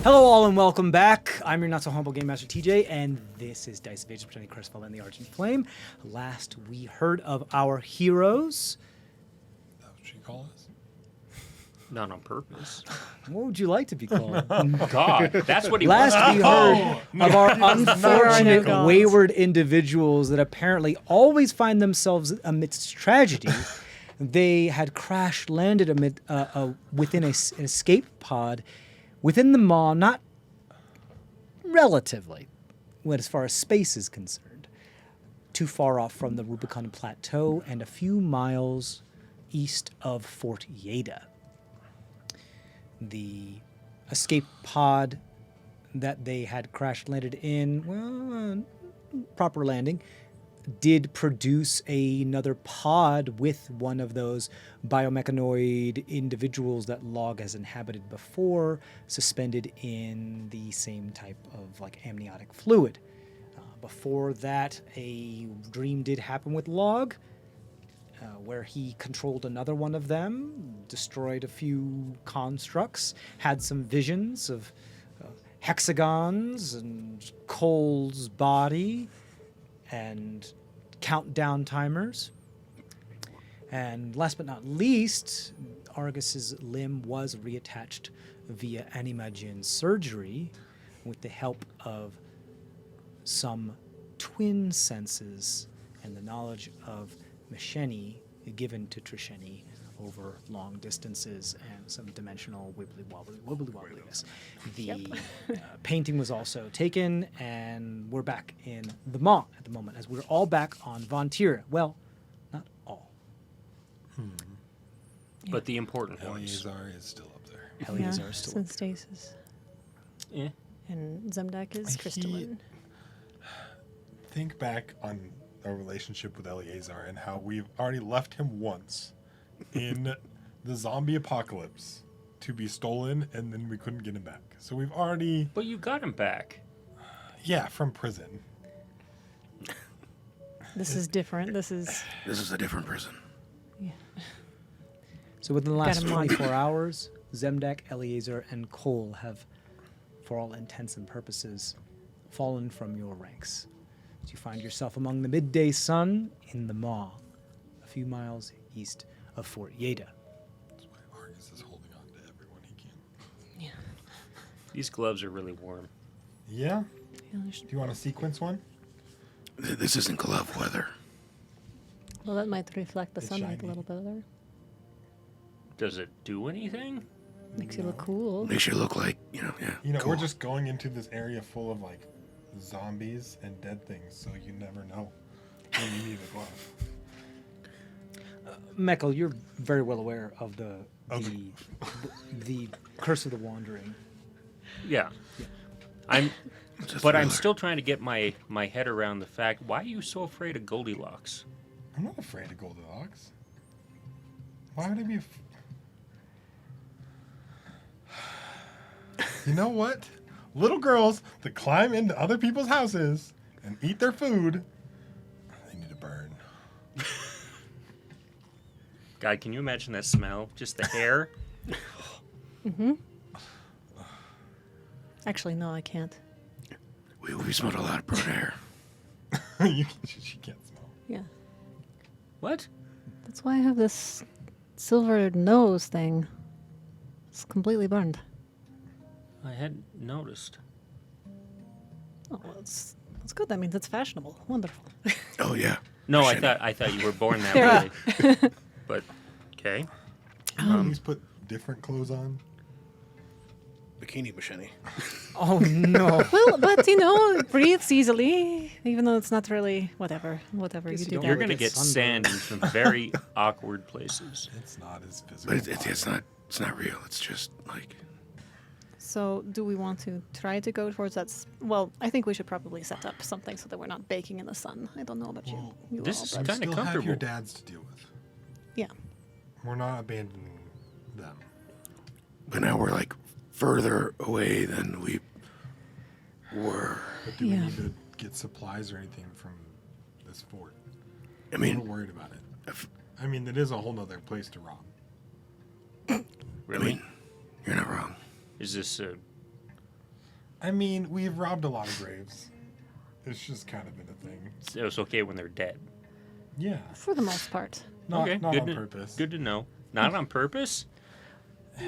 Hello all and welcome back. I'm your not so humble Game Master TJ, and this is Dice of Ages presenting CrestVahllen and the Argent Flame. Last we heard of our heroes. Is that what you call us? Not on purpose. What would you like to be called? God, that's what he Last we heard of our unfortunate, gods. wayward individuals that apparently always find themselves amidst tragedy. They had crash landed within an escape pod within the maw, not relatively, as far as space is concerned, too far off from the Rubicon Plateau and a few miles east of Fort Yaydah. The escape pod that they had crash landed in, proper landing, did produce another pod with one of those biomechanoid individuals that Log has inhabited before, suspended in the same type of amniotic fluid. Before that, a dream did happen with Log, where he controlled another one of them, destroyed a few constructs, had some visions of hexagons and Cole's body, and countdown timers. And last but not least, Argus's limb was reattached via animagen surgery with the help of some twin senses and the knowledge of Mesheni given to Trisheni over long distances and some dimensional wibbly-wobbliness. The painting was also taken, and we're back in the Maw at the moment, as we're all back on Von Tira. Well, not all. But the important ones. Eleazar is still up there. Eleazar is still in stasis. Yeah. And Zemdak is crystalline. Think back on our relationship with Eleazar and how we've already left him once in the zombie apocalypse to be stolen, and then we couldn't get him back. So we've already... But you got him back. Yeah, from prison. This is different. This is a different prison. So within the last Got him on. 24 hours, Zemdak, Eleazar, and Cole have, for all intents and purposes, fallen from your ranks. As you find yourself among the midday sun in the Maw, a few miles east of Fort Yaydah. That's why Argus is holding on to everyone he can. These gloves are really warm. Yeah? Do you want a sequence one? This isn't glove weather. Well, that might reflect the It's sunlight shiny. a little better. Does it do anything? Makes you look cool. Makes you look like, yeah. You know, cool. we're just going into this area full of, zombies and dead things, so you never know when you need a glove. Meckel, you're very well aware of the Okay. the Curse of the Wandering. Yeah. I'm It's a but I'm thriller. still trying to get my head around the fact, why are you so afraid of Goldilocks? I'm not afraid of Goldilocks. Why would I be You know what? Little girls that climb into other people's houses and eat their food, they need to burn. God, can you imagine that smell? Just the hair? Actually, no, I can't. We smelled a lot of burnt hair. She can't smell. Yeah. What? That's why I have this silver nose thing. It's completely burned. I hadn't noticed. Oh, well, that's good. That means it's fashionable. Wonderful. Oh, yeah. No, Shit. I thought you were born that Yeah. way. But okay. Please put different clothes on. Bikini machete. Oh no! Well, but it breathes easily, even though it's not really whatever you you do. don't that You're really with. gonna get sand in some very awkward places. It's not as physical. But it's not real. It's just like... So, do we want to try to go towards that? Well, I think we should probably set up something so that we're not baking in the sun. I don't know about Well, you this all, is but You kinda still have your comfortable. dads to deal with. yeah. We're not abandoning them. But now we're like further away than we were. But do Yeah. we need to get supplies or anything from this fort? I We're mean, worried about it. if, I mean, it is a whole nother place to rob. I Really? mean, you're not wrong. Is this a I mean, we've robbed a lot of graves. It's just kind of been a thing. So it's okay when they're dead. Yeah. For the most part. Not okay, on good to, purpose. Good to know. Not on purpose?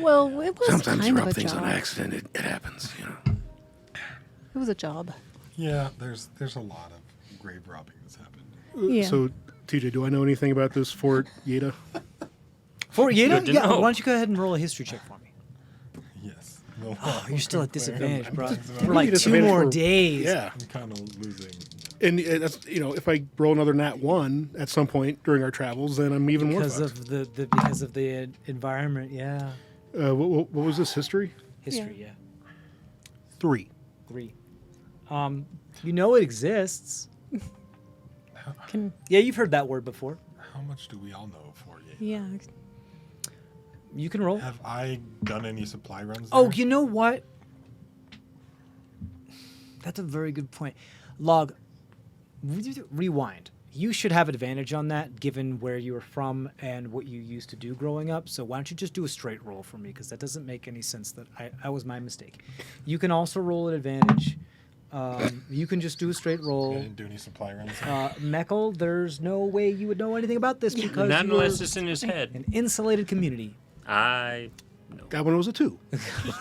Well, it was Sometimes you kind of rob a things job. on accident. It happens, you know. It was a job. Yeah, there's a lot of grave robbing that's happened. Yeah. So, TJ, do I know anything about this Fort Yaydah? Fort Yaydah? Good to Yeah, know. why don't you go ahead and roll a history check for me? Yes. No, Oh, you're still at disadvantage, bro. I'm For like 2 disadvantage more for- days. Yeah. kind of losing. And that's, if I roll another nat 1 at some point during our travels, then I'm even more Because fucked. of the environment, yeah. What was this, history? History, yeah. 3. 3. You know it exists. Can Yeah, you've heard that word before. How much do we all know of Fort Yaydah? yeah. You can roll. Have I done any supply runs? Oh, there? you know what? That's a very good point. Log, rewind. You should have advantage on that given where you were from and what you used to do growing up. So why don't you just do a straight roll for me? Because that doesn't make any sense. That was my mistake. You can also roll at advantage. You can just do a straight I roll. didn't do any supply runs. Meckel, there's no way you would know anything about this because Not you're unless it's in his head. an insulated community. I know. That one was a 2.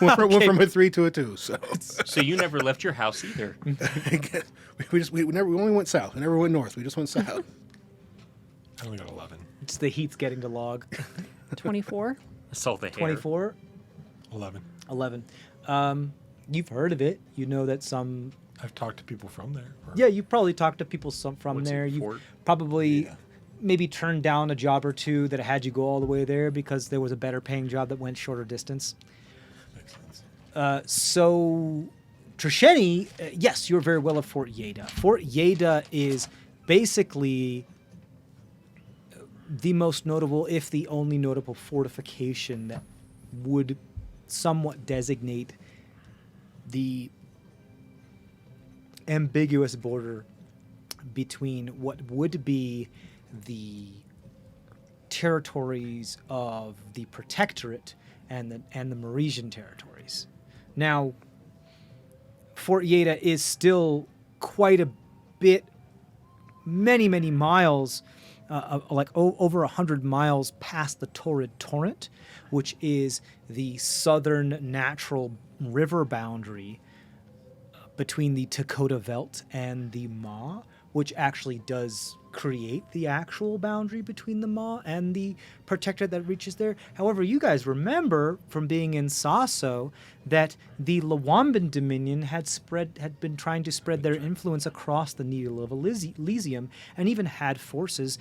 went from a 3 to a 2. So So you never left your house either. we only went south. We never went north. We just went south. I only got 11. It's the heat's getting to Log. 24. Salt the hair. 24. 11. 11. You've heard of it. You know that some. I've talked to people from there. or- Yeah, you've probably talked to people from What's it, there. You Fort? probably Yeah. maybe turned down a job or two that had you go all the way there because there was a better paying job that went shorter distance. Makes sense. So, Trisheni, yes, you're very well of Fort Yaydah. Fort Yaydah is basically the most notable, if the only notable fortification that would somewhat designate the ambiguous border between what would be the territories of the Protectorate and the Maresian territories. Now, Fort Yaydah is still quite a bit, many miles, over 100 miles past the Torrid Torrent, which is the southern natural river boundary between the Dakota Veldt and the Maw, which actually does create the actual boundary between the Maw and the Protectorate that reaches there. However, you guys remember from being in Sasso that the Lawamban Dominion had been trying to spread their influence across the Needle of Elysium and even had forces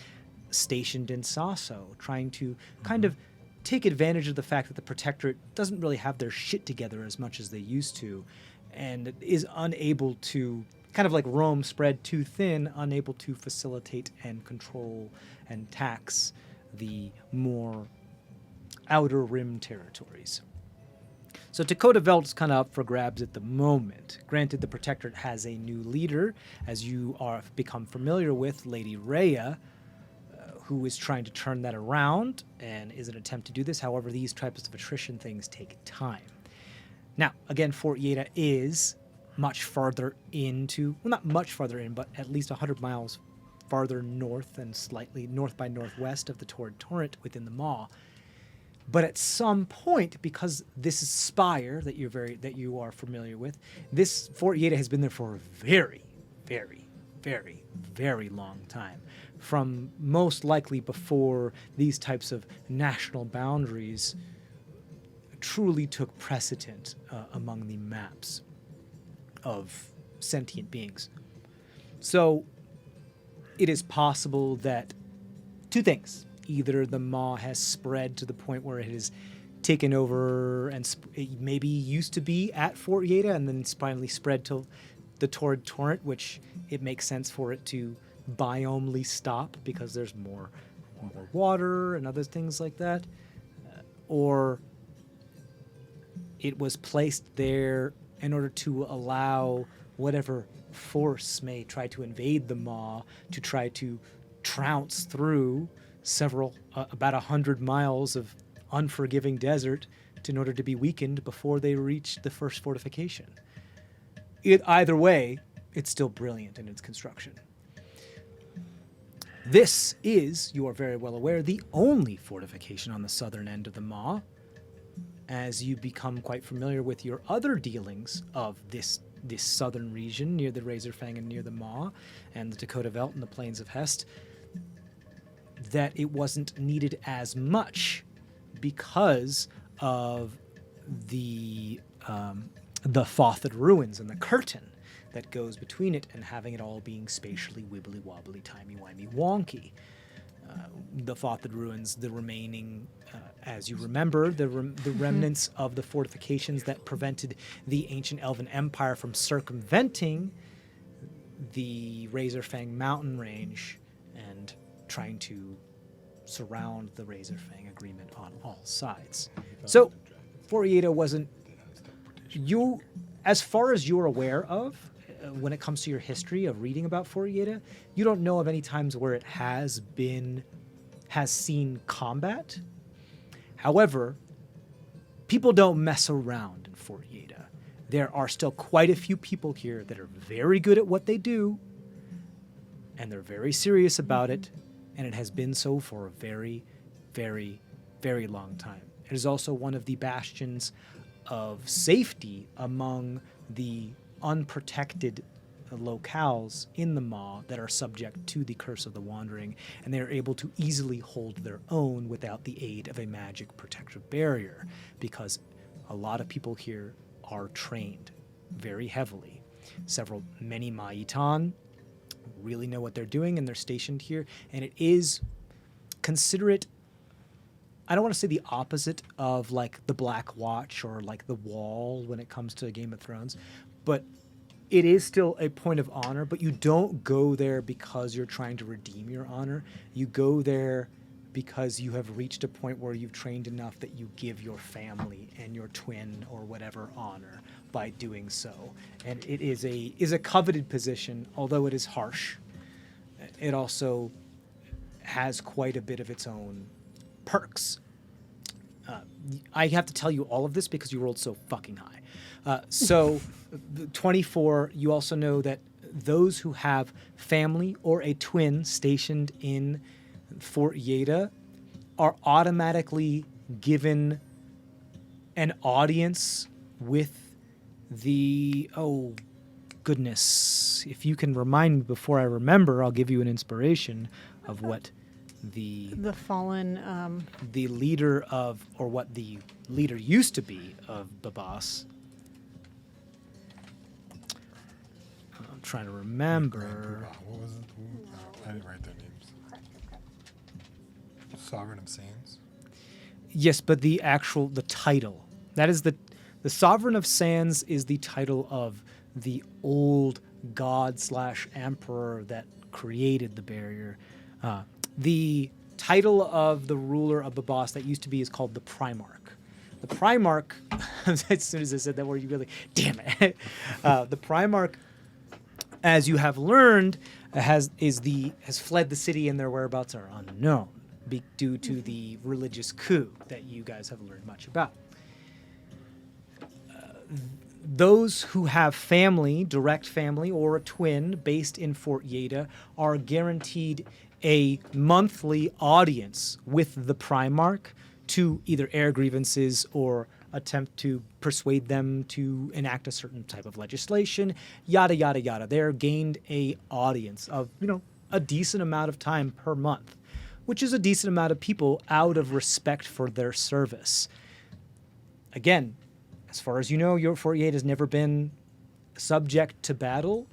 stationed in Sasso, trying to kind of take advantage of the fact that the Protectorate doesn't really have their shit together as much as they used to, and is unable to, kind of like Rome spread too thin, unable to facilitate and control and tax the more outer rim territories. So Dakota Veldt's kind of up for grabs at the moment. Granted, the Protectorate has a new leader, as you are become familiar with, Lady Rhea, who is trying to turn that around and is an attempt to do this. However, these types of attrition things take time. Now, again, Fort Yaydah is much farther into, well, not much farther in, but at least 100 miles farther north and slightly north by northwest of the Torrid Torrent within the Maw. But at some point, because this is Spire that you are familiar with, this Fort Yaydah has been there for a very, very, very, very long time. From most likely before these types of national boundaries truly took precedent among the maps of sentient beings. So it is possible that two things. Either the Maw has spread to the point where it has taken over and it maybe used to be at Fort Yaydah and then finally spread to the Torrid Torrent, which it makes sense for it to biomely stop because there's more water and other things like that. Or it was placed there in order to allow whatever force may try to invade the Maw to try to trounce through about 100 miles of unforgiving desert in order to be weakened before they reach the first fortification. either way, it's still brilliant in its construction. This is, you are very well aware, the only fortification on the southern end of the Maw. As you become quite familiar with your other dealings of this southern region near the Razorfang and near the Maw and the Dakota Veldt and the Plains of Hest, that it wasn't needed as much because of the Fothed Ruins and the curtain that goes between it, and having it all being spatially wibbly-wobbly, timey-wimey, wonky. The Fothed Ruins, the remaining, as you remember, the remnants of the fortifications that prevented the ancient Elven Empire from circumventing the Razorfang mountain range and trying to surround the Razorfang agreement on all sides. So, Fort Yaydah wasn't... You, as far as you're aware of, when it comes to your history of reading about Fort Yaydah, you don't know of any times where it has seen combat. However, people don't mess around in Fort Yaydah. There are still quite a few people here that are very good at what they do, and they're very serious about it, and it has been so for a very, very, very long time. It is also one of the bastions of safety among the unprotected locales in the Maw that are subject to the Curse of the Wandering, and they are able to easily hold their own without the aid of a magic protective barrier, because a lot of people here are trained very heavily. Many Maitan really know what they're doing, and they're stationed here, and it is, consider it, I don't want to say the opposite of like the Black Watch or like the Wall when it comes to Game of Thrones, but it is still a point of honor, but you don't go there because you're trying to redeem your honor. You go there because you have reached a point where you've trained enough that you give your family and your twin or whatever honor by doing so. And it is a coveted position, although it is harsh. It also has quite a bit of its own perks. I have to tell you all of this because you rolled so fucking high. So 24, you also know that those who have family or a twin stationed in Fort Yaydah are automatically given an audience with the... Oh, goodness. If you can remind me before I remember, I'll give you an inspiration of what the fallen... the leader of, or what the leader used to be of Babas. I'm trying to remember. What was it? I didn't write their names. Sovereign of Sands? Yes, but the title. That is the Sovereign of Sands is the title of the old god/emperor that created the barrier. The title of the ruler of Babas that used to be is called the Primarch. The Primarch, as soon as I said that word, you really, damn it. The Primarch, as you have learned, has fled the city, and their whereabouts are unknown due to the religious coup that you guys have learned much about. Those who have family, direct family, or a twin based in Fort Yaydah are guaranteed a monthly audience with the Primarch to either air grievances or attempt to persuade them to enact a certain type of legislation, yada, yada, yada. They're gained a audience of, a decent amount of time per month, which is a decent amount of people out of respect for their service. Again, as far as you know, your Fort Yaydah has never been subject to battle,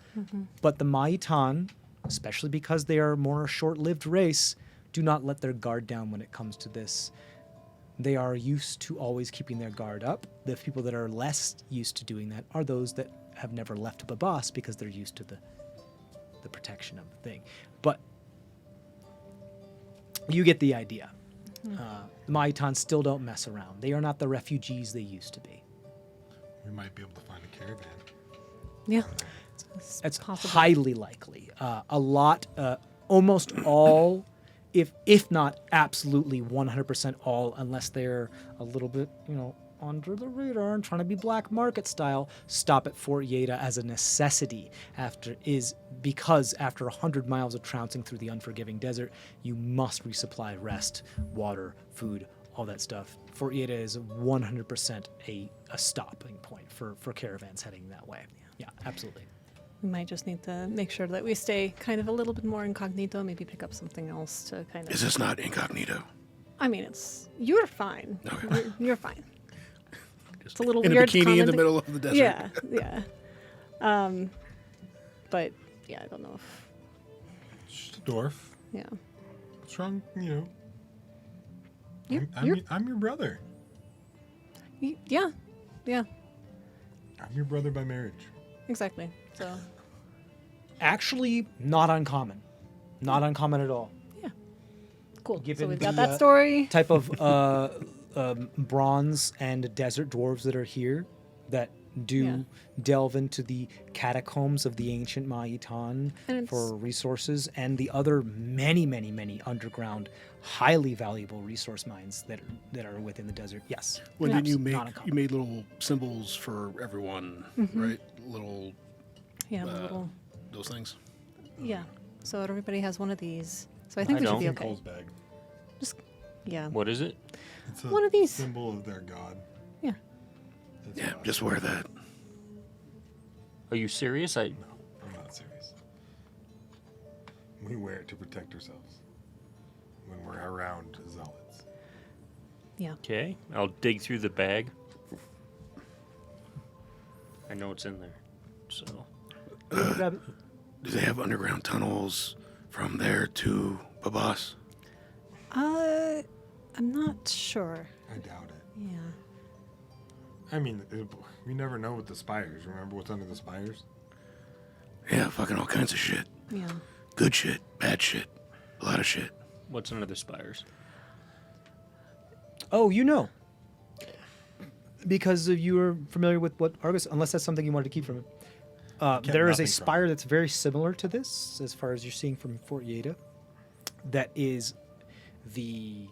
but the Maitan, especially because they are more a short-lived race, do not let their guard down when it comes to this. They are used to always keeping their guard up. The people that are less used to doing that are those that have never left Babas because they're used to the protection of the thing. But you get the idea. The Maitan still don't mess around. They are not the refugees they used to be. We might be able to find a caravan. Yeah. It's possible. highly likely. A lot, almost all, if not absolutely 100% all, unless they're a little bit, under the radar and trying to be black market style, stop at Fort Yaydah as a necessity because after 100 miles of trouncing through the unforgiving desert, you must resupply rest, water, food, all that stuff. Fort Yaydah is 100% a stopping point for caravans heading that way. Yeah, absolutely. We might just need to make sure that we stay kind of a little bit more incognito, maybe pick up something else to kind of... Is this not incognito? I mean, you're fine. Okay. You're fine. It's a little in weird a bikini in the commenting- middle of the desert. Yeah. But yeah, I don't know if... Just a dwarf. Yeah. What's wrong? You know, You're- I'm your brother. Yeah. I'm your brother by marriage. Exactly. So... Actually, not uncommon. Not uncommon at all. Cool. Given So we've got the, that story. Type of bronze and desert dwarves that are here that do delve into the catacombs of the ancient Maitan And for resources and the other many underground, highly valuable resource mines that are within the desert. Yes. When did you Not make? uncommon. You made little symbols for everyone, right? Little Yeah, the little... those things. Yeah. So everybody has one of these. So I think we should don't. be In okay. Cole's bag. Yeah. What is it? It's a One of these. symbol of their god. Yeah. It's Yeah, not- just wear that. Are you serious? No, I'm not serious. We wear it to protect ourselves when we're around zealots. Yeah. Okay, I'll dig through the bag. I know it's in there. So, Grab it. Do they have underground tunnels from there to Babas? I'm not sure. I doubt it. Yeah. I mean, we never know with the spires. Remember what's under the spires? Yeah, fucking all kinds of shit. Yeah. Good shit, bad shit, a lot of shit. what's under the spires? Oh, you know. Because you are familiar with what Argus, unless that's something you wanted to keep from it. Kept There is a nothing from spire that's very similar to this, as far as you're seeing from Fort Yaydah. That is the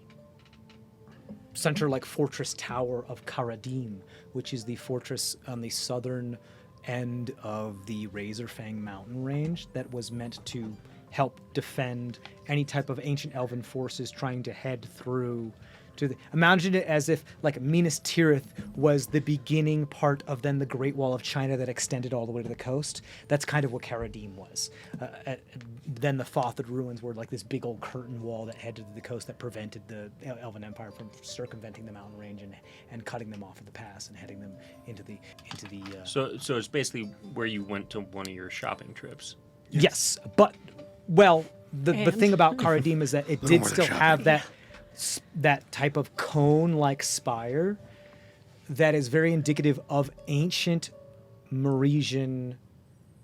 center, like, fortress tower of Karadim, which is the fortress on the southern end of the Razorfang mountain range that was meant to help defend any type of ancient elven forces trying to head through to the... Imagine it as if, like, Minas Tirith was the beginning part of then the Great Wall of China that extended all the way to the coast. That's kind of what Karadim was. Then the Fothid ruins were like this big old curtain wall that headed to the coast that prevented the Elven Empire from circumventing the mountain range and cutting them off at the pass and heading them into the So it's basically where you went to one of your shopping trips. Yes, but, well, the And? thing about Karadim is that it Little did more than still have shopping. that type of cone-like spire that is very indicative of ancient Meresian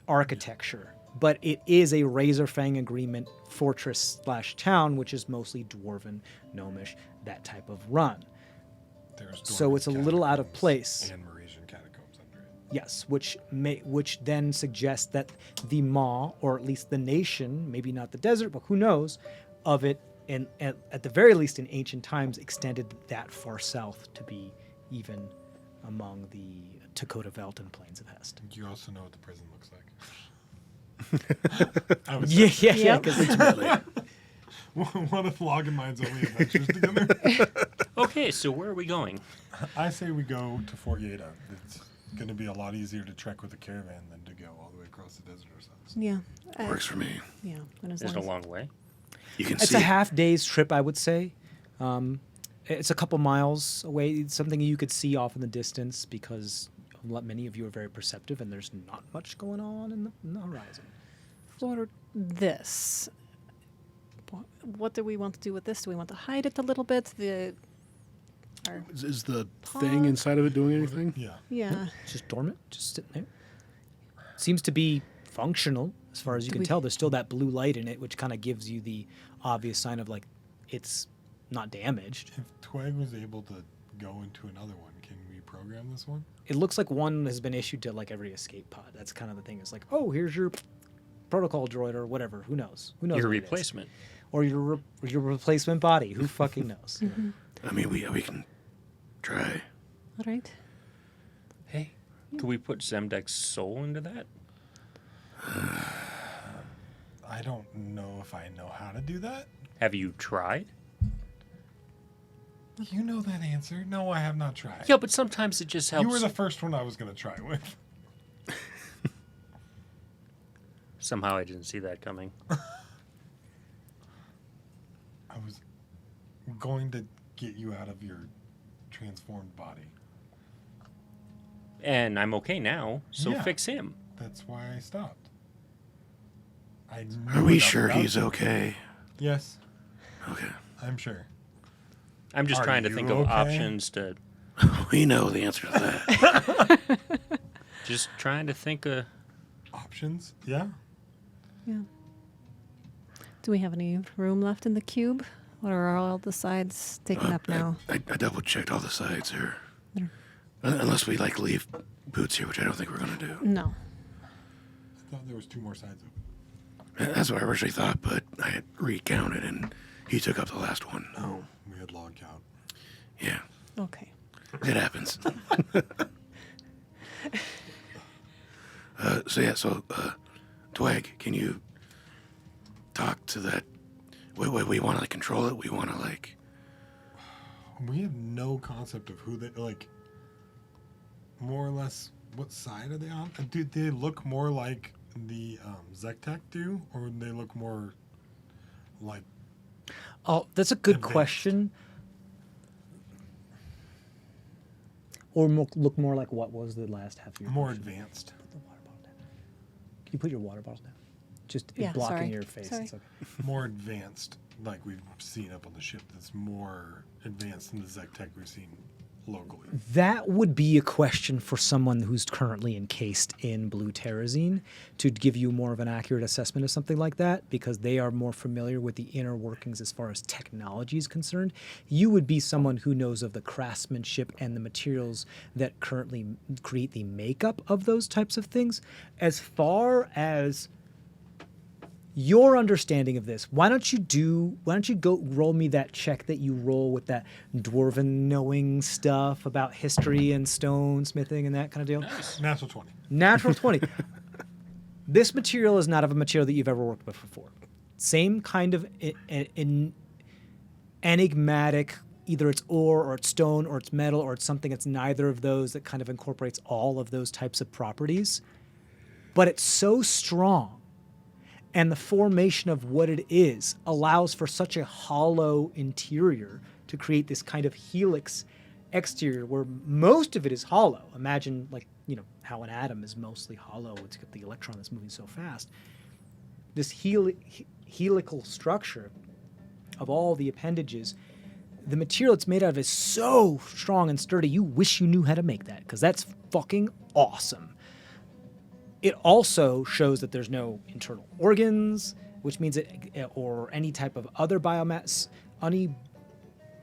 architecture. But it is a Razorfang agreement fortress/town, which is mostly dwarven, gnomish, that type of run. There's So dormant it's a little out of catacombs place. And Meresian catacombs under it. Yes, which then suggests that the Maw, or at least the nation, maybe not the desert, but who knows, of it, and at the very least in ancient times, extended that far south to be even among the Dakota Velton plains of Hest. You also know what the prison looks like. I was Yeah. Yep. 'Cause it's one of Logamind's only adventures together. Okay, so where are we going? I say we go to Fort Yaydah. It's going to be a lot easier to trek with a caravan than to go all the way across the desert ourselves. Yeah. Works for me. Yeah. And as Is it long a as- long way? You can It's see a it. half day's trip, I would say. It's a couple miles away. It's something you could see off in the distance because many of you are very perceptive and there's not much going on in the horizon. For this, what do we want to do with this? Do we want to hide it a little bit? Our, Is the thing inside of it doing anything? Yeah. yeah. It's just dormant, just sitting there. Seems to be functional as far as you Do can we- tell. There's still that blue light in it, which kind of gives you the obvious sign of, like, it's not damaged. If Twag was able to go into another one, can we program this one? It looks like one has been issued to, like, every escape pod. That's kind of the thing. It's like, oh, here's your protocol droid or whatever. Who knows? Who knows? Your what it is? replacement. Or your replacement body. Who fucking knows? I mean, we can try. All right. Hey, could we put Zemdek's soul into that? I don't know if I know how to do that. Have you tried? You know that answer. No, I have not tried. Yeah, but sometimes it just helps. You were the first one I was going to try with. Somehow I didn't see that coming. I was going to get you out of your transformed body. And I'm okay now, so Yeah. fix him. That's why I stopped. I Are knew we enough sure about he's you. okay? Yes, Okay. I'm sure. I'm just Are trying to you think of okay? options to... We know the answer to that. Just trying to think of... Options? Yeah. Yeah. Do we have any room left in the cube? Or are all the sides taken up now? I double checked all the sides here. There. Unless we like leave boots here, which I don't think we're gonna do. No. I thought there was 2 more sides open. That's what I originally thought, but I had recounted and he took up the last one. Oh, we had log count. Yeah, Okay. it happens. So Twag, can you talk to that? We want to like control it. We want to like. We have no concept of who they like. More or less, what side are they on? Do they look more like the Zektek do, or do they look more like? Oh, that's a good Advanced. question. Or look more like what was the last half of your More question? advanced. Put the water bottle down. Can you put your water bottle down? Just Yeah, blocking sorry. your face. Sorry. It's okay. More advanced, like we've seen up on the ship. That's more advanced than the Zektek we've seen locally. That would be a question for someone who's currently encased in blue terrazine to give you more of an accurate assessment of something like that, because they are more familiar with the inner workings as far as technology is concerned. You would be someone who knows of the craftsmanship and the materials that currently create the makeup of those types of things. As far as your understanding of this, why don't you go roll me that check that you roll with that dwarven knowing stuff about history and stonesmithing and that kind of deal? Natural 20. Natural 20. This material is not of a material that you've ever worked with before. Same kind of enigmatic, either it's ore or it's stone or it's metal or it's something that's neither of those, that kind of incorporates all of those types of properties. But it's so strong. And the formation of what it is allows for such a hollow interior to create this kind of helix exterior where most of it is hollow. Imagine how an atom is mostly hollow. It's got the electron that's moving so fast. This helical structure of all the appendages, the material it's made out of is so strong and sturdy, you wish you knew how to make that, because that's fucking awesome. It also shows that there's no internal organs, which means or any type of other biomass, any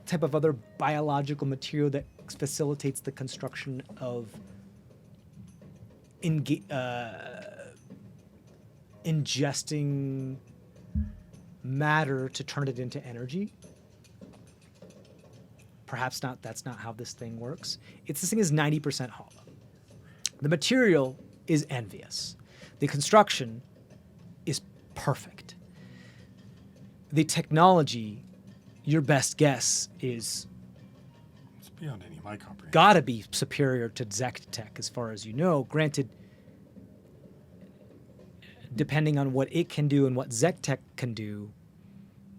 type of other biological material that facilitates the construction of ingesting matter to turn it into energy. Perhaps not. That's not how this thing works. This thing is 90% hollow. The material is envious. The construction is perfect. The technology, your best guess, is It's beyond any of my comprehension. gotta be superior to Zektek as far as you know. Granted, depending on what it can do and what Zektek can do,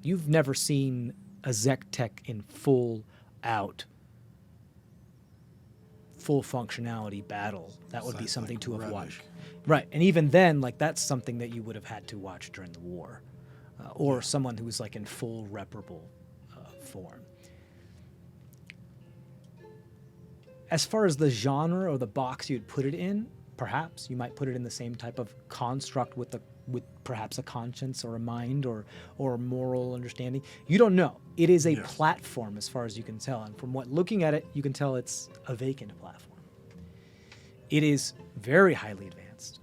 you've never seen a Zektek in full functionality battle. That would be Besides, something like, to have Relic. watched. Right, and even then, that's something that you would have had to watch during the war, or someone who was in full reparable form. As far as the genre or the box you'd put it in, perhaps you might put it in the same type of construct with perhaps a conscience or a mind or moral understanding. You don't know. It is a Yes. platform as far as you can tell, and from looking at it, you can tell it's a vacant platform. It is very highly advanced.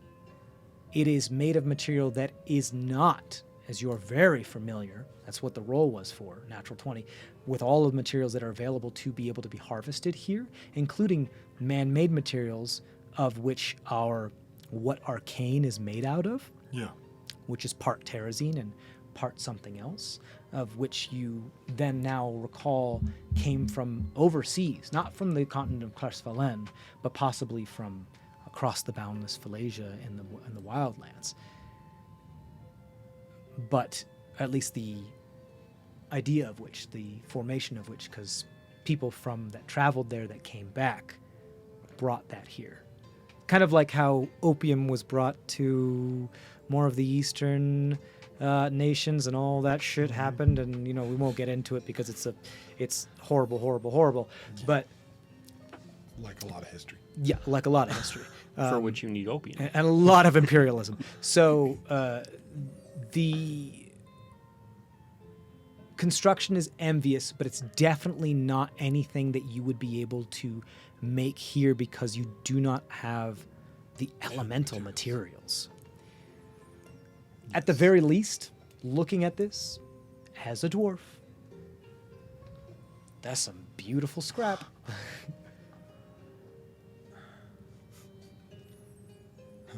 It is made of material that is not, as you're very familiar, that's what the roll was for, natural 20, with all of the materials that are available to be able to be harvested here, including man-made materials of which what arcane is made out of, Yeah. which is part terrazine and part something else, of which you then now recall came from overseas, not from the continent of CrestVahllen, but possibly from across the boundless Falaisia in the wildlands. But at least the idea of which, the formation of which, because people from that traveled there that came back brought that here. Kind of like how opium was brought to more of the eastern nations and all that shit happened, and we won't get into it because it's horrible. But Like a lot of history. yeah, like a lot of history. For which you need opium. And a lot of imperialism. So the construction is envious, but it's definitely not anything that you would be able to make here because you do not have the elemental materials. At the very least, looking at this, as a dwarf, that's some beautiful scrap.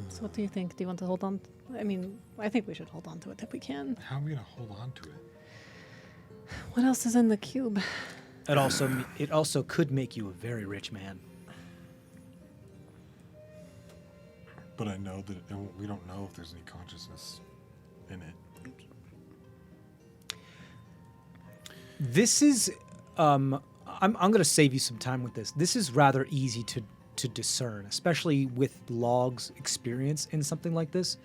So what do you think? Do you want to hold on? I mean, I think we should hold on to it if we can. How are we gonna hold on to it? What else is in the cube? It also could make you a very rich man. But I know that we don't know if there's any consciousness in it. This is, I'm going to save you some time with this. This is rather easy to discern, especially with Log's experience in something like this.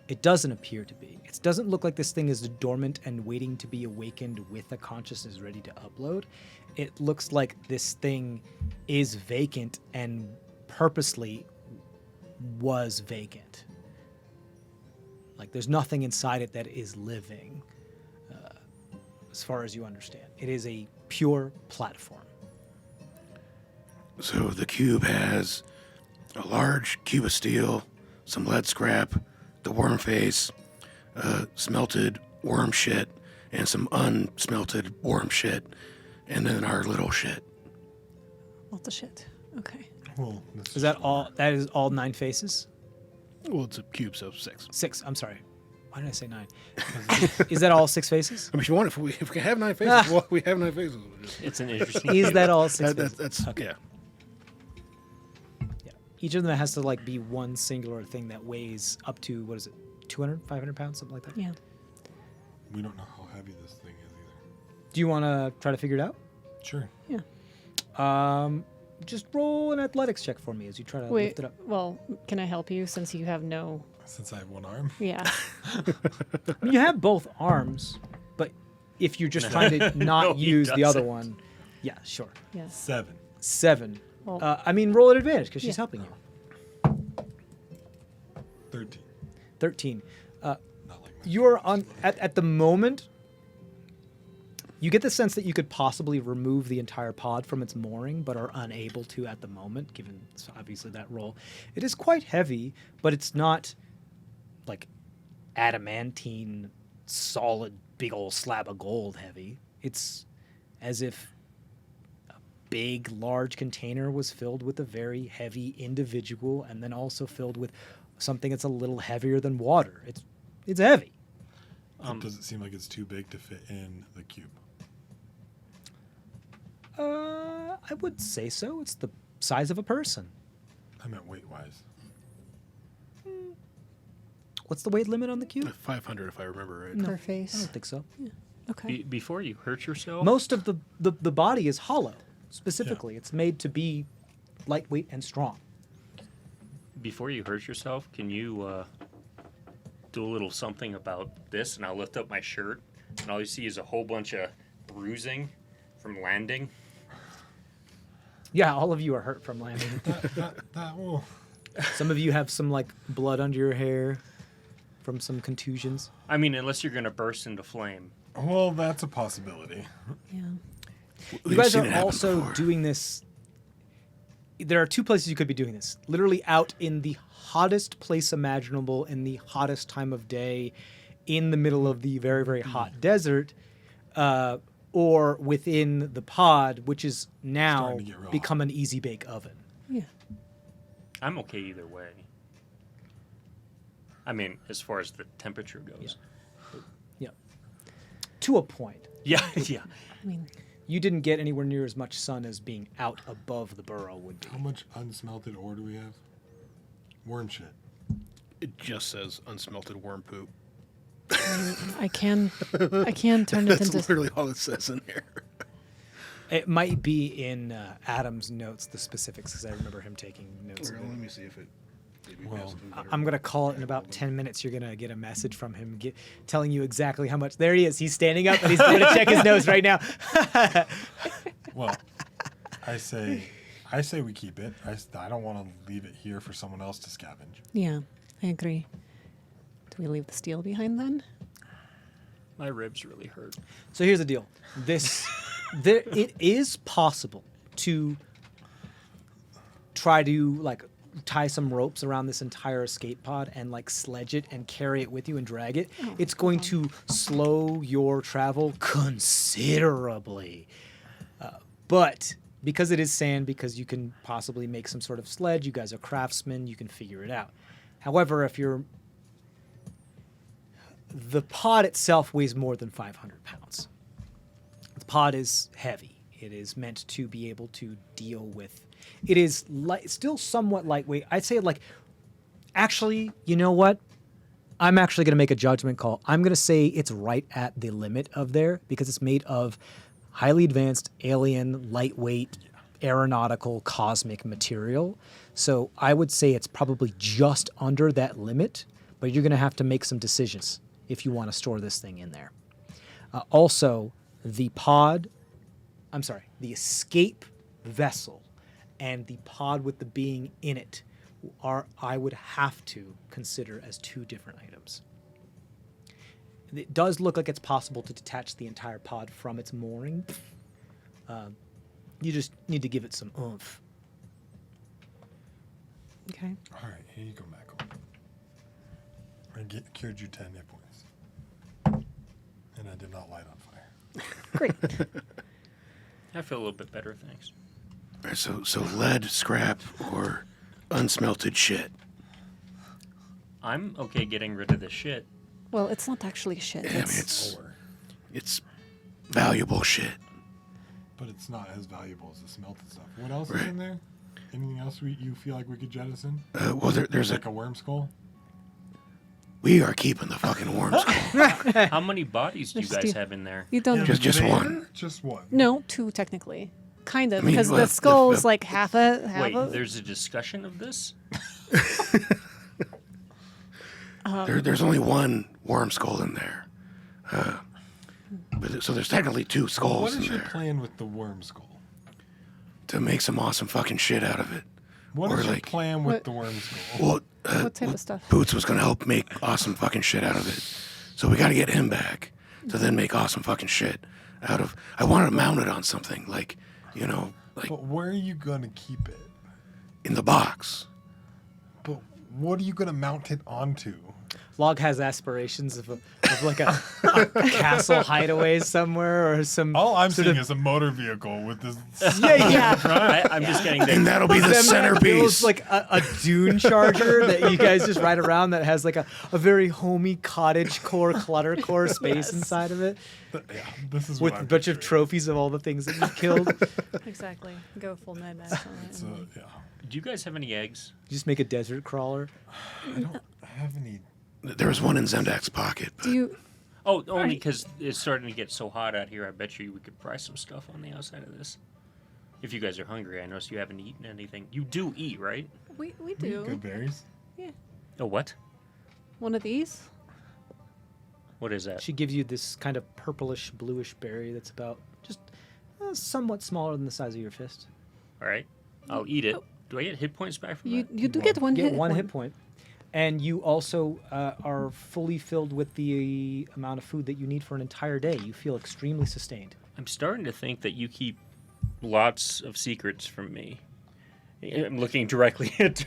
It doesn't appear to be. It doesn't look like this thing is dormant and waiting to be awakened with a consciousness ready to upload. It looks like this thing is vacant and purposely was vacant. Like there's nothing inside it that is living, as far as you understand. It is a pure platform. So the cube has a large cube of steel, some lead scrap, the worm face, smelted worm shit, and some unsmelted worm shit, and then our little shit. Lots of shit. Okay. Well, this Is that all? That is all 9 faces? Well, it's a cube, so 6. 6. I'm sorry. Why did I say 9? Is that all 6 faces? I mean, if you want, if we can have 9 faces, well, we have 9 faces. We'll just- It's an interesting. Is cube. that all 6 faces? that's Okay. yeah. Yeah. Each of them has to like be one singular thing that weighs up to, what is it, 200, 500 pounds, something like that? Yeah. we don't know how heavy this thing is either. Do you want to try to figure it out? Sure. Yeah. Just roll an athletics check for me as you try to Wait. lift it up. Well, can I help you since you have no? Since I have one arm. Yeah. I mean, you have both arms, but if you're just trying to not No, he use the other doesn't. one, yeah, sure. Yes. 7. 7. Well, I mean, roll at advantage because she's Yeah. helping you. 13. 13. Not like my You're on at the moment. You get the sense that you could possibly remove the entire pod from its mooring, but are unable to at the moment, given obviously that roll. It is quite heavy, but it's not like adamantine, solid, big old slab of gold heavy. It's as if a big, large container was filled with a very heavy individual, and then also filled with something that's a little heavier than water. It's heavy. It doesn't seem like it's too big to fit in the cube. I would say so. It's the size of a person. I meant weight-wise. What's the weight limit on the cube? 500, if I remember right. per I don't face. think so. Okay. Before you hurt yourself. Most of the body is hollow. Specifically, it's made to be lightweight and strong. Before you hurt yourself, can you do a little something about this? And I'll lift up my shirt, and all you see is a whole bunch of bruising from landing. Yeah, all of you are hurt from landing. That will. Some of you have some like blood under your hair from some contusions. I mean, unless you're gonna burst into flame. Well, that's a possibility. Yeah. You We've guys seen it are happen also before. doing this. There are 2 places you could be doing this. Literally out in the hottest place imaginable, in the hottest time of day, in the middle of the very, very hot desert, or within the pod, which is now Starting to get real become an easy bake oven. Yeah. I'm okay either way. I mean, as far as the temperature goes. Yeah. To a point. Yeah, yeah. I mean, You didn't get anywhere near as much sun as being out above the burrow would be. How much unsmelted ore do we have? Worm shit. It just says unsmelted worm poop. I can turn it That's into. literally all it says in there. It might be in Adam's notes, the specifics, because I remember him taking notes of it. Let me see if it. Maybe Well, has something better. I'm going to call it in about 10 minutes. You're going to get a message from him telling you exactly how much. There he is. He's standing up and he's going to check his notes right now. Well, I say we keep it. I don't want to leave it here for someone else to scavenge. Yeah, I agree. Do we leave the steel behind then? My ribs really hurt. So here's the deal. It is possible to try to like tie some ropes around this entire escape pod and like sledge it and carry it with you and drag it. It's going to slow your travel considerably. But because it is sand, because you can possibly make some sort of sledge, you guys are craftsmen, you can figure it out. However, the pod itself weighs more than 500 pounds. The pod is heavy. It is meant to be able to deal with. It is still somewhat lightweight. I'd say actually, you know what? I'm actually going to make a judgment call. I'm going to say it's right at the limit of there because it's made of highly advanced alien, lightweight, aeronautical, cosmic material. So I would say it's probably just under that limit, but you're going to have to make some decisions if you want to store this thing in there. Also, the escape vessel and the pod with the being in it I would have to consider as two different items. It does look like it's possible to detach the entire pod from its mooring. You just need to give it some oomph. Okay. All right, here you go, Michael. I cured you 10 hit points. And I did not light on fire. Great. I feel a little bit better, thanks. All right, so lead, scrap, or unsmelted shit. I'm okay getting rid of the shit. Well, it's not actually shit. Yeah, I mean, It's, it's valuable shit. But it's not as valuable as the smelted stuff. What else is in there? Anything else you feel like we could jettison? Well, there's Like a worm skull? We are keeping the fucking worm skull. How many bodies do you There's guys steel. have in there? you don't. Just There? one. Just one. No, two technically. Kind of, I mean, because well, the skull the- is like half a. Wait, there's a discussion of this? There's only one worm skull in there. So there's technically two What skulls is in your there plan with the worm skull? to make some awesome fucking shit out of it. What Or is your like- plan with What- the worm skull? Well, What type of stuff? Boots was gonna help make awesome fucking shit out of it. So we gotta get him back to then make awesome fucking shit out of. I want to mount it on something like, But where are you going to keep it? in the box. But what are you going to mount it onto? Log has aspirations of like a castle hideaway somewhere or some. All I'm sort seeing of- is a motor vehicle with this. Yeah. I'm just getting And the. that'll be the Them centerpiece. builds like a dune charger that you guys just ride around that has like a very homey cottage core clutter core space inside of it Yeah, this is with what a I'm bunch of picturing. trophies of all the things that you killed. Exactly. Go full Mad Max on it. So, yeah. Do you guys have any eggs? You just make a desert crawler. I don't have any. There was one in Zemdak's pocket. But Do you? Oh, only because it's starting to get so hot out here. I bet you we could fry some stuff on the outside of this. If you guys are hungry, I noticed you haven't eaten anything. You do eat, right? We Good do. berries. Oh, what? One of these. What is that? She gives you this kind of purplish bluish berry that's about just somewhat smaller than the size of your fist. All right, I'll eat it. Do I get hit points back from You that? you do get one Get hit. one hit point. And you also are fully filled with the amount of food that you need for an entire day. You feel extremely sustained. I'm starting to think that you keep lots of secrets from me. I'm looking directly at.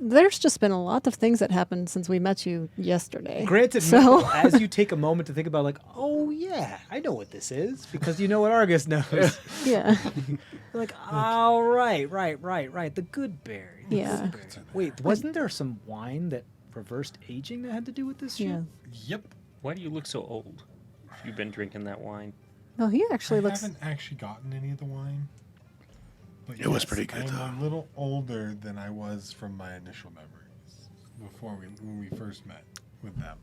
there's just been a lot of things that happened since we met you yesterday. Granted, so as you take a moment to think about, like, oh yeah, I know what this is because you know what Argus knows. yeah, Like, oh right, the good berry. the Yeah. good berry. Wait, wasn't there some wine that reversed aging that had to do with this shit? yeah. Yep. Why do you look so old? You've been drinking that wine. No, he actually I looks. haven't actually gotten any of the wine. But It was pretty good, I'm though. a little older than I was from my initial memories when we first met with them.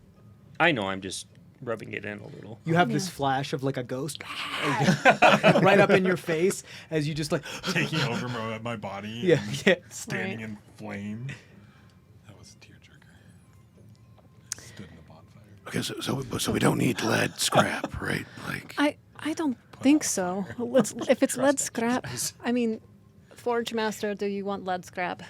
I know, I'm just rubbing it in a little. You have this flash of like a ghost right up in your face as you just like Taking over my body. yeah, and yeah. Standing Right. in flame. That was a tearjerker. Stood in the bonfire. Okay, so we don't need lead scrap, right? Like, I don't think so. If it's lead scrap, I mean, Forge Master, do you want lead scrap?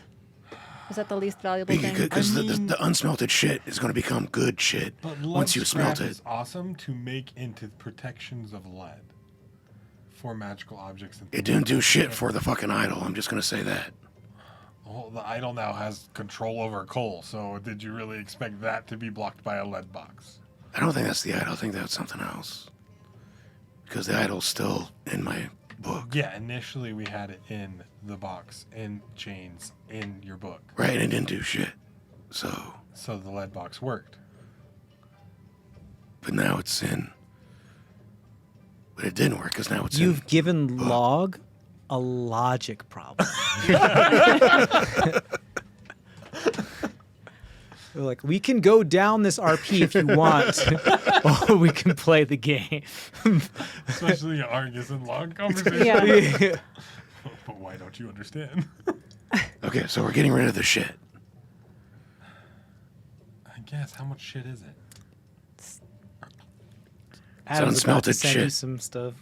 Is that the least valuable thing? because I mean- the unsmelted shit is going to become good shit But once you smelt scrap it. is awesome to make into protections of lead for magical objects. And It didn't do shit for the fucking idol. I'm just going to say that. Well, the idol now has control over coal, so did you really expect that to be blocked by a lead box? I don't think that's the idol. I think that's something else. Because the idol's still in my book. Yeah, initially we had it in the box, in chains, in your book. Right, and it didn't do shit. So, So the lead box worked. but now it's in. But it didn't work because now it's You've in. given log a logic problem. They're like, we can go down this RP if you want, or we can play the game. Especially Argus and Log conversation. Yeah. But why don't you understand? Okay, so we're getting rid of the shit. I guess. How much shit is it? Adam's about to unsmelted send you shit. some stuff.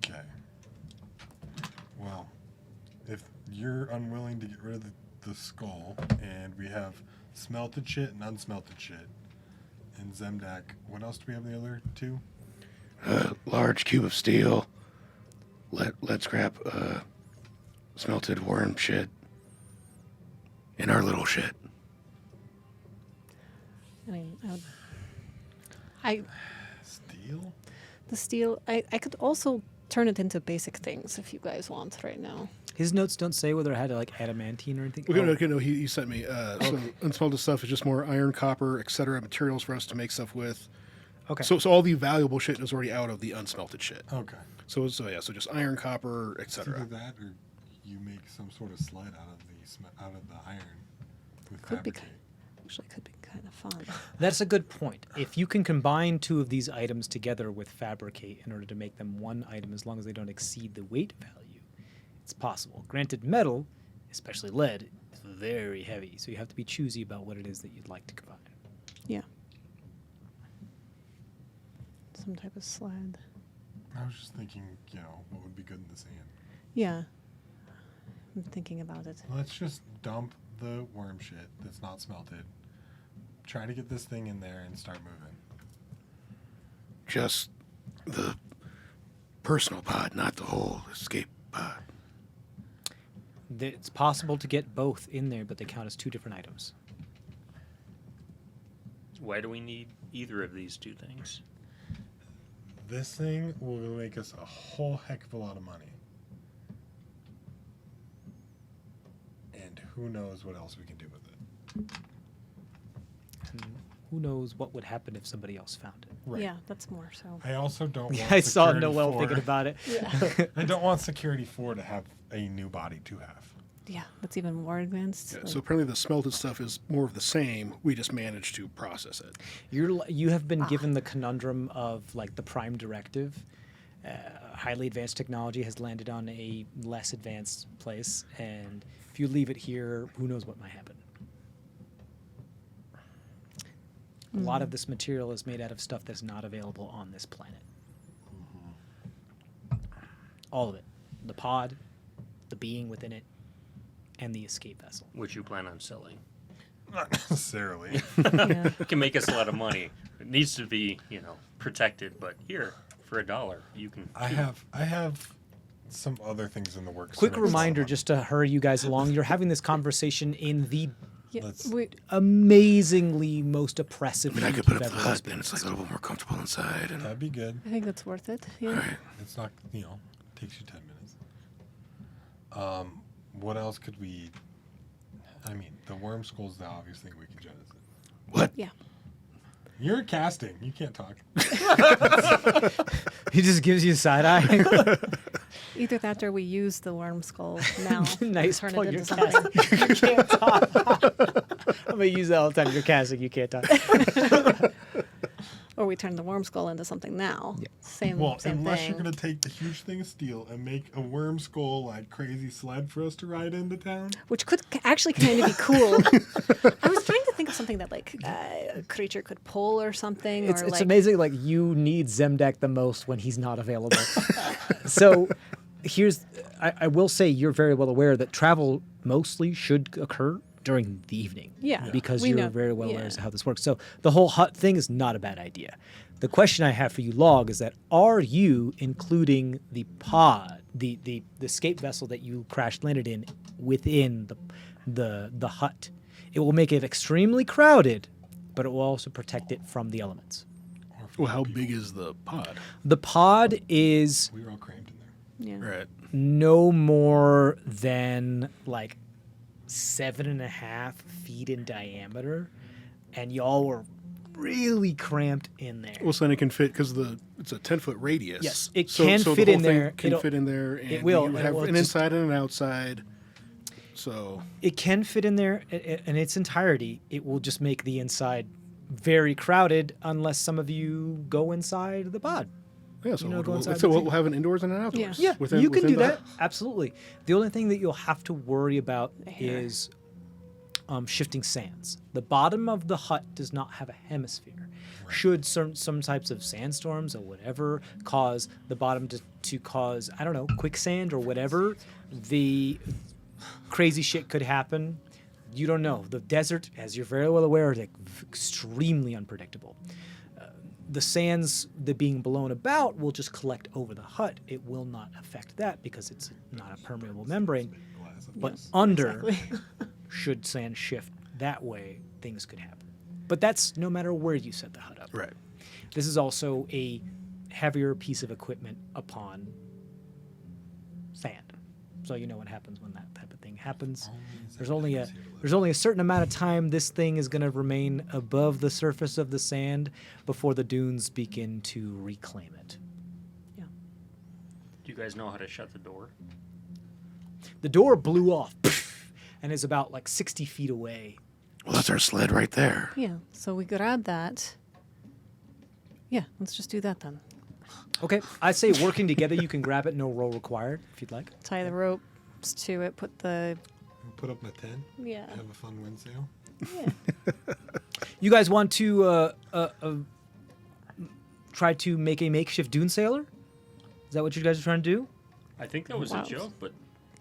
Okay. Well, if you're unwilling to get rid of the skull, and we have smelted shit and unsmelted shit, and Zemdak, what else do we have in the other two? Large cube of steel, lead scrap, smelted worm shit, and our little shit. I mean, Steel? the steel. I could also turn it into basic things if you guys want right now. His notes don't say whether it had like adamantine or anything. Okay, Oh, okay, no, he sent me. So unsmelted stuff is just more iron, copper, etc. materials for us to make stuff with. okay. So all the valuable shit is already out of the unsmelted shit. Okay. So just iron, copper, It's either etc. that or you make some sort of sled out of the iron with Could be fabricate. Actually, could be kind of fun. That's a good point. If you can combine two of these items together with fabricate in order to make them one item, as long as they don't exceed the weight value, it's possible. Granted, metal, especially lead, is very heavy, so you have to be choosy about what it is that you'd like to combine. Yeah. Some type of sled. I was just thinking, what would be good in the sand. Yeah. I'm thinking about it. Let's just dump the worm shit that's not smelted. Try to get this thing in there and start moving. Just the personal pod, not the whole escape pod. It's possible to get both in there, but they count as two different items. Why do we need either of these two things? This thing will make us a whole heck of a lot of money. And who knows what else we can do with it. And who knows what would happen if somebody else found it. Right. Yeah, that's more so. I also don't want I saw Security Noel 4 thinking about it. Yeah. I don't want Security 4 to have a new body to have. Yeah, that's even more advanced. Yeah, like- so apparently the smelted stuff is more of the same. We just managed to process it. You have been given the conundrum of like the prime directive. Highly advanced technology has landed on a less advanced place, and if you leave it here, who knows what might happen. A lot of this material is made out of stuff that's not available on this planet. All of it. The pod, the being within it, and the escape vessel. Which you plan on selling. Not necessarily. yeah. It can make us a lot of money. It needs to be, protected, but here, for $1, you can. I have some other things in the works. Quick to make reminder, this just to hurry you guys along. You're having this conversation in the Yeah, Let's- we, amazingly most oppressive I mean, I heat could put you've up the ever hut, and it's like experienced. a little bit more comfortable inside. And That'd be good. I think that's worth it. Yeah. all right, It's not, takes you 10 minutes. What else could we? I mean, the worm skull's the obvious thing we can jettison. what? Yeah. You're casting. You can't talk. He just gives you a side eye. Either that or we use the worm skull now. and Nice turn plug. it You're into something. casting. You can't talk. I'm gonna use that all the time. You're casting. You can't talk. Or we turn the worm skull into something now. Yeah. Same, Well, same unless thing. you're gonna take the huge thing of steel and make a worm skull like crazy sled for us to ride into town. Which could actually kind of be cool. I was trying to think of something that like a creature could pull or something. It's or like, amazing. Like you need Zemdak the most when he's not available. So I will say you're very well aware that travel mostly should occur during the evening. Yeah, Because we you're know- very well aware yeah. as to how this works. So the whole hut thing is not a bad idea. The question I have for you, Log, is that are you including the pod, the escape vessel that you crash landed in within the hut? It will make it extremely crowded, but it will also protect it from the elements. Well, how big is the pod? The pod is We were all crammed in there. Yeah. Right. no more than like 7.5 feet in diameter, and y'all were really cramped in there. Well, so then it can fit because it's a 10-foot radius. Yes, it so, can so fit the in whole thing there. Can It'll- fit in there, and it will, You and it have will an just- inside and an outside. So It can fit in there in its entirety. It will just make the inside very crowded unless some of you go inside the pod. yeah, so, know, go we'll, inside so the we'll team. have an indoors and an outdoors. Yeah. Yeah, you can within do the that. hut. Absolutely. The only thing that you'll have to worry about hair. is shifting sands. The bottom of the hut does not have a hemisphere. Should some types of sandstorms or whatever cause the bottom to cause, I don't know, quicksand or whatever, the crazy shit could happen. You don't know. The desert, as you're very well aware, is like extremely unpredictable. The sands that being blown about will just collect over the hut. It will not affect that because it's not a permeable membrane. But under, should sand shift that way, things could happen. But that's no matter where you set the hut up. Right. This is also a heavier piece of equipment upon sand. So you know what happens when that type of thing happens. There's only a certain amount of time this thing is going to remain above the surface of the sand before the dunes begin to reclaim it. Yeah. Do you guys know how to shut the door? The door blew off and is about like 60 feet away. Well, that's our sled right there. Yeah. So we grab that. Yeah. Let's just do that then. Okay, I say working together, you can grab it, no roll required, if you'd like. Tie the ropes to it. Put the. Put up my tent. Yeah. Have a fun wind sail. Yeah. You guys want to try to make a makeshift dune sailor? Is that what you guys are trying to do? I think that was Wow. a joke, but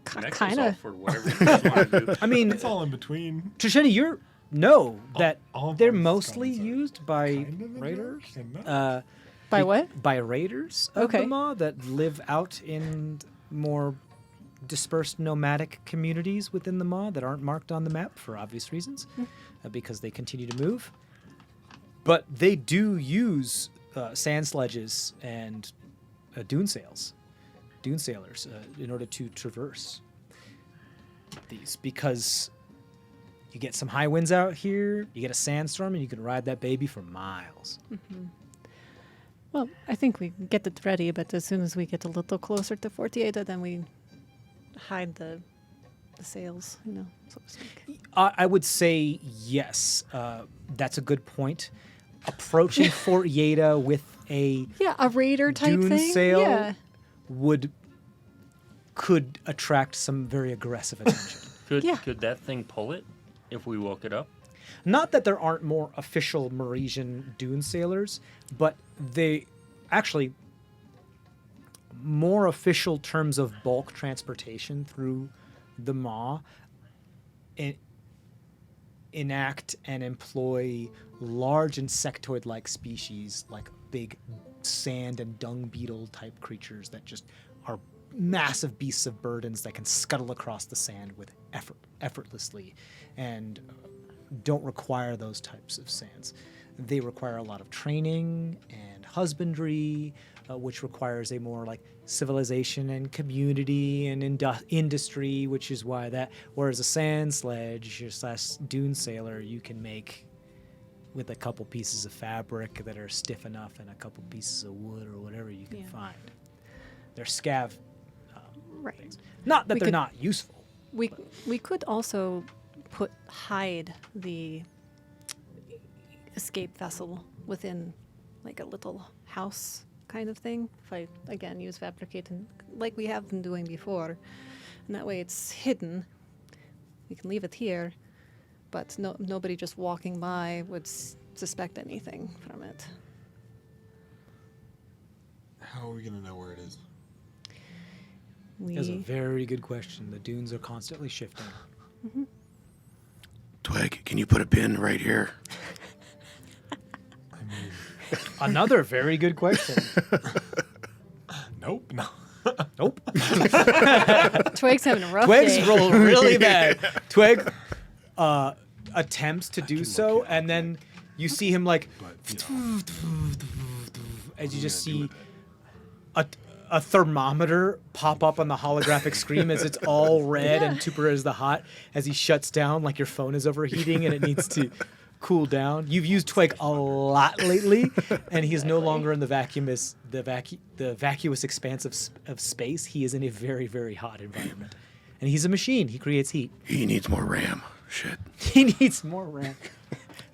Ki- next kinda. off for whatever you guys want to do. I mean, It's all in between. Trisheni, you're know that all of they're ours is mostly common sense. used by Kind of a raiders. joke and not. By what? By raiders of Okay. the Maw that live out in more dispersed nomadic communities within the Maw that aren't marked on the map for obvious reasons, because they continue to move. But they do use sand sledges and dune sailors in order to traverse these, because you get some high winds out here, you get a sandstorm, and you can ride that baby for miles. Well, I think we get it ready, but as soon as we get a little closer to Fort Yaydah, then we hide the sails, so to speak. I would say yes. That's a good point. Approaching Fort Yaydah with a Yeah, a raider type dune thing. sail Yeah. could attract some very aggressive attention. Yeah. Could that thing pull it if we woke it up? Not that there aren't more official Maresian dune sailors, but they actually more official terms of bulk transportation through the Maw enact and employ large insectoid-like species like big sand and dung beetle type creatures that just are massive beasts of burdens that can scuttle across the sand with effortlessly, and don't require those types of sands. They require a lot of training and husbandry, which requires a more like civilization and community and industry, which is why that. Whereas a sand sledge / dune sailor, you can make with a couple pieces of fabric that are stiff enough and a couple pieces of wood or whatever you can find. They're scav Right. things. Not that We they're could- not useful. We could also hide the escape vessel within like a little house kind of thing. If I again use fabricate and like we have been doing before, and that way it's hidden. We can leave it here, but nobody just walking by would suspect anything from it. How are we gonna know where it is? That's a very good question. The dunes are constantly shifting. Twig, can you put a pin right here? I mean, Another very good question. nope, no. Nope. Twig's having a rough Twig's day. roll really bad. Twig attempts to do so, look at and then you see him like, But you know, as you just what are we see gonna do a thermometer pop up on the holographic screen as it's all red and super as the hot as he shuts down like your phone is overheating and it needs to cool down. You've used Twig a lot lately, and he is no longer in the vacuous expanse of space. He is in a very, very hot environment. And he's a machine. He creates heat. He needs more RAM. Shit. He needs more RAM.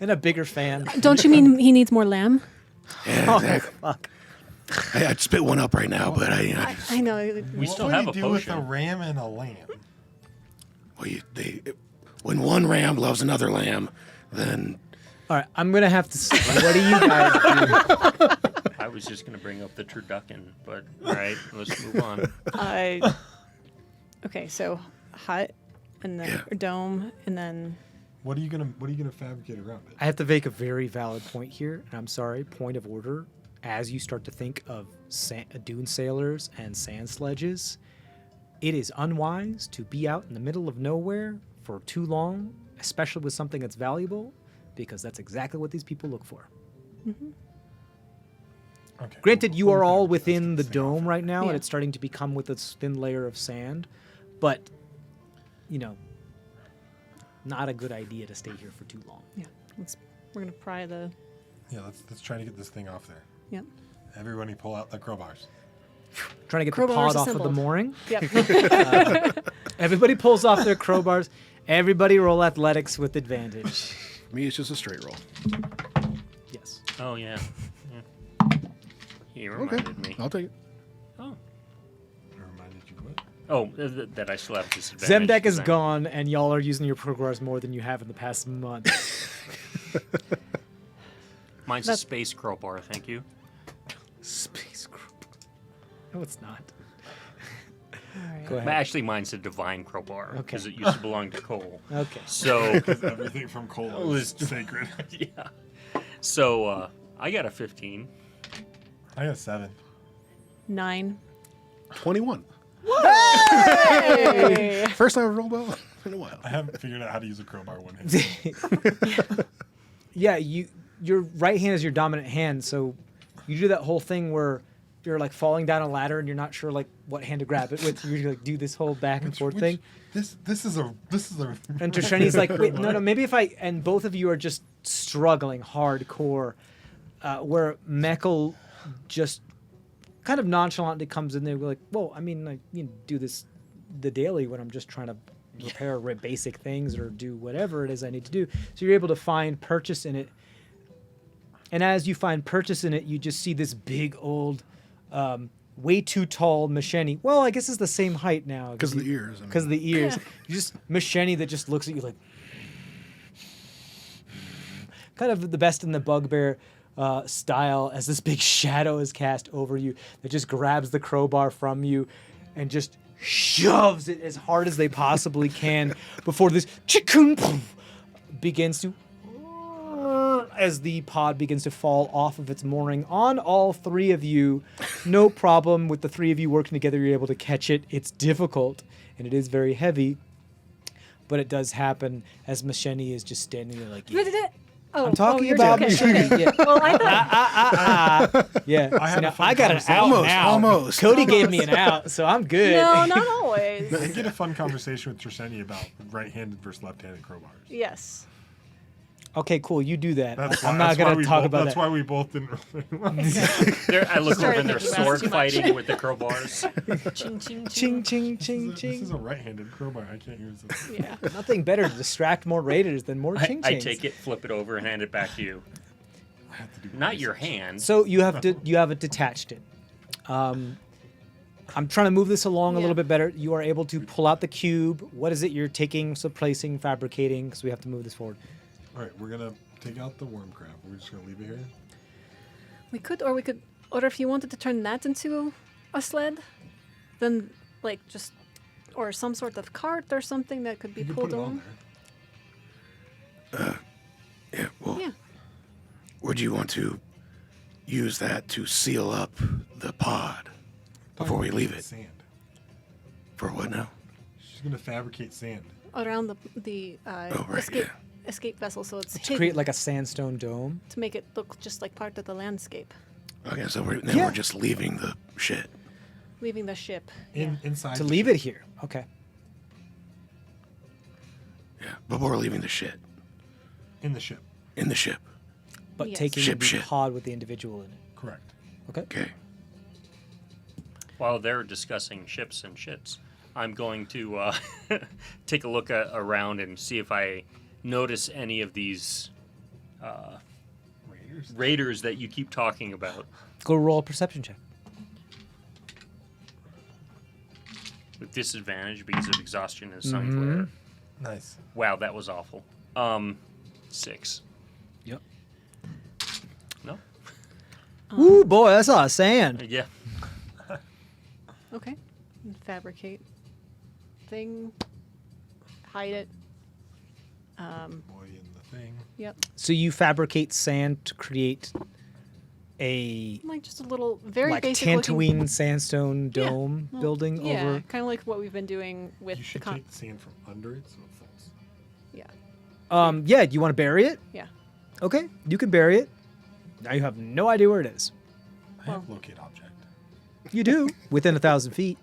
And a bigger fan. Don't you mean he needs more lamb? Yeah, Oh, exactly. fuck. I'd spit one up right now, but I know. We What still would have you a do with a potion. ram and a lamb? well, when one ram loves another lamb, then All right, I'm going to have to see. What do you guys do? I was just going to bring up the turducken, but all right, let's move on. Okay, so hut, and then Yeah. or dome, and then What are you gonna fabricate around it? I have to make a very valid point here, and I'm sorry, point of order. As you start to think of dune sailors and sand sledges, it is unwise to be out in the middle of nowhere for too long, especially with something that's valuable, because that's exactly what these people look for. Okay. Granted, you we'll are all fabricate within the this thing off dome it. right now, Yeah. and it's starting to become with this thin layer of sand, but, you know, not a good idea to stay here for too long. yeah, we're gonna pry the. Yeah, let's try to get this thing off there. Yep. Everybody pull out the crowbars. Trying to get the Crowbars pod off of the assembled. mooring. Yep. Everybody pulls off their crowbars. Everybody roll athletics with advantage. Me, it's just a straight roll. Yes. Oh yeah. You Okay, reminded me. I'll take it. Oh, It reminded you what? oh, that I still have disadvantage. Zemdek is 'cause I'm- gone, and y'all are using your crowbars more than you have in the past month. Mine's a space crowbar, thank you. Space crowbar. No, it's not. Alright. Go But ahead. actually, mine's a divine crowbar because Okay. it used to belong to Cole. Okay. So Everything from cola Oh, is it's- sacred. yeah. So I got a 15. I got 7. 9. 21. Hey! First time I've rolled well in a while. I haven't figured out how to use a crowbar one hand. Yeah, your right hand is your dominant hand, so you do that whole thing where you're like falling down a ladder and you're not sure like what hand to grab it with. You like do this whole back and forth thing. This is a And Trishani's like, wait, no, maybe if I, and both of you are just struggling hardcore, where Meckel just kind of nonchalantly comes in there, like, well, I mean, I do this the daily when I'm just trying to repair basic things or do whatever it is I need to do. So you're able to find purchase in it. And as you find purchase in it, you just see this big old, way too tall Macheni. Well, I guess it's the same height now. Because of the ears. I mean. Because of the ears. You just Macheni that just looks at you like kind of the best in the bugbear style as this big shadow is cast over you that just grabs the crowbar from you and just shoves it as hard as they possibly can before this chicken begins to as the pod begins to fall off of its mooring on all three of you. No problem with the three of you working together. You're able to catch it. It's difficult, and it is very heavy, but it does happen as Masheni is just standing there like, yeah. Oh, I'm talking you're about okay, Masheni. okay. Yeah. Well, I thought. Yeah. I had See, a now, fun I got an conversation. out Almost, now. almost. Cody gave me an out, so I'm good. No, not always. I get a fun conversation with Trisheni about right-handed versus left-handed crowbars. Yes. Okay, cool. You do that. That's I'm why- not that's why going we to talk both- about That's that. why we both didn't really I look over Started and they're thinking about it sword too much. fighting with the crowbars. Ching, ching, Ching, ching, This ching, is a ching. right-handed crowbar. I can't use this. Yeah. Nothing better to distract more raiders than more ching I chings. take it, flip it over, and hand it back to you. I have to do Not your research. hand. So you haven't detached it. I'm trying to move this along a Yeah. little bit better. You are able to pull out the cube. What is it you're taking, placing, fabricating? Because we have to move this forward. All right, we're gonna take out the worm crab. We're just gonna leave it here. We could, or if you wanted to turn that into a sled, then or some sort of cart or something that could be You can pulled put it on along. there. Yeah, well, Yeah. would you want to use that to seal up the pod before we leave it? Sand. For what now? She's gonna fabricate sand. Around the Oh, right, escape vessel, so it's To hidden, create like a sandstone dome. to make it look just like part of the landscape. Okay, so then Yeah. we're just leaving the shit. Leaving the ship. Inside. To the leave ship. it here. Okay. Yeah, but we're leaving the shit In the ship. in the ship. But Yes. taking Ship the shit. pod with the individual in it. Correct. Okay. Okay. While they're discussing ships and shits, I'm going to take a look around and see if I notice any of these Raiders. raiders that you keep talking about. Go roll a perception check. With disadvantage because of exhaustion and Mm-hmm. sun glare. Nice. Wow, that was awful. 6. Yep. No? Ooh, boy, that's a lot of sand. Yeah. Okay. And fabricate thing. Hide it. Boy in the thing. Yep. So you fabricate sand to create a Like just a little, very like basic looking. Tatooine sandstone Yeah. dome Well, building Yeah, over. kind of like what we've been doing with You the should take the sand from under it so it falls. Yeah. Yeah, do you want to bury it? Yeah. Okay, you can bury it. Now you have no idea where it is. I have locate object. You do, within 1,000 feet.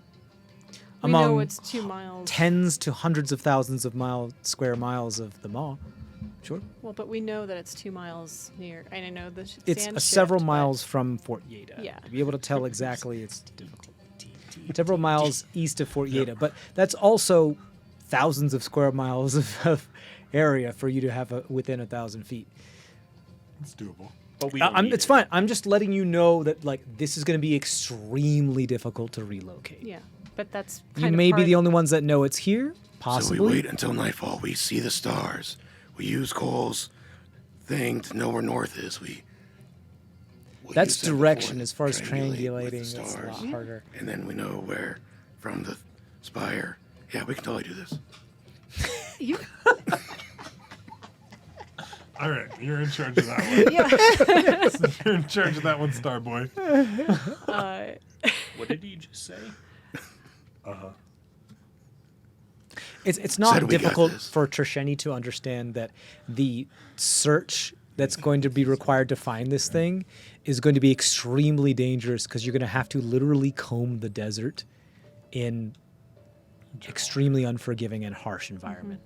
We know Among it's 2 miles. tens to hundreds of thousands of square miles of the maw. Sure. Well, but we know that it's 2 miles near. And I know the It's sand several shift, but- miles from Fort Yaydah. Yeah. To be able to tell exactly, it's difficult. Several miles east of Fort Yaydah, but that's also thousands of square miles of area for you to have within 1,000 feet. It's doable. But we don't need It's it. fine. I'm just letting you know that like this is going to be extremely difficult to relocate. Yeah, but that's You kind of may be part- the only ones that know it's here. Possibly. So we wait until nightfall. We see the stars. We use Cole's thing to know where north is. We That's use that direction. before As far as triangulate with triangulating, the it's a lot stars. harder. And then we know where from the spire. Yeah, we can totally do this. You, All right, you're in charge of that one. yeah. You're in charge of that one, Starboy. What did he just say? It's not Said we got difficult this. for Trisheni to understand that the search that's going to be required to find this thing is going to be extremely dangerous because you're going to have to literally comb the desert in extremely unforgiving and harsh environment.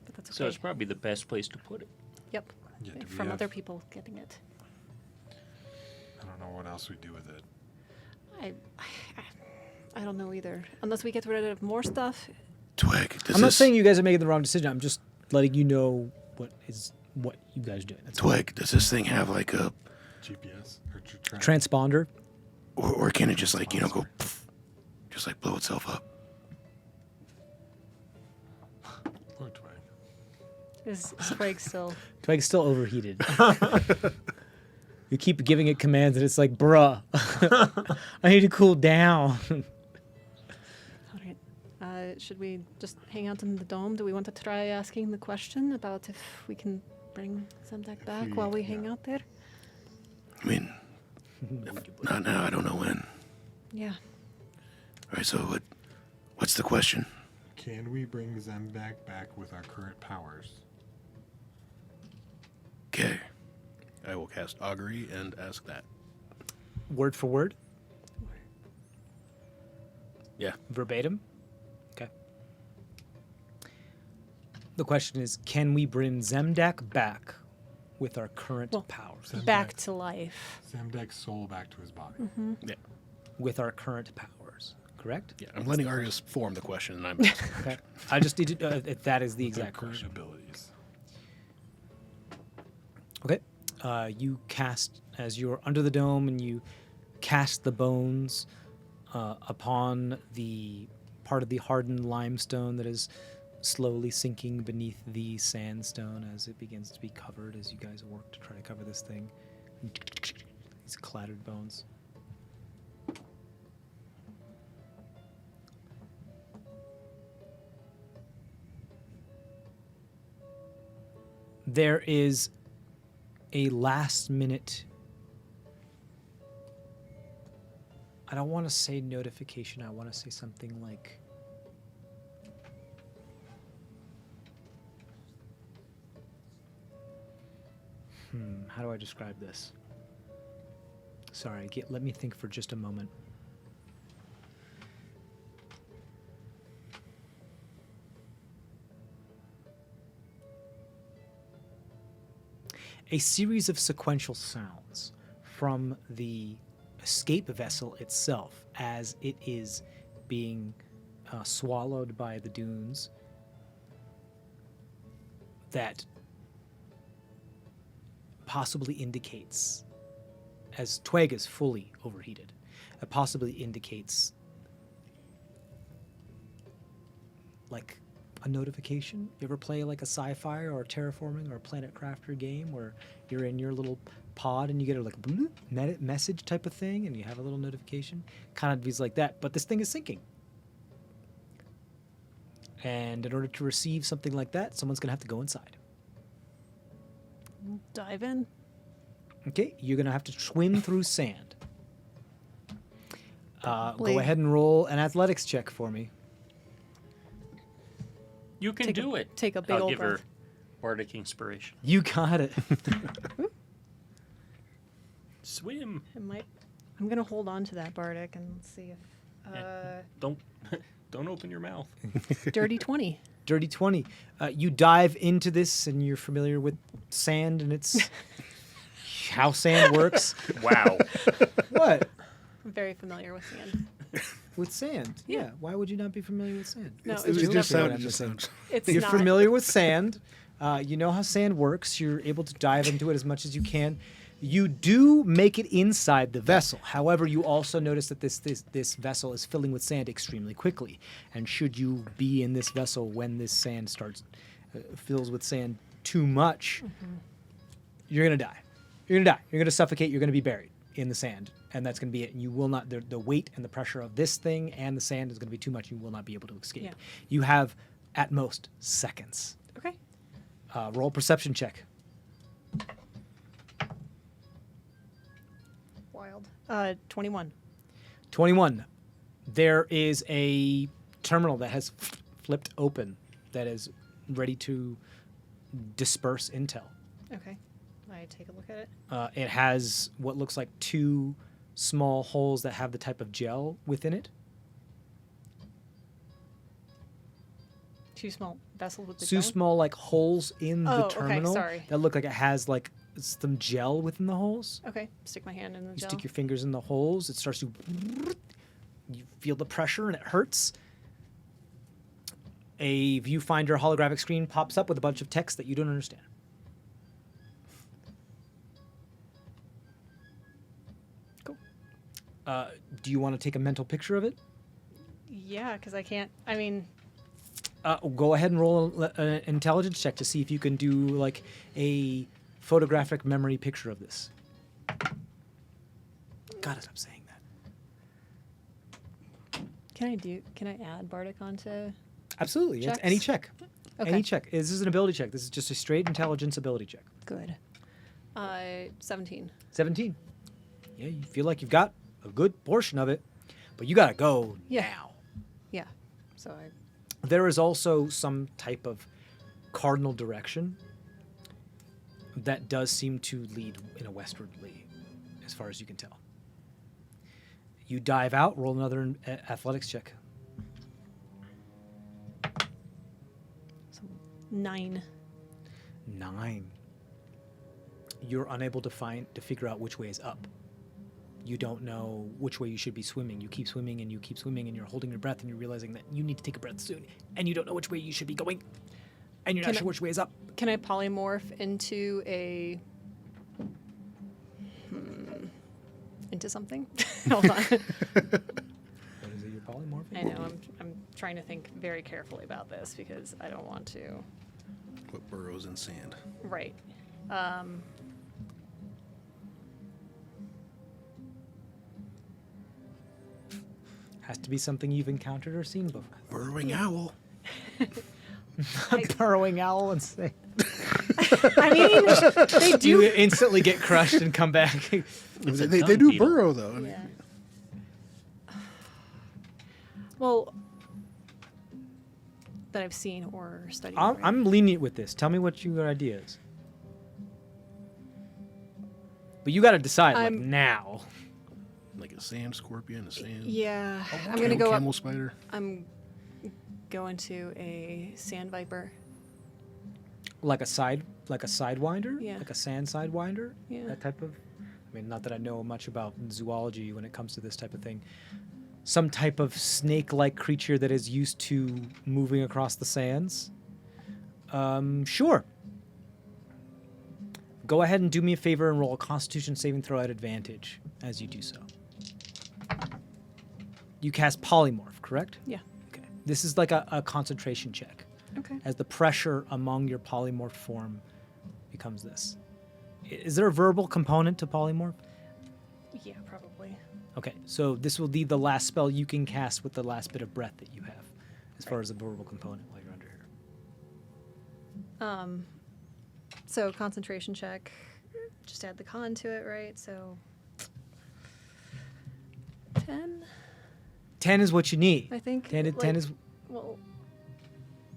But that's okay. So it's probably the best place to put it. Yep. Yeah, do we From have- other people getting it. I don't know what else we do with it. I don't know either. Unless we get rid of more stuff. Twig, does I'm not this, saying you guys are making the wrong decision. I'm just letting you know what you guys are doing. That's all. Twig, does this thing have like a, GPS or Transponder. or can it just like, go, pff, just like blow itself up? Poor Twig. Is Sprague still? Twig's still overheated. You keep giving it commands, and it's like, bruh, I need to cool down. All right. Should we just hang out in the dome? Do we want to try asking the question about if we can bring Zemdak back while we hang out there? I mean, not now. I don't know when. Yeah. All right. So what's the question? Can we bring Zemdak back with our current powers? Okay. I will cast augury and ask that. Word for word, Yeah. verbatim. Okay. The question is, can we bring Zemdak back with our current powers? Back to life. Zemdak's soul back to his body. Yeah. With our current powers, correct? Yeah. I'm letting Argus form the question, and I'm. Okay. I just need to if that is the Their exact current question. abilities. Okay. You cast, as you're under the dome, and you cast the bones upon the part of the hardened limestone that is slowly sinking beneath the sandstone as it begins to be covered as you guys work to try to cover this thing. These clattered bones. There is a last minute, I don't want to say notification, I want to say something like how do I describe this? Sorry, let me think for just a moment. A series of sequential sounds from the escape vessel itself as it is being swallowed by the dunes that possibly indicates, as Tweg is fully overheated, it possibly indicates like a notification. You ever play like a sci-fi or a terraforming or a planet crafter game where you're in your little pod and you get a like bloop message type of thing and you have a little notification? Kind of feels like that, but this thing is sinking. And in order to receive something like that, someone's going to have to go inside. Dive in. Okay, you're going to have to swim through sand. Go Wait. ahead and roll an athletics check for me. You can do it. Take a big I'll old give her breath. bardic inspiration. You got it. Swim. I'm gonna hold on to that bardic and see if Don't don't open your mouth. dirty 20. Dirty 20. You dive into this and you're familiar with sand and it's how sand works. Wow. What? I'm very familiar with sand. With sand? Yeah. Why would you not be familiar with sand? No, It's it's just just what sounded. I'm Just saying. sounds. It's You're not. familiar with sand. You know how sand works. You're able to dive into it as much as you can. You do make it inside the vessel. However, you also notice that this vessel is filling with sand extremely quickly. And should you be in this vessel when this sand fills with sand too much, you're going to die. You're going to die. You're going to suffocate. You're going to be buried in the sand. And that's going to be it. And you will not, the weight and the pressure of this thing and the sand is going to be too much. You will not be able to escape. Yeah. You have, at most, seconds. Okay. Roll perception check. Wild. 21. 21. There is a terminal that has flipped open that is ready to disperse intel. Okay. I take a look at it. It has what looks like two small holes that have the type of gel within it. Two small vessels with the Two gel? small like holes in Oh, the okay, terminal sorry. that look like it has like some gel within the holes. Okay. Stick my hand in the You gel. stick your fingers in the holes. It starts to. You feel the pressure and it hurts. A viewfinder holographic screen pops up with a bunch of text that you don't understand. Cool. Do you want to take a mental picture of it? Yeah, because I can't. I mean, Go ahead and roll an intelligence check to see if you can do like a photographic memory picture of this. Gotta stop saying that. can I add Bardic onto? Absolutely. It's Checks? any check. Okay. Any check. This is an ability check. This is just a straight intelligence ability check. Good. 17. 17. Yeah, you feel like you've got a good portion of it, but you gotta go Yeah. now. Yeah. So I. There is also some type of cardinal direction that does seem to lead in a westwardly, as far as you can tell. You dive out, roll another athletics check. 9. 9. You're unable to figure out which way is up. You don't know which way you should be swimming. You keep swimming and you keep swimming and you're holding your breath and you're realizing that you need to take a breath soon and you don't know which way you should be going and you're not sure which way is up. Can I polymorph into a into something? Hold on. What is it you're polymorphing? I know. I'm trying to think very carefully about this because I don't want to. What burrows in sand? Right. Has to be something you've encountered or seen before. Burrowing owl. Burrowing owl and say. I mean, they You do. instantly get crushed and come back. They dung do beetle. burrow though. I mean, Yeah. Well, that I've seen or studied. right? I'm lenient with this. Tell me what your idea is. But you got to decide like I'm- now. Like a sand scorpion, a sand. Yeah, I'm gonna go camel up. spider. I'm going to a sand viper. Like a sidewinder? Yeah. Like a sand sidewinder? Yeah. That type of I mean, not that I know much about zoology when it comes to this type of thing. Some type of snake-like creature that is used to moving across the sands. Sure. Go ahead and do me a favor and roll a Constitution saving throw at advantage as you do so. You cast Polymorph, correct? Yeah. Okay. This is like a concentration check. Okay. As the pressure among your polymorph form becomes this. Is there a verbal component to polymorph? Yeah, probably. Okay, so this will be the last spell you can cast with the last bit of breath that you have, as far as a verbal component while you're under here. So concentration check. Just add the con to it, right? So 10, 10 is what you need. I think. 10 like- is Well,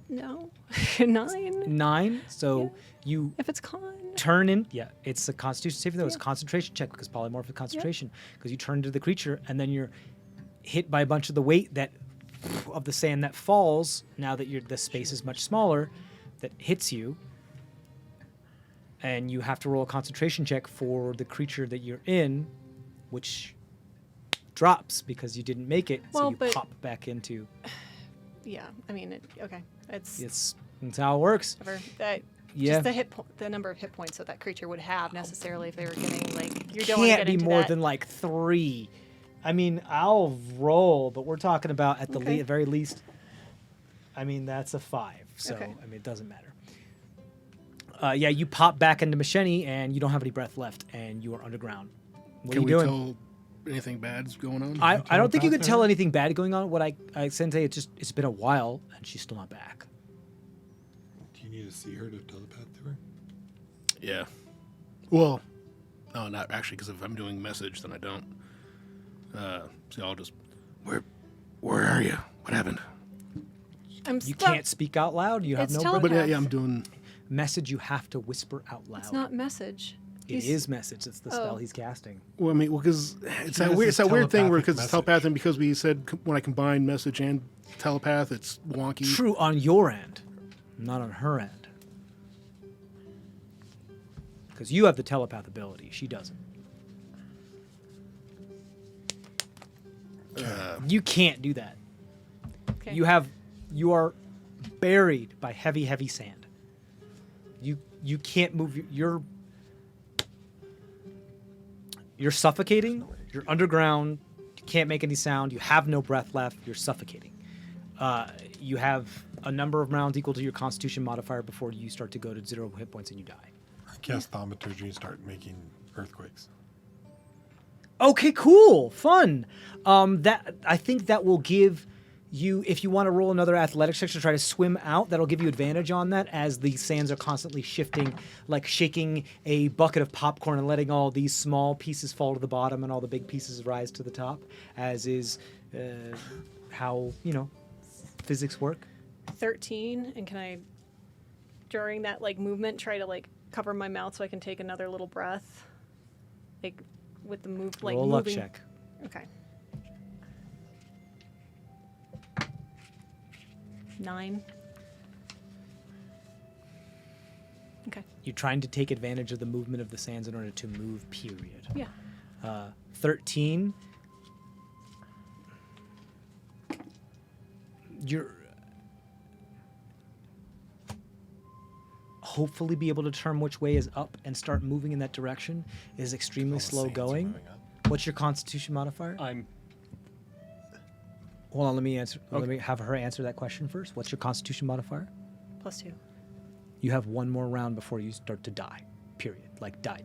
no, 9. 9, so Yeah. you If it's con. turn in. Yeah, it's a Constitution saving throw. It's a Yeah. concentration check because polymorph is concentration. Because you turn into the creature and then you're hit by a bunch of the weight that of the sand that falls. Now that the space is much smaller, that hits you, and you have to roll a concentration check for the creature that you're in, which drops because you didn't make it. So Well, you but- pop back into. Yeah, I mean, okay. It's That's how it works. whatever. Yeah. Just the number of hit points that creature would have necessarily if they were getting like you Can't don't want to get be into more that. than like 3. I mean, I'll roll, but we're talking about at the Okay. very least. I mean, that's a 5, so Okay. I mean, it doesn't matter. Yeah, you pop back into Machete, and you don't have any breath left, and you are underground. What Can are we you doing? tell anything bad's going on? I don't think you could telepath tell her? anything bad going on. What I can say, it's been a while, and she's still not back. Do you need to see her to telepath to her? Yeah. Well, no, not actually, because if I'm doing message, then I don't. So I'll just. Where are you? What happened? I'm You stuck. can't speak out loud. You have It's no telepath. breath. But yeah, I'm doing. Message you have to whisper out loud. It's not message. It He's- is message. It's the spell Oh. he's casting. Well, I mean, because it's that has weird. this It's that weird thing where telepathic because it's message. telepath, and because we said when I combine message and telepath, it's wonky. True on your end, not on her end. Because you have the telepath ability. She doesn't. You can't do that. Okay. You are buried by heavy sand. You can't move. You're suffocating. You're underground. You can't make any sound. You have no breath left. You're suffocating. You have a number of rounds equal to your Constitution modifier before you start to go to 0 hit points and you die. I cast thaumaturgy and start making earthquakes. Okay, cool, fun. That I think that will give if you want to roll another athletics check to try to swim out, that'll give you advantage on that as the sands are constantly shifting, like shaking a bucket of popcorn and letting all these small pieces fall to the bottom and all the big pieces rise to the top, as is how, physics work. 13, and can I, during that like movement, try to like cover my mouth so I can take another little breath, like with the move, like Roll a moving. luck check. Okay. 9. Okay. You're trying to take advantage of the movement of the sands in order to move, period. Yeah. 13. You're hopefully be able to determine which way is up and start moving in that direction. It is extremely All the slow sands are going. moving up. What's your constitution modifier? I'm Hold on, let me answer. Let Okay. me have her answer that question first. What's your constitution modifier? +2. You have one more round before you start to die. Period. Like die.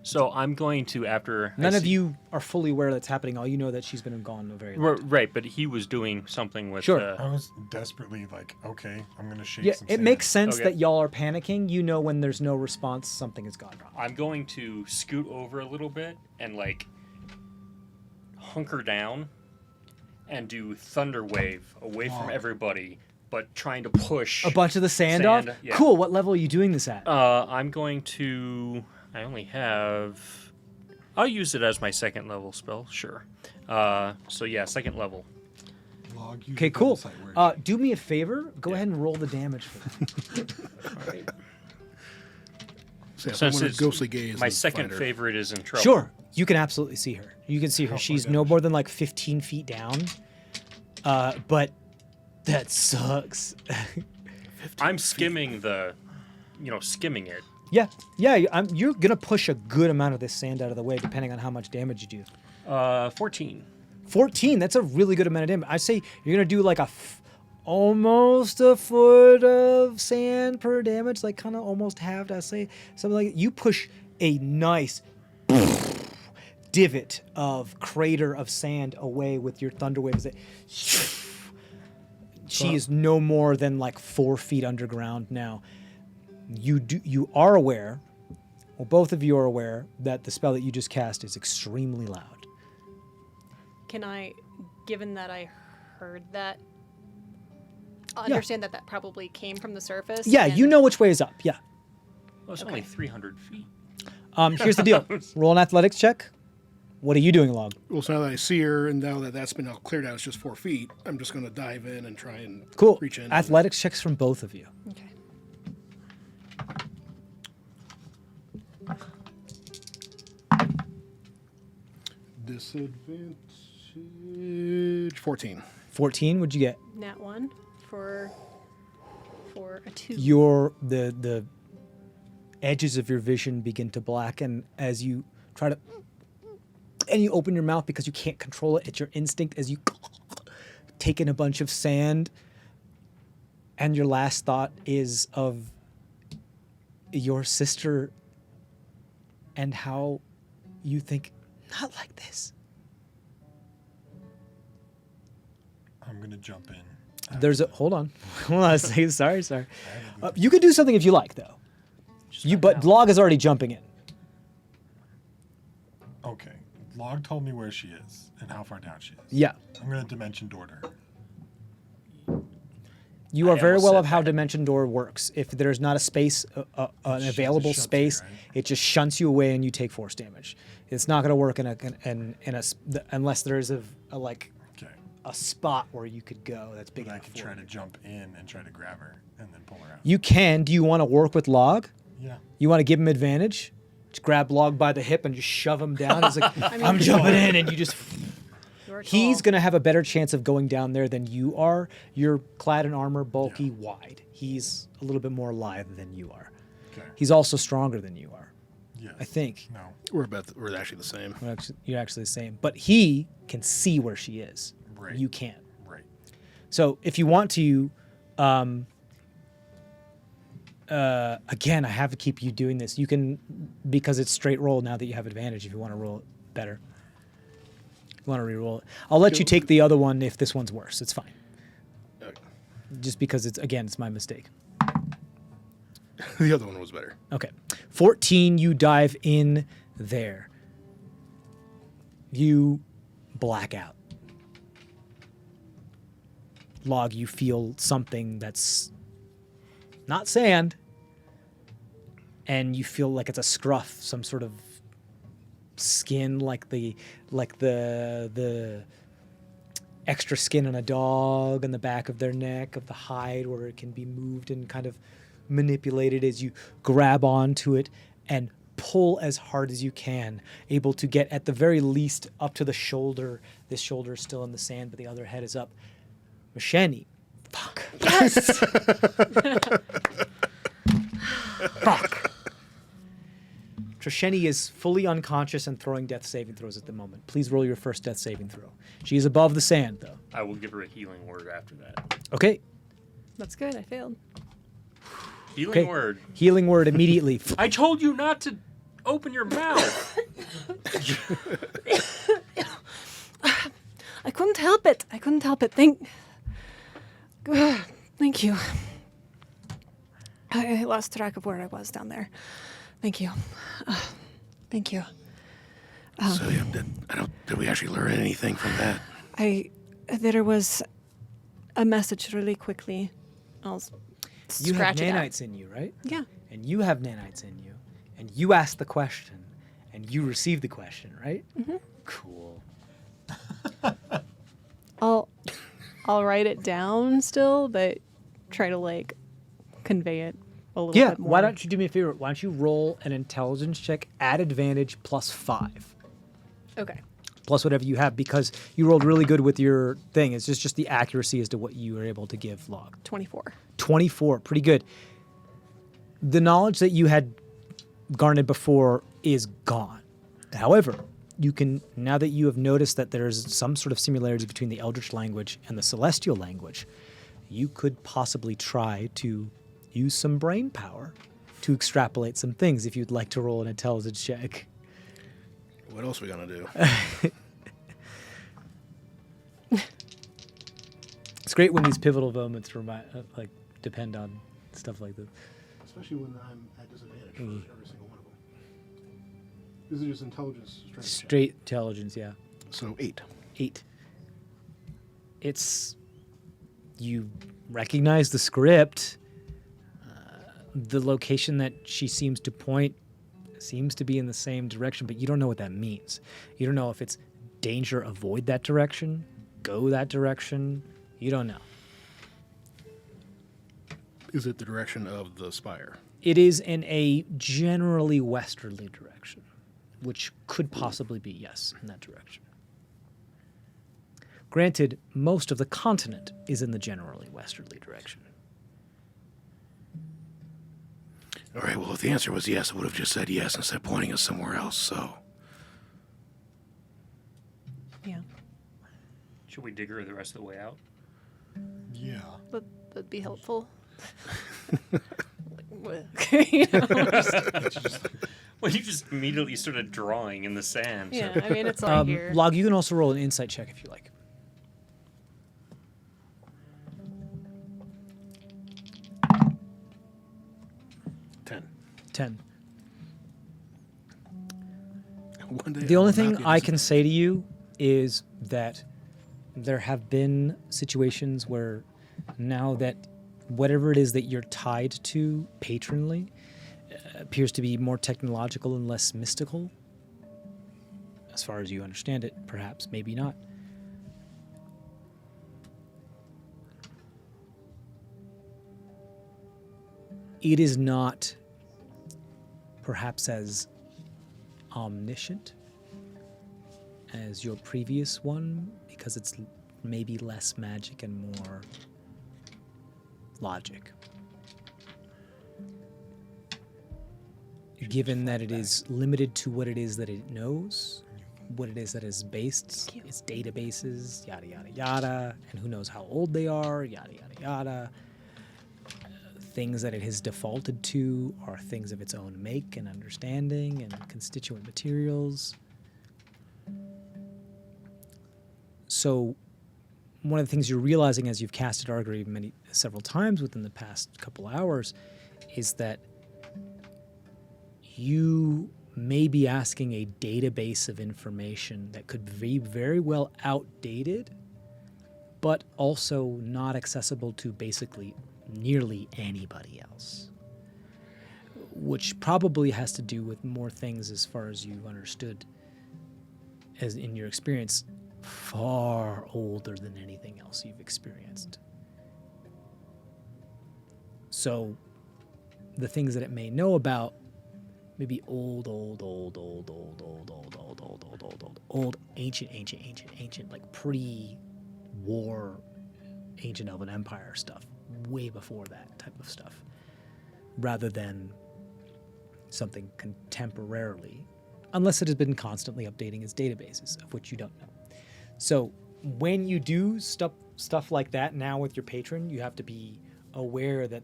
so I'm going to after I None of see- you are fully aware that's happening. All you know that she's been gone a very long time. Right, but he was doing something with. Sure. I was desperately like, okay, I'm gonna shake Yeah, some it sand. makes sense Okay. that y'all are panicking. You know when there's no response, something has gone wrong. I'm going to scoot over a little bit and like hunker down and do thunder wave away from Oh. everybody, but trying to push A bunch of the sand off? yeah. Cool. What level are you doing this at? I'm going to. I only have. I'll use it as my second level spell. Sure. So yeah, second level. Log, use Okay, the cool. site where Do me a favor. Go ahead and roll the damage for me. All right. So, Since someone it's ghostly gaze. my and second find her. favorite is in trouble. Sure. You can absolutely see her. You can see her. How far She's down no is more she? than like 15 feet down. But that sucks. I'm skimming the, skimming it. Yeah. You're going to push a good amount of this sand out of the way depending on how much damage you do. 14. 14, that's a really good amount of damage. I say you're going to do like almost a foot of sand per damage, like kind of almost halved. I say something like you push a nice divot of crater of sand away with your thunder wave. She is no more than like 4 feet underground now. You are aware, well, both of you are aware that the spell that you just cast is extremely loud. Can I, given that I heard that, understand that probably came from the surface? Yeah, and- you know which way is up. Yeah. Well, it's only 300 feet. Here's the deal. Roll an athletics check. What are you doing, Log? Well, so now that I see her and now that that's been all cleared out, it's just 4 feet. I'm just going to dive in and try and Cool. reach in. Athletics checks from both of you. Okay. Disadvantage 14. 14, what'd you get? Nat 1 for a 2. The edges of your vision begin to blacken as you try to, and you open your mouth because you can't control it. It's your instinct as you take in a bunch of sand, and your last thought is of your sister and how you think, not like this. I'm gonna jump in. There's a hold on a second. Sorry. You could do something if you like, though. But Log is already jumping in. Okay. Log told me where she is and how far down she is. Yeah, I'm gonna dimension door to her. you are I very almost well said of how that. Dimension Door works. If there's not a space, an It available shuts you, space, right? it just shunts you away and you take force damage. It's not going to work unless there is a Okay. spot where you could go that's big But I enough could for try you. to jump in and try to grab her and then pull her out. You can. Do you want to work with Log? Yeah. You want to give him advantage? Just grab Log by the hip and just shove him down. It's like, mean, I'm jumping in, and you just. You're He's tall. going to have a better chance of going down there than you are. You're clad in armor, bulky, wide. He's a little bit more lithe than you are. Okay. He's also stronger than you are, Yes. I think. No. We're actually the same. You're actually the same. But he can see where she is. Right. You can't. Right. So if you want to, again, I have to keep you doing this. You can, because it's straight roll now that you have advantage if you want to roll it better. If you want to re-roll it. I'll let you take the other one if this one's worse. It's fine. just because it's my mistake. The other one was better. Okay. 14, you dive in there. You black out. Log, you feel something that's not sand, and you feel like it's a scruff, some sort of skin, like the extra skin on a dog on the back of their neck, of the hide, where it can be moved and kind of manipulated as you grab onto it and pull as hard as you can, able to get at the very least up to the shoulder. This shoulder is still in the sand, but the other head is up. Mashani. Fuck. Yes. Fuck. Trisheni is fully unconscious and throwing death saving throws at the moment. Please roll your first death saving throw. She is above the sand, though. I will give her a healing word after that. Okay. That's good. I failed. Healing Okay. word. Healing word immediately. I told you not to open your mouth. I couldn't help it. Thank you. I lost track of where I was down there. Thank you. Thank you. So yeah, did we actually learn anything from that? There was a message really quickly. I'll You have scratch it out. nanites in you, right? Yeah. And you have nanites in you. And you asked the question. And you received the question, right? Mm-hmm. Cool. I'll write it down still, but try to like convey it a little bit more. Why don't you do me a favor? Why don't you roll an intelligence check at advantage +5. Okay. Plus whatever you have, because you rolled really good with your thing. It's just the accuracy as to what you were able to give Log. 24. 24, pretty good. The knowledge that you had garnered before is gone. However, you can, now that you have noticed that there's some sort of similarity between the Eldritch language and the Celestial language, you could possibly try to use some brain power to extrapolate some things if you'd like to roll an intelligence check. What else are we gonna do? It's great when these pivotal moments depend on stuff like this. Especially when I'm at disadvantage for every single one of them. This is just intelligence. Straight intelligence, yeah. So 8. 8. It's, you recognize the script. The location that she seems to point seems to be in the same direction, but you don't know what that means. You don't know if it's danger, avoid that direction, go that direction. You don't know. Is it the direction of the spire? It is in a generally westerly direction, which could possibly be, yes, in that direction. Granted, most of the continent is in the generally westerly direction. All right, well, if the answer was yes, I would have just said yes instead of pointing us somewhere else, so. Yeah. Should we dig her the rest of the way out? Yeah. That'd be helpful. You know, Well, you just immediately started drawing in the sand. yeah, I mean, it's all here. Log, you can also roll an insight check if you like. Ten. 10. One day The I only will thing not be I can say to you is that there have been situations where now that whatever it is that you're tied to patronally appears to be more technological and less mystical, as far as you understand it, perhaps, maybe not. It is not perhaps as omniscient as your previous one, because it's maybe less magic and more logic. Given that it is limited to what it is that it knows, what it is that is based, its databases, yada, yada, yada, and who knows how old they are, yada, yada, yada. Things that it has defaulted to are things of its own make and understanding and constituent materials. So one of the things you're realizing as you've casted Augury several times within the past couple hours is that you may be asking a database of information that could be very well outdated, but also not accessible to basically nearly anybody else, which probably has to do with more things as far as you've understood, as in your experience, far older than anything else you've experienced. So the things that it may know about may be old, ancient, like pre-war ancient Elven Empire stuff, way before that type of stuff, rather than something contemporarily, unless it has been constantly updating its databases, of which you don't know. So when you do stuff like that now with your patron, you have to be aware that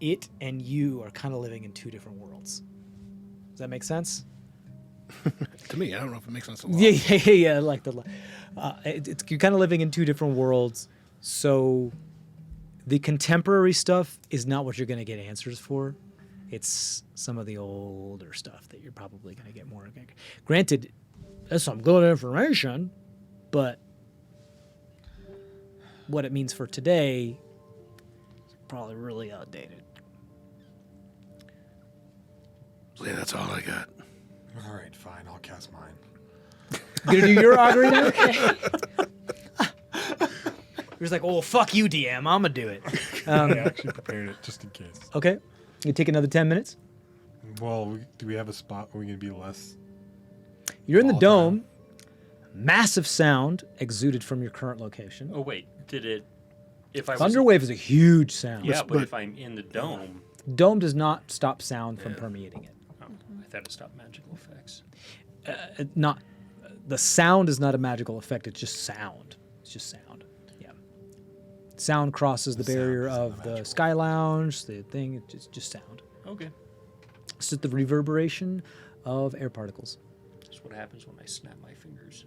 it and you are kind of living in two different worlds. Does that make sense? To me, I don't know if it makes sense a lot. Yeah. Like you're kind of living in two different worlds. So the contemporary stuff is not what you're going to get answers for. It's some of the older stuff that you're probably going to get more. Granted, that's some good information, but what it means for today is probably really outdated. So yeah, that's all I got. All right, fine. I'll cast mine. You gonna do your augury now? You're just like, oh, fuck you, DM. I'm gonna do it. I actually prepared it just in case. Okay. You take another 10 minutes. Well, do we have a spot where we can be less? You're in the All dome. Massive sound exuded from your current location. Oh wait, did it? If I was Thunderwave is a huge sound. yeah, but if I'm in the dome, Dome does not stop sound from permeating it. oh, I thought it stopped magical effects. Not the sound is not a magical effect. It's just sound. It's just sound. Yeah. Sound crosses the The sound barrier isn't of the the magical sky lounge. The thing. It's just sound. Okay, It's just the reverberation of air particles. that's what happens when I snap my fingers.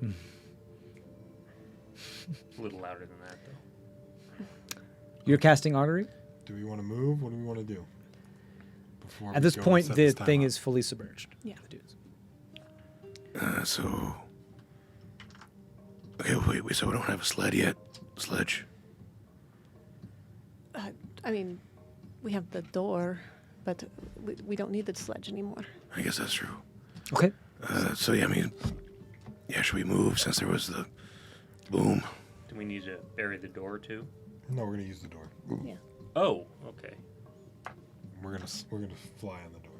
A little louder than that though. You're casting augury. Do we want to move? What do we want to do? Before At we this go point, set the this time thing up? is fully submerged. Yeah. The dudes. So. Okay, wait. So we don't have a sled yet. Sledge. I mean, we have the door, but we don't need the sledge anymore. I guess that's true. Okay. So yeah, I mean, yeah. Should we move since there was the boom? Do we need to bury the door too? No, we're gonna use the door. Yeah. Oh, okay. We're gonna fly on the door.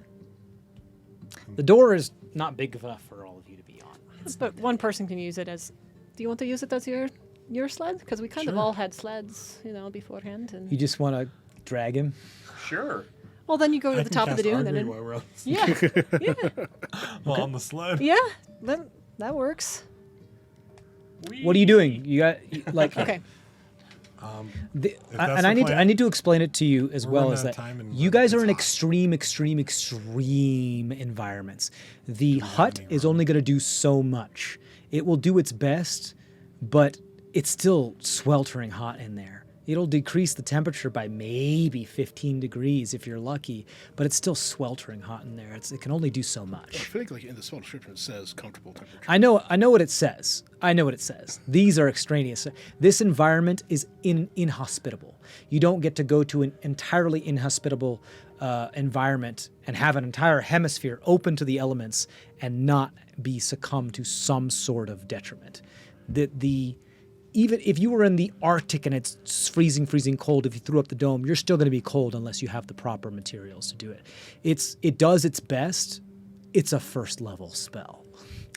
The door is not big enough for all of you to be on. But one person can use it as. Do you want to use it as your sled? Because we kind of Sure. all had sleds, beforehand. And You just want to drag him. Sure. well, then you go to I the can top of the cast dune, Augury and while then we're on yeah, well, on the sled. yeah, then that works. What are you doing? You got like Okay. that's and the I plan, need to explain it to you as we're well running as out of that time and you guys are in it's hot. extreme environments. The hut any is room? only going to do so much. It will do its best, but it's still sweltering hot in there. It'll decrease the temperature by maybe 15 degrees if you're lucky, but it's still sweltering hot in there. It can only do so I much. feel like in the spell description it says comfortable temperature. I know what it says. These are extraneous. This environment is inhospitable. You don't get to go to an entirely inhospitable environment and have an entire hemisphere open to the elements and not be succumb to some sort of detriment. Even if you were in the Arctic and it's freezing cold, if you threw up the dome, you're still going to be cold unless you have the proper materials to do it. It does its best. It's a first level spell.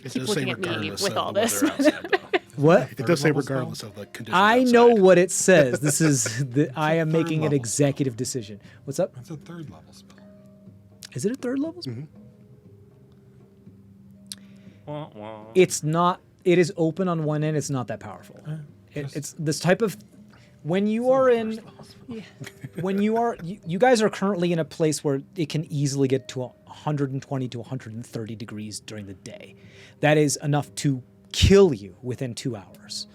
It Keep does say looking at me regardless with of all the this. weather outside, though. What? It does say Third level regardless spell? of the conditions I know outside. what it says. This is I am third making an level executive decision. What's up? That's a third level spell. Is it a third level? Mm-hmm. Wah, wah. It's not. It is open on one end. It's not that powerful. It's this type of. When you are in, when you guys are currently in a place where it can easily get to 120 to 130 degrees during the day. That is enough to kill you within 2 hours.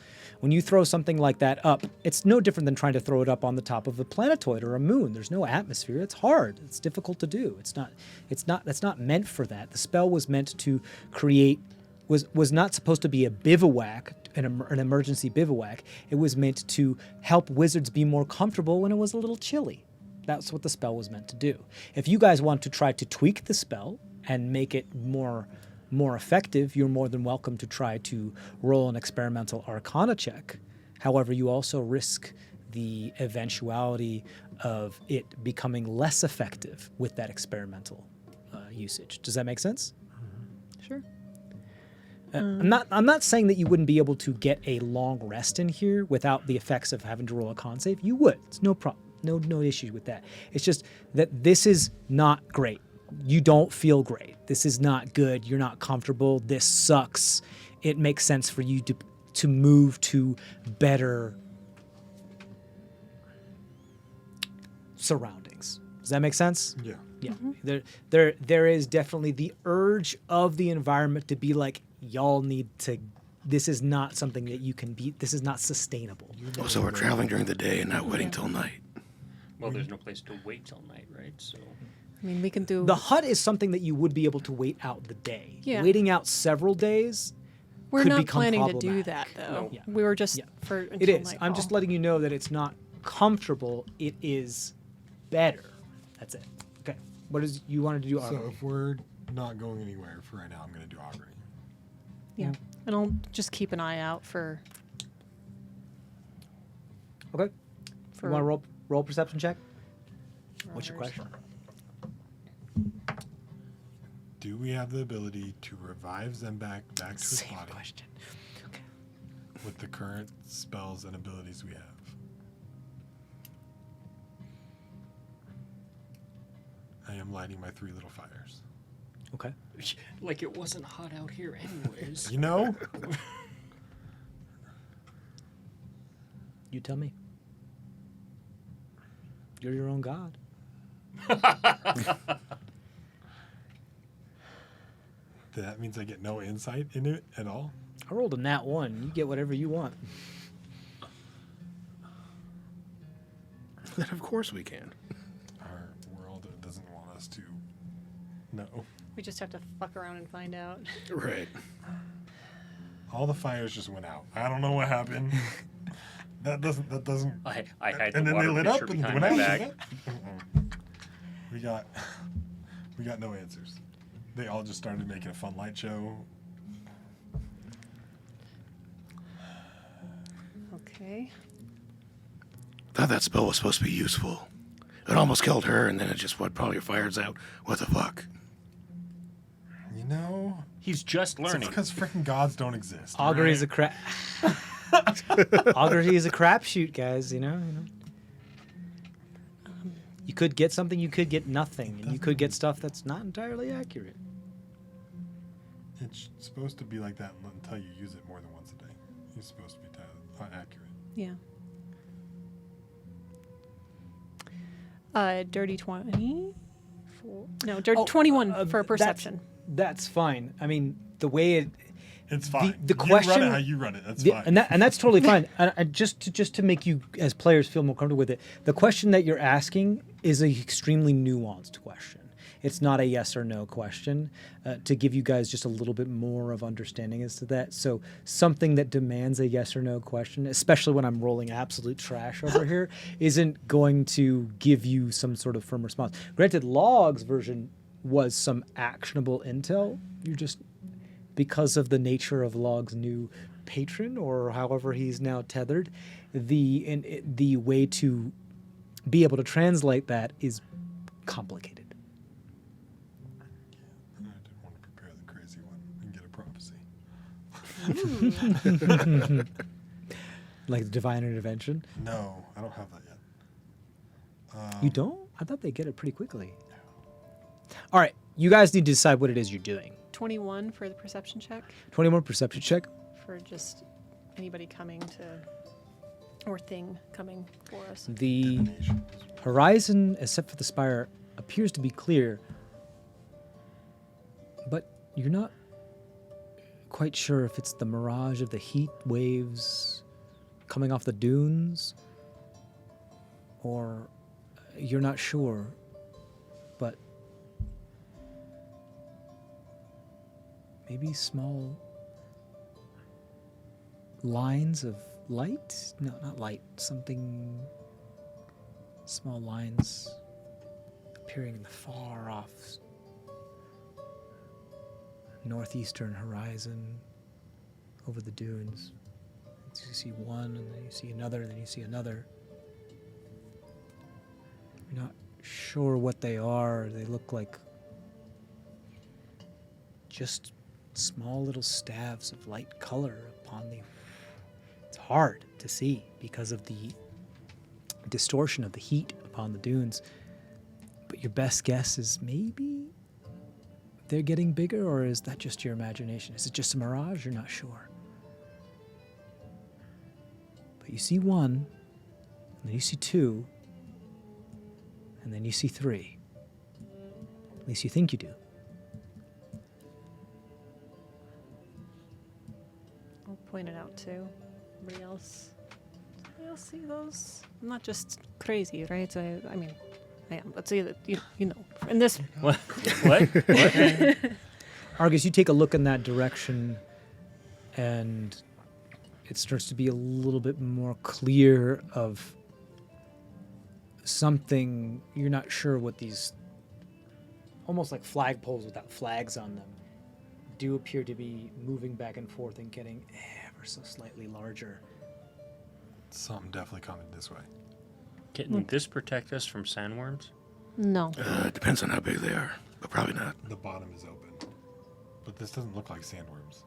When you throw something like that up, it's no different than trying to throw it up on the top of a planetoid or a moon. There's no atmosphere. It's hard. It's difficult to do. That's not meant for that. The spell was meant to create, was not supposed to be a bivouac, an emergency bivouac. It was meant to help wizards be more comfortable when it was a little chilly. That's what the spell was meant to do. If you guys want to try to tweak the spell and make it more effective, you're more than welcome to try to roll an experimental arcana check. However, you also risk the eventuality of it becoming less effective with that experimental usage. Does that make sense? Sure. I'm not saying that you wouldn't be able to get a long rest in here without the effects of having to roll a con save. You would. It's no problem. No issue with that. It's just that this is not great. You don't feel great. This is not good. You're not comfortable. This sucks. It makes sense for you to move to better surroundings. Does that make sense? Yeah. Yeah. There is definitely the urge of the environment to be like, y'all need to. This is not something that you can beat. This is not sustainable. Oh, so we're traveling during the day and not waiting till night. Well, there's no place to wait till night, right? So I mean, we can do. The hut is something that you would be able to wait out the day. Yeah. Waiting out several days. We're could not become planning to do that, problematic. though. No. Yeah. We were just Yeah. for until It is. nightfall. I'm just letting you know that it's not comfortable. It is better. That's it. Okay. What is you wanted to do? So Argo? if we're not going anywhere for right now, I'm going to do augury. Yeah, and I'll just keep an eye out for. Okay. For You want to roll perception check? What's your others. question? Do we have the ability to revive Zembak back to his Same body question. Okay. with the current spells and abilities we have? I am lighting my 3 little fires. Okay. like it wasn't hot out here, anyways. You know? You tell me. You're your own god. That means I get no insight in it at all? I rolled a nat 1. You get whatever you want. Then of course we can. Our world doesn't want us to know. We just have to fuck around and find out. Right. All the fires just went out. I don't know what happened. that doesn't. I had And the then they water lit pitcher up and behind went my out. back. We got no answers. They all just started making a fun light show. Okay. Thought that spell was supposed to be useful. It almost killed her, and then it just probably fires out. What the fuck? You know, He's just it's learning. because freaking gods don't exist. Augury is a alright? crap. Augury is a crapshoot, guys. You know. You could get something. You could get nothing, and you could get stuff that's not entirely accurate. It's supposed to be like that until you use it more than once a day. It's supposed to be accurate. Yeah. Dirty 20. No, dirty 21 for that's- perception. That's fine. I mean, the way it. It's fine. The You run question- it how you run it. That's The- fine. and that's totally fine. And just to make you as players feel more comfortable with it, the question that you're asking is an extremely nuanced question. It's not a yes or no question. To give you guys just a little bit more of understanding as to that. So something that demands a yes or no question, especially when I'm rolling absolute trash over here, isn't going to give you some sort of firm response. Granted, Log's version was some actionable intel. You're just, because of the nature of Log's new patron, or however he's now tethered, the way to be able to translate that is complicated. I didn't want to prepare the crazy one and get a prophecy. Like divine intervention. No, I don't have that yet. You don't? I thought they get it pretty quickly. All right, you guys need to decide what it is you're doing. 21 for the perception check 21 perception check. for just anybody coming to, or thing coming for us. The Divination. horizon, except for the spire, appears to be clear, but you're not quite sure if it's the mirage of the heat waves coming off the dunes, or you're not sure, but maybe small lines of light? No, not light. Something. Small lines appearing in the far off northeastern horizon over the dunes. You see one, and then you see another, and then you see another. You're not sure what they are. They look like just small little stabs of light color upon the... It's hard to see because of the distortion of the heat upon the dunes. But your best guess is maybe they're getting bigger, or is that just your imagination? Is it just a mirage? You're not sure. But you see one, and then you see two, and then you see three. At least you think you do. I'll point it out too. Everybody else see those? I'm not just crazy, right? I mean, I am. Let's say that you know. In this, What? What? Argus, you take a look in that direction, and it starts to be a little bit more clear of something. You're not sure what these, almost like flagpoles without flags on them, do appear to be moving back and forth and getting ever so slightly larger. Something definitely coming this way. Can this protect us from sandworms? no. It depends on how big they are, but probably not. The bottom is open. But this doesn't look like sandworms.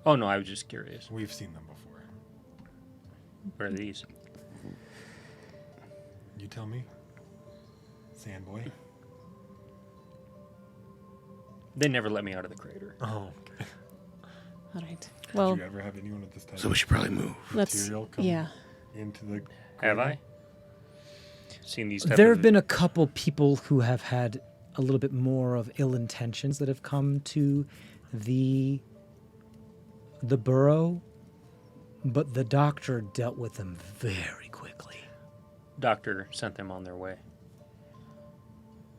Oh, no, I was just curious. We've seen them before. Where are these? You tell me. Sandboy? They never let me out of the crater. Oh, okay. All right. Did Well, you ever have anyone with this type So we should probably move. let's. material come Yeah. into the... Have I? Seen these type There of... have been a couple people who have had a little bit more of ill intentions that have come to the burrow, but the doctor dealt with them very quickly. Doctor sent them on their way.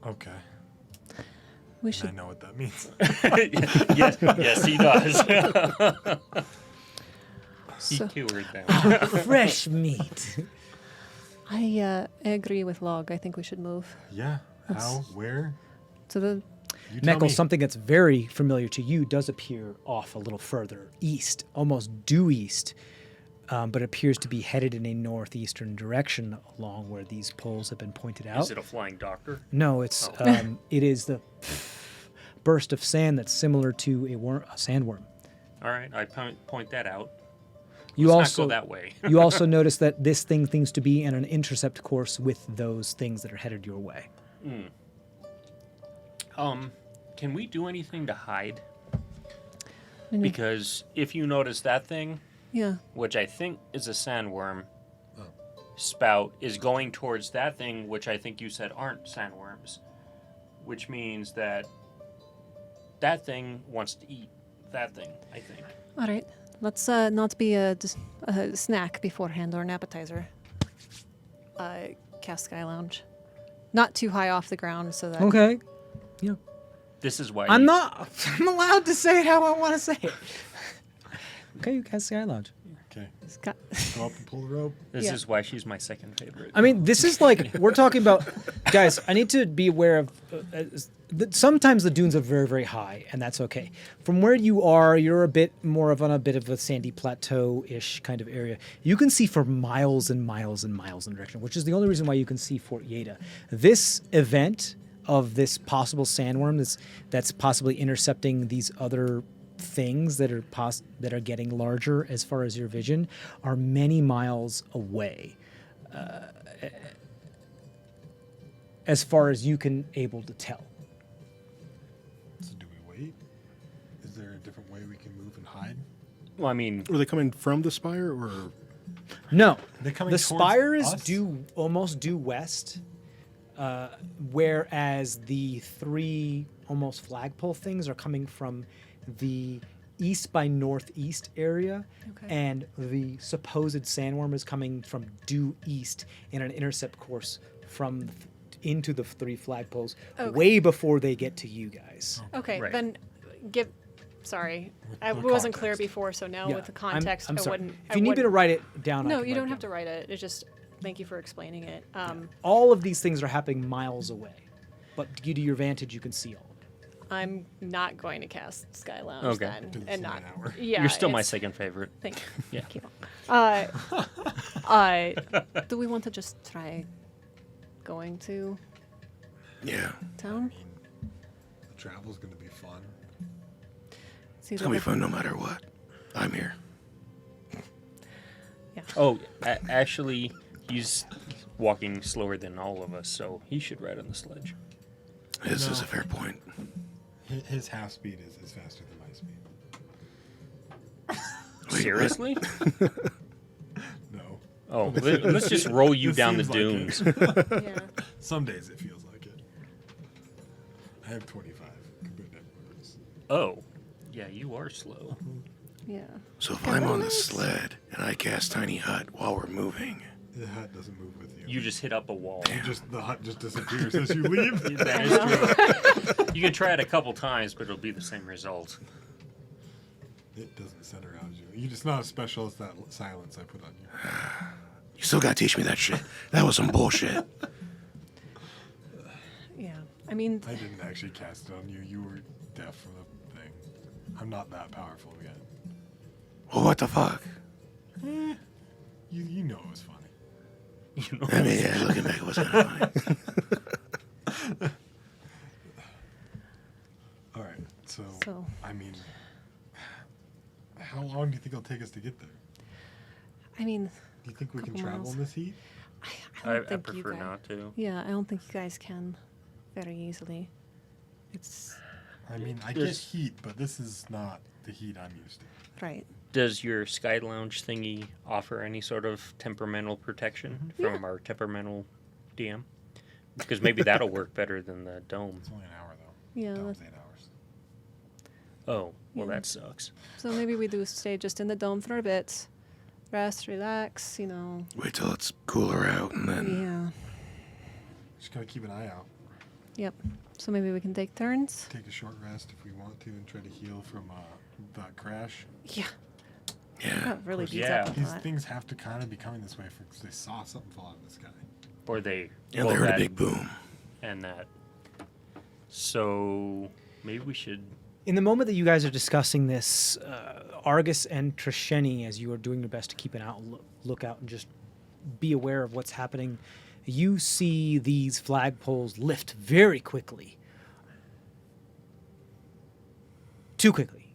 Okay. We And I should. know what that means. yes, he does. He So, cured them. Fresh meat. I agree with Log. I think we should move Yeah. How? Where? to the. You tell me. Neckle, something that's very familiar to you does appear off a little further east, almost due east, but appears to be headed in a northeastern direction along where these poles have been pointed out. Is it a flying doctor? No, it's Oh. it is the burst of sand that's similar to a sandworm. All right, I point that out. You Let's also not go that way. you also notice that this thing seems to be in an intercept course with those things that are headed your way. Can we do anything to hide? Mm. Because if you notice that thing, Yeah. which I think is a sandworm spout, is going towards that thing, which I think you said aren't sandworms, which means that that thing wants to eat that thing, I think. All right. Let's not be a snack beforehand or an appetizer. Cast Sky Lounge. Not too high off the ground so that. Okay. Yeah. This is why I'm allowed to say it how I want to say it. Okay, you cast Sky Lounge. Okay. It's got- Go up and pull the rope. This Yeah. is why she's my second favorite. I mean, this is like we're talking about, guys. I need to be aware of. Sometimes the dunes are very, very high, and that's okay. From where you are, you're a bit more of on a bit of a sandy plateau-ish kind of area. You can see for miles and miles and miles in direction, which is the only reason why you can see Fort Yaydah. This event of this possible sandworm that's possibly intercepting these other things that are getting larger as far as your vision are many miles away. As far as you can able to tell. So do we wait? Is there a different way we can move and hide? Well, I mean, Were they coming from the spire or? No, They're coming the towards spire is us? almost due west, whereas the three almost flagpole things are coming from the east by northeast area, Okay. and the supposed sandworm is coming from due east in an intercept course from into the 3 flagpoles, Okay. way before they get to you guys. Okay, Right. then give. Sorry, With I the wasn't clear context. before, so now Yeah, with the context, I'm I sorry. wouldn't. If you need me to write it down, I No, can you write don't it have to down. write it. It's just thank you for explaining it. All of these things are happening miles away, but due to your vantage, you can see all of it. I'm not going to cast Sky Lounge Okay. then, Didn't and see not. an hour. Yeah, You're still my it's- second favorite. Thank you. Yeah. Thank you. Do we want to just try going to Yeah. town? The travel's gonna be fun. See It's gonna be fun no matter what. I'm here. Oh, actually, he's walking slower than all of us, so he should ride on the sledge. This is No. a fair point. His half speed is faster than my speed. Wait, Seriously? No. Oh, let's just roll you It down the seems like dunes. Yeah. Some days it feels like it. I have 25 compared to everyone else. Oh, yeah, you are slow. Yeah. So if I'm on the sled and I cast Tiny Hut while we're moving, The hut doesn't move with you. You just hit up a wall. The hut just disappears as you leave. That is true. You can try it a couple times, but it'll be the same result. It doesn't center around you. You just not as special as that silence I put on you. you still gotta teach me that shit. That was some bullshit. Yeah. I mean, I didn't actually cast it on you. You were deaf from the thing. I'm not that powerful yet. Well, what the fuck? You know it was funny. You know? I mean, yeah, looking back, it was kind of funny. All right. So, So- I mean, how long do you think it'll take us to get there? I mean, Do you think we can Couple travel miles. in this heat? I I don't think prefer you guys. not to. Yeah, I don't think you guys can very easily. It's I mean, I There's- get heat, but this is not the heat I'm used to. right. Does your Sky Lounge thingy offer any sort of temperamental protection from our temperamental DM? Because maybe that'll work better than the dome. It's only an hour though. Yeah. Dome's That's, 8 hours. Oh, well, Yeah. that sucks. so maybe we do stay just in the dome for a bit, rest, relax. You know. Wait till it's cooler out and then. Yeah. Just gotta keep an eye out. Yep. So maybe we can take turns. Take a short rest if we want to, and try to heal from that crash. Yeah. Yeah. That really beats Yeah. up a These lot. things have to kind of be coming this way because they saw something fall out of the sky. Or they. And well, they heard a that big boom. and that. So maybe we should. In the moment that you guys are discussing this, Argus and Trisheni, as you are doing your best to keep an lookout and just be aware of what's happening, you see these flagpoles lift very quickly. Too quickly.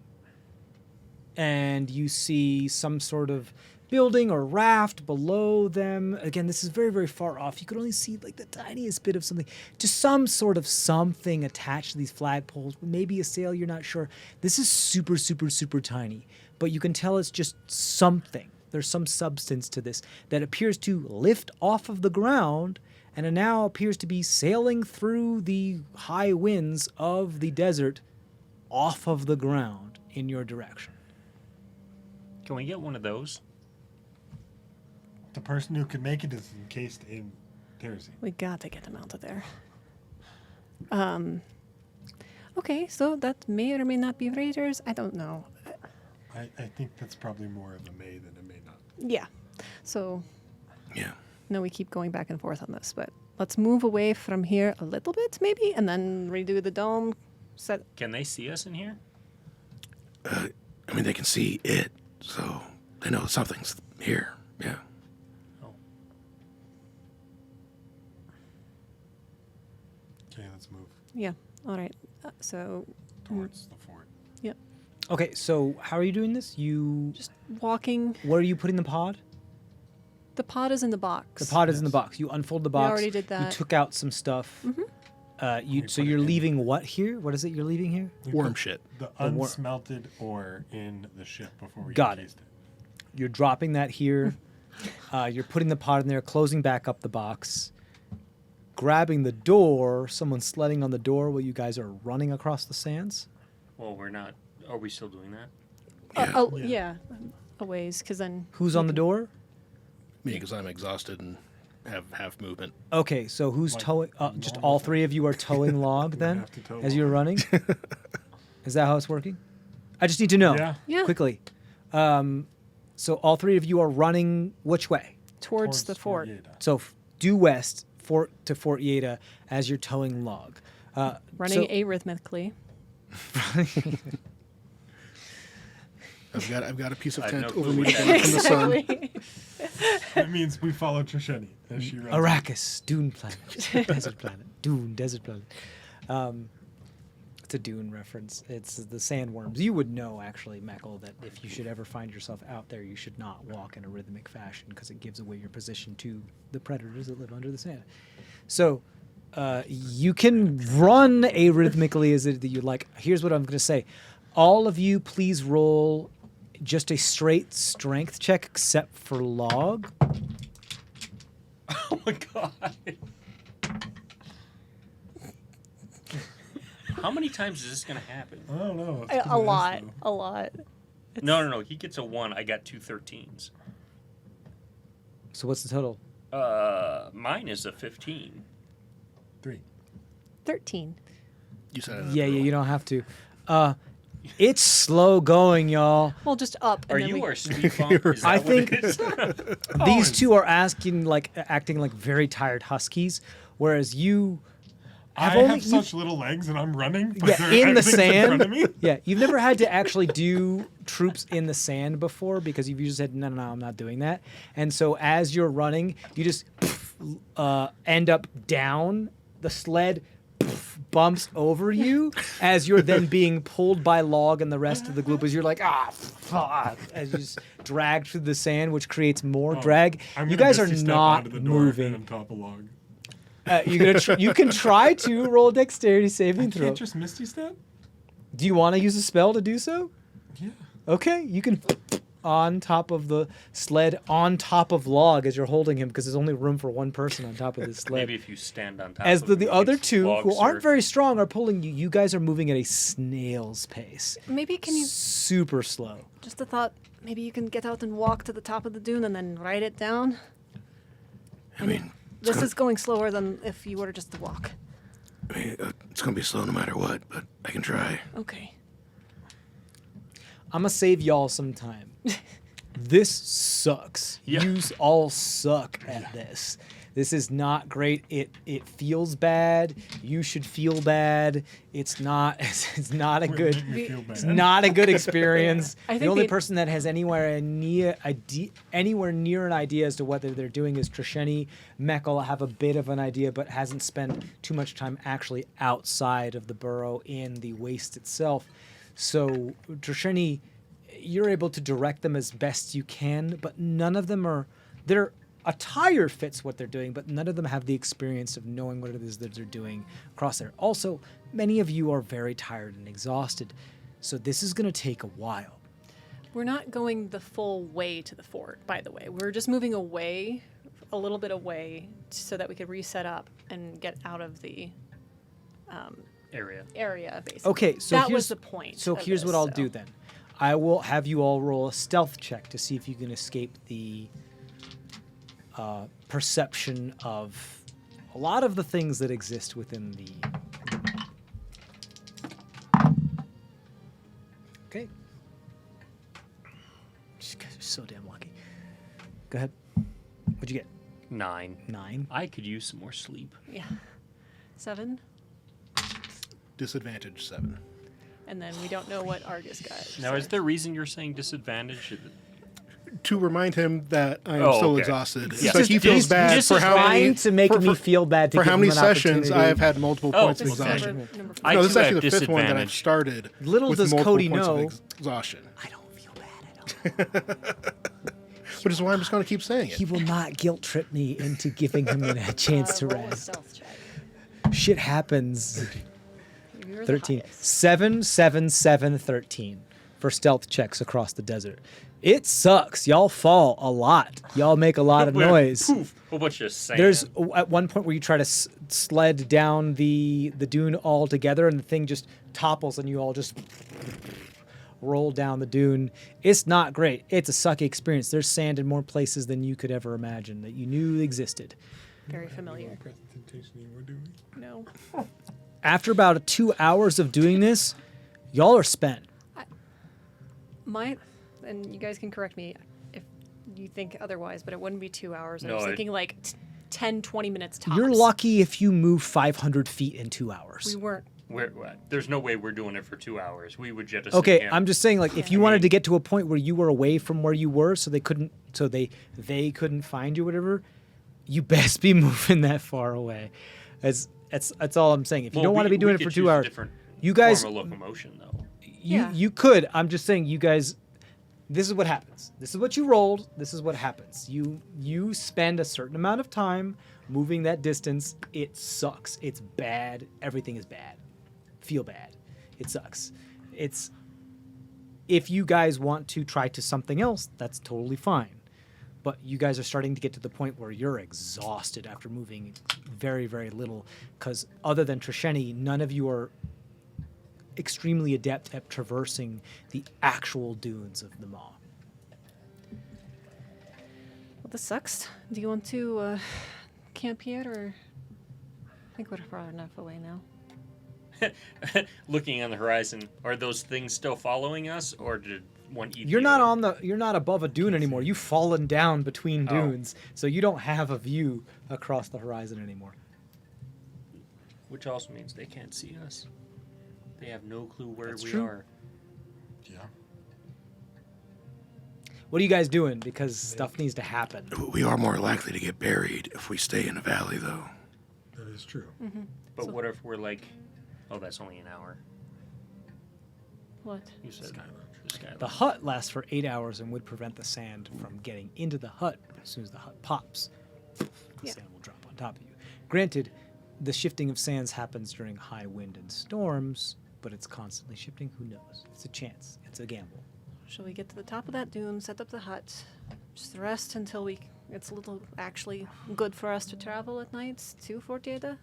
And you see some sort of building or raft below them. Again, this is very, very far off. You could only see like the tiniest bit of something, just some sort of something attached to these flagpoles, maybe a sail, you're not sure. This is super, super, super tiny, but you can tell it's just something. There's some substance to this that appears to lift off of the ground and it now appears to be sailing through the high winds of the desert off of the ground in your direction. Can we get one of those? The person who can make it is encased in kerosene. We got to get them out of there. Okay, so that may or may not be raiders. I don't know. I think that's probably more of a may than a may not. Yeah. So, Yeah. no, we keep going back and forth on this, but let's move away from here a little bit, maybe, and then redo the dome. Set. Can they see us in here? I mean, they can see it, so they know something's here. Yeah. Oh. Okay, let's move Yeah. All right. So, towards the fort. Okay, so how are you doing this? You, just walking. where are you putting the pod? The pod is in the box. The pod is in the Yes. box. You unfold the box. already did You that. took out some stuff. Mhm. We So put it you're in. leaving what here? What is it you're leaving here? We Worm put shit. The The wor- unsmelted ore in the ship before we Got it. encased it. You're dropping that here. You're putting the pod in there, closing back up the box, grabbing the door. Someone's sledding on the door while you guys are running across the sands. Well, we're not. Are we still doing that? Yeah, a ways, because then Who's on the door? Me, because I'm exhausted and have half movement. Okay, so who's Like towing? Just normal all three of you are towing log then, have to tow as you're log. running. Is that how it's working? I just need to know Yeah. quickly. So all three of you are running which way? towards the fort. Yaydah. So due west, to Fort Yaydah, as you're towing log. Running so- arrhythmically. I've got a piece of I have tent no over clue me what to that block from the sun. Exactly. That means we follow Trisheni as she runs. Arrakis, Dune planet, desert planet, Dune, desert planet. It's a Dune reference. It's the sandworms. You would know, actually, Meckle, that if you should ever find yourself out there, you should not walk in a rhythmic fashion because it gives away your position to the predators that live under the sand. So you can run arrhythmically as it that you like. Here's what I'm going to say. All of you, please roll just a straight strength check except for log. Oh my god. How many times is this gonna happen? I don't know. It's A pretty nice, lot. though. A lot. No. He gets a 1. I got 2 13s. So what's the total? Mine is a 15. 3. 13. You said it. Yeah, you don't have to. It's slow going, y'all. Well, just up. And Are then you we, our speed bump? Is I that what it think- is? These two are acting like very tired huskies, whereas you I only have such little legs and I'm running. But yeah they're- in the everything's sand. In front of me. Yeah, you've never had to actually do troops in the sand before because you've just said no, I'm not doing that. And so as you're running, you just end up down. The sled bumps over you as you're then being pulled by log and the rest of the group as you're like fuck, as you just drag through the sand, which creates more drag. I'm You gonna guys are misty step not onto the door moving. And top of log. You can try to roll a dexterity saving I throw. can't just misty step. Do you want to use a spell to do so? Yeah. Okay, you can on top of the sled, on top of log as you're holding him, because there's only room for one person on top of this sled. Maybe if you stand on top. As of the him, you other can two, log who aren't surf. very strong, are pulling you. You guys are moving at a snail's pace. maybe can you, Super slow. just a thought, maybe you can get out and walk to the top of the dune and then ride it down? I mean, This is going slower than if you were just to walk. it's gonna be slow no matter what, but I can try. Okay. I'm gonna save y'all some time. This sucks. Yeah. You all suck at this. This is not great. It feels bad. You should feel bad. It's not. It's not a good. Make me feel bad. It's not a good experience. I The think only the- person that has anywhere near an idea as to what they're doing is Trisheni. Meckel have a bit of an idea, but hasn't spent too much time actually outside of the burrow in the waste itself. So Trisheni, you're able to direct them as best you can, but none of them are. Their attire fits what they're doing, but none of them have the experience of knowing what it is that they're doing across there. Also, many of you are very tired and exhausted, so this is going to take a while. We're not going the full way to the fort, by the way. We're just moving away, a little bit away, so that we could reset up and get out of the area. area, basically. Okay, so that here's was the point. So of here's this, what I'll so. do then. I will have you all roll a stealth check to see if you can escape the perception of a lot of the things that exist within the. Okay. You guys are so damn lucky. Go ahead. What'd you get? 9. 9. I could use some more sleep. Yeah. 7, Disadvantage 7. and then we don't know what Argus got. Now, so- is there reason you're saying disadvantage? To remind him that I am Oh, still okay. exhausted. Yes. So he feels He's bad just for how trying many to make me feel bad to for give how him many an sessions I opportunity. have had multiple Oh, points of This is okay. exhaustion. number I No, too this is actually have the fifth one that I've disadvantage. started. Little with does multiple Cody points of know- exhaustion. I don't feel bad at all. Which is why I'm just going to keep saying it. He will not guilt trip me into giving him a chance to roll a rest. stealth check. Shit happens. You're the 13. highest. 7, 7, 7, 13 for stealth checks across the desert. It sucks. Y'all fall a lot. Y'all make a lot of noise. Poof, whole bunch of sand. There's at one point where you try to sled down the dune all together, and the thing just topples, and you all just roll down the dune. It's not great. It's a sucky experience. There's sand in more places than you could ever imagine that you knew existed. Very familiar. Presentation you were doing. No. After about 2 hours of doing this, y'all are spent. And you guys can correct me if you think otherwise, but it wouldn't be 2 hours. I No, was it- thinking like 10, 20 minutes tops. You're lucky if you move 500 feet in 2 hours. We weren't. There's no way we're doing it for 2 hours. We would just Okay, I'm just saying, like, if you I wanted mean- to get to a point where you were away from where you were, so they couldn't find you, whatever, you best be moving that far away. That's all I'm saying. If you don't want to be doing it for 2 hours, you guys, form of locomotion though. Yeah. you could. I'm just saying, you guys. This is what happens. This is what you rolled. This is what happens. You spend a certain amount of time moving that distance. It sucks. It's bad. Everything is bad. Feel bad. It sucks. It's if you guys want to try to something else, that's totally fine. But you guys are starting to get to the point where you're exhausted after moving very, very little. Because other than Trisheni, none of you are extremely adept at traversing the actual dunes of the Maw. Well, this sucks. Do you want to camp here, or I think we're far enough away now. Looking on the horizon, are those things still following us, or did one eat? You're the not other? you're not above a dune anymore. You've fallen down between Oh. dunes, so you don't have a view across the horizon anymore. Which also means they can't see us. They have no clue where That's we true. are. Yeah. What are you guys doing? Because stuff needs to happen. We are more likely to get buried if we stay in the valley, though. That is true. But So- what if we're like, oh, that's only an hour. What? You said the skyline. The hut lasts for 8 hours and would prevent the sand from getting into the hut. As soon as the hut pops, the Yeah. sand will drop on top of you. Granted, the shifting of sands happens during high wind and storms, but it's constantly shifting. Who knows? It's a chance. It's a gamble. Shall we get to the top of that dune, set up the hut, just rest until it's a little actually good for us to travel at nights to Fort Yaydah?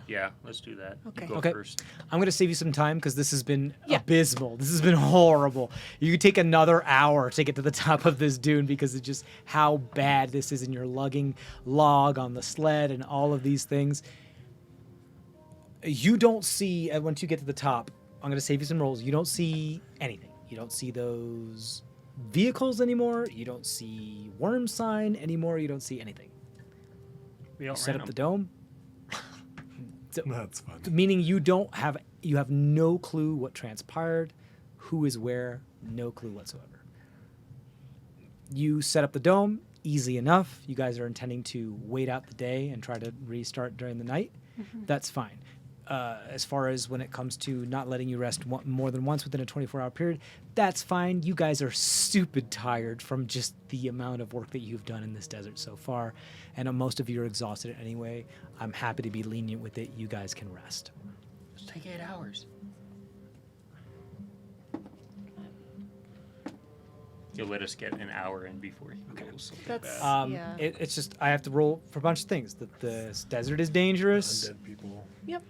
Yeah, let's do that. You Okay. go Okay. first. I'm going to save you some time because this has been Yeah. abysmal. This has been horrible. You could take another hour to get to the top of this dune because of just how bad this is, and you're lugging log on the sled and all of these things. You don't see, once you get to the top, I'm going to save you some rolls. You don't see anything. You don't see those vehicles anymore. You don't see worm sign anymore. You don't see anything. We You outran set up them. the dome. That's fun. Meaning you have no clue what transpired, who is where, no clue whatsoever. You set up the dome, easy enough. You guys are intending to wait out the day and try to restart during the night. That's fine. As far as when it comes to not letting you rest more than once within a 24-hour period, that's fine. You guys are stupid tired from just the amount of work that you've done in this desert so far, and most of you are exhausted anyway. I'm happy to be lenient with it. You guys can rest. Let's take 8 hours. You'll let us get an hour in before you go something That's- bad. Yeah. It's just I have to roll for a bunch of things. That the desert is dangerous. Undead people. Yep.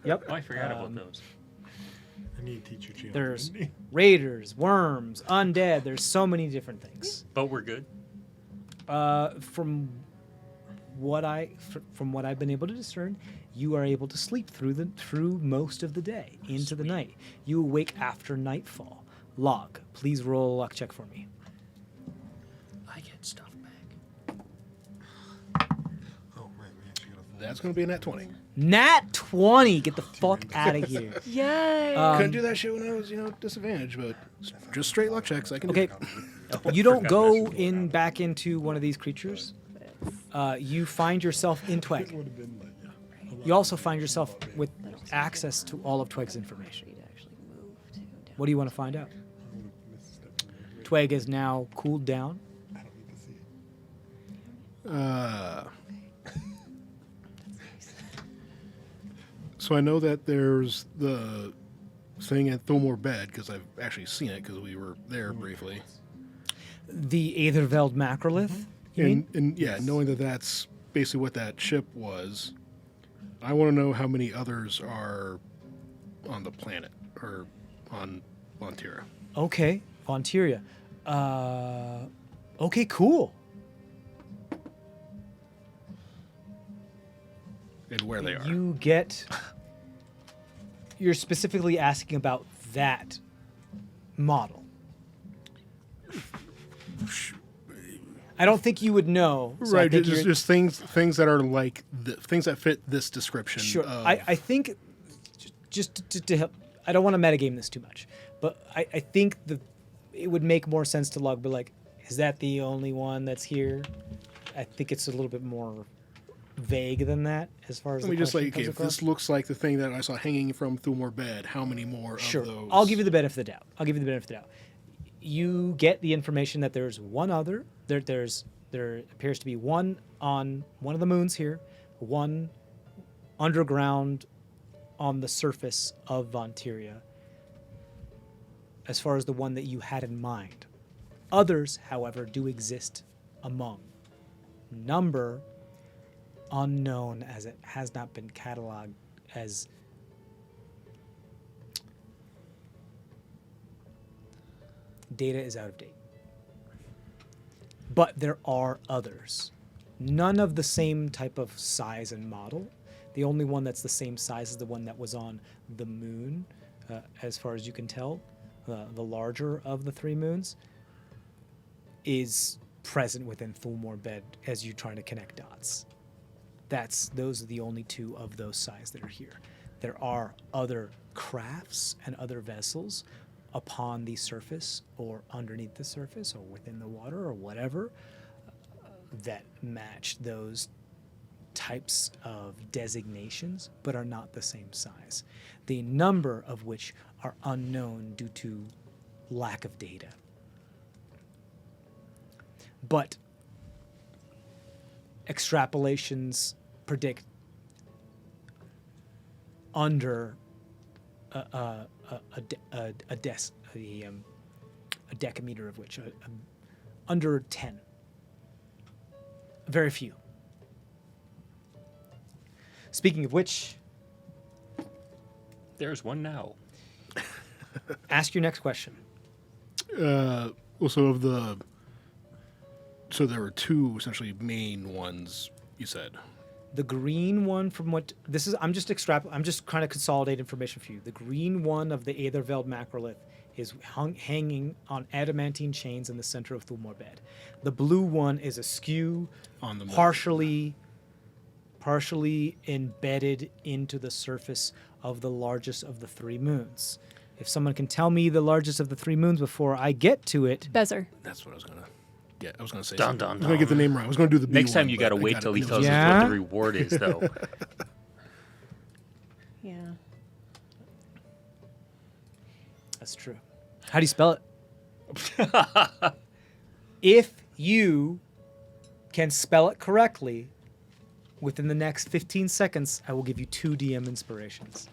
Yep. Oh, I forgot about those. I need to teach you channel. There's raiders, worms, undead. There's so many different things. But we're good. From what I've been able to discern, you are able to sleep through most of the day into the night. You awake after nightfall. Log, please roll a luck check for me. I get stuff back. Oh, right. We actually got a That's going to be a nat 20. Nat 20. Get the fuck out of here. Yay! Couldn't do that shit when I was, disadvantaged, but just straight luck checks. I can Okay. do You don't Forgot go that. in back into one of these creatures. You find yourself in Tweg. would have been like, yeah. You also find yourself with access to all of Tweg's information. What do you want to find out? Tweg is now cooled down. I don't need to see. So I know that there's the thing at Thomore Bed, because I've actually seen it because we were there briefly. The Aetherveld Macrolith, you mean? And yeah, knowing that that's basically what that ship was, I want to know how many others are on the planet or on Montira. Okay, Vonteria. Okay, cool. And where they are. You get. You're specifically asking about that model. I don't think you would know. So I Right, think you're- just things that are like things that fit this description. Sure. of- I think just to help. I don't want to metagame this too much, but I think it would make more sense to log. But like, is that the only one that's here? I think it's a little bit more vague than that as far as. Let the me just question like, okay, comes if across. this looks like the thing that I saw hanging from Thulmore bed, how many more Sure. of those? I'll give you the benefit of the doubt. You get the information that there's one other. There appears to be one on one of the moons here, one underground on the surface of Vonteria, as far as the one that you had in mind. Others, however, do exist among. Number unknown, as it has not been cataloged as data is out of date. But there are others. None of the same type of size and model. The only one that's the same size is the one that was on the moon, as far as you can tell. The larger of the three moons is present within Thulmore bed as you're trying to connect dots. Those are the only two of those size that are here. There are other crafts and other vessels upon the surface or underneath the surface or within the water or whatever that match those types of designations but are not the same size. The number of which are unknown due to lack of data. But extrapolations predict under a decameter of which under 10. Very few. Speaking of which, There's one now. ask your next question. Also of the. So there were two essentially main ones. You said. The green one from what this is, I'm just trying to consolidate information for you. The green one of the Aetherveld macrolith is hanging on adamantine chains in the center of Thulmore bed. The blue one is askew, On the moon. partially embedded into the surface of the largest of the three moons. If someone can tell me the largest of the three moons before I get to it, Bezer. That's what I was gonna. Yeah, I was gonna say. Dun, something. dun, I was gonna get the dun. name right. I was gonna do the B Next time one, you but got to I wait got till it. he tells us Yeah? what the reward is, though. Yeah. that's true. How do you spell it? If you can spell it correctly, within the next 15 seconds, I will give you 2 DM inspirations.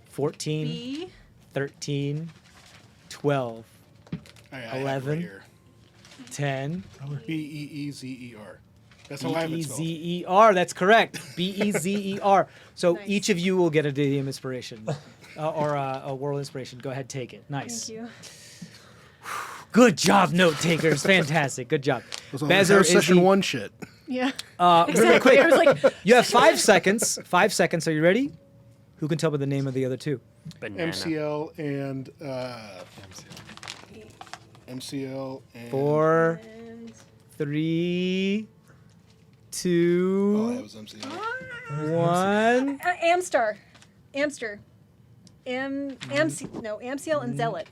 14, B. 13, 12, I have it 11. Right here. 10, Beezer. That's how I have it spelled. Bezer. That's correct. Bezer. So Nice. each of you will get a DM inspiration or a world inspiration. Go ahead, take it. Nice. Thank you. Good job, note takers. Fantastic. Good job. That's all- Bezer that's is session the, one shit. Yeah. really quick. I was like, You have 5 seconds. 5 seconds. Are you ready? Who can tell me the name of the other two? Banana. MCL and MCL and 4, and 3, Oh, 2, that was MCL. 1. Amstar. Amster. Amciel and Zealot.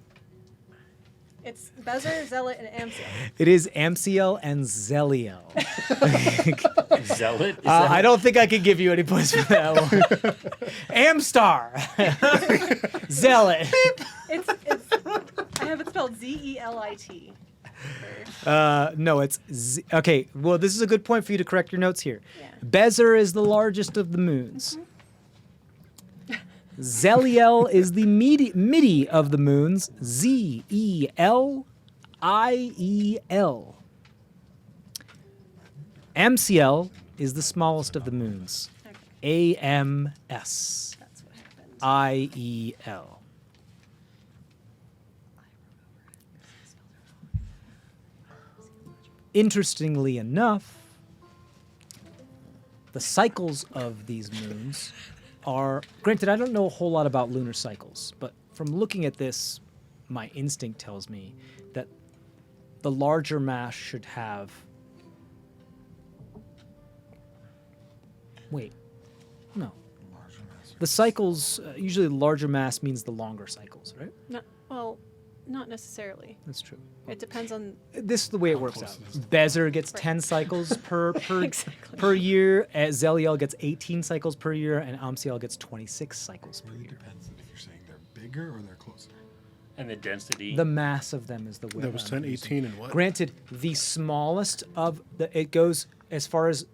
It's Bezer, Zealot, and Amciel. It is Amciel and Zeliel. Zealot? Is I don't think I can give you any points for that one. Amstar. Zealot. I have it spelled Zelit. No, it's okay. Well, this is a good point for you to correct your notes here. Yeah. Bezer is the largest of the moons. Zeliel is the midi of the moons. Zeliel. Amciel is the smallest of the moons. Okay. AMS. That's what happened. IEL. Interestingly enough, the cycles of these moons are, granted, I don't know a whole lot about lunar cycles, but from looking at this, my instinct tells me that the larger mass should have. Wait, no. Larger mass. The cycles, usually the larger mass means the longer cycles, right? Well, not necessarily. That's true. It depends on. This is the way it How works close out. it is to the Bezer gets Right. 10 cycles per Exactly. per year. Zeliel gets 18 cycles per year, and Amsiel gets 26 cycles It per really year. depends if you're saying they're bigger or they're closer. And the density. The mass of them is the way. That was 10, 18, and what? Granted, the smallest of it goes as far as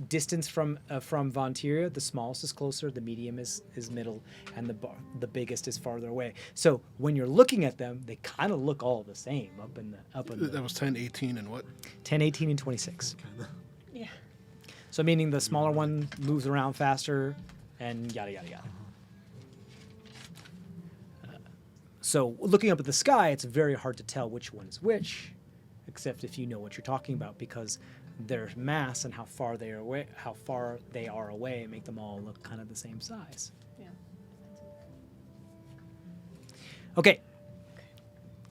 distance from Vontiria. The smallest is closer, the medium is middle, and the biggest is farther away. So when you're looking at them, they kind of look all the same up in That the was 10, 18, and what? 10, 18, and 26. Kinda. Yeah. So meaning the smaller one moves around faster, and yada yada yada. So looking up at the sky, it's very hard to tell which one is which, except if you know what you're talking about, because their mass and how far they are away, make them all look kind of the same size. Yeah. Okay.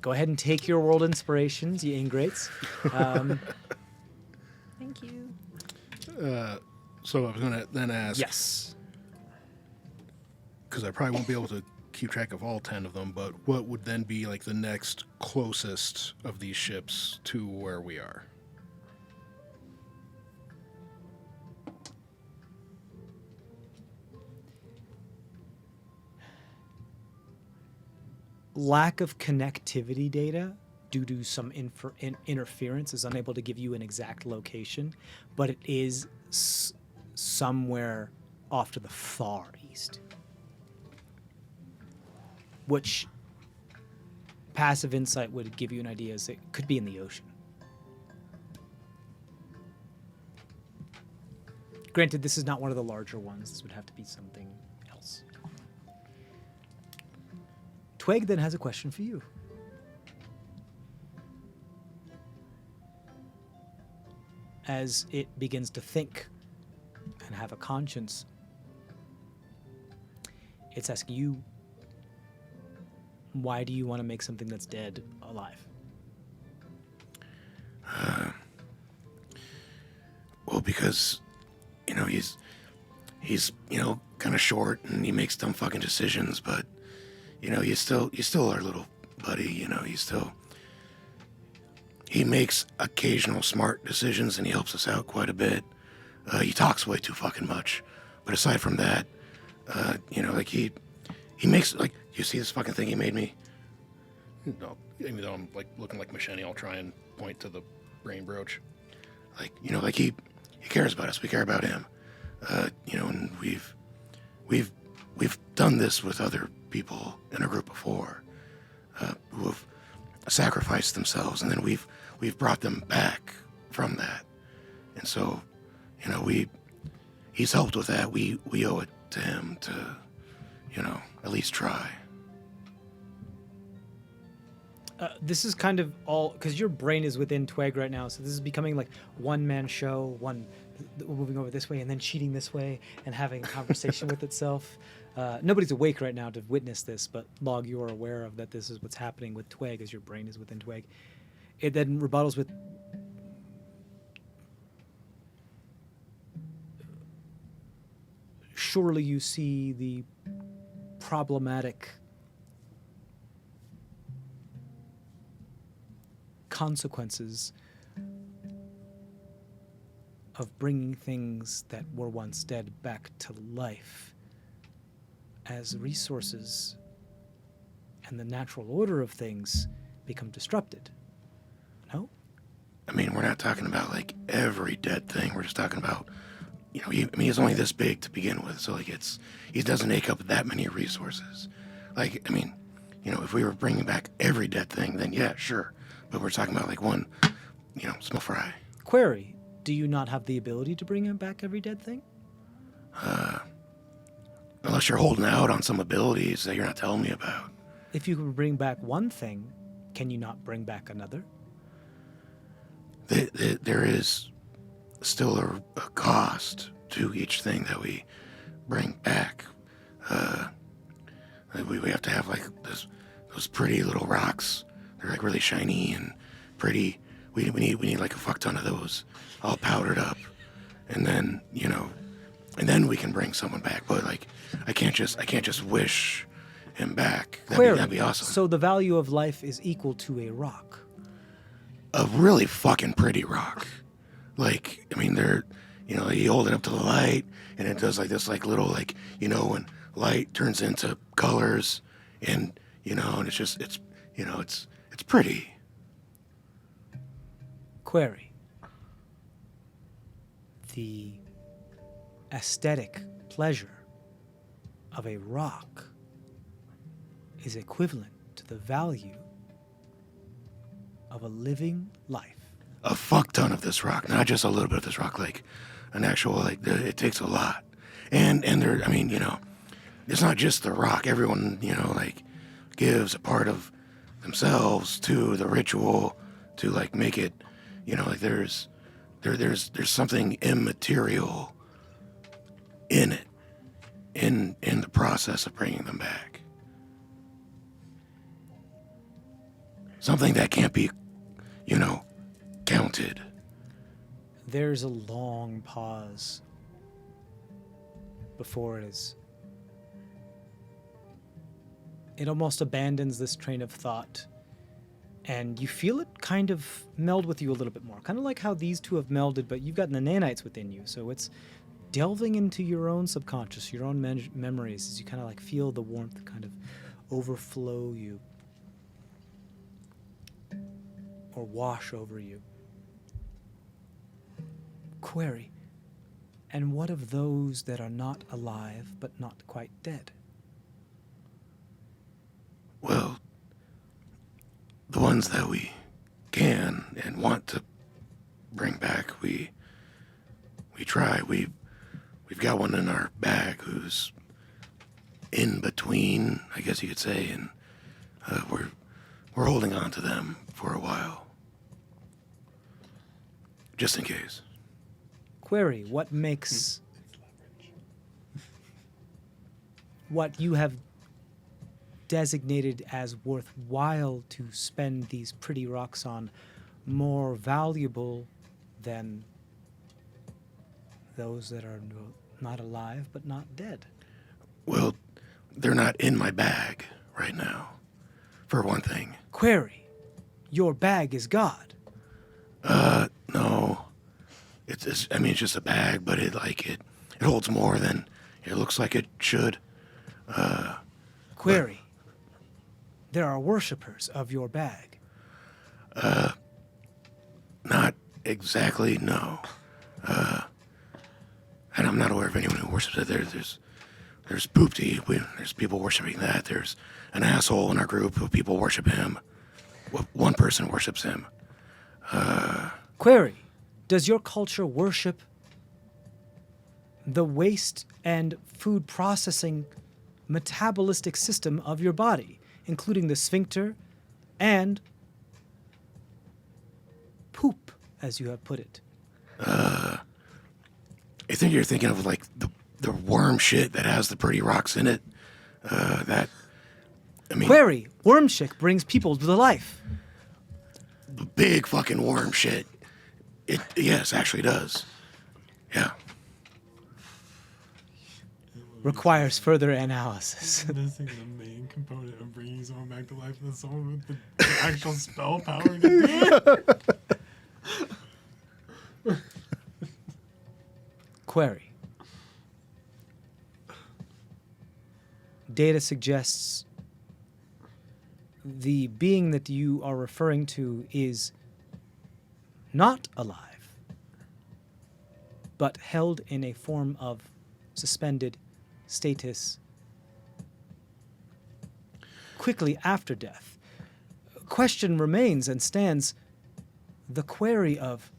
Go ahead and take your world inspirations, you ingrates. Thank you. So I was going to then ask, Yes. because I probably won't be able to keep track of all 10 of them, but what would then be like the next closest of these ships to where we are? Lack of connectivity data due to some interference is unable to give you an exact location, but it is somewhere off to the far east. Which passive insight would give you an idea is it could be in the ocean. Granted, this is not one of the larger ones. This would have to be something else. Twig then has a question for you. As it begins to think and have a conscience, it's asking you, why do you want to make something that's dead alive? Well, because, he's kind of short and he makes dumb fucking decisions, but, he's still our little buddy, he makes occasional smart decisions and he helps us out quite a bit. He talks way too fucking much. But aside from that, he makes, you see this fucking thing he made me? No, even though I'm like looking like Machete, I'll try and point to the brain brooch. He cares about us. We care about him. And we've done this with other people in our group before, who have sacrificed themselves, and then we've brought them back from that. And so, he's helped with that. We owe it to him to, at least try. This is kind of all because your brain is within Twig right now, so this is becoming like one-man show, moving over this way and then cheating this way and having a conversation with itself. Nobody's awake right now to witness this, but Log, you are aware of that this is what's happening with Twig as your brain is within Twig. It then rebuttals with, surely you see the problematic consequences of bringing things that were once dead back to life as resources and the natural order of things become disrupted. No? I mean, we're not talking about every dead thing. We're just talking about, he's only this big to begin with, so he doesn't take up that many resources. If we were bringing back every dead thing, then yeah, sure. But we're talking about one, small fry. Query, do you not have the ability to bring back every dead thing? Unless you're holding out on some abilities that you're not telling me about. If you can bring back one thing, can you not bring back another? there is still a cost to each thing that we bring back. We have to have like those pretty little rocks. They're like really shiny and pretty. We need like a fuck ton of those, all powdered up, and then and then we can bring someone back. But like, I can't just wish him back. That'd be awesome. So the value of life is equal to a rock. A really fucking pretty rock. Like, I mean, you hold it up to the light, and it does like this, like little, like, when light turns into colors, and and it's pretty. Query. The aesthetic pleasure of a rock is equivalent to the value of a living life. A fuck ton of this rock, not just a little bit of this rock, like an actual, like, it takes a lot. And there, I mean, it's not just the rock. Everyone, like, gives a part of themselves to the ritual to, like, make it, like, there's something immaterial in it, in the process of bringing them back. Something that can't be, counted. There's a long pause before it almost abandons this train of thought, and you feel it kind of meld with you a little bit more, kind of like how these two have melded, but you've got the nanites within you, so it's delving into your own subconscious, your own memories, as you kind of like feel the warmth kind of overflow you or wash over you. Query. And what of those that are not alive but not quite dead? Well, the ones that we can and want to bring back, we try. We've got one in our bag who's in between, I guess you could say, and we're holding on to them for a while, just in case. Query, what makes what you have designated as worthwhile to spend these pretty rocks on more valuable than those that are not alive but not dead? Well, they're not in my bag right now, for one thing. Query, your bag is God. No. It's just a bag, but it holds more than it looks like it should. Query, there are worshippers of your bag. Not exactly, no. And I'm not aware of anyone who worships it. There's Poopty. There's people worshiping that. There's an asshole in our group who people worship him. One person worships him. Query, does your culture worship the waste and food processing metabolistic system of your body, including the sphincter and poop, as you have put it? I think you're thinking of like the worm shit that has the pretty rocks in it. Query, worm shit brings people to the life. The big fucking worm shit. Yes, actually does. Yeah. Requires further analysis. Missing the main component of bringing someone back to life than someone with the actual spell power to do it. Query. Data suggests the being that you are referring to is not alive, but held in a form of suspended status quickly after death. Question remains and stands the query of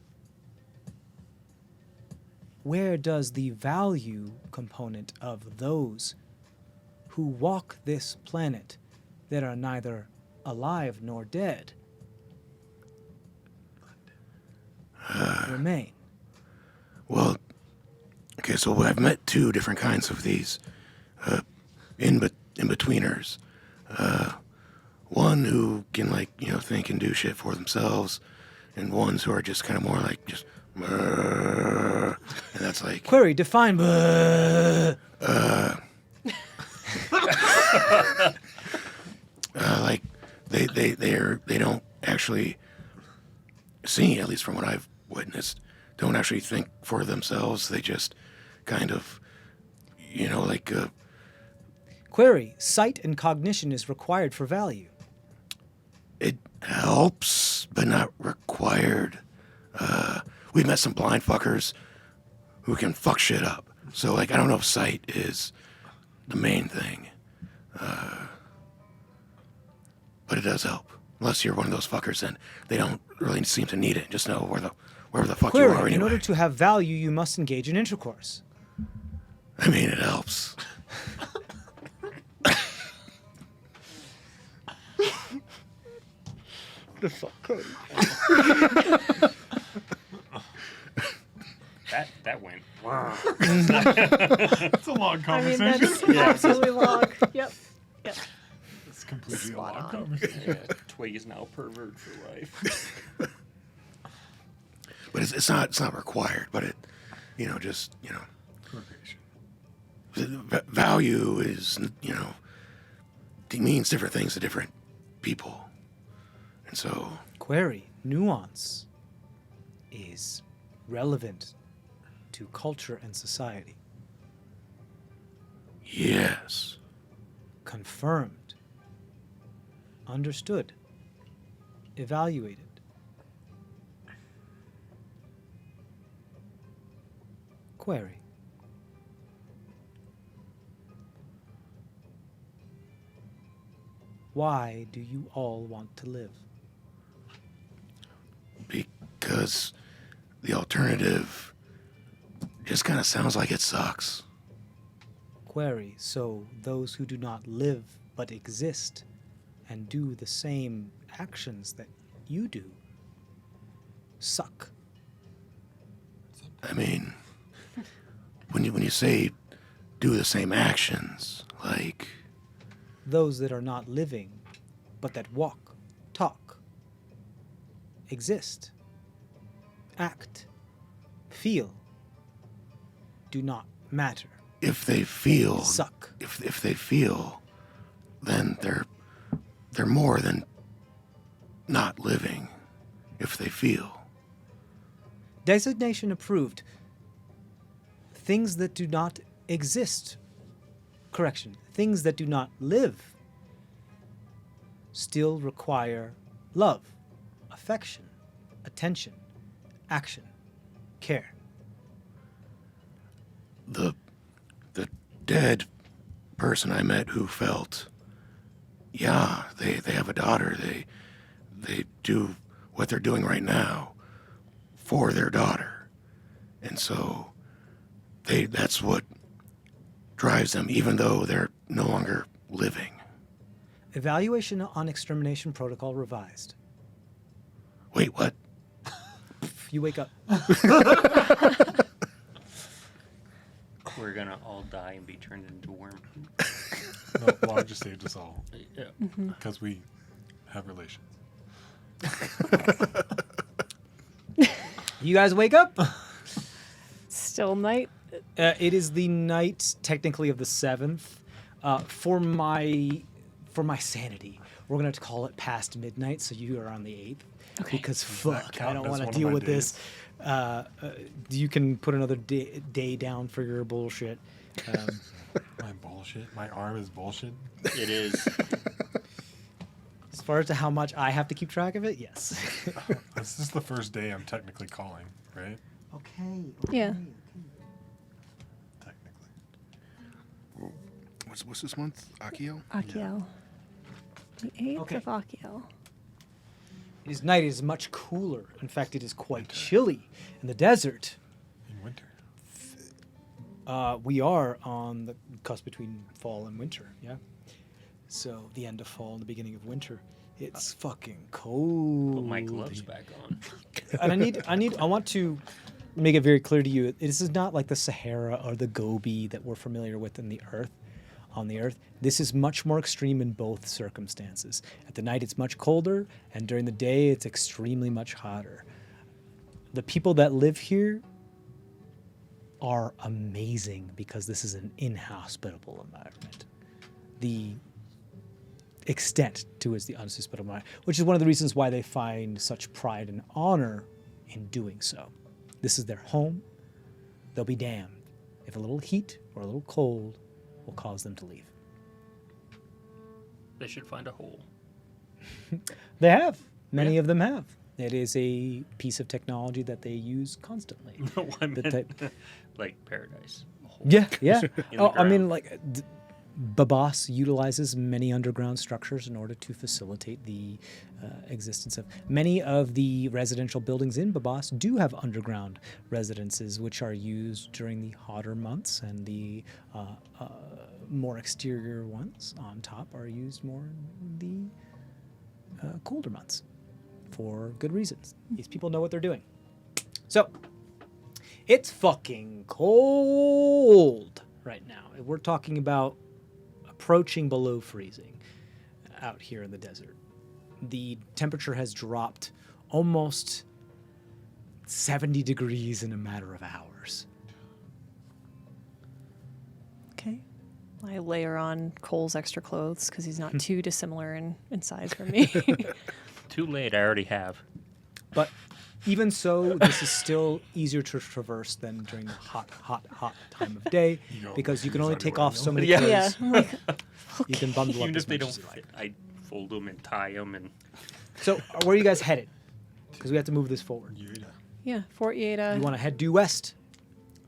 where does the value component of those who walk this planet that are neither alive nor dead remain? Well, okay, so I've met two different kinds of these in-betweeners. One who can, like, think and do shit for themselves, and ones who are just kind of more like just, and that's like, Query, define. like they don't actually see, at least from what I've witnessed, don't actually think for themselves. They just kind of, like, Query, sight and cognition is required for value. it helps, but not required. We've met some blind fuckers who can fuck shit up. So, like, I don't know if sight is the main thing. But it does help. Unless you're one of those fuckers, then they don't really seem to need it. Just know wherever the fuck you are Query, anyway. in order to have value, you must engage in intercourse. I mean, it helps. The fuck, Query? That went. That's a long I mean, conversation. that's absolutely long. Yep. Yep. It's completely Spot a long on. conversation. Yeah, Twig is now pervert for life. But it's not required. But it, just Procreation. value is it means different things to different people, and so Query, nuance is relevant to culture and society. yes, Confirmed. Understood. Evaluated. Query. Why do you all want to live? because the alternative just kind of sounds like it sucks. Query. So those who do not live but exist and do the same actions that you do suck. I mean, when you say do the same actions, like, Those that are not living but that walk, talk, exist, act, feel, do not matter. if they feel Suck. if they feel, then they're more than not living. If they feel, Designation approved. Things that do not exist. Correction. Things that do not live still require love, affection, attention, action, care. the dead person I met who felt, yeah, they have a daughter. They do what they're doing right now for their daughter, and so that's what drives them, even though they're no longer living. Evaluation on extermination protocol revised. Wait, what? You wake up. We're gonna all die and be turned into worm. No, Log just saved us all Yeah. because we have relations. You guys wake up? Still night. It is the night, technically, of the 7th. For my sanity, we're going to call it past midnight, so you are on the 8th. Okay. Because Does that fuck, I count don't as want to one of deal my with this. You can put another day down for your bullshit. My bullshit. My arm is bullshit. It is. As far as to how much I have to keep track of it, yes. This is the first day I'm technically calling, right? Okay. Yeah. Technically. What's this month? Akio? Akiel. The 8th Okay. of Akiel. His night is much cooler. In fact, it is quite chilly in the desert. In winter. We are on the cusp between fall and winter, yeah? So the end of fall and the beginning of winter. It's fucking cold. Put my gloves back on. And I want to make it very clear to you, this is not like the Sahara or the Gobi that we're familiar with on the Earth. This is much more extreme in both circumstances. At the night, it's much colder, and during the day, it's extremely much hotter. The people that live here are amazing because this is an inhospitable environment. The extent to which the unhospitable environment, which is one of the reasons why they find such pride and honor in doing so. This is their home. They'll be damned if a little heat or a little cold will cause them to leave. They should find a hole. They have. Many of them have. It is a piece of technology that they use constantly. No, I The meant type- like paradise. A hole. Yeah. In the Oh, I mean, ground. like, Babas utilizes many underground structures in order to facilitate the existence of many of the residential buildings in Babas do have underground residences, which are used during the hotter months, and the more exterior ones on top are used more in the colder months for good reasons. These people know what they're doing. So, it's fucking cold right now. We're talking about approaching below freezing out here in the desert. The temperature has dropped almost 70 degrees in a matter of hours. Okay. I layer on Cole's extra clothes because he's not too dissimilar in size from me. Too late. I already have. But even so, this is still easier to traverse than during the hot time of day don't because you like can these only take underwear, off no? so many Yeah. clothes. Yeah. I'm like, You can bundle up Even as if they much don't as you like. fit, I fold them and tie them and. So, where are you guys headed? Because we have to move this forward. Yaydah. yeah, Fort Yaydah. You want to head due west?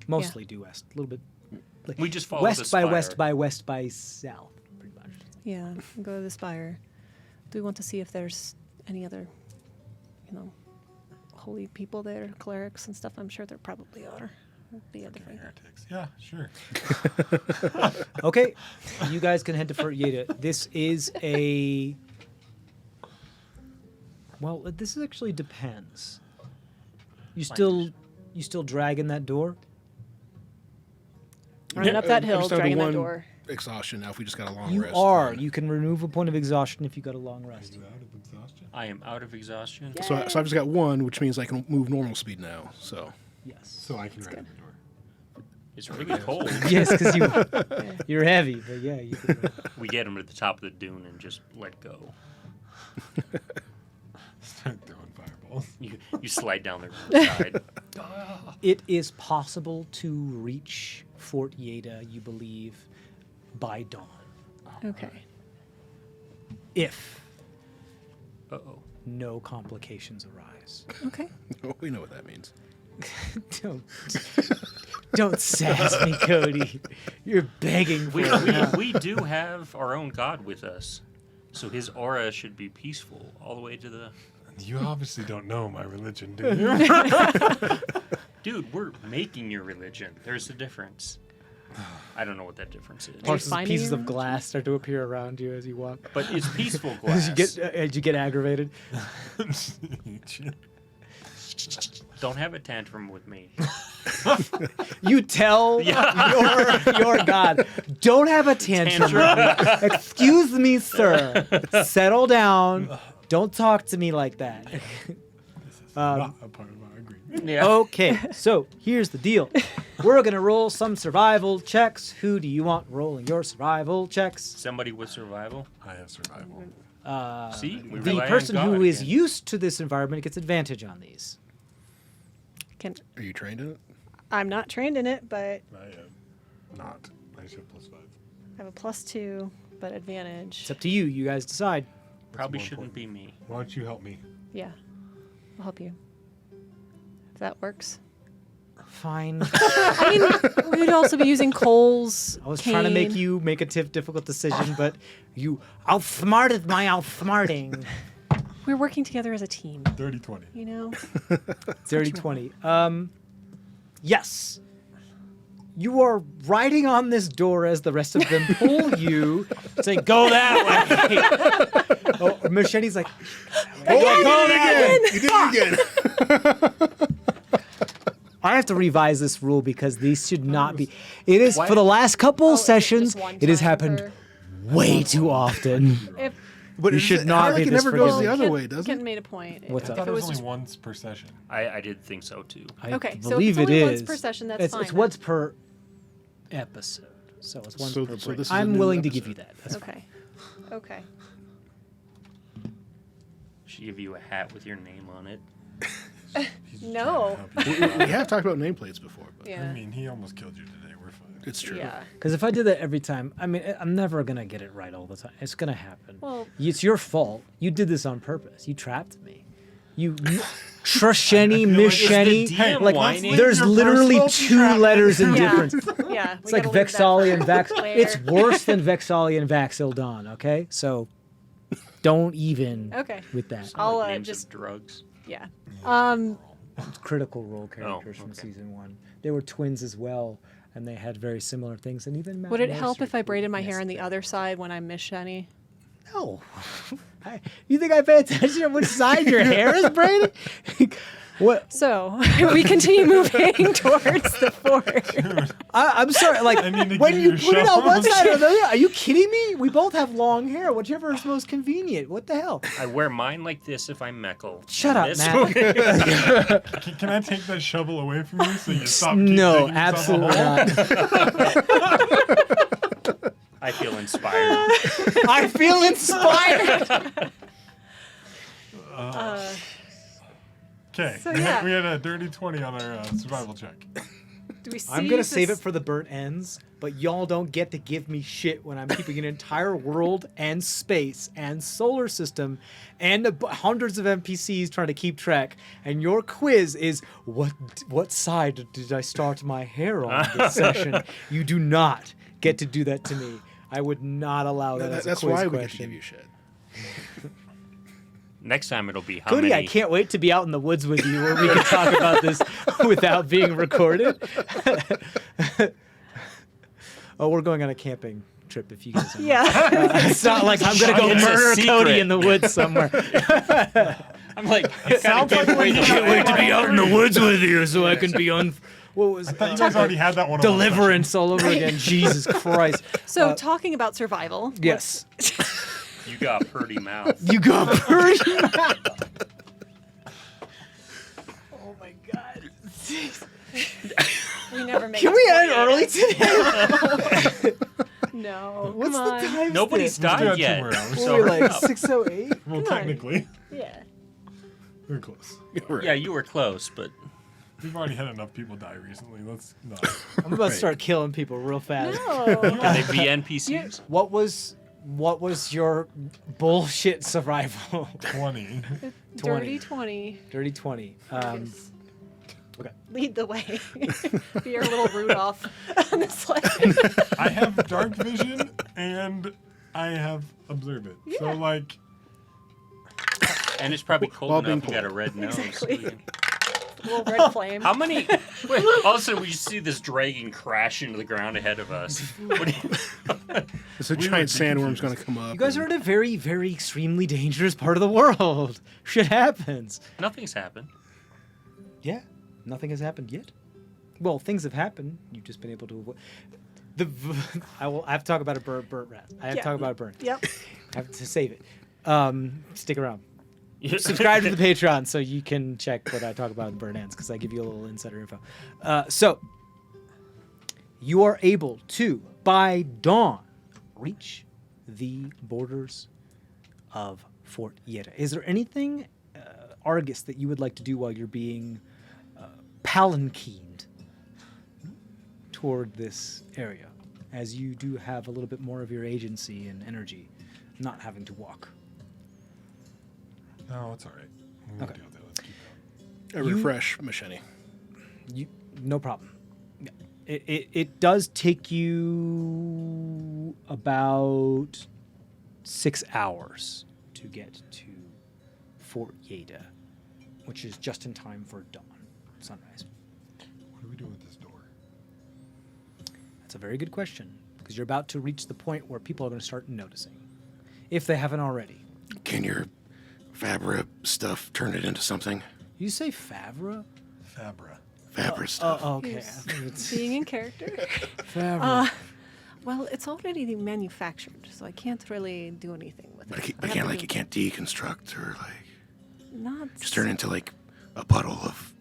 Mostly due west. A little bit. Like We just follow west the by spire. west by west by south, pretty much. Yeah, go to the spire. Do we want to see if there's any other, holy people there, clerics and stuff? I'm sure there probably are. It'd be a different. Heretics. Yeah, sure. Okay, you guys can head to Fort Yaydah. This is a. Well, this actually depends. You still dragging that door? Running up that I'm hill, just down to dragging that one door. Exhaustion now if we just got a long You rest. are. then. You can remove a point of exhaustion if you got a long rest. You out of exhaustion? I am out of exhaustion. So I've just got one, which means I can move normal speed now. So Yes. So I can ride the door. It's really cold. Yes, because you're heavy, but yeah, you can. We get him to the top of the dune and just let go. Start throwing fireballs. You slide down the side. It is possible to reach Fort Yaydah, you believe, by dawn, Okay. if Uh-oh. no complications arise. Okay. we know what that means. Don't sass me, Cody. You're begging for it now. We do have our own god with us. So his aura should be peaceful all the way to the... You obviously don't know my religion, do you? Dude, we're making your religion. There's a difference. I don't know what that difference is. Parts of finding pieces your of glass start to appear around you as you walk. But it's peaceful As glass. you get aggravated. Don't have a tantrum with me. You tell your God, don't have a tantrum. with me. Excuse me, sir. Settle down. Don't talk to me like that. Not a part of our agreement. Yeah. Okay, so here's the deal. We're going to roll some survival checks. Who do you want rolling your survival checks? Somebody with survival. I have survival. See? We The rely on person who God is again. used to this environment gets advantage on these. Are you trained in it? I'm not trained in it, but I am not. I just have +5. I have a +2, but advantage. It's up to you. You guys decide. Probably more shouldn't be me. Why don't you help me? Yeah. I'll help you. If that works. Fine. I mean, we would also be using Cole's I was trying to make cane. you make a difficult decision, but you outsmarted my outsmarting. We're working together as a team, 30-20. you know? Dirty 20. Yes. You are riding on this door as the rest of them pull you, saying, go that way. Oh, Machete's like, Oh, you did it again! You did it again! I have to revise this rule because these should not be. It is for the last couple sessions. Just one It has time happened per- way too often. If But You is should it- not how, like, be it this never goes forgiving. the other Ken- way, does Ken it? made a point. What's I up? thought it was If only just- once per session. I did think so too. I Okay, so if believe it's it only once is. per session, that's it's, fine It's then. once per episode, so it's once So- per so break. this is a I'm new willing to give you episode. that. That's fine. Okay. Okay. Should give you a hat with your name on it. He's just No. trying to help you. We have talked about nameplates before, but Yeah. I mean, he almost killed you today. We're fine. it's true. Yeah. Because if I did that every time, I mean, I'm never gonna get it right all the time. It's gonna happen. Well- It's your fault. You did this on purpose. You trapped me. You Trasheni, like it's the Misheni. DM Like whining. there's Your literally personal 2 trap. letters in Yeah. difference. Yeah. It's like Vexalian Vax. It's worse than Vexalian Vaxildon. Okay, so don't even Okay. with that. Sound I'll, like names just- of drugs. Yeah. Critical Role characters from okay. season 1. They were twins as well, and they had very similar things. And even Would it Matt help Mercer if I braided my hair messed on the that. other side when I miss Shani? No. You think I pay attention to which side your hair is braided? What? So we continue moving towards the fort. I'm sorry. Like I need to when give you you a put it on one shovel. side or the other, are you kidding me? We both have long hair. Whichever is most convenient. What the hell? I wear mine like this if I'm Meckel. Shut And up, this Matt. way- Can I take that shovel away from you so you stop? No, keep digging yourself a absolutely hole? not. I feel inspired. I feel inspired. Okay, So, we yeah. had a dirty 20 on our survival check. Do we see I'm gonna save it this- for the burnt ends, but y'all don't get to give me shit when I'm keeping an entire world and space and solar system and hundreds of NPCs trying to keep track. And your quiz is what side did I start my hair on this session? You do not get to do that to me. I would not allow that as a That's quiz why we get to question. give you shit. Next time it'll be how Goody, many. I can't wait to be out in the woods with you where we can talk about this without being recorded. Oh, we're going on a camping trip if you guys don't know. Yeah. It's not like I'm going to go It's a murder secret. Cody in the woods somewhere. I'm like, it sounds like when you Can't wait to be out in the woods with you so I can be on... What was I thought you guys already had that one. on the Deliverance all over again. Jesus Christ. So talking about survival. Yes. you got a pretty mouth. You got pretty... Oh my God. We never make. Can it we to end 48. early today? No. What's come the on. time? Nobody's still died got 2 yet. more hours. What So were we hurry like up. 6:08? Well, Come on. technically, Yeah. we're close. Yeah, you were close, but We've already had enough people die recently. Let's not. I'm about to start killing people real fast. No. can they be NPCs? What was your bullshit survival? 20. Dirty 20. Dirty 20. Yes. okay. Lead the way. Be your little Rudolph on the sled. I have dark vision and I have observant. So Yeah. like, And it's probably cold While enough. being You got a red nose. Exactly. So you can- Little red flame. How many? Wait, all of a sudden we see this dragon crash into the ground ahead of us. What do you, It's a We would giant be sandworm's confused. going to come up. You guys are and- in a very, very extremely dangerous part of the world. Shit happens. nothing's happened. Yeah. Nothing has happened yet. Well, things have happened. You've just been able to avoid. I have to talk about a burnt rat. I have to Yeah. talk about a burn. Yep. I have to save it. Stick around. Subscribe to the Patreon so you can check what I talk about in burn ends because I give you a little insider info. So you are able to, by dawn, reach the borders of Fort Yaydah. Is there anything, Argus, that you would like to do while you're being palanquined toward this area, as you do have a little bit more of your agency and energy, not having to walk? no, it's all right. We'll Okay. deal with it. Let's keep going. A refresh, Machete. No problem. It does take you about 6 hours to get to Fort Yaydah, which is just in time for dawn, sunrise. What do we do with this door? That's a very good question, because you're about to reach the point where people are going to start noticing, if they haven't already. Can your Fabra stuff turn it into something? You say Favre? Fabra. Fabra stuff. Oh, okay. I Yes. think it's Being in character. Favre. Well, it's already manufactured, so I can't really do anything with But it. I can't like, you can't deconstruct or like Not. just turn into like a puddle of.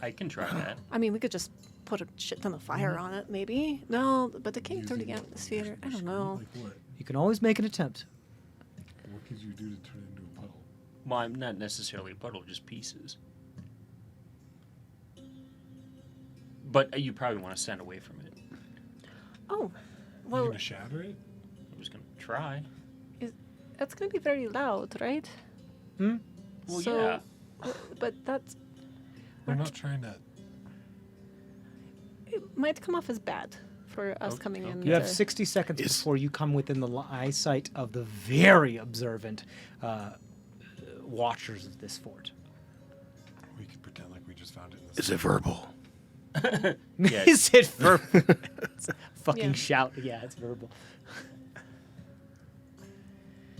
I can try that. I mean, we could just put a shit ton of fire on it, maybe. No, but the king through the atmosphere. I don't know. Like what? You can always make an attempt. What could you do to turn it into a puddle? Well, I'm not necessarily a puddle, just pieces. But you probably want to stand away from it. Oh, You well, gonna shatter it? I was gonna try. that's gonna be very loud, right? Well, So- yeah. But that's We're not trying to. it might come off as bad for us Okay, coming in. You have to- 60 seconds Is- before you come within the eyesight of the very observant watchers of this fort. We could pretend like we just found it in the. Is it verbal? Yeah. Is it verbal? It's a fucking Yeah. shout. Yeah, it's verbal.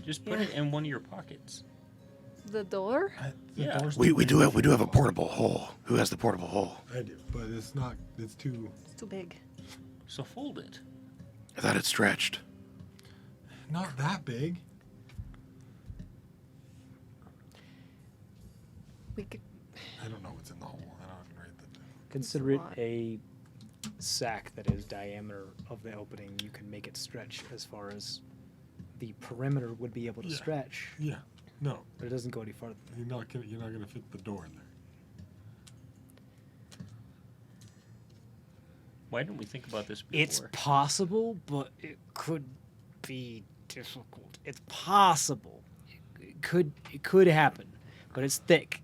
Just put it in one of your pockets. the door. The Yeah. door's We too do big. have a portable hole. Who has the portable hole? I do, but it's not. It's too. It's too big. So fold it. I thought it stretched. Not that big. We could. I don't know what's in the hole. I don't write that down. Consider it lot. a sack that is diameter of the opening. You can make it stretch as far as the perimeter would be able to Yeah. stretch, Yeah. No, but it doesn't go any farther. you're not gonna fit the door in there. Why didn't we think about this before? It's possible, but it could be difficult. It's possible. It could happen, but it's thick.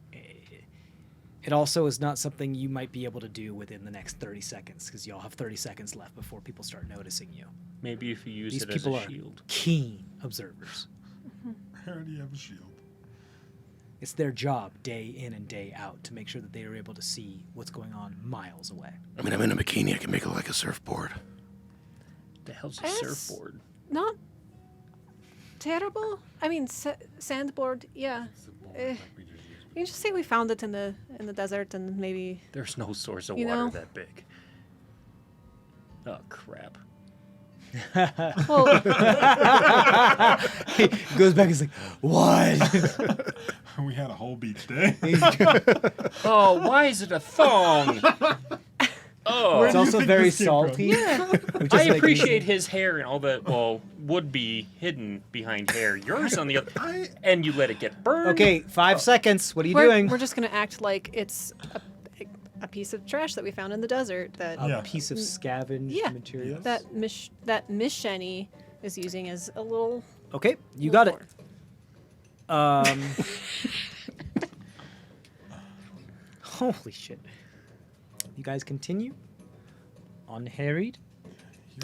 It also is not something you might be able to do within the next 30 seconds because you'll have 30 seconds left before people start noticing you. Maybe if you use These it as people a are shield. keen observers. I already have a shield. It's their job day in and day out to make sure that they are able to see what's going on miles away. I mean, I'm in a bikini. I can make it look like a surfboard. The hell's a That's- surfboard? Not terrible. I mean, sandboard. Yeah. It's a board Eh. like we just used. You can just say we found it in the desert and maybe. There's no source of You water know? that big. Oh crap! Well, He goes back and is like, what? We had a whole beach day. Oh, why is it a thong? Oh, It's do you also think very this came from? salty. yeah. Just I like- appreciate his hair and all that. Well, would be hidden behind hair. Yours on the other, and you let it get burned. Okay, 5 seconds. What are you We're, doing? we're just gonna act like it's a piece of trash that we found in the desert that A Yeah. piece of scavenged Yeah. material. that Miss Shani is using as a little. Okay, you got it. door. Holy shit. You guys continue unharried.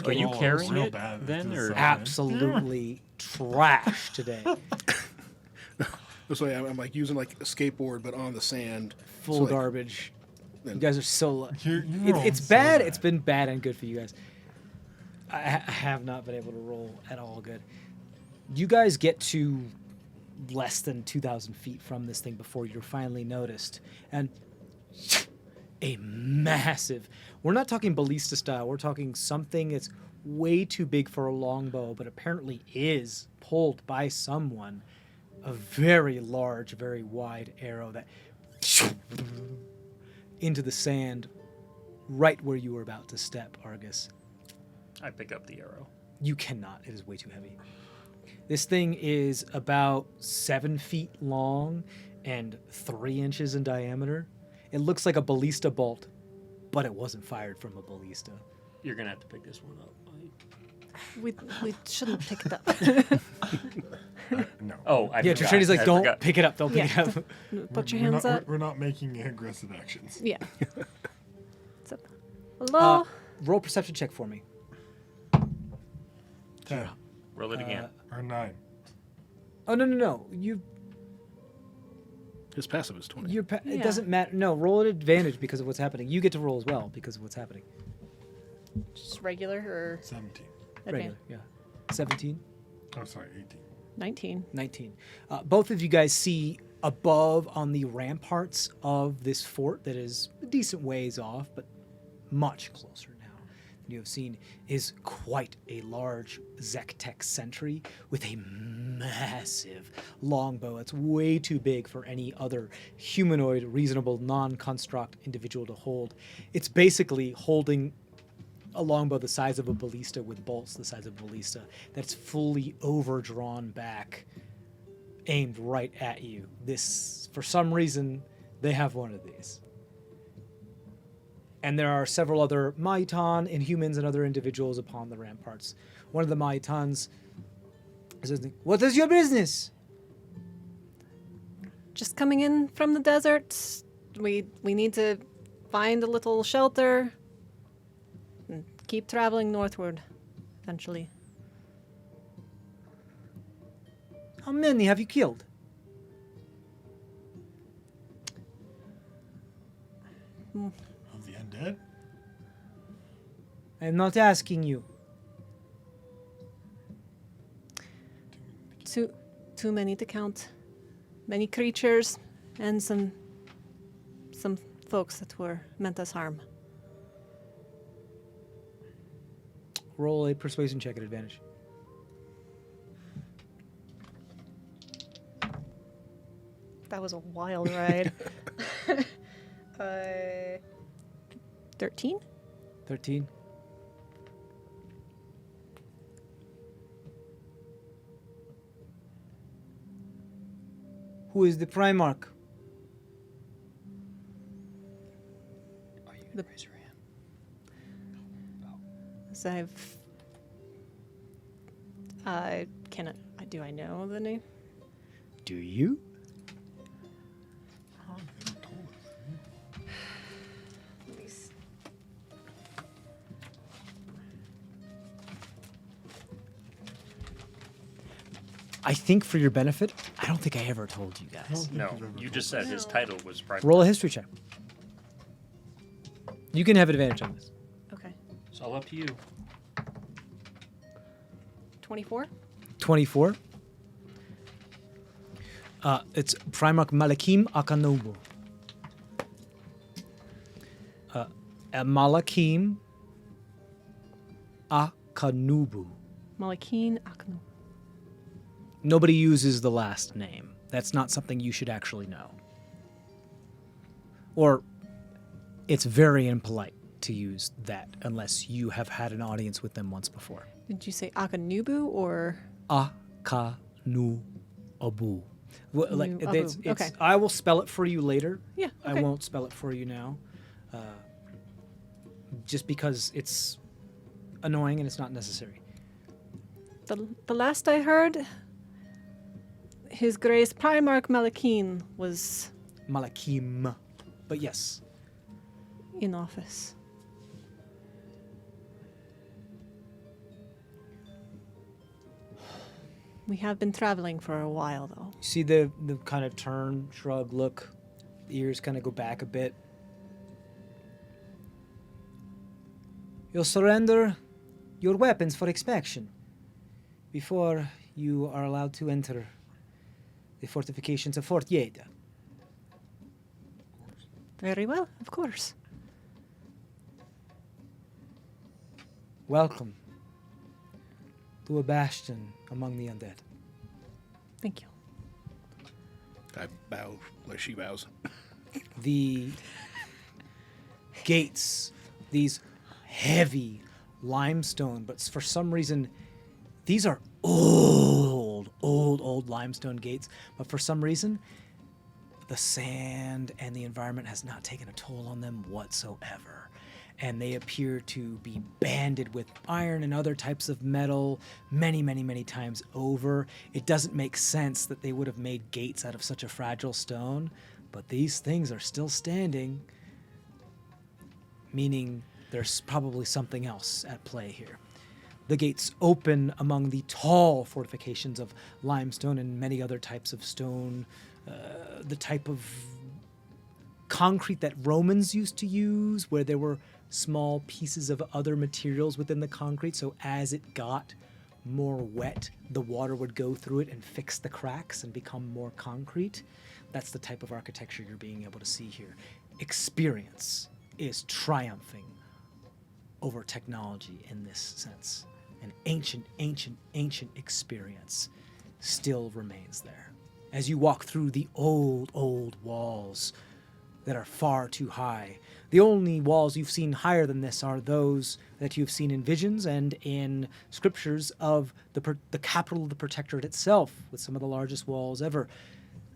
Are you all carrying real it bad then, at this or- side. Absolutely trash today. This way, I'm like using like a skateboard, but on the sand. Full So, like, garbage. You then- guys are so. You're It's so bad. It's been bad and good for you guys. I have not been able to roll at all good. You guys get to less than 2,000 feet from this thing before you're finally noticed. And a massive, we're not talking ballista style, we're talking something that's way too big for a longbow, but apparently is pulled by someone. A very large, very wide arrow that into the sand right where you were about to step, Argus. I pick up the arrow. You cannot. It is way too heavy. This thing is about 7 feet long and 3 inches in diameter. It looks like a ballista bolt, but it wasn't fired from a ballista. You're gonna have to pick this one up. We shouldn't pick it up. No. Oh, I Yeah, forgot. Trinity's like, I don't forgot. pick it up. Don't pick Yeah. it up. Put your We're hands not, up. We're not making aggressive actions. Yeah. What's up? Hello. Roll perception check for me. 10 Roll it again. or 9. Oh, no. His passive is 20. It Yeah. doesn't matter. No, roll at advantage because of what's happening. You get to roll as well because of what's happening. Just regular or 17. Regular, yeah. 17. Oh, sorry, 18. 19. 19. Both of you guys see above on the ramparts of this fort that is a decent ways off, but much closer now than you have seen, is quite a large Zektek sentry with a massive longbow. It's way too big for any other humanoid, reasonable, non-construct individual to hold. It's basically holding a longbow the size of a ballista with bolts the size of a ballista that's fully overdrawn back, aimed right at you. This, for some reason, they have one of these. And there are several other Maitan, Inhumans, and other individuals upon the ramparts. One of the Maitans says, "What is your business?" Just coming in from the desert. We need to find a little shelter and keep traveling northward eventually. How many have you killed? Of the undead? I am not asking you. Too many to count. Many creatures and some folks that were meant us harm. Roll a persuasion check at advantage. That was a wild ride. 13? 13. Who is the Primarch? Oh, you The- can raise your hand. So do I know the name? Do you? How have they told us? I think for your benefit, I don't think I ever told you guys. No, you just said his title was Prime. Roll a history check. You can have advantage on this. Okay. It's all up to you. 24? 24. It's Primarch Malakim Akanobu. Malakim Akanubu. Malakeen Aknu. Nobody uses the last name. That's not something you should actually know. Or it's very impolite to use that unless you have had an audience with them once before. Did you say Akanubu or? Akanubu. Like Abu. it's Okay. I will spell it for you later. Yeah. I Okay. won't spell it for you now. Just because it's annoying and it's not necessary. The last I heard, His Grace Primarch Malakeen was Malakim. But yes. in office. We have been traveling for a while, though. You see the kind of turn, shrug, look. The ears kind of go back a bit. You'll surrender your weapons for inspection before you are allowed to enter the fortifications of Fort Yaydah. Very well, of course. Welcome to a bastion among the undead. Thank you. I bow like she bows. The gates, these heavy limestone, but for some reason, these are old limestone gates, but for some reason, the sand and the environment has not taken a toll on them whatsoever. And they appear to be banded with iron and other types of metal many times over. It doesn't make sense that they would have made gates out of such a fragile stone, but these things are still standing, meaning there's probably something else at play here. The gates open among the tall fortifications of limestone and many other types of stone, the type of concrete that Romans used to use, where there were small pieces of other materials within the concrete, so as it got more wet, the water would go through it and fix the cracks and become more concrete. That's the type of architecture you're being able to see here. Experience is triumphing over technology in this sense. An ancient, ancient, ancient experience still remains there. As you walk through the old, old walls that are far too high, the only walls you've seen higher than this are those that you've seen in visions and in scriptures of the capital of the Protectorate itself, with some of the largest walls ever.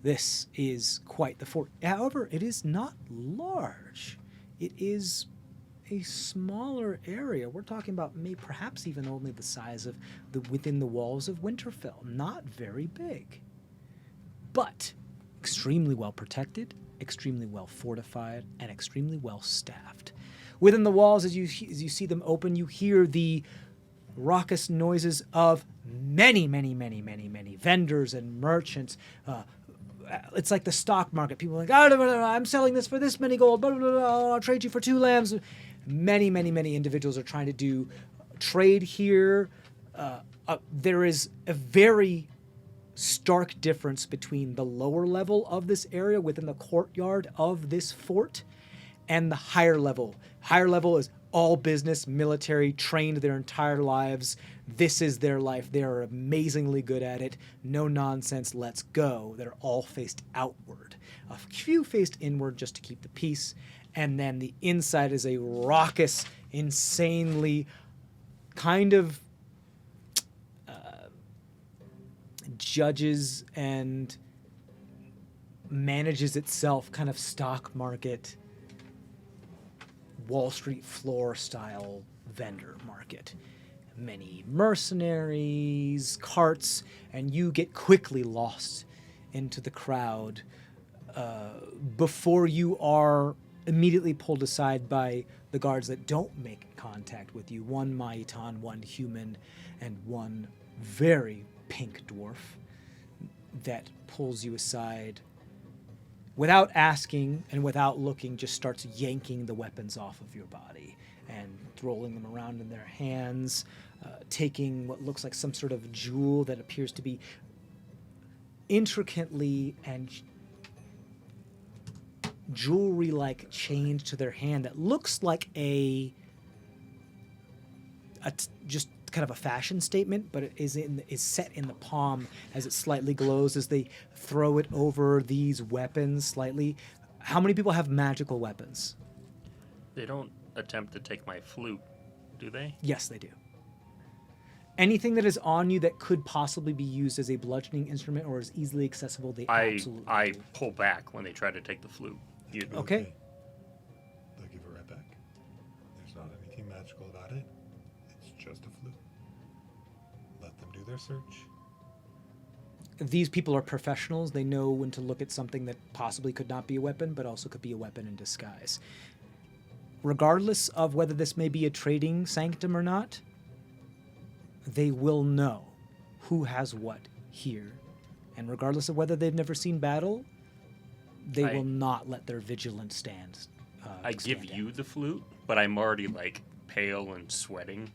This is quite the fort. However, it is not large. It is a smaller area. We're talking about perhaps even only the size of within the walls of Winterfell. Not very big, but extremely well protected, extremely well fortified, and extremely well staffed. Within the walls, as you see them open, you hear the raucous noises of many, many, many, many, many vendors and merchants. It's like the stock market. People are like, I'm selling this for this many gold. Blah, blah, blah, I'll trade you for 2 lambs. Many, many, many individuals are trying to do trade here. There is a very stark difference between the lower level of this area within the courtyard of this fort and the higher level. Higher level is all business, military, trained their entire lives. This is their life. They are amazingly good at it. No nonsense, let's go. They're all faced outward. A few faced inward just to keep the peace. And then the inside is a raucous, insanely kind of judges and manages itself kind of stock market, Wall Street floor style vendor market. Many mercenaries, carts, and you get quickly lost into the crowd before you are immediately pulled aside by the guards that don't make contact with you. One Maitan, one human, and one very pink dwarf that pulls you aside without asking and without looking, just starts yanking the weapons off of your body and rolling them around in their hands, taking what looks like some sort of jewel that appears to be intricately and jewelry-like chained to their hand that looks like just kind of a fashion statement, but it is set in the palm as it slightly glows as they throw it over these weapons slightly. How many people have magical weapons? They don't attempt to take my flute, do they? Yes, they do. Anything that is on you that could possibly be used as a bludgeoning instrument or is easily accessible, they absolutely I do. pull back when they try to take the flute. Okay. They'll give it right back. There's not anything magical about it. It's just a flute. Let them do their search. These people are professionals. They know when to look at something that possibly could not be a weapon, but also could be a weapon in disguise. Regardless of whether this may be a trading sanctum or not, they will know who has what here. And regardless of whether they've never seen battle, they will not let their vigilance stand. I give you the flute, but I'm already like pale and sweating.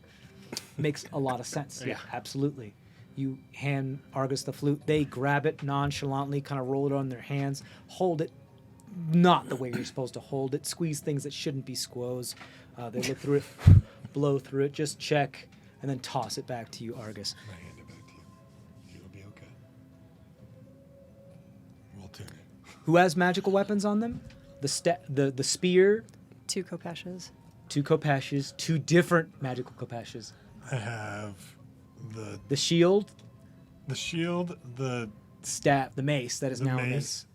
Makes a lot of sense. Yeah, absolutely. You hand Argus the flute. They grab it nonchalantly, kind of roll it on their hands, hold it not the way you're supposed to hold it, squeeze things that shouldn't be squoze. They look through it, blow through it, just check, and then toss it back to you, Argus. And I hand it back to you. It'll be okay. We'll tune it. Who has magical weapons on them? The spear, 2 kopeshes. 2 kopeshes, 2 different magical kopeshes. I have The shield, the shield, the staff, the mace that is the now a mace, mace.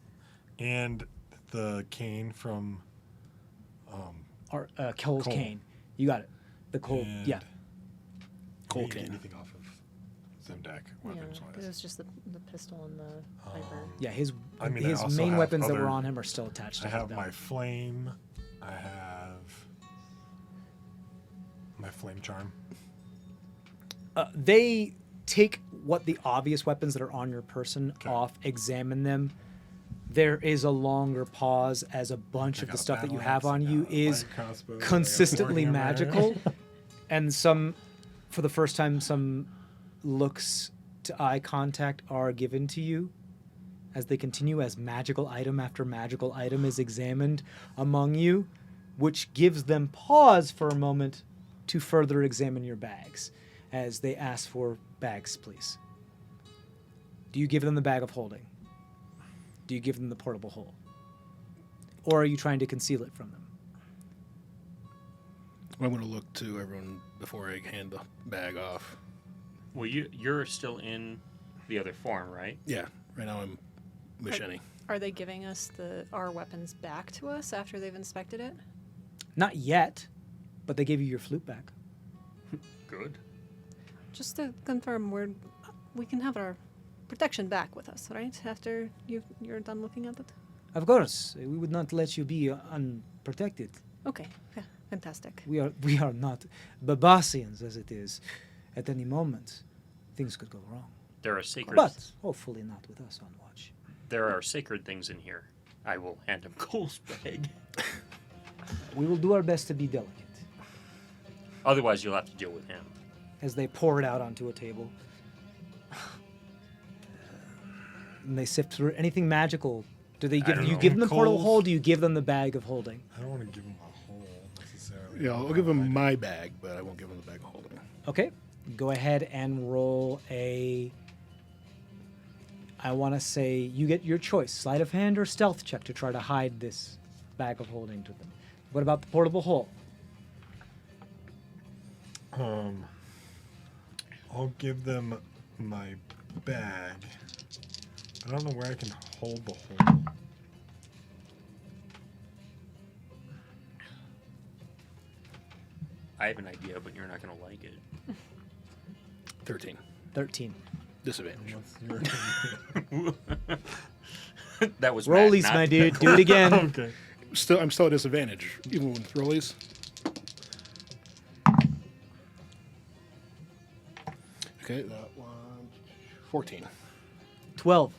and the cane from Cole's Cole. cane. You got it. The Cole, And yeah. Cole cane. anything off of Zemdak weapons Yeah, it wise. was just the pistol and the viper. Yeah, his I mean, I his also main have weapons that were other- on him are still attached to I his have belt. my flame. I have my flame charm. They take what the obvious weapons that are on your person Okay. off, examine them. There is a longer pause as a bunch I of got the a stuff that you battle have axe, on I you got a is light crossbow, I got a consistently warhammer. magical. And some, for the first time, some looks to eye contact are given to you as they continue, as magical item after magical item is examined among you, which gives them pause for a moment to further examine your bags as they ask for bags, please. Do you give them the bag of holding? Do you give them the portable hole? Or are you trying to conceal it from them? I'm going to look to everyone before I hand the bag off. Well, you're still in the other form, right? Yeah, right now I'm Misheni. Are they giving us our weapons back to us after they've inspected it? Not yet, but they gave you your flute back. Good. Just to confirm, we can have our protection back with us, right? After you're done looking at it? Of course, we would not let you be unprotected. Okay, yeah, fantastic. We are not Babasians, as it is. At any moment, things could go wrong. There are sacred. But hopefully not with us on watch. There are sacred things in here. I will hand him Cole's bag. We will do our best to be delicate. Otherwise, you'll have to deal with him. As they pour it out onto a table. And they sift through anything magical. Do they give don't you know. give them the portable Coals? hole? Do you give them the bag of holding? I don't want to give him a hole necessarily. Yeah, I'll give him my bag, but I won't give him the bag of holding. Okay. Go ahead and roll a. I want to say you get your choice: sleight of hand or stealth check to try to hide this bag of holding to them. What about the portable hole? I'll give them my bag. I don't know where I can hold the hole. I have an idea, but you're not going to like it. 13. 13. Disadvantage. What's your That was Rollies, Matt, my not- dude. Do it again. okay. I'm still at disadvantage, even with rollies. Okay, that one. 14. 12.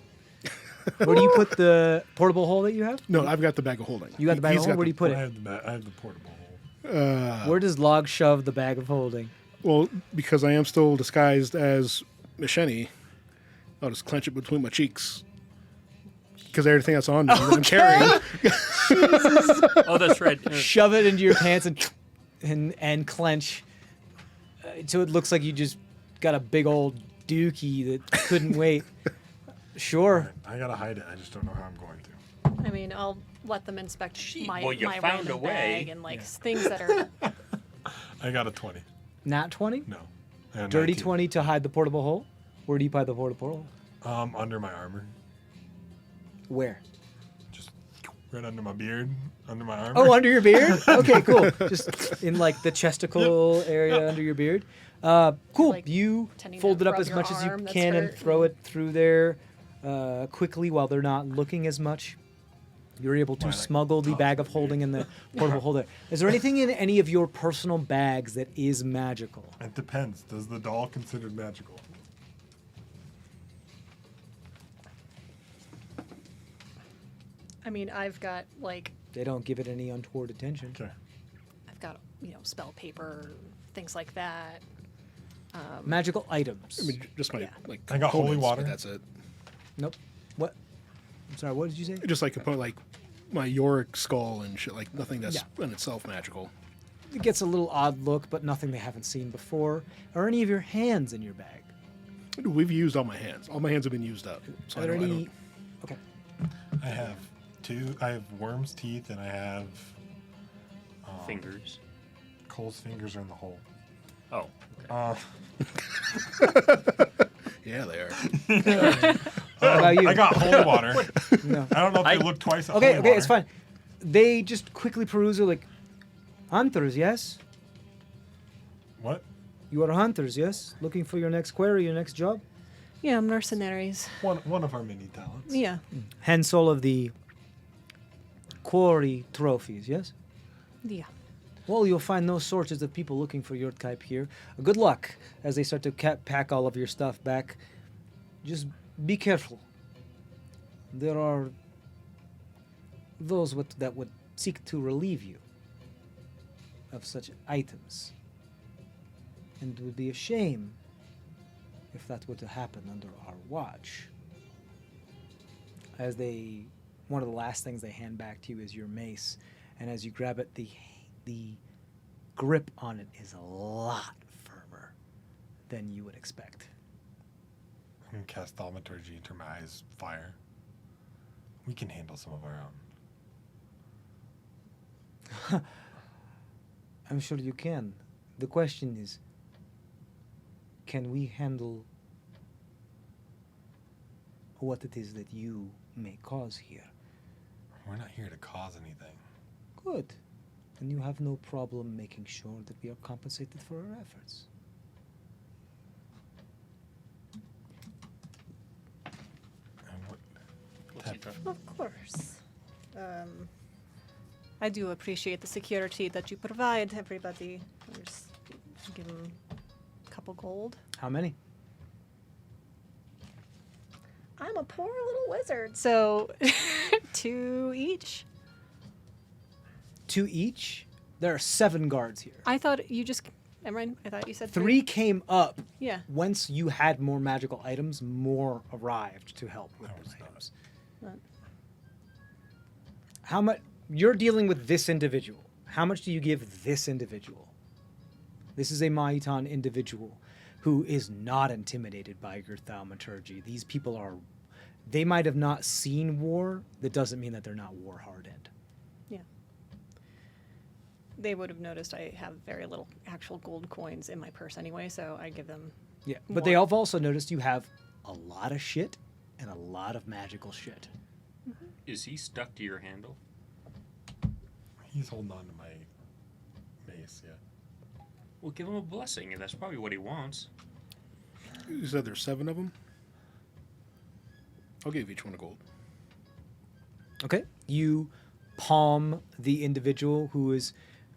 Where do you put the portable hole that you have? No, I've got the bag of holding. You got the bag of He's holding? got Where do you put I it? have the portable hole. Where does Log shove the bag of holding? Well, because I am still disguised as Misheni, I'll just clench it between my cheeks. Because everything that's on me that I'm carrying. Oh, that's right. Shove it into your pants and clench. So it looks like you just got a big old dookie that couldn't wait. Sure. I gotta hide it. I just don't know how I'm going to. I mean, I'll let them inspect my, well, you my found random a way. bag and like things that are. I got a 20. Nat 20? No. I got Dirty 19. 20 to hide the portable hole? Where do you hide the portable hole? Under my armor. Where? Just right under my beard. Under my armor. Oh, under your beard? Okay, cool. Just in like the chesticle area under your beard. Cool. Like, you pretending fold to it up rub as your much as you arm that's can and hurt throw and- it through there quickly while they're not looking as much. You're able to Why, like, smuggle the top bag of of the holding in the portable holder. Is there anything in any of your personal bags that is magical? It depends. Does the doll considered magical? I mean, I've got like They don't give it any untoward attention. Okay. I've got spell paper, things like that. Magical items. I mean, just my Yeah. like. I got holy components, water. but That's it. Nope. What? I'm sorry, what did you say? Just like component, like my Yorick skull and shit. Like nothing that's Yeah. in itself magical. It gets a little odd look, but nothing they haven't seen before. Are any of your hands in your bag? We've used all my hands. All my hands have been used up. So Are I there don't, I any? don't- Okay. I have two. I have worm's teeth, and I have Fingers. Cole's fingers are in the hole. Oh. Yeah, they are. How about you? I got holy water. No. I don't know if I- they look twice at Okay, holy okay, water. it's fine. They just quickly peruse it like, hunters, yes? What? You are hunters, yes? Looking for your next query, your next job? Yeah, mercenaries. One of our many talents. Yeah. Hence all of the quarry trophies, yes? Yeah. Well, you'll find no shortage of people looking for your type here. Good luck as they start to pack all of your stuff back. Just be careful. There are those that would seek to relieve you of such items. And it would be a shame if that were to happen under our watch. One of the last things they hand back to you is your mace, and as you grab it, the grip on it is a lot firmer than you would expect. I'm going to cast Thaumaturgy into my eyes, fire. We can handle some of our own. I'm sure you can. The question is, can we handle what it is that you may cause here? We're not here to cause anything. Good. And you have no problem making sure that we are compensated for our efforts. And what What's he type talking? Of course. I do appreciate the security that you provide everybody. I'll just give him a couple gold. How many? I'm a poor little wizard. So, 2 each? 2 each? There are 7 guards here. I thought you just. Emran, I thought you said 3 came up. Yeah. Once you had more magical items, more arrived to help with I was the not. items. But How much? You're dealing with this individual. How much do you give this individual? This is a Maitan individual who is not intimidated by your thaumaturgy. These people are. They might have not seen war. That doesn't mean that they're not war hardened. yeah. They would have noticed I have very little actual gold coins in my purse anyway, so I give them. Yeah, but they More. have also noticed you have a lot of shit and a lot of magical shit. Is he stuck to your handle? He's holding on to my mace, yeah. Well, give him a blessing, and that's probably what he wants. You said there's 7 of them? I'll give each one a gold. Okay, you palm the individual who is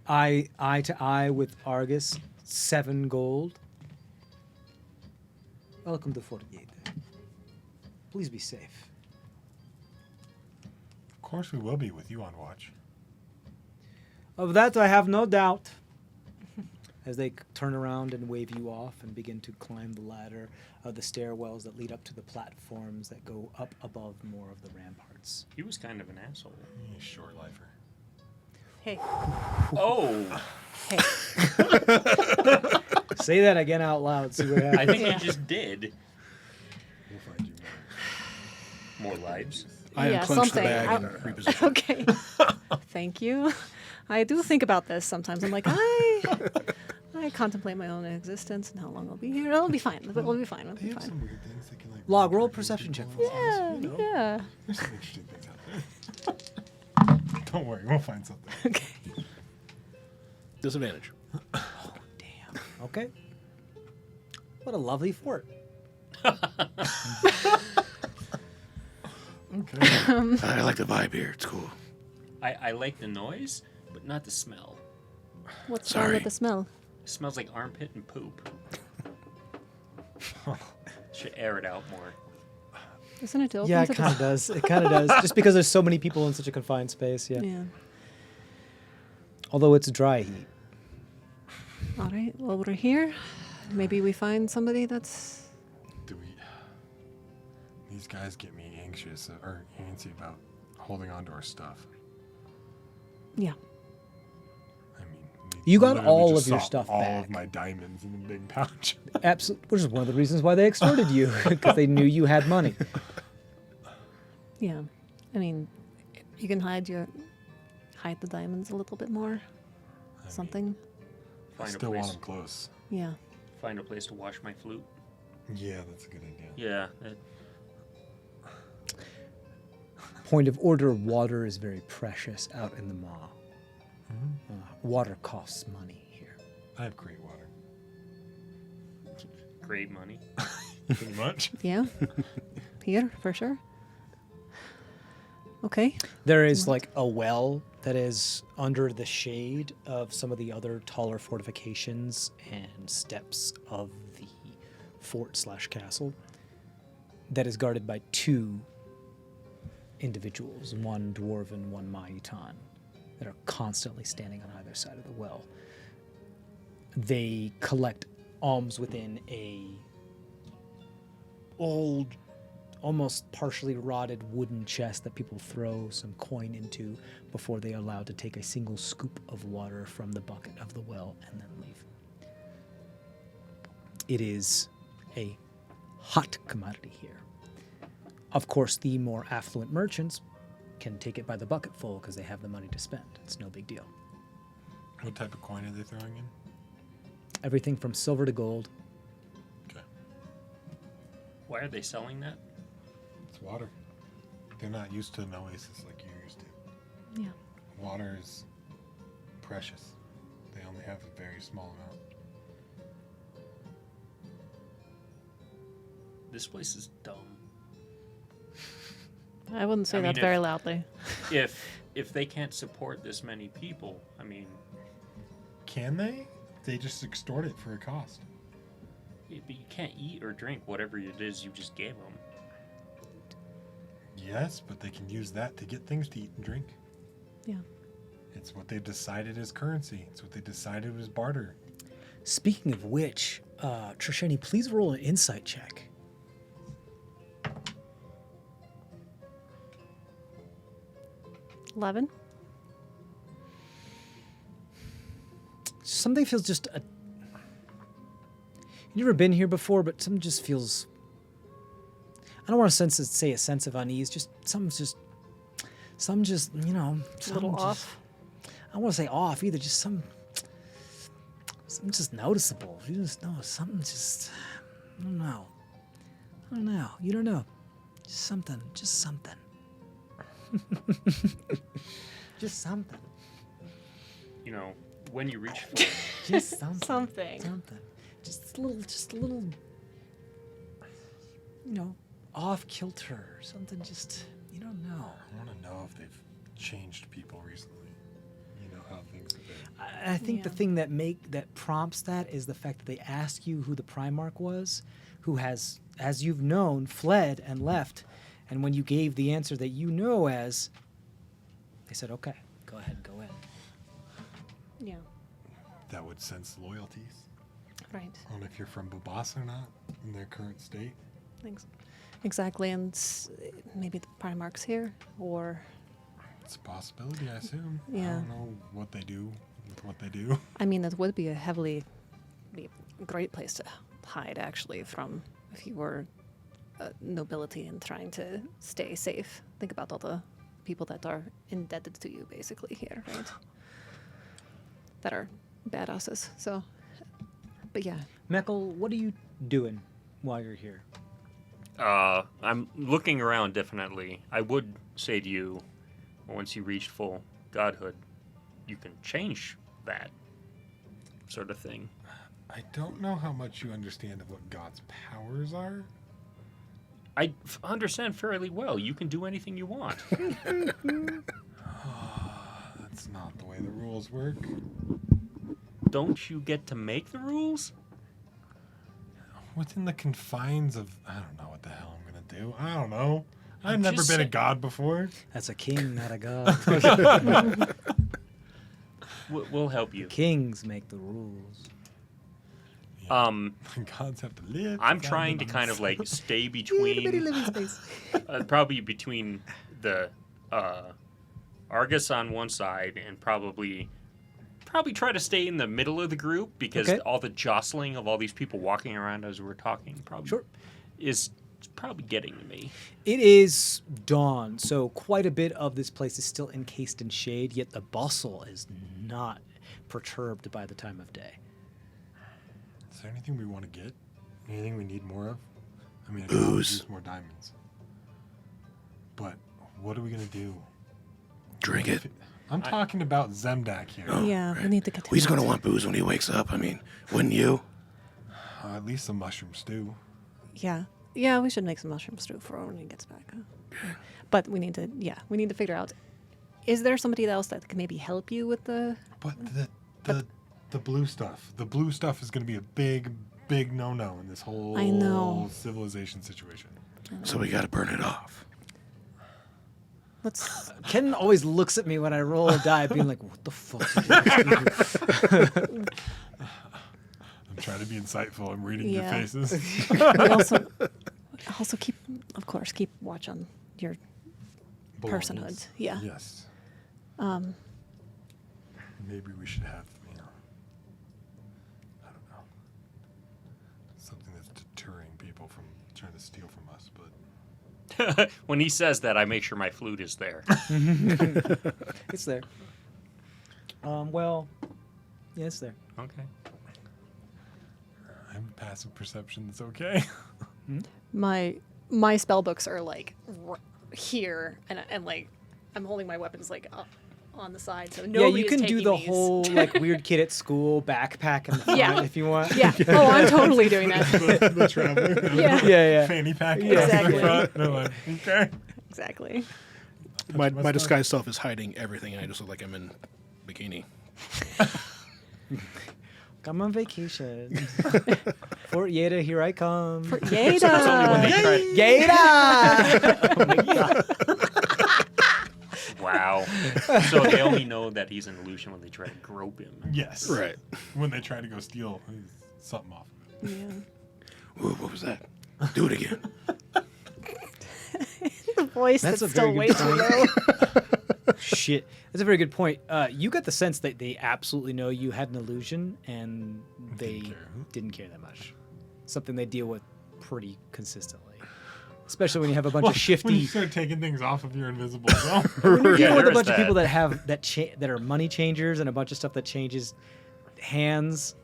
eye to eye with Argus, 7 gold. Welcome to Fort Yaydah. Please be safe. Of course we will be with you on watch. Of that I have no doubt. As they turn around and wave you off and begin to climb the ladder of the stairwells that lead up to the platforms that go up above more of the ramparts. He was kind of an asshole. He's short lifer. Hey, Oh, hey. Say that again out loud. See what I happens. think Yeah. he just did. We'll find you More lives. I Yeah, unclench the something. bag and reposition. Okay. Thank you. I do think about this sometimes. I'm like, I contemplate my own existence and how long I'll be here. It'll be fine. We'll be fine. It'll They be have fine. some weird things that can like. Log, roll track perception check people for and us. stuff, Yeah, you know? yeah. There's some interesting things out there. Don't worry, we'll find something. Okay. Disadvantage. Damn. Okay. What a lovely fort. Okay. I like the vibe here. It's cool. I like the noise, but not the smell. What's wrong Sorry. with the smell? It smells like armpit and poop. Should air it out more. Isn't it open Yeah, it to the kind of does. It kind of does. Just because there's so many people in such a confined space, yeah. Yeah. Although it's dry heat. All right. Well, we're here. Maybe we find somebody that's. Do we? These guys get me anxious or antsy about holding on to our stuff. Yeah. I mean, You got literally all just of your saw stuff all back. of my diamonds in the big pouch. Absolutely. Which is one of the reasons why they extorted you, because they knew you had money. Yeah. I mean, you can hide the diamonds a little bit more. I Something. I Find a still want place. them close. Yeah. Find a place to wash my flute. Yeah, that's a good idea. Yeah. That, Point of order, water is very precious out in the maw. Water costs money here. I have great water. great money. Pretty much. Yeah. Here, for sure. Okay. There is like a well that is under the shade of some of the other taller fortifications and steps of the fort/castle that is guarded by 2 individuals, one dwarven, one Maitan, that are constantly standing on either side of the well. They collect alms within a old, almost partially rotted wooden chest that people throw some coin into before they are allowed to take a single scoop of water from the bucket of the well and then leave. It is a hot commodity here. Of course, the more affluent merchants can take it by the bucketful because they have the money to spend. It's no big deal. What type of coin are they throwing in? Everything from silver to gold. Okay. Why are they selling that? It's water. They're not used to an oasis like you're used to. Yeah. Water is precious. They only have a very small amount. This place is dumb. I wouldn't say I mean, that very loudly. If they can't support this many people, I mean, Can they? They just extort it for a cost. but you can't eat or drink whatever it is you just gave them. Yes, but they can use that to get things to eat and drink. Yeah. It's what they've decided is currency. It's what they decided was barter. Speaking of which, Trishani, please roll an insight check. $11. Something feels just You've never been here before, but something just feels. I don't want to say a sense of unease. Some just you know. A little some just- off. I don't want to say off either. Just something just noticeable. You just know something. Just I don't know. You don't know. Just something. Just something. Just something. You know, when you reach full, Just something. Something. Something. Just a little. You know, off kilter or something. Just you don't know. I want to know if they've changed people recently. You know how things have been. I think the Yeah. thing that prompts that is the fact that they ask you who the Primarch was, who has, as you've known, fled and left, and when you gave the answer that you know as, they said, "Okay, go ahead." Yeah. That would sense loyalties. Right. I don't know if you're from Babas or not in their current state. Thanks. Exactly. And maybe the Primarch's here, or It's a possibility, I assume. I Yeah. don't know what they do with what they do. I mean, it would be a great place to hide, actually, from if you were nobility and trying to stay safe. Think about all the people that are indebted to you, basically, here, right? That are badasses. So, but yeah. Meckel, what are you doing while you're here? I'm looking around, definitely. I would say to you, once you reach full godhood, you can change that sort of thing. I don't know how much you understand of what God's powers are. I understand fairly well. You can do anything you want. That's not the way the rules work. Don't you get to make the rules? Within the confines of, I don't know what the hell I'm going to do. I don't know. I've I'm never just been a saying- god before. That's a king, not a god. We'll help you. Kings make the rules. Gods have to live. I'm gotta trying to live kind on of like stay between, living space. probably between the Argus on one side and probably try to stay in the middle of the group because Okay. all the jostling of all these people walking around as we're talking probably Sure. is probably getting to me. It is dawn, so quite a bit of this place is still encased in shade, yet the bustle is not perturbed by the time of day. Is there anything we want to get? Anything we need more of? I mean, I could always Booze. use more diamonds. But what are we going to do? Drink it. I'm talking about Zemdak here. Oh, Yeah, we right. need to get Well, he's him out. gonna want booze when he wakes up. I mean, wouldn't you? At least some mushroom stew. Yeah. Yeah, we should make some mushroom stew for when he gets back. But we need to figure out, is there somebody else that can maybe help you with the... But the blue stuff. The blue stuff is going to be a big no-no in this whole I know. civilization situation. So we gotta burn it off. Let's... Ken always looks at me when I roll a die, being like, "What the fuck?" Did you do?" I'm trying to be insightful. I'm reading your Yeah. faces. we also... Also of course, keep watch on your personhood. Belongings. Yeah. Yes. Maybe we should have, I don't know, something that's deterring people from trying to steal from us. But When he says that, I make sure my flute is there. It's there. Well, yeah, it's there. Okay. I have a passive perception that's okay. My spell books are like here, and like I'm holding my weapons like up on the side, so Yeah, nobody you is can do taking the these. whole like weird kid at school backpack in the front Yeah. if you want. Yeah. Oh, I'm totally doing that. the traveler. Yeah. Yeah. Fanny pack. Yeah. Exactly. They're like, okay. Exactly. My my stuff. disguise self is hiding everything. I just look like I'm in bikini. Come on vacation. Fort Yaydah, here I come. For It's only when Yaydah. they try. Yaydah! Oh my God. Wow. So they only know that he's an illusion when they try to grope him. Yes. Right. When they try to go steal something off of it. Yeah. Ooh, what was that? Do it again. The voice That's that's, a still very way good too point. low. Shit. That's a very good point. You got the sense that they absolutely know you had an illusion and they didn't care that much. Something they deal with pretty consistently. Especially when you have a bunch of When shifty. you start taking things off of your invisible self. When you're Yeah, dealing with a there is bunch of people that. that have that are money changers and a bunch of stuff that changes hands,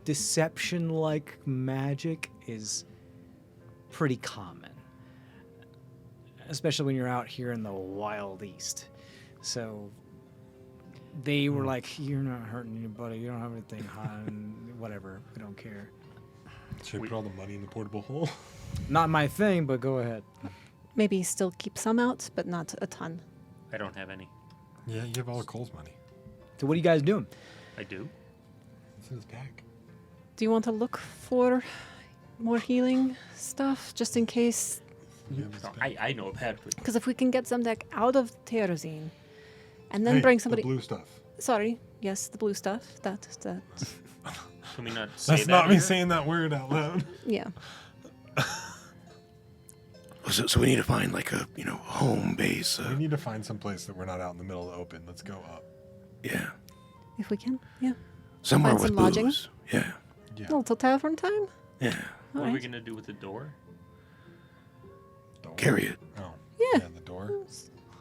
deception like magic is pretty common, especially when you're out here in the wild east. So they were like, "You're not hurting anybody. You don't have anything hot, and whatever. We don't care." Should we put all the money in the portable hole? Not my thing, but go ahead. Maybe still keep some out, but not a ton. I don't have any. Yeah, you have all of Cole's money. So what are you guys doing? I do. It's in his pack. Do you want to look for more healing stuff, just in case? You have his No, pack. I know a pad with. Because if we can get Zemdek out of Terrazine, and then Hey, bring the somebody. blue stuff. Sorry, yes, the blue stuff. That. Can we not say That's that not me here? saying that word out loud. Yeah. So we need to find like a home base. We need to find some place that we're not out in the middle of the open. Let's go up. Yeah, If we can. Yeah. somewhere Find with some lodging? booze. Yeah, Yeah. A little tavern time. yeah. What are we Alright. gonna do with the door? Door. Carry it. Oh. Yeah. The door.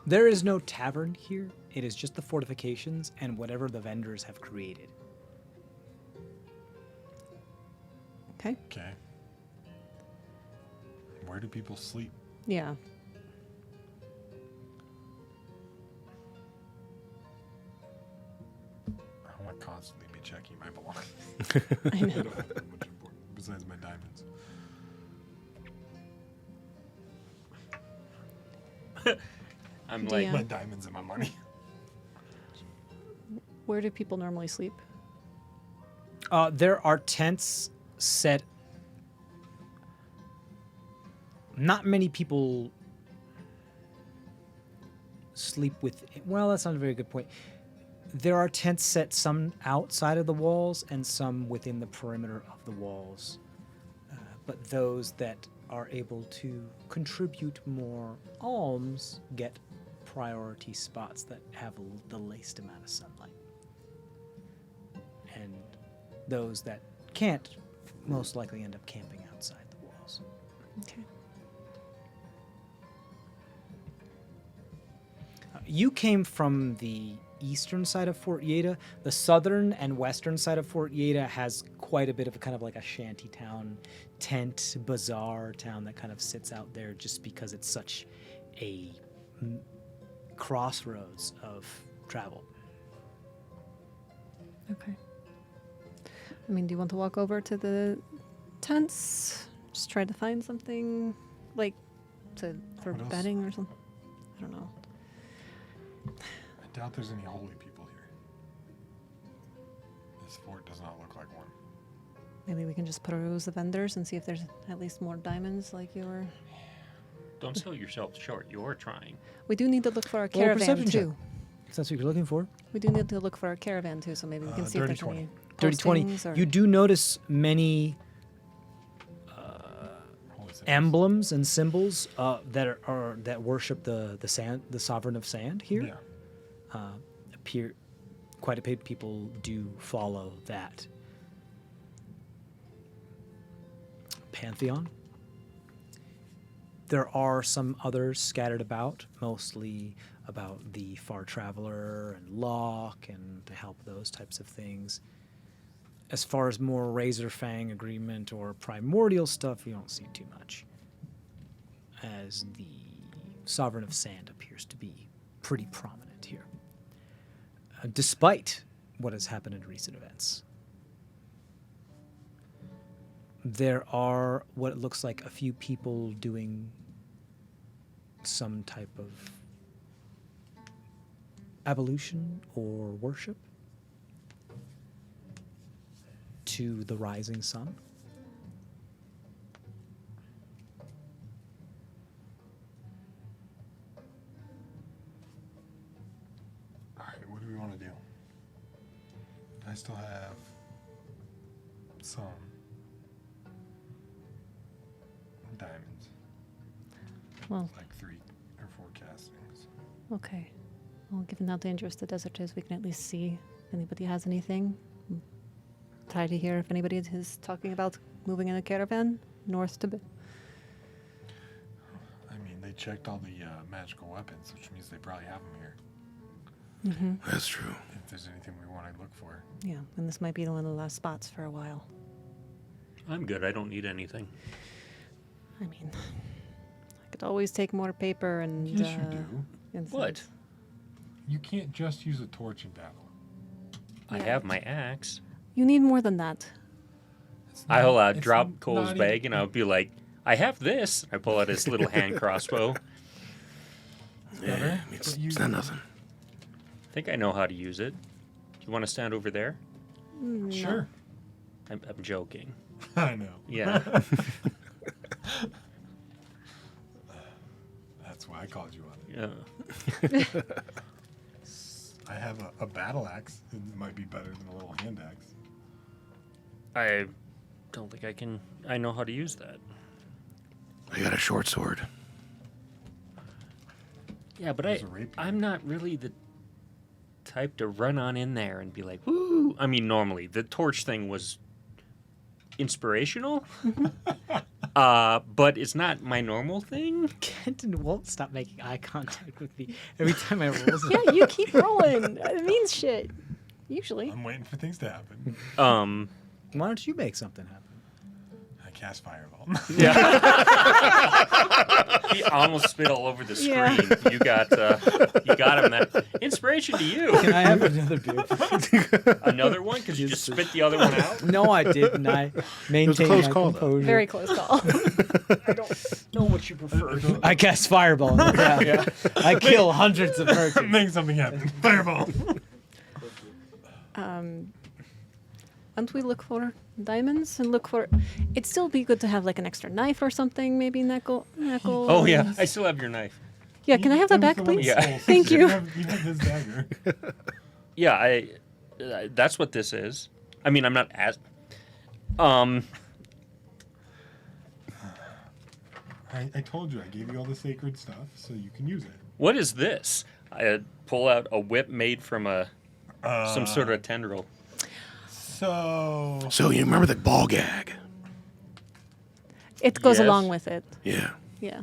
There is no tavern here. It is just the fortifications and whatever the vendors have created. Okay. Okay. Where do people sleep? Yeah. I want to constantly be checking my belongings. I I know. don't have that much important besides my diamonds. I'm Do like, you- My diamonds and my money. Where do people normally sleep? There are tents set. Not many people sleep with. Well, that's not a very good point. There are tents set some outside of the walls and some within the perimeter of the walls. But those that are able to contribute more alms get priority spots that have the least amount of sunlight. And those that can't most likely end up camping outside the walls. Okay. You came from the eastern side of Fort Yaydah. The southern and western side of Fort Yaydah has quite a bit of kind of like a shanty town, tent, bazaar town that kind of sits out there just because it's such a crossroads of travel. Okay. I mean, do you want to walk over to the tents? Just try to find something like for What else? bedding or something. I don't know. I doubt there's any holy people here. This fort does not look like one. Maybe we can just peruse the vendors and see if there's at least more diamonds like you were. don't sell yourself short. You're trying. We do need to look for our Roll a caravan perception check. too. If that's what you're looking for. We do need to look for our caravan too, so maybe we can see if dirty there's 20. any Dirty 20. postings or- You do notice many emblems and symbols that worship the sand, the sovereign of sand here. Yeah. Appear quite a bit of people do follow that pantheon. There are some others scattered about, mostly about the far traveler and Locke and to help those types of things. As far as more Razor Fang agreement or primordial stuff, you don't see too much, as the Sovereign of Sand appears to be pretty prominent here, despite what has happened in recent events. There are what it looks like a few people doing some type of evolution or worship to the rising sun. All right, what do we want to do? I still have some diamonds, Well, like 3 or 4 castings. okay. Well, given how dangerous the desert is, we can at least see if anybody has anything. Try to hear if anybody is talking about moving in a caravan north to... I mean, they checked all the magical weapons, which means they probably have them here. Mm-hmm. That's true. If there's anything we want to look for. Yeah, and this might be one of the last spots for a while. I'm good. I don't need anything. I mean, I could always take more paper and... Yes, you do. incense. What? You can't just use a torch in battle. I Yeah. have my axe. You need more than that. It's I'll not- it's drop not Cole's even- bag and I'll be like, I have this. I pull out his little hand crossbow. Yeah, it's not nothing. I think I know how to use it. Do you want to stand over there? Sure. I'm joking. I know. Yeah. That's why I called you on it. Yeah. I have a battle axe. It might be better than a little hand axe. I don't think I can. I know how to use that. I got a short sword. Yeah, but There's a rapier. I'm not really the type to run on in there and be like, woo. I mean, normally the torch thing was inspirational, but it's not my normal thing. Kenton won't stop making eye contact with me every time I roll. Yeah, you keep rolling. It means shit. Usually. I'm waiting for things to happen. Why don't you make something happen? I cast fireball. He almost spit all over the screen. Yeah. You got him. That inspiration to you. Can I have another beer? Another one because you just spit the other one out. No, I didn't. I maintained close my call, though. composure. Very close call. I don't know what you prefer. I cast fireball. Yeah. I kill hundreds of merchants. Make something happen. Fireball. Don't we look for diamonds and look for... It'd still be good to have like an extra knife or something, maybe knuckle. Oh yeah, I still have your knife. Yeah, can I have that back, That was the one please? that stole. Thank you. You have his dagger. Yeah, that's what this is. I mean, I'm not as. I told you, I gave you all the sacred stuff, so you can use it. What is this? I pull out a whip made from some sort of tendril. So So you remember the ball gag? It goes Yes. along with it. Yeah. Yeah.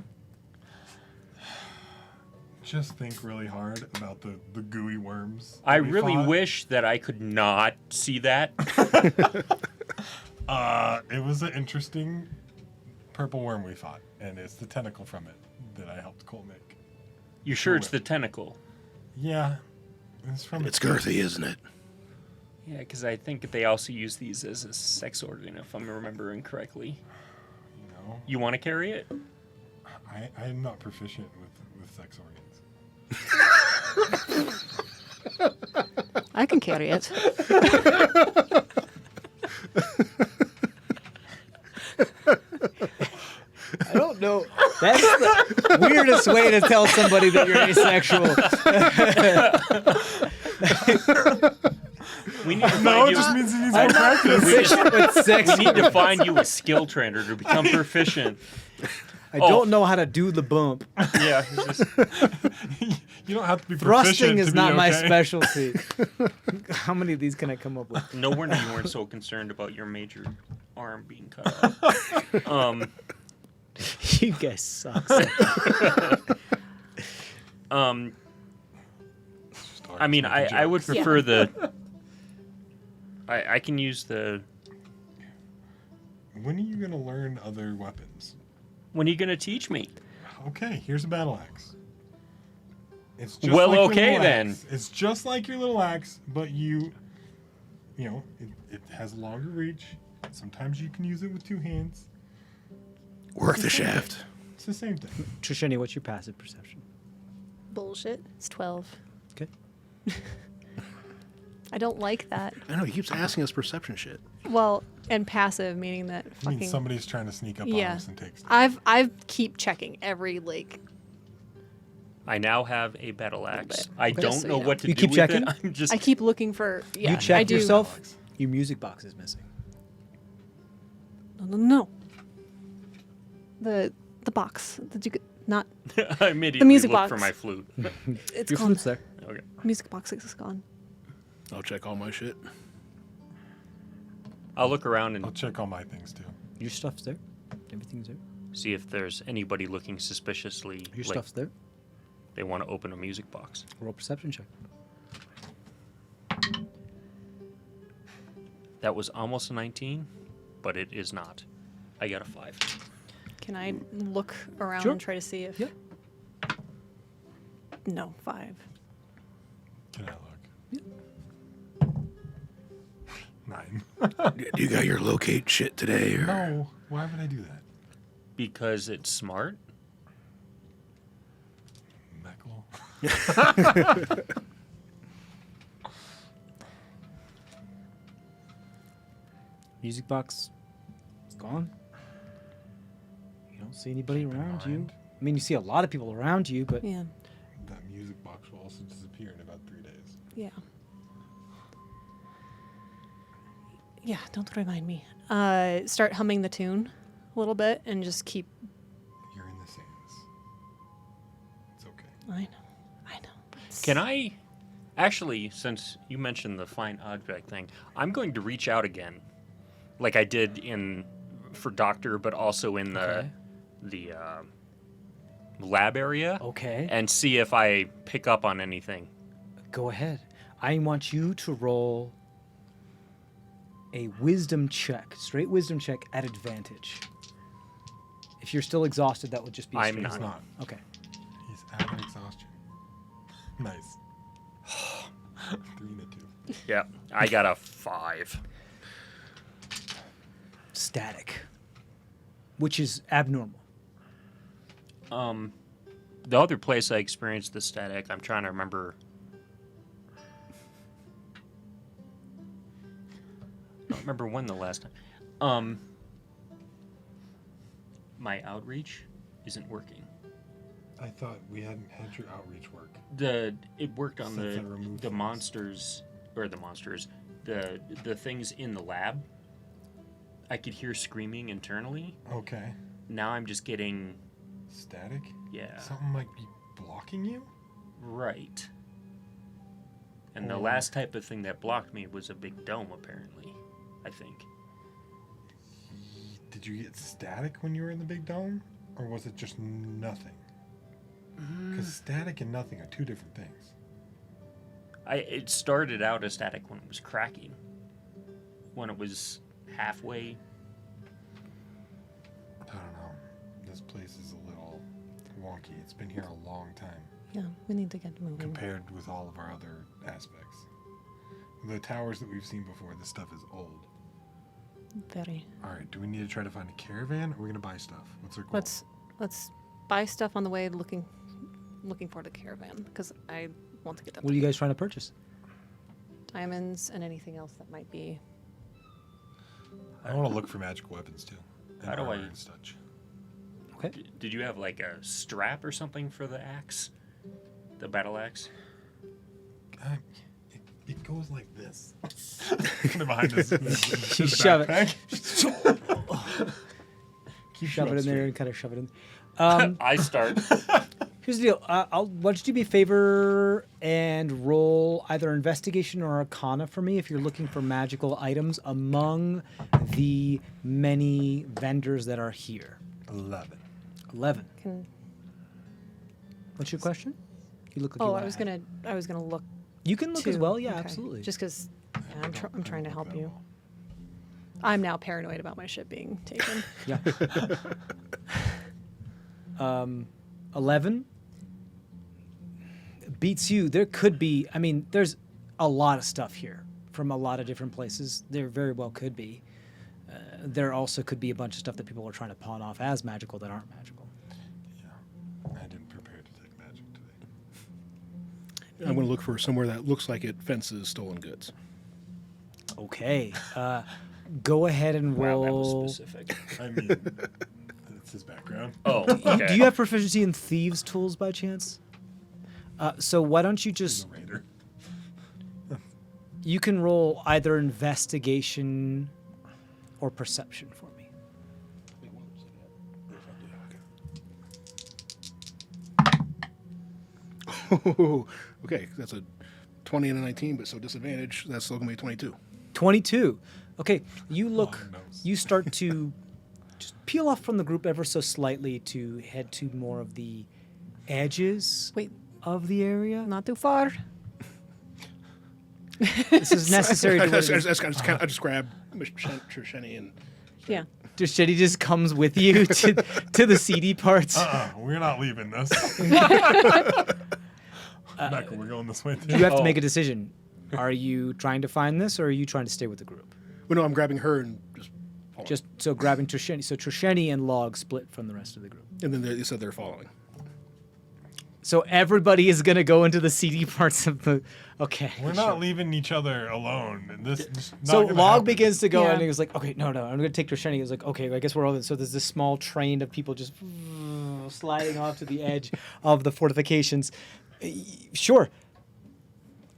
just think really hard about the gooey worms. I that we really fought. wish that I could not see that. It was an interesting purple worm we fought, and it's the tentacle from it that I helped Cole make. You sure it's the tentacle? Yeah, it's from It's girthy, isn't it? Yeah, because I think they also use these as a sex organ, if I'm remembering correctly. You know, You want to carry it? I'm not proficient with sex organs. I can carry it. I don't know. That's the weirdest way to tell somebody that you're asexual. We need to No, find it you. just means he needs more practice. Proficient with sex. We need to find you a skill trainer to become proficient. I don't know how to do the bump. Yeah. it's just- You don't have to be Thrusting proficient is to be not my okay. specialty. How many of these can I come up with? no wonder you weren't so concerned about your major arm being cut off. You guys suck. I mean, I would Jokes. prefer the. I can use the. When are you gonna learn other weapons? When are you gonna teach me? Okay, here's a battle axe. It's Well, like your okay, little then. axe. It's just like your little axe, but you know, it has longer reach. Sometimes you can use it with two hands. Work the shaft. It's the same thing. Trisheni, what's your passive perception? Bullshit. It's 12. Okay. I don't like that. I know he keeps asking us perception shit. Well, and passive meaning that I fucking. mean, somebody's trying to sneak up on Yeah. us and take stuff. I've keep checking every I now have a battle axe. bit. I Okay. don't Just so know you know. what to You do keep with checking? it. I'm just. I keep looking for. Yeah, You check I do. yourself. Alex. Your music box is missing. No. The box. Did you get not? I immediately music look for box. my flute. It's Your gone. flute's there. Okay. Music box is gone. I'll check all my shit. I'll look around I'll and check all my things too. Your stuff's there. Everything's there. see if there's anybody looking suspiciously. Your like stuff's there. they want to open a music box. Roll perception check. That was almost a 19, but it is not. I got a 5. Can I look around Sure. and try to see if? Yep. No, 5. Can I look? 9. Do you got your locate shit today? Or? No. Why would I do that? Because it's smart. Meckle. Music box is gone. You don't see anybody around you. mind. I mean, you see a lot of people around you, but Yeah. That music box will also disappear in about 3 days. Yeah. Yeah, don't remind me. Start humming the tune a little bit and just keep. You're in the sands. It's okay. I know. Can I actually, since you mentioned the fine object thing, I'm going to reach out again, like I did in for Doctor, but also in Okay. the lab area, okay. and see if I pick up on anything. Go ahead. I want you to roll a wisdom check, straight wisdom check at advantage. If you're still exhausted, that would just be a I'm straight not. It's roll. not. Okay. He's out of exhaustion. Nice. 3 and a 2. Yeah, I got a 5. Static, which is abnormal. The other place I experienced the static, I'm trying to remember. I don't remember when the last time. My outreach isn't working. I thought we hadn't had your outreach work. It worked on Since I removed the things. monsters, the things in the lab. I could hear screaming internally. Okay. Now I'm just getting Static? yeah Something might be blocking you? right. And the Or- last type of thing that blocked me was a big dome, apparently. I think. Did you get static when you were in the big dome? Or was it just nothing? Because static and nothing are two different things. It started out as static when it was cracking. When it was halfway. I don't know. This place is a little wonky. It's been here a long time Yeah, we need to get moving. compared with all of our other aspects. The towers that we've seen before, this stuff is old. Very. All right, do we need to try to find a caravan, or are we gonna buy stuff? What's our goal? Let's buy stuff on the way looking for the caravan because I want to get them. What are you guys trying to purchase? Diamonds and anything else that might be. I want to look for magic weapons too. And How do armor I- and such. Okay. Did you have like a strap or something for the axe? The battle axe? It goes like this. Kind of behind this. Shove it. Keep Shove it in there and kind of shove it in. I start. Here's the deal. Why don't you do me a favor and roll either investigation or arcana for me if you're looking for magical items among the many vendors that are here. 11. 11. Can, What's your question? You look like you oh, wanna I was gonna look. You can look as too. well. Yeah, Okay. absolutely. Just because I'm trying to help you. I'm now paranoid about my ship being taken. Yeah. 11 beats you. There could be, I mean, there's a lot of stuff here from a lot of different places. There very well could be. There also could be a bunch of stuff that people are trying to pawn off as magical that aren't magical. Yeah. I didn't prepare to take magic today. I'm going to look for somewhere that looks like it fences stolen goods. Okay. Go ahead and Wow, that roll. was specific. I mean, that's his background. Oh, okay. Do you have proficiency in thieves' tools by chance? So why don't you He's just... a raider. You can roll either investigation or perception for me. Okay, that's a 20 and a 19, but so disadvantage. That's still going to be 22. 22. Okay, you look, Long nose. you start to just peel off from the group ever so slightly to head to more of the edges Wait, of the area. not too far. This is necessary I to just grab Shenny and Yeah. Just Shetty just comes with you to the seedy parts. We're not leaving this. Michael, we're going this way too. You have to Oh. make a decision. Are you trying to find this, or are you trying to stay with the group? well, no, I'm grabbing her and just following. Just so grabbing Trisheni. So Trisheni and Log split from the rest of the group. And then they said they're following. So everybody is gonna go into the seedy parts of the. Okay. We're sure. not leaving each other alone. And this is not So gonna Log happen. begins to go, Yeah. and he was like, "Okay, no, I'm gonna take Trisheni." He was like, "Okay, I guess we're all." So there's this small train of people just sliding off to the edge of the fortifications. Sure.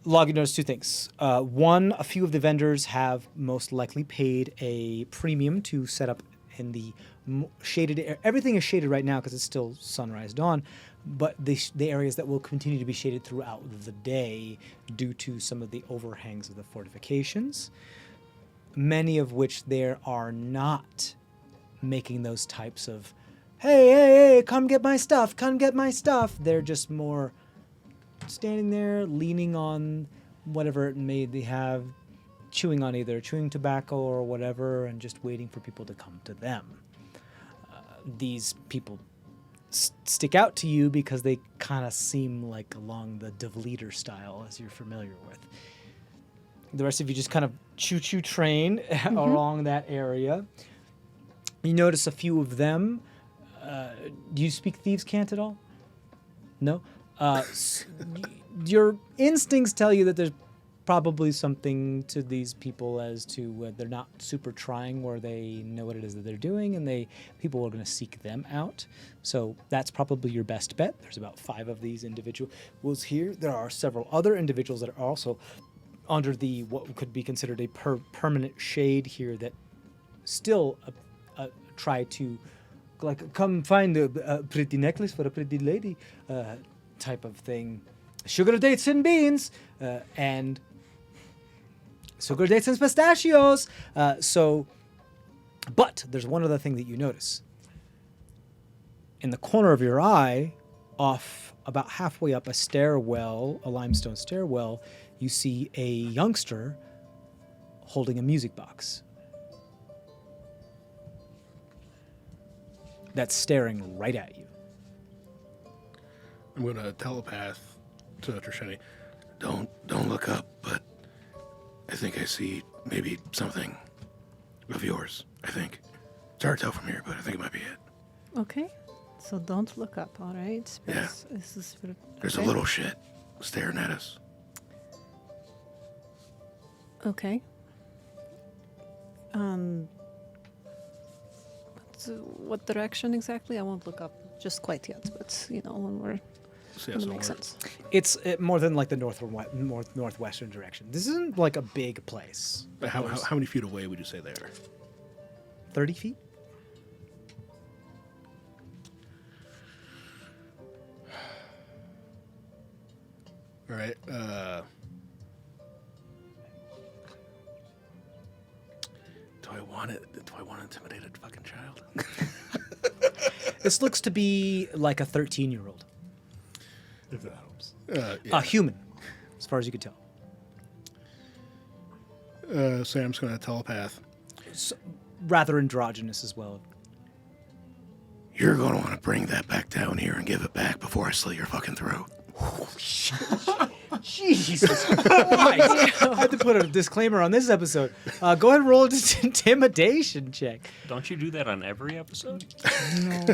Log, you notice two things. One, a few of the vendors have most likely paid a premium to set up in the shaded area. Everything is shaded right now because it's still sunrise dawn, but the areas that will continue to be shaded throughout the day due to some of the overhangs of the fortifications, many of which there are not making those types of, hey, come get my stuff, come get my stuff. They're just more standing there, leaning on whatever it may they have, chewing on either chewing tobacco or whatever, and just waiting for people to come to them. These people stick out to you because they kind of seem like along the Devleader style, as you're familiar with. The rest of you just kind of choo-choo train along that area. You notice a few of them. Do you speak Thieves' Cant at all? No? Your instincts tell you that there's probably something to these people as to they're not super trying, or they know what it is that they're doing, and people are going to seek them out. So that's probably your best bet. There's about 5 of these individuals here. There are several other individuals that are also under the what could be considered a permanent shade here that still try to like come find a pretty necklace for a pretty lady type of thing. Sugar dates and beans and sugar dates and pistachios. But there's one other thing that you notice. In the corner of your eye, off about halfway up a stairwell, a limestone stairwell, you see a youngster holding a music box that's staring right at you. I'm going to telepath to Trisheni. Don't look up, but I think I see maybe something of yours. I think it's hard to tell from here, but I think it might be it. Okay. So don't look up, all right? Yeah. This is There's okay. a little shit staring at us. Okay. So what direction exactly? I won't look up just quite yet, but when we're So, yeah, when so it makes we're- sense. It's more than like the northwestern direction. This isn't like a big place. But how many feet away would you say they are? 30 feet? All right. Do I want it? Do I want to intimidate a fucking child? This looks to be like a 13-year-old. If that helps. Yeah. A human, as far as you could tell. So I'm just going to telepath. Rather androgynous as well. You're going to want to bring that back down here and give it back before I slit your fucking throat. Jesus Christ. I had to put a disclaimer on this episode. Go ahead and roll an intimidation check. Don't you do that on every episode? No.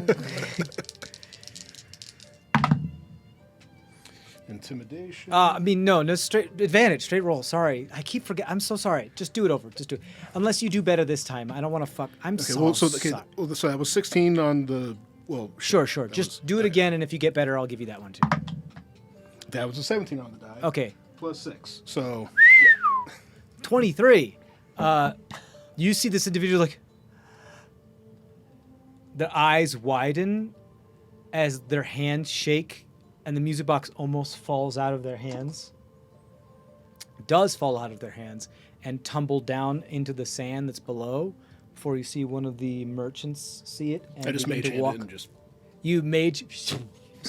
Intimidation. No, straight advantage, straight roll. Sorry. I keep forgetting. I'm so sorry. Just do it over. Just do it. Unless you do better this time. I don't want to fuck. I'm okay, so well, so, sorry. so that was 16 on the, well... Sure. Just do it again, and if you get better, I'll give you that one, too. That was a 17 on the die. Okay. Plus 6. So... 23. You see this individual, like... The eyes widen as their hands shake, and the music box almost falls out of their hands. It does fall out of their hands and tumble down into the sand that's below before you see one of the merchants see it. And I just begin mage to walk. handed and just... You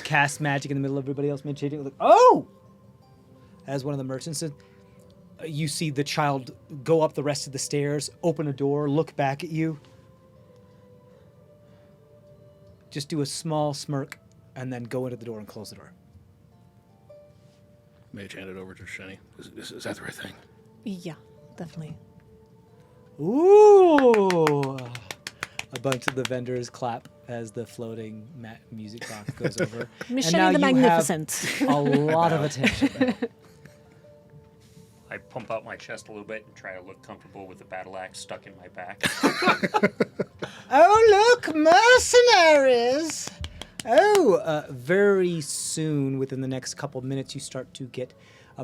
cast magic in the middle of everybody else mage handed. Like, oh! As one of the merchants said, you see the child go up the rest of the stairs, open a door, look back at you. Just do a small smirk and then go into the door and close the door. Mage handed over to Shenny. Is that the right thing? Yeah, definitely. Ooh! A bunch of the vendors clap as the floating music box goes over. Michelle the Magnificent. Have a lot of attention. I pump out my chest a little bit and try to look comfortable with the battle axe stuck in my back. Oh, look, mercenaries! Oh, very soon, within the next couple of minutes, you start to get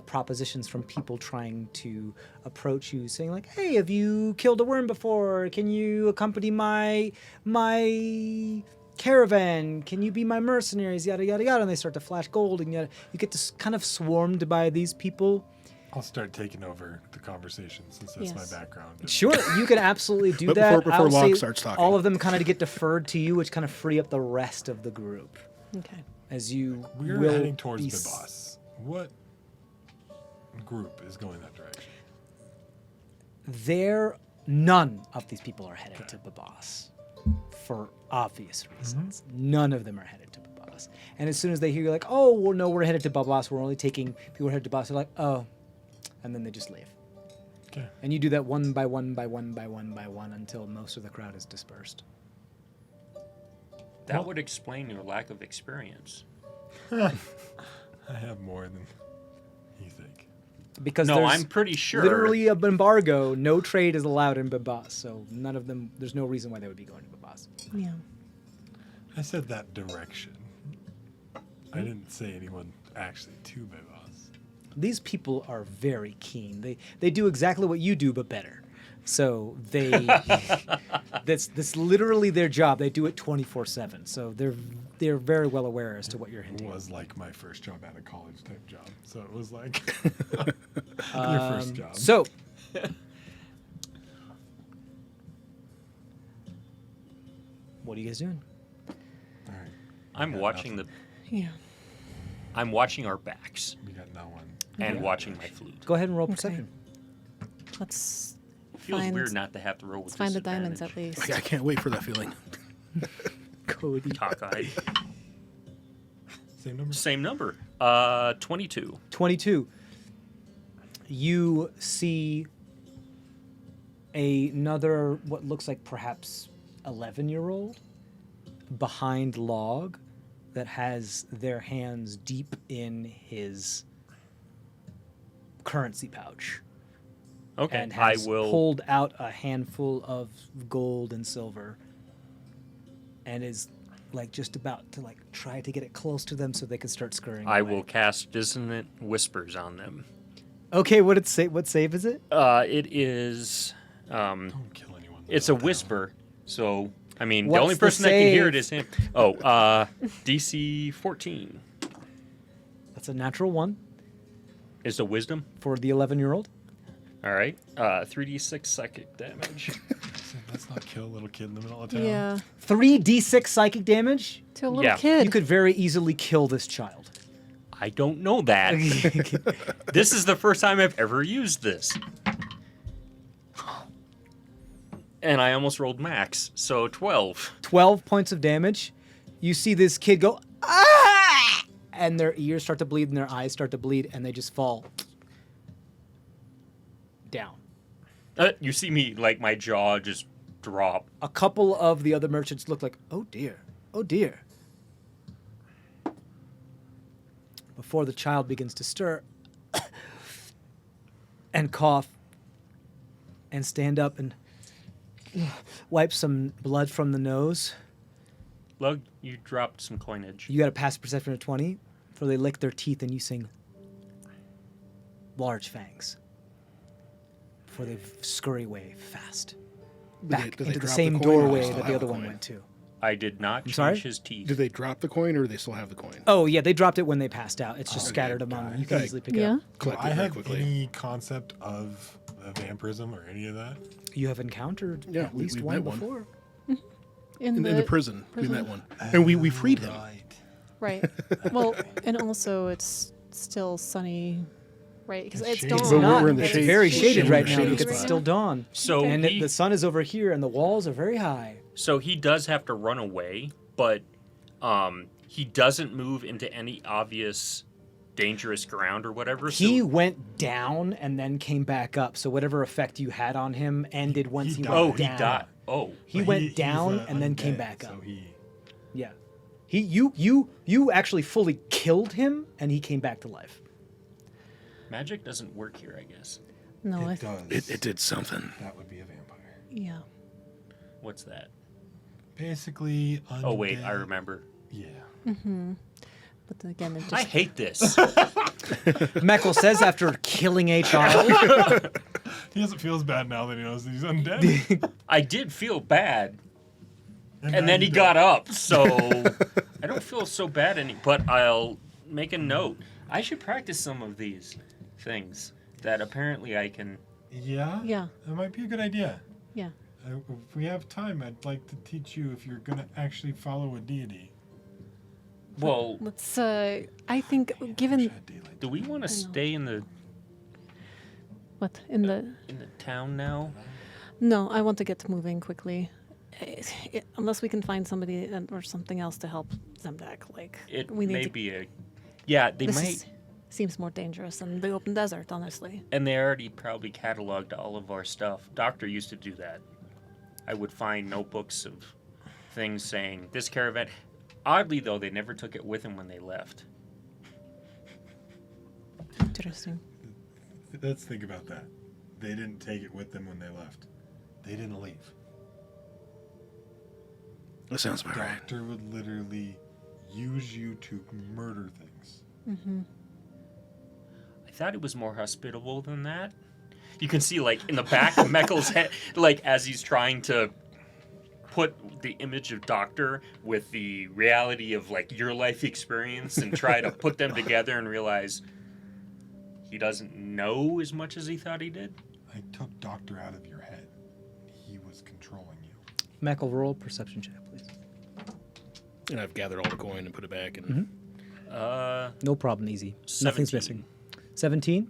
propositions from people trying to approach you, saying like, "Hey, have you killed a worm before? Can you accompany my caravan? Can you be my mercenaries? Yada yada yada." And they start to flash gold, and yada. You get kind of swarmed by these people. I'll start taking over the conversation since that's Yes. my background. Sure, you can absolutely do But that. before I'll Locke say starts talking. all of them kind of get deferred to you, which kind of free up the rest of the group Okay. as you We're will heading towards be Bibas. What group is going that direction? None of these people are headed to Babas for obvious reasons. None of them are headed to Babas. And as soon as they hear you like, "Oh, well, no, we're headed to Babas. We're only taking people who are headed to Babas," they're like, "Oh," and then they just leave. Okay. And you do that one by one by one by one by one until most of the crowd is dispersed. That would explain your lack of experience. I have more than you think. Because No, there's I'm pretty sure. literally an embargo. No trade is allowed in Babas, so none of them. There's no reason why they would be going to Babas. Yeah. I said that direction. I didn't say anyone actually to Bibas. These people are very keen. They do exactly what you do, but better. So they that's literally their job. They do it 24/7. So they're very well aware as to what you're It hinting. was like my first job out of college type job. So it was like your first job. So what are you guys doing? All right. I'm got watching nothing. Yeah. I'm watching our backs We got no one. and watching my flute. Go ahead and roll Okay. perception. Let's Feels find, weird not to have to roll with let's find the diamonds disadvantage. at least. I can't wait for that feeling. Cody. Cockeyed. Same number? Same number. 22. 22. You see another, what looks like perhaps 11-year-old behind Log that has their hands deep in his currency pouch. Okay, And I has will. pulled out a handful of gold and silver and is like just about to like try to get it close to them so they can start scurrying I away. will cast dissonant whispers on them. Okay, what save is it? It is. Don't kill anyone. It's a without whisper. So I mean, What's the only the person that can hear it save? is him. Oh, DC 14. That's a natural one. Is the wisdom? for the 11-year-old. All right. 3d6 psychic damage. Let's not kill a little kid in the middle of town. Yeah. 3d6 psychic damage. To a little Yeah. kid. You could very easily kill this child. I don't know that. This is the first time I've ever used this. And I almost rolled max, so 12. 12 points of damage. You see this kid go, ah! And their ears start to bleed and their eyes start to bleed and they just fall down. You see me, like, my jaw just drop. A couple of the other merchants look like, oh dear, oh dear. Before the child begins to stir and cough and stand up and wipe some blood from the nose. Lug, you dropped some coinage. You got to pass perception of 20 before they lick their teeth and you sing large fangs. Before they scurry away fast. Back do they into the drop same the coin or doorway they still that the have other the one coin? went to. I did not change sorry? his teeth. Do they drop the coin or do they still have the coin? Oh, yeah, they dropped it when they passed out. It's just Okay, scattered among them. You can okay. easily pick it Yeah. up. Do Collect I it very have quickly. any concept of vampirism or any of that? You have encountered Yeah, at we- least we've one met one. before. In the prison, we met one. And we freed him. Right. Well, and also it's still sunny, right? Because it's shaded. dawn. But Not, we're in the it's shade- very we're shaded in right the now shade because it's spot. still dawn. So And he, the sun is over here and the walls are very high. so he does have to run away, but he doesn't move into any obvious dangerous ground or whatever. He so, went down and then came back up. So whatever effect you had on him ended once he died. went oh, he down. died. Oh, He But went he's, down and then came undead, back so up. he Yeah. You actually fully killed him and he came back to life. magic doesn't work here, I guess. No, it does. It did something. That would be a vampire. yeah. What's that? Basically, undead. Oh wait, I remember. Yeah. But then again, it just I hate this. Meckel says after killing a child. He doesn't feel as bad now that he knows that he's undead. I did feel bad, and now then he you got up, so I don't feel so bad any. But I'll make a note. I should practice some of these things that apparently I can. Yeah? Yeah. That might be a good idea. Yeah. If we have time, I'd like to teach you if you're going to actually follow a deity. Well, Let's. I think given do we want to stay in the what in the town now? no, I want to get moving quickly. Unless we can find somebody or something else to help Zemdak. Like It we need may to. be a. Yeah, they This might, is, seems more dangerous than the open desert, honestly. and they already probably cataloged all of our stuff. Doctor used to do that. I would find notebooks of things saying this caravan. Oddly, though, they never took it with them when they left. Interesting. Let's think about that. They didn't take it with them when they left. They didn't leave. That sounds about right. Doctor would literally use you to murder things. I thought it was more hospitable than that. You can see, like, in the back of Meckel's head, like, as he's trying to put the image of Doctor with the reality of, like, your life experience and try to put them together and realize he doesn't know as much as he thought he did. I took Doctor out of your head. He was controlling you. Meckel, roll perception check, please. And I've gathered all the coin and put it back. And No problem, easy. Nothing's 17. missing. 17?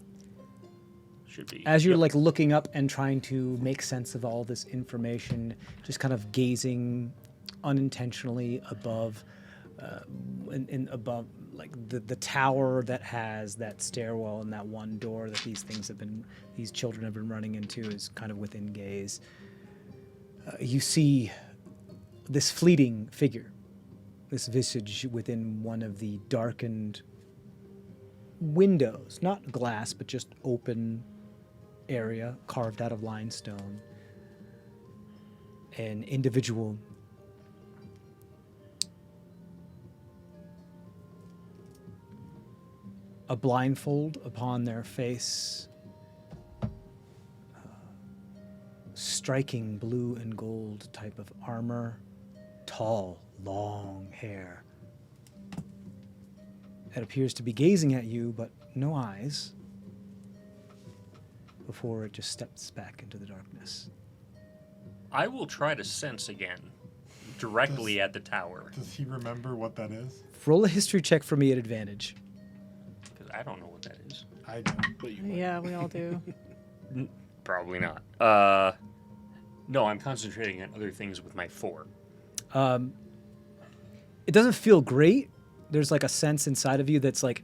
Should be. As you're Yep. like looking up and trying to make sense of all this information, just kind of gazing unintentionally above, above like the tower that has that stairwell and that one door that these children have been running into is kind of within gaze. You see this fleeting figure, this visage within one of the darkened windows, not glass, but just open area carved out of limestone. An individual a blindfold upon their face, striking blue and gold type of armor, tall, long hair. It appears to be gazing at you, but no eyes. before it just steps back into the darkness. I will try to sense again, directly at the tower, Does he remember what that is? Roll a history check for me at advantage. because I don't know what that is. I don't. But you Yeah, we all do. Probably not. No, I'm concentrating on other things with my 4. It doesn't feel great. There's like a sense inside of you that's like,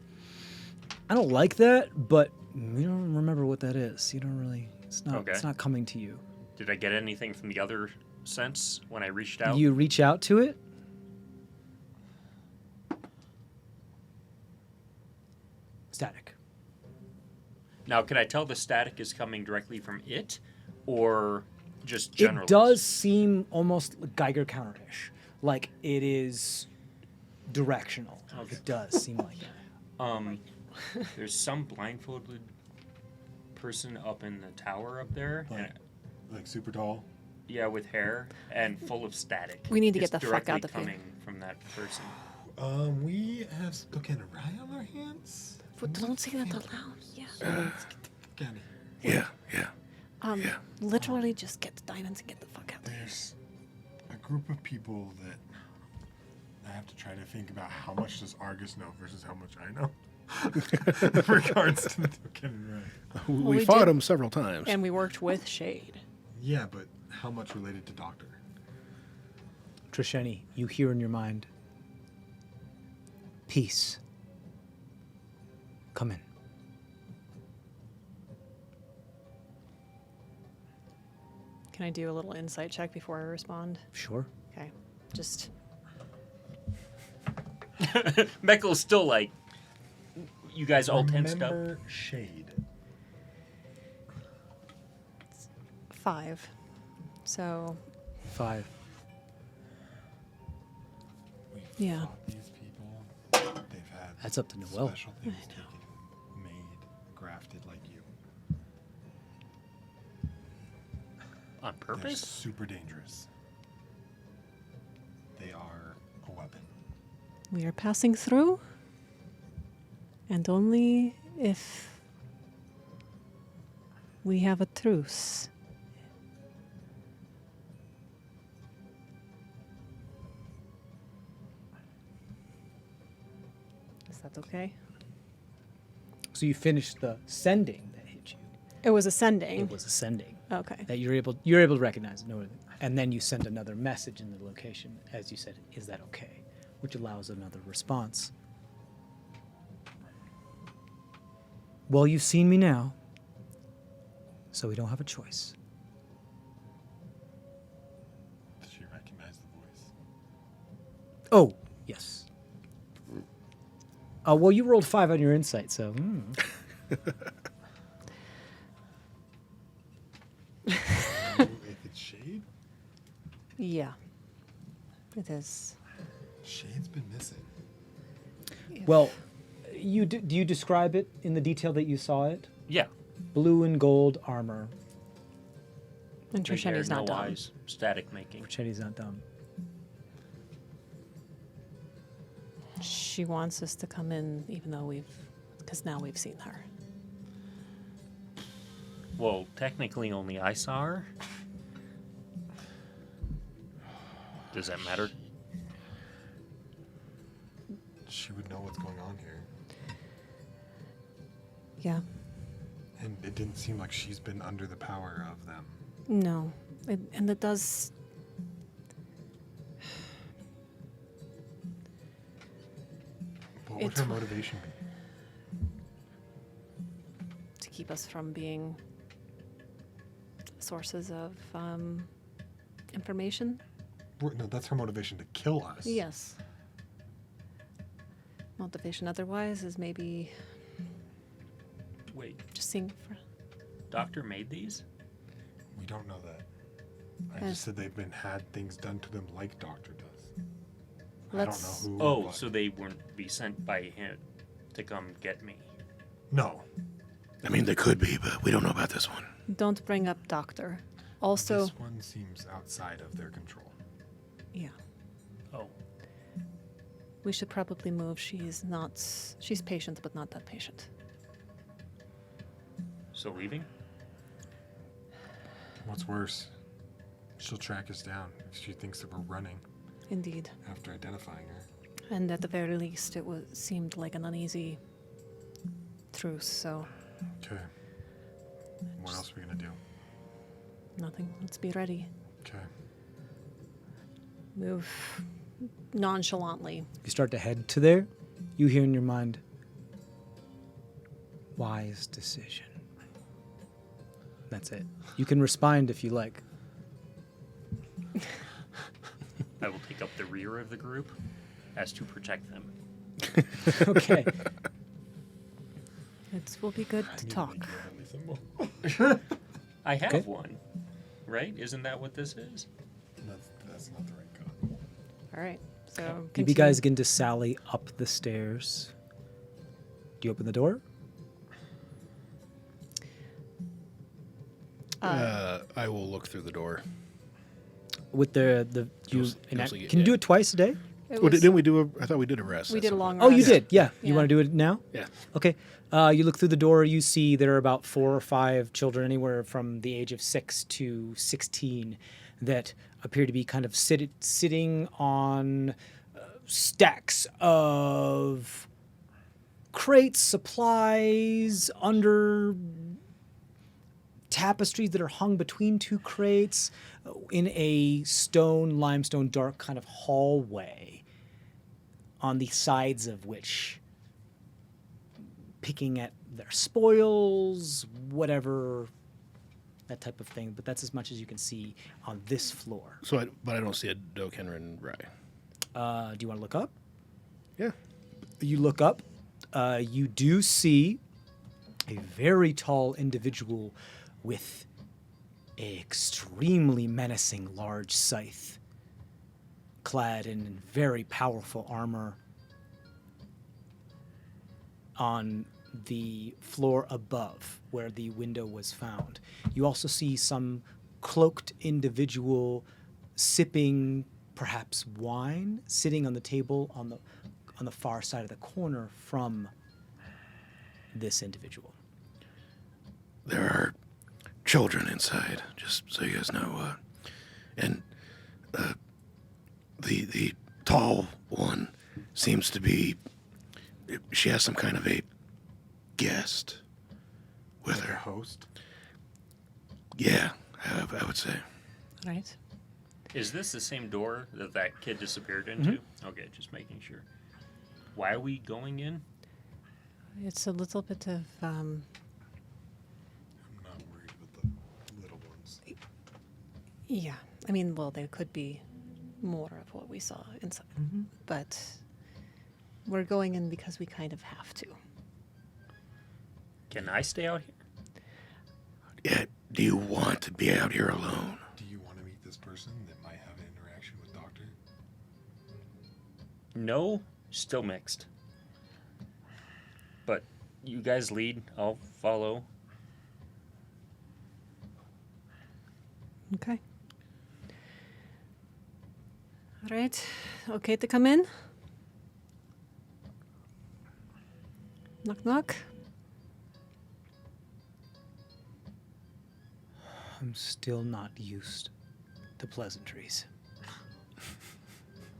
I don't like that, but you don't remember what that is. You don't really. It's not. Okay. It's not coming to you. Did I get anything from the other sense when I reached out? You reach out to it. Static. Now, can I tell the static is coming directly from it, or just generally? It does seem almost Geiger counter-ish. Like it is directional. Okay. It does seem like that. There's some blindfolded person up in the tower up there. like super tall. Yeah, with hair and full of static. We need to It's get the fuck out directly of here. coming from that person. We have Spook and Rye on our hands. But don't say that out loud. Yeah. Let's get the fuck out of here. Yeah. Yeah. Literally just get the diamonds and get the fuck out of here. There's a group of people that I have to try to think about how much does Argus know versus how much I know. In regards to the Spook and Rye. We we fought did- him several times. And we worked with Shade. Yeah, but how much related to Doctor? Trisheni, you hear in your mind, peace. Come in. Can I do a little insight check before I respond? Sure. Okay. Just Meckel's still like, you guys all tensed up. Remember Shade. 5. So 5. We've Yeah. fought these people. They've had That's up to Noel. special things taken, made, grafted like you. On They're purpose? super dangerous. They are a weapon. we are passing through. And only if we have a truce. Is that okay? So you finished the sending that hit you. It was ascending. It was a sending Okay. that you're able to recognize. No, and then you send another message in the location, as you said, is that okay? Which allows another response. Well, you've seen me now, so we don't have a choice. Did she recognize the voice? Oh, yes. Well, you rolled 5 on your insight, so. If it's Shade? Yeah. It is. Shade's been missing. Well, do you describe it in the detail that you saw it? Yeah. Blue and gold armor. And Big hair, Trisheni's not no dumb. eyes, static making. Chetty's not dumb. She wants us to come in, even though because now we've seen her. Well, technically only I saw her. Does that matter? She would know what's going on here. Yeah. And it didn't seem like she's been under the power of them. No. And it does. What would It's- her motivation be? To keep us from being sources of information. No, that's her motivation to kill us. Yes. Motivation otherwise is maybe Wait, just seeing for. Doctor made these? We don't know that. I Uh, just said they've been had things done to them like Doctor does. Let's- I don't know who. or Oh, what. so they wouldn't be sent by him to come get me. No. I mean, they could be, but we don't know about this one. Don't bring up doctor. Also, This one seems outside of their control. yeah. Oh, We should probably move. She's patient, but not that patient. so leaving? What's worse, she'll track us down if she thinks that we're running Indeed. after identifying her. And at the very least, it seemed like an uneasy truce, so Okay. What else are we gonna do? nothing. Let's be ready. Okay. Move nonchalantly. You start to head to there. You hear in your mind, wise decision. That's it. You can respond if you like. I will take up the rear of the group as to protect them. Okay. It will be good to talk. I have Okay. one, right? Isn't that what this is? That's not the right code. All right. So You continue. guys begin to sally up the stairs. Do you open the door? I will look through the door. With the you Mostly- enact, mostly, can you do yeah. it twice a day? It Oh, was- didn't we do I thought we did a rest. we at did a some long point. Oh, you rest. did. Yeah. You Yeah. want to do it now? Yeah. Okay. You look through the door. You see there are about 4 or 5 children, anywhere from the age of 6 to 16, that appear to be kind of sitting on stacks of crates, supplies, under tapestries that are hung between 2 crates, in a limestone, dark kind of hallway, on the sides of which, picking at their spoils, whatever, that type of thing. But that's as much as you can see on this floor. But I don't see a Dokenran Rai. Do you want to look up? Yeah. You look up. You do see a very tall individual with an extremely menacing large scythe, clad in very powerful armor. On the floor above where the window was found, you also see some cloaked individual sipping perhaps wine, sitting on the table on the far side of the corner from this individual. There are children inside, just so you guys know. And the tall one seems to be. She has some kind of a guest with Like a her. host. Yeah, I would say. All right. Is this the same door that that kid disappeared into? Okay, just making sure. Why are we going in? It's a little bit of I'm not worried with the little ones. yeah. I mean, well, there could be more of what we saw inside, but we're going in because we kind of have to. Can I stay out here? Yeah, do you want to be out here alone? Do you want to meet this person that might have an interaction with Doctor? No, still mixed. But you guys lead, I'll follow. Okay. All right. Okay to come in? Knock, knock. I'm still not used to pleasantries.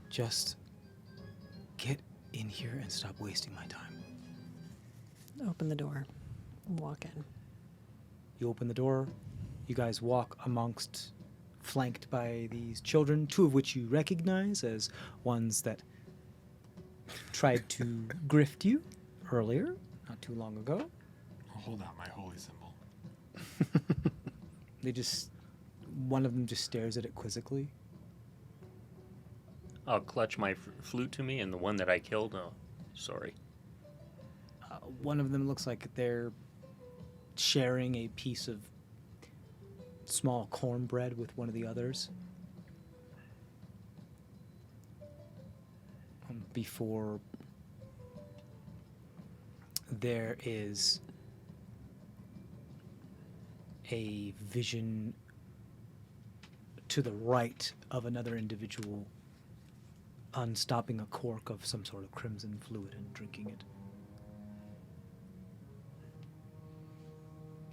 Just get in here and stop wasting my time. Open the door. Walk in. You open the door. You guys walk amongst, flanked by these children, 2 of which you recognize as ones that tried to grift you earlier, not too long ago. I'll hold out my holy symbol. One of them just stares at it quizzically. I'll clutch my flute to me, and the one that I killed, oh, sorry. One of them looks like they're sharing a piece of small cornbread with one of the others. Before there is a vision to the right of another individual unstopping a cork of some sort of crimson fluid and drinking it.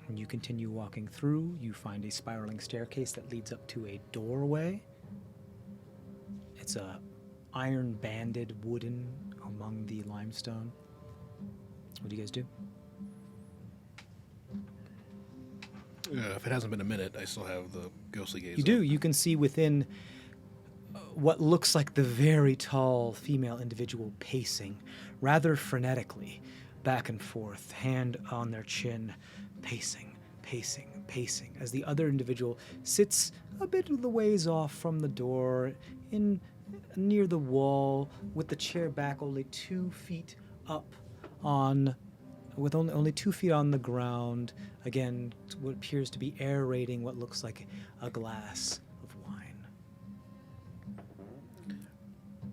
And you continue walking through. You find a spiraling staircase that leads up to a doorway. It's a iron-banded wooden among the limestone. What do you guys do? If it hasn't been a minute, I still have the ghostly gaze. You do. You can see within what looks like the very tall female individual pacing rather frenetically back and forth, hand on their chin, pacing, pacing, pacing, as the other individual sits a bit of the ways off from the door in near the wall with the chair back only 2 feet up on with only 2 feet on the ground, again, what appears to be aerating what looks like a glass of wine.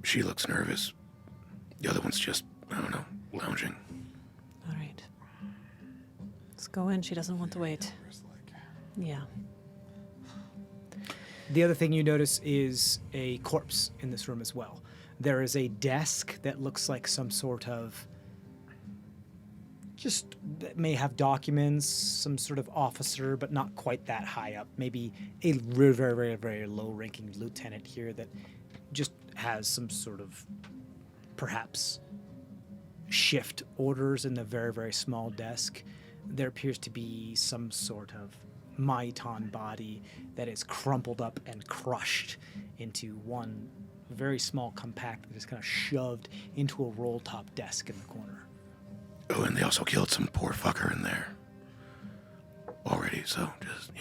She looks nervous. The other one's just, I don't know, lounging. All right. Let's go in. She doesn't want to wait. Yeah. The other thing you notice is a corpse in this room as well. There is a desk that looks like some sort of just that may have documents, some sort of officer, but not quite that high up. Maybe a very, very, very low-ranking lieutenant here that just has some sort of, perhaps, shift orders in the very, very small desk. There appears to be some sort of Maiton body that is crumpled up and crushed into one very small compact that is kind of shoved into a roll-top desk in the corner. Oh, and they also killed some poor fucker in there already, so just,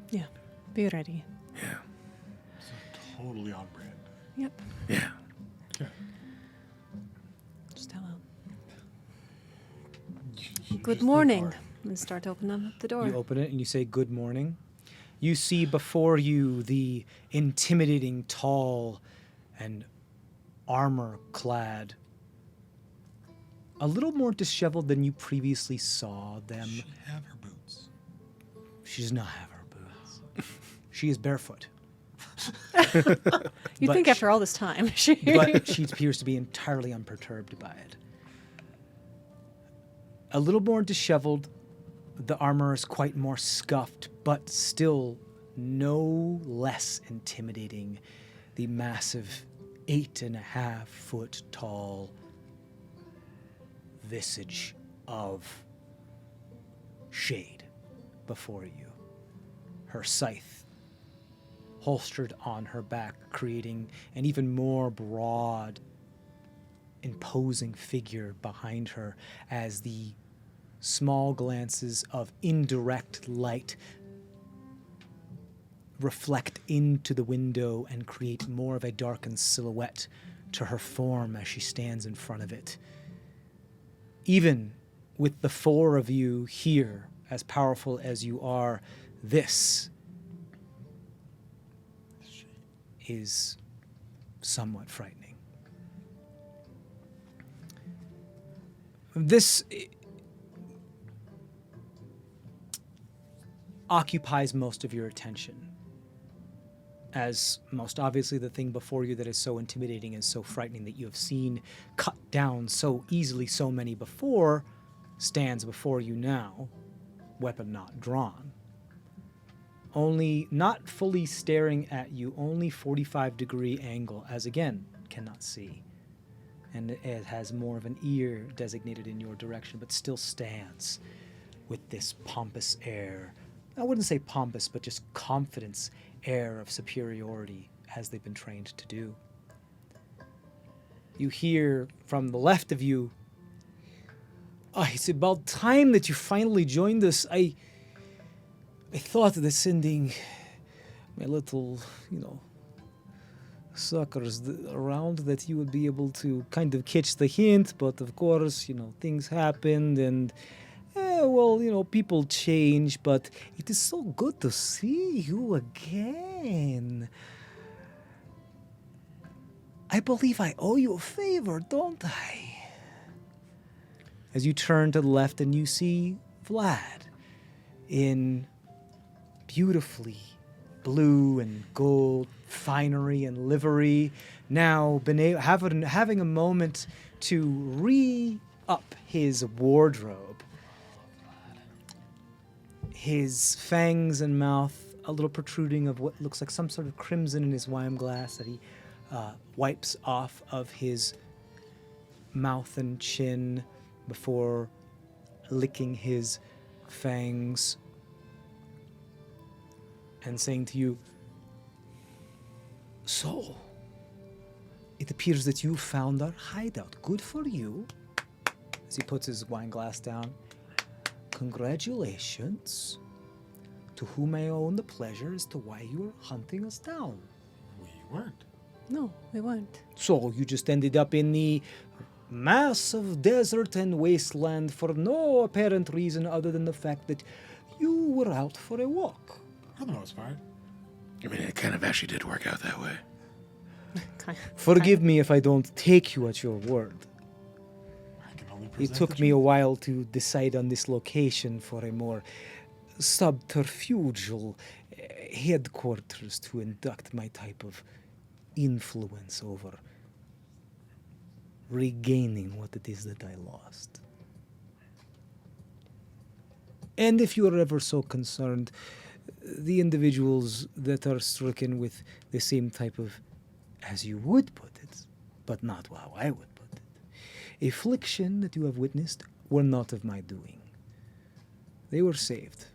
Yeah. Be ready. yeah. So totally on brand. Yep. Yeah. Okay. Just tell her. You Good just morning. leave And start opening up the door. You open it and you say, "Good morning." You see before you the intimidating, tall, and armor-clad, a little more disheveled than you previously saw them. She have her boots. She does not have her boots. She is barefoot. You'd but think sh- after all this time. But she appears to be entirely unperturbed by it. A little more disheveled. The armor is quite more scuffed, but still no less intimidating. The massive 8.5 foot tall visage of shade before you. Her scythe holstered on her back, creating an even more broad, imposing figure behind her as the small glances of indirect light reflect into the window and create more of a darkened silhouette to her form as she stands in front of it. Even with the 4 of you here, as powerful as you are, this is somewhat frightening. This occupies most of your attention, as most obviously the thing before you that is so intimidating and so frightening that you have seen cut down so easily so many before stands before you now, weapon not drawn. Only not fully staring at you, only 45-degree angle, as again, cannot see. And it has more of an ear designated in your direction, but still stands with this pompous air. I wouldn't say pompous, but just confidence air of superiority as they've been trained to do. You hear from the left of you, it's about time that you finally joined us. I thought that sending my little, suckers around that you would be able to kind of catch the hint, but of course, things happened and people change, but it is so good to see you again. I believe I owe you a favor, don't I? As you turn to the left and you see Vlad in beautifully blue and gold finery and livery, now having a moment to re-up his wardrobe. his fangs and mouth a little protruding of what looks like some sort of crimson in his wine glass that he wipes off of his mouth and chin before licking his fangs and saying to you, "So, it appears that you found our hideout. Good for you." As he puts his wine glass down. "Congratulations. To whom I owe the pleasure as to why you were hunting us down." We weren't. No, we weren't. So you just ended up in the mass of desert and wasteland for no apparent reason other than the fact that you were out for a walk. For the most part. I mean, it kind of actually did work out that way. Forgive me if I don't take you at your word. I can only It present took the me a truth. while to decide on this location for a more subterfugal headquarters to induct my type of influence over regaining what it is that I lost. And if you are ever so concerned, the individuals that are stricken with the same type of, as you would put it, but not how I would put it, affliction that you have witnessed were not of my doing. They were saved.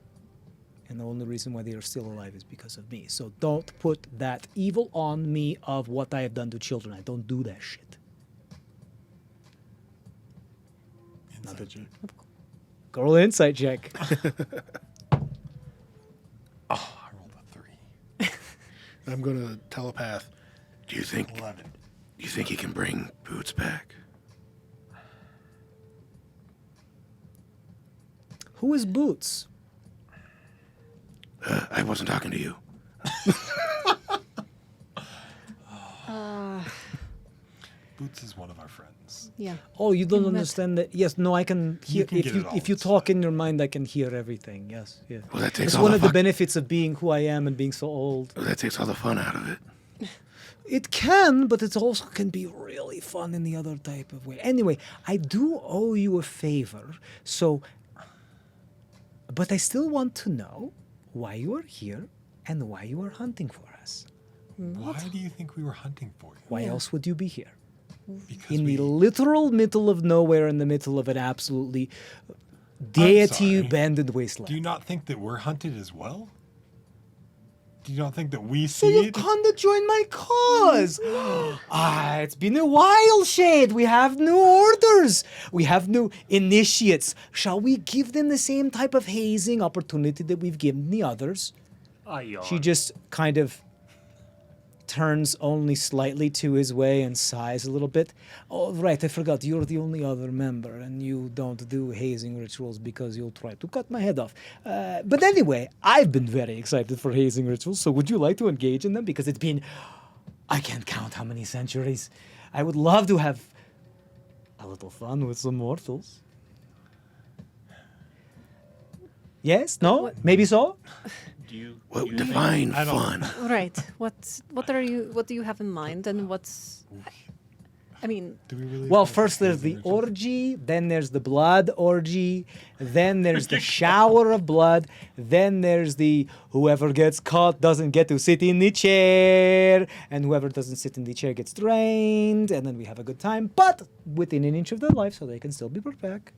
And the only reason why they are still alive is because of me. So don't put that evil on me of what I have done to children. I don't do that shit. Inside check. Girl insight check. Oh, I rolled a 3. I'm going to telepath. Do you think 11. he can bring Boots back? Who is Boots? I wasn't talking to you. Boots is one of our friends. Yeah. Oh, you don't Met. understand that? Yes, no, I can hear. can If get you it all, if you it's talk in your mind, I can hear everything. Yes, yeah. Well, that takes It's all one the of the fuck- benefits of being who I am and being so old. Well, that takes all the fun out of it. It can, but it also can be really fun in the other type of way. Anyway, I do owe you a favor, so. But I still want to know why you are here and why you are hunting for us. Why do you think we were hunting for you? Why Yeah. else would you be here? Because In we, the literal middle of nowhere, in the middle of an absolutely deity sorry. abandoned do wasteland. you not think that we're hunted as well? Do you not think that we So see you've it? come to join my cause. It's been a while, Shade. We have new orders. We have new initiates. Shall we give them the same type of hazing opportunity that we've given the others? Aeon. She just kind of turns only slightly to his way and sighs a little bit. Oh, right, I forgot. You're the only other member, and you don't do hazing rituals because you'll try to cut my head off. But anyway, I've been very excited for hazing rituals, so would you like to engage in them? Because it's been, I can't count how many centuries. I would love to have a little fun with some mortals. Yes? No? What- Maybe so? Do you, Well, do you think- divine I don't- fun. Right. What do you have in mind, and what's? I mean, Do we really Well, think first there's hazing the rituals- orgy, then there's the blood orgy, then there's the shower of blood, then there's the whoever gets caught doesn't get to sit in the chair, and whoever doesn't sit in the chair gets drained, and then we have a good time, but within an inch of their life, so they can still be brought back.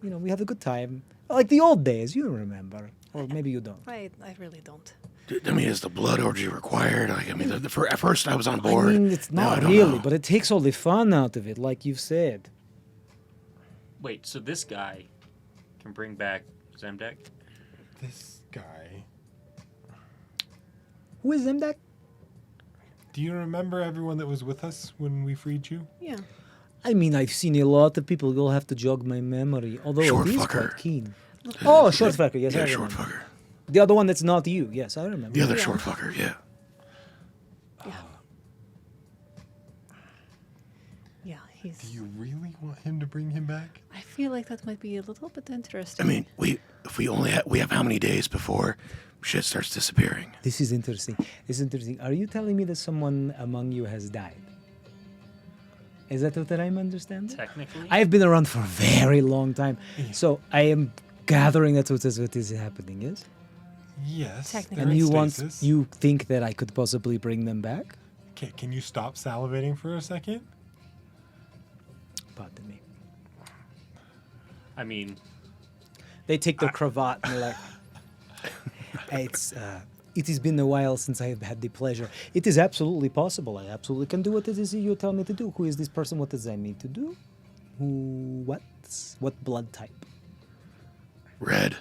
We have a good time, like the old days. You remember, or maybe you don't. I really don't. I mean, is the blood orgy required? Like, I mean, at first I was on board. I mean, it's Now I not don't really, know. but it takes all the fun out of it, like you've said. Wait, so this guy can bring back Zemdek? This guy. Who is Zemdak? Do you remember everyone that was with us when we freed you? Yeah. I mean, I've seen a lot of people. You'll have to jog my memory. Although Short it is fucker. quite keen. Oh, short fucker. Yes, Yeah, I short remember. fucker. The other one that's not you. Yes, I remember. The other Yeah. short fucker, yeah. Yeah. Yeah. Do He's. you really want him to bring him back? I feel like that might be a little bit interesting. I mean, we have how many days before shit starts disappearing? This is interesting. This is interesting. Are you telling me that someone among you has died? Is that what I'm understanding? Technically? I have been around for a very long time, so I am gathering that's what is happening, yes? Yes. Technically. they're And in you stasis. think that I could possibly bring them back? Okay, can you stop salivating for a second? Pardon me. I mean, They take their cravat and they're like, it has been a while since I have had the pleasure. It is absolutely possible. I absolutely can do what it is you tell me to do. Who is this person? What does I need to do? What blood type? Red.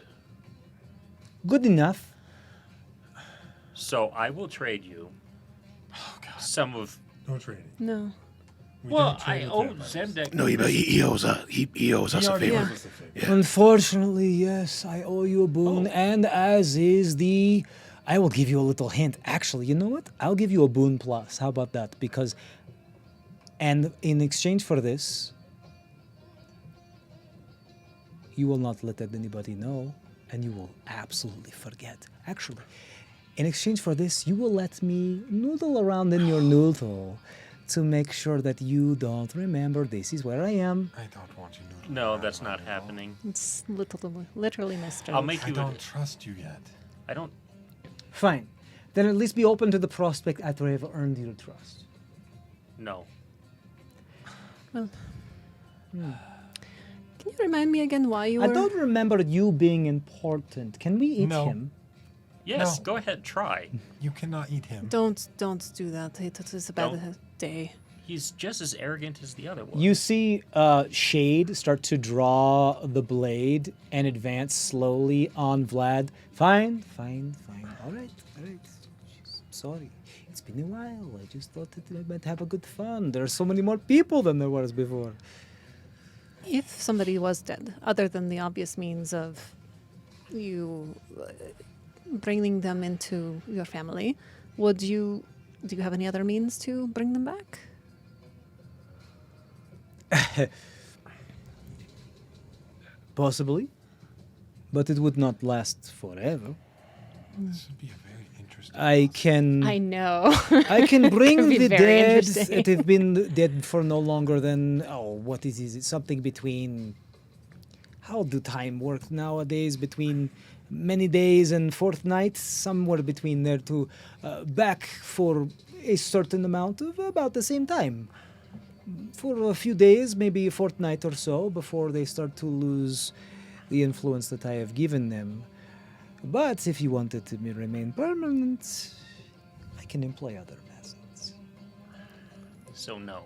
Good enough. so I will trade you Oh God! some of. No trading. No. We Well, don't trade I with owe vampires. Zemdek. No, but he owes us. He owes us He a already favor. owes us a favor. Yeah. Unfortunately, yes, I owe you a boon, and as is the. I will give you a little hint. Actually, you know what? I'll give you a boon plus. How about that? Because. And in exchange for this, you will not let anybody know, and you will absolutely forget. Actually, in exchange for this, you will let me noodle around in your noodle to make sure that you don't remember this is where I am. I don't want you noodling No, around that's my not noodle. happening. It's literally my stove. I'll make I you. don't trust you yet. I don't. Fine. Then at least be open to the prospect after I have earned your trust. No. Well, can you remind me again why you I were? don't remember you being important. Can we eat No. him? Yes, No. go ahead, try. You cannot eat him. Don't do that. It is a bad Don't. day. He's just as arrogant as the other one. You see Shade start to draw the blade and advance slowly on Vlad. Fine. All right. Sorry. It's been a while. I just thought that I might have a good fun. There are so many more people than there was before. If somebody was dead, other than the obvious means of you bringing them into your family, do you have any other means to bring them back? Possibly. But it would not last forever. This would be a very interesting. I can... I know. I can bring Could be the very dead interesting. that have been dead for no longer than what is it? Something between how do time work nowadays? Between many days and fortnights, somewhere between there to back for a certain amount of about the same time. For a few days, maybe a fortnight or so, before they start to lose the influence that I have given them. But if you want it to remain permanent, I can employ other methods. So no.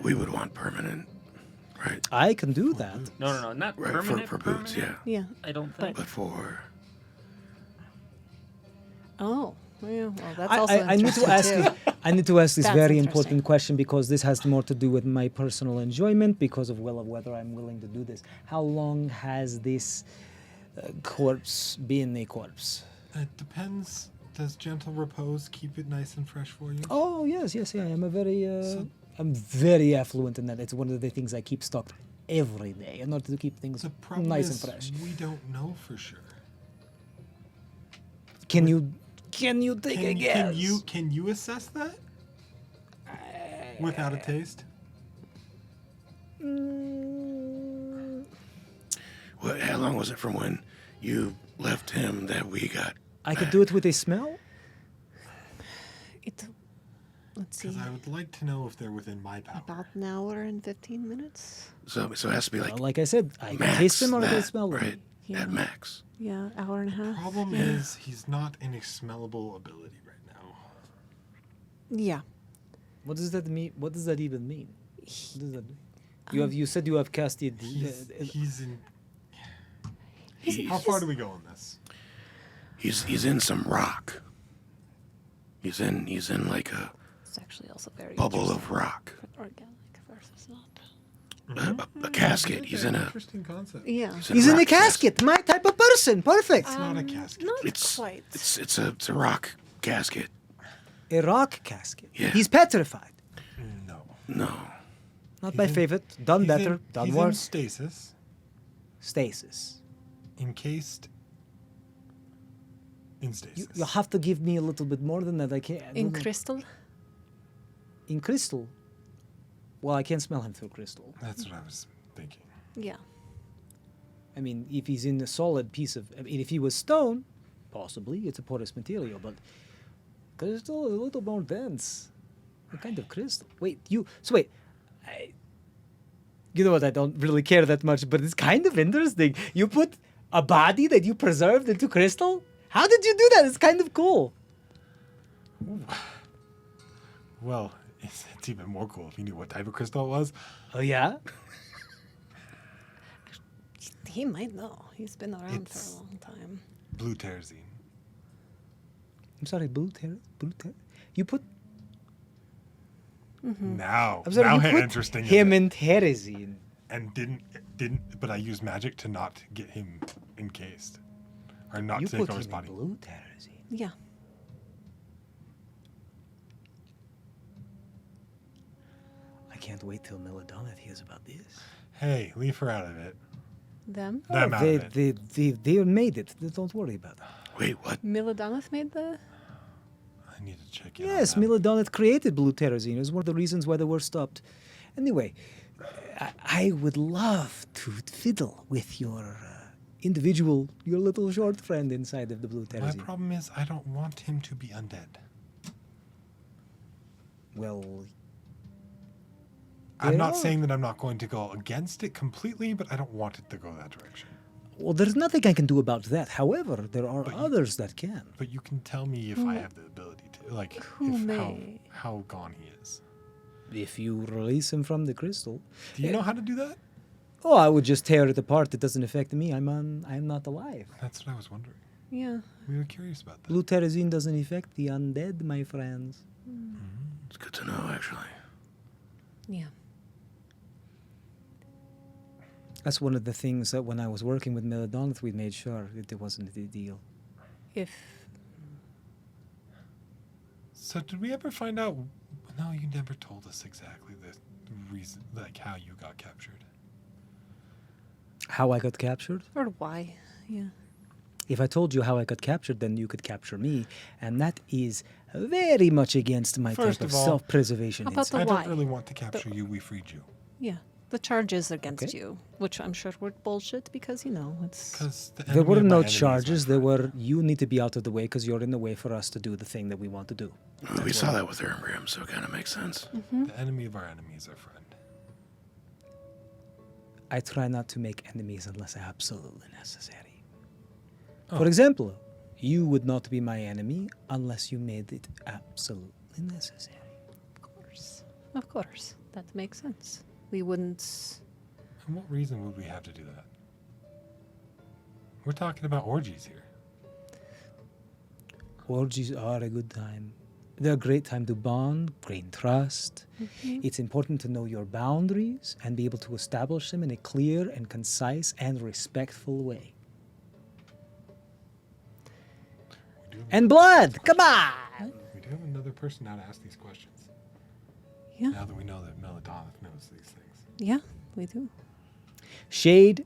We would want permanent, right? I can do that. No, not Right, permanent. for boots, permanent? yeah. Yeah. I don't think. But for Oh. Yeah. Well, that's also I need to interesting, ask too. you. I need to ask this That's very interesting. important question because this has more to do with my personal enjoyment because of whether I'm willing to do this. How long has this corpse been a corpse? It depends. Does gentle repose keep it nice and fresh for you? Oh yes. I'm a very So- I'm very affluent in that. It's one of the things I keep stocked every day in order to keep things The problem nice is and fresh. we don't know for sure. Can you take a guess? Can you assess that without a taste? what? How long was it from when you left him that we got? I could do it with a smell. Let's see. Because I would like to know if they're within my power. About an hour and 15 minutes. So it has to be like Like I said, I can max taste them or I can that, smell them. right? Yeah. At max. Yeah, hour and a half. Problem yeah. is he's not in a smellable ability right now. Yeah. What does that mean? What does that even mean? What does that mean? You said you have casted. He's in. He- How far do we go on this? He's in some rock. He's in like a It's actually also very bubble interesting. of rock. Organic versus not. A casket. He's in a. Interesting concept. Yeah. He's in a rock casket. My type of person. Perfect. It's not a casket. Not It's quite. it's a rock casket. A rock casket. Yeah. He's petrified. No. No. Not He's my in- favorite. Done He's better. in- Done he's in worse. stasis, Stasis. encased in stasis. You have to give me a little bit more than that. I can't. I In don't know. crystal? In crystal. Well, I can't smell him through crystal. That's what I was thinking. Yeah. I mean, if he's in a solid piece of, I mean, if he was stone, possibly it's a porous material, but crystal is a little more dense. What kind of crystal? Wait, you know what? I don't really care that much, but it's kind of interesting. You put a body that you preserved into crystal? How did you do that? It's kind of cool. Well, it's even more cool if you knew what type of crystal it was. Oh yeah? He might know. He's been around for It's- a long time. Blue terazine. I'm sorry, blue You put Now, I'm sorry, now you how put interesting is him it? in Terazine. And didn't, but I used magic to not get him encased, or not You to put take over him his in body. blue Terazine. Yeah. I can't wait till Melodonith hears about this. Hey, leave her out of it. Them? Them out of it. They made it. Don't worry about it. Wait, what? Milodonis made the. I need to check in. Yes, on that. Melodonith created blue Terazine. It was one of the reasons why they were stopped. Anyway, I would love to fiddle with your individual, your little short friend inside of the blue My Terazine. problem is I don't want him to be undead. Well, I'm There not are- saying that I'm not going to go against it completely, but I don't want it to go that direction. well, there's nothing I can do about that. However, there are But you- others that can. But you can tell me if I have the ability to, like, Who if may? how gone he is. If you release him from the crystal, Do you know how to do that? oh, I would just tear it apart. It doesn't affect me. I'm not alive. That's what I was wondering. Yeah. We were curious about that. Blue Terazine doesn't affect the undead, my friends. It's good to know, actually. Yeah. That's one of the things that when I was working with Melodonith, we made sure that it wasn't a deal. If. So did we ever find out? No, you never told us exactly the reason, like how you got captured. How I got captured? Or why. Yeah. If I told you how I got captured, then you could capture me, and that is very much against my First type of of all, self-preservation how about instinct. the I why? don't really want to capture you. We freed you. Yeah. The charges against Okay. you, which I'm sure were bullshit because, it's. Because There were no charges. There were, you need to be out of the way because you're in the way for us to do the thing that we want to do. Well, we saw that with Ermgrim, so it kind of makes sense. The enemy of our enemy is our friend. I try not to make enemies unless absolutely necessary. Oh. For example, you would not be my enemy unless you made it absolutely necessary. Of course. That makes sense. We wouldn't. And what reason would we have to do that? We're talking about orgies here. Orgies are a good time. They're a great time to bond, gain trust. It's important to know your boundaries and be able to establish them in a clear and concise and respectful way. We do have, And blood! Come on! we do have another person now to ask these questions. Yeah. Now that we know that Melodonith knows these things. Yeah, we do. Shade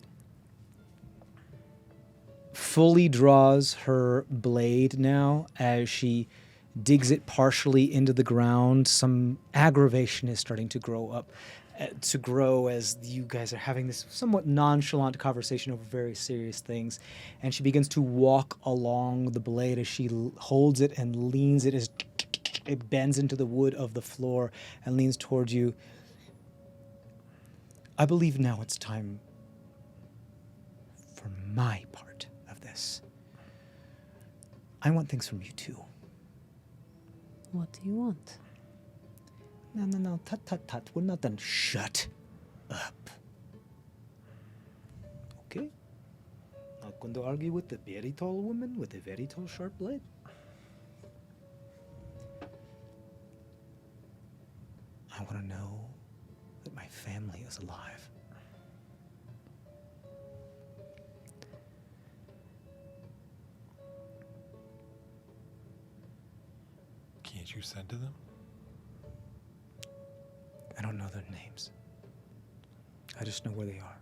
fully draws her blade now as she digs it partially into the ground. Some aggravation is starting to grow as you guys are having this somewhat nonchalant conversation over very serious things. And she begins to walk along the blade as she holds it and leans it as it bends into the wood of the floor and leans towards you. I believe now it's time for my part of this. I want things from you too. What do you want? No, tut. We're not done. Shut up. Okay? Not going to argue with the very tall woman with a very tall, sharp blade. I want to know that my family is alive. Can't you send to them? I don't know their names. I just know where they are.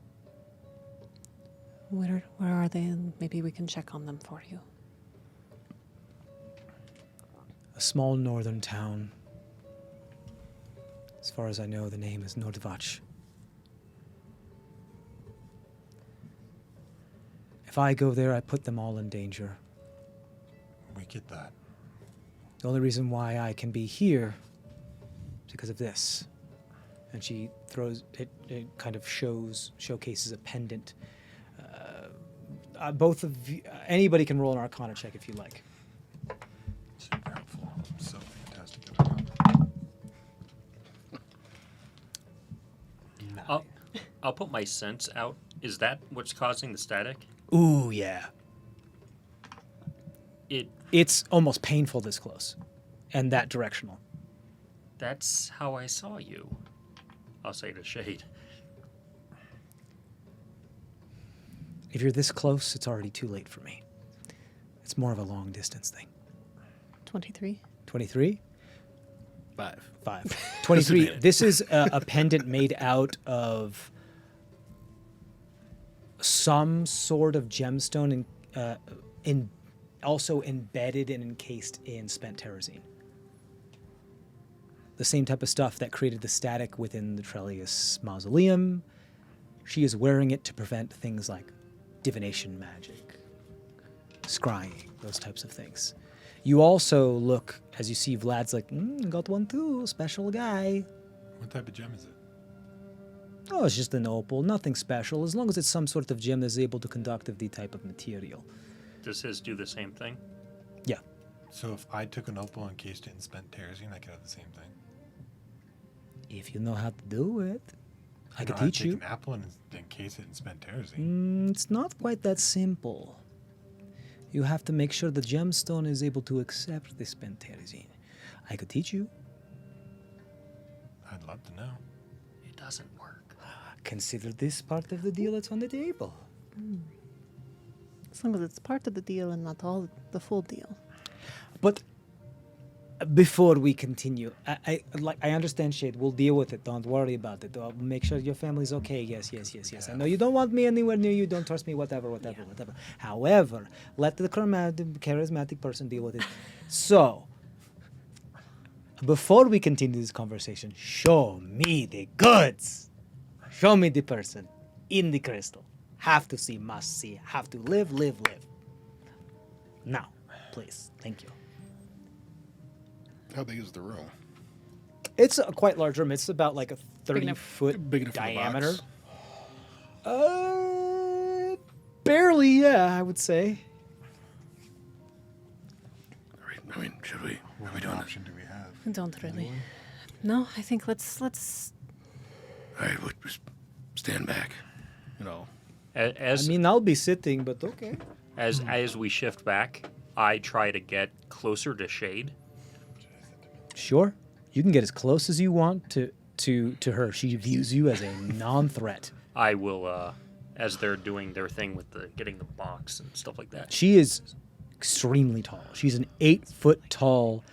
Where are they? And maybe we can check on them for you. A small northern town. As far as I know, the name is Nordvach. If I go there, I put them all in danger. We get that. The only reason why I can be here is because of this. And she throws it. It kind of showcases a pendant. Both of you, anybody can roll an Arcana check if you like. Super helpful. So fantastic. at Arcana. I'll put my sense out. Is that what's causing the static? Ooh, yeah. It's almost painful this close, and that directional. That's how I saw you. I'll say to Shade. If you're this close, it's already too late for me. It's more of a long distance thing. 23. 23? 5. 5. 23. This is a pendant made out of some sort of gemstone also embedded and encased in spent terrazine. The same type of stuff that created the static within the Trellius mausoleum. She is wearing it to prevent things like divination magic, scrying, those types of things. You also look, as you see Vlad's like, got one too, special guy. What type of gem is it? Oh, it's just an opal, nothing special, as long as it's some sort of gem that's able to conduct of the type of material. Does his do the same thing? Yeah. So if I took an opal and encased it in spent terrazine, I could have the same thing. If you know how to do it, I could know how to teach take you. an apple and encase it in spent terrazine. It's not quite that simple. You have to make sure the gemstone is able to accept the spent terrazine. I could teach you. I'd love to know. It doesn't work. Consider this part of the deal that's on the table. As long as it's part of the deal and not all the full deal. But before we continue, I understand, Shade. We'll deal with it. Don't worry about it. I'll make sure your family's okay. Yes. I know you don't want me anywhere near you. Don't trust me. Whatever. However, let the charismatic person deal with it. So, before we continue this conversation, show me the goods. Show me the person in the crystal. Have to see, must see. Have to live. Now, please. Thank you. How big is the room? It's a quite large room. It's about like a Big enough. 30-foot Big enough for the diameter. box? Barely, yeah, I would say. All right, I mean, should we? What Are we doing this? option do we have? I don't really. No, I think let's All right, we'll just stand back. You know, As I'll be sitting, but okay. as we shift back, I try to get closer to Shade. Sure. You can get as close as you want to her. She views you as a non-threat. I will, as they're doing their thing with the getting the box and stuff like that. She is extremely tall. She's an 8-foot tall,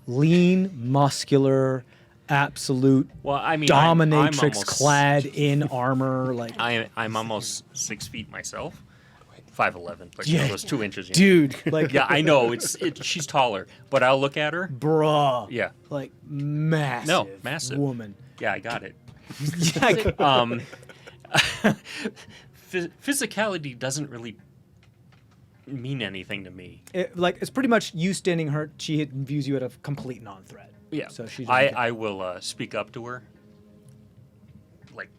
lean, muscular, absolute Well, I mean, dominatrix I'm almost, clad in armor. Like, I'm almost 6 feet myself, 5'11", like Yeah. those 2 inches. dude, like, Yeah, I know she's taller, but I'll look at her. bruh. Yeah, Like, massive. No, massive. woman. yeah, I got it. Yeah, Physicality doesn't really mean anything to me. it's pretty much you standing her. She views you as a complete non-threat. Yeah, So she doesn't I will speak up to her. Like,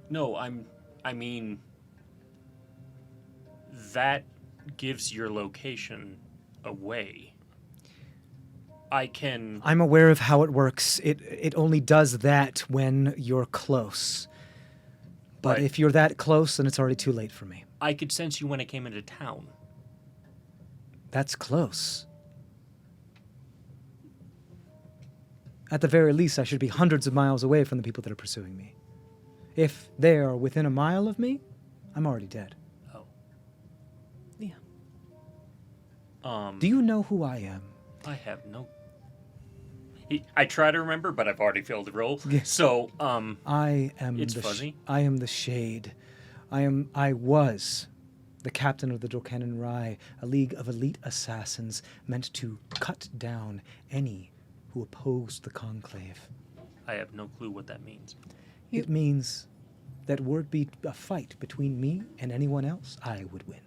no, I mean, that gives your location away. I'm aware of how it works. It only does that when you're close. But Right. if you're that close, then it's already too late for me. I could sense you when I came into town. That's close. At the very least, I should be hundreds of miles away from the people that are pursuing me. If they are within a mile of me, I'm already dead. Oh. yeah. Do you know who I am? I have no. I try to remember, but I've already failed the roll. Yeah. So, I am It's the fuzzy. I am the Shade. I was the captain of the Drokanen Rai, a league of elite assassins meant to cut down any who opposed the conclave. I have no clue what that means. It means that were it be a fight between me and anyone else, I would win.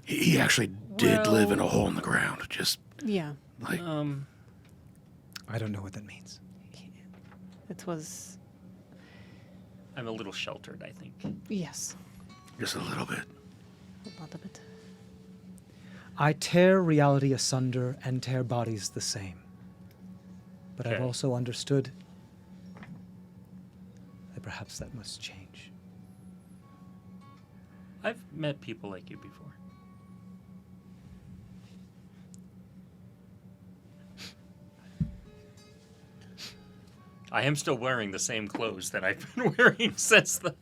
He actually did live in a hole in the ground. Just Yeah. like I don't know what that means. It was. I'm a little sheltered, I think. Yes. just a little bit. A lot of it. I tear reality asunder and tear bodies the same. But I've Okay. also understood that perhaps that must change. I've met people like you before. I am still wearing the same clothes that I've been wearing since the.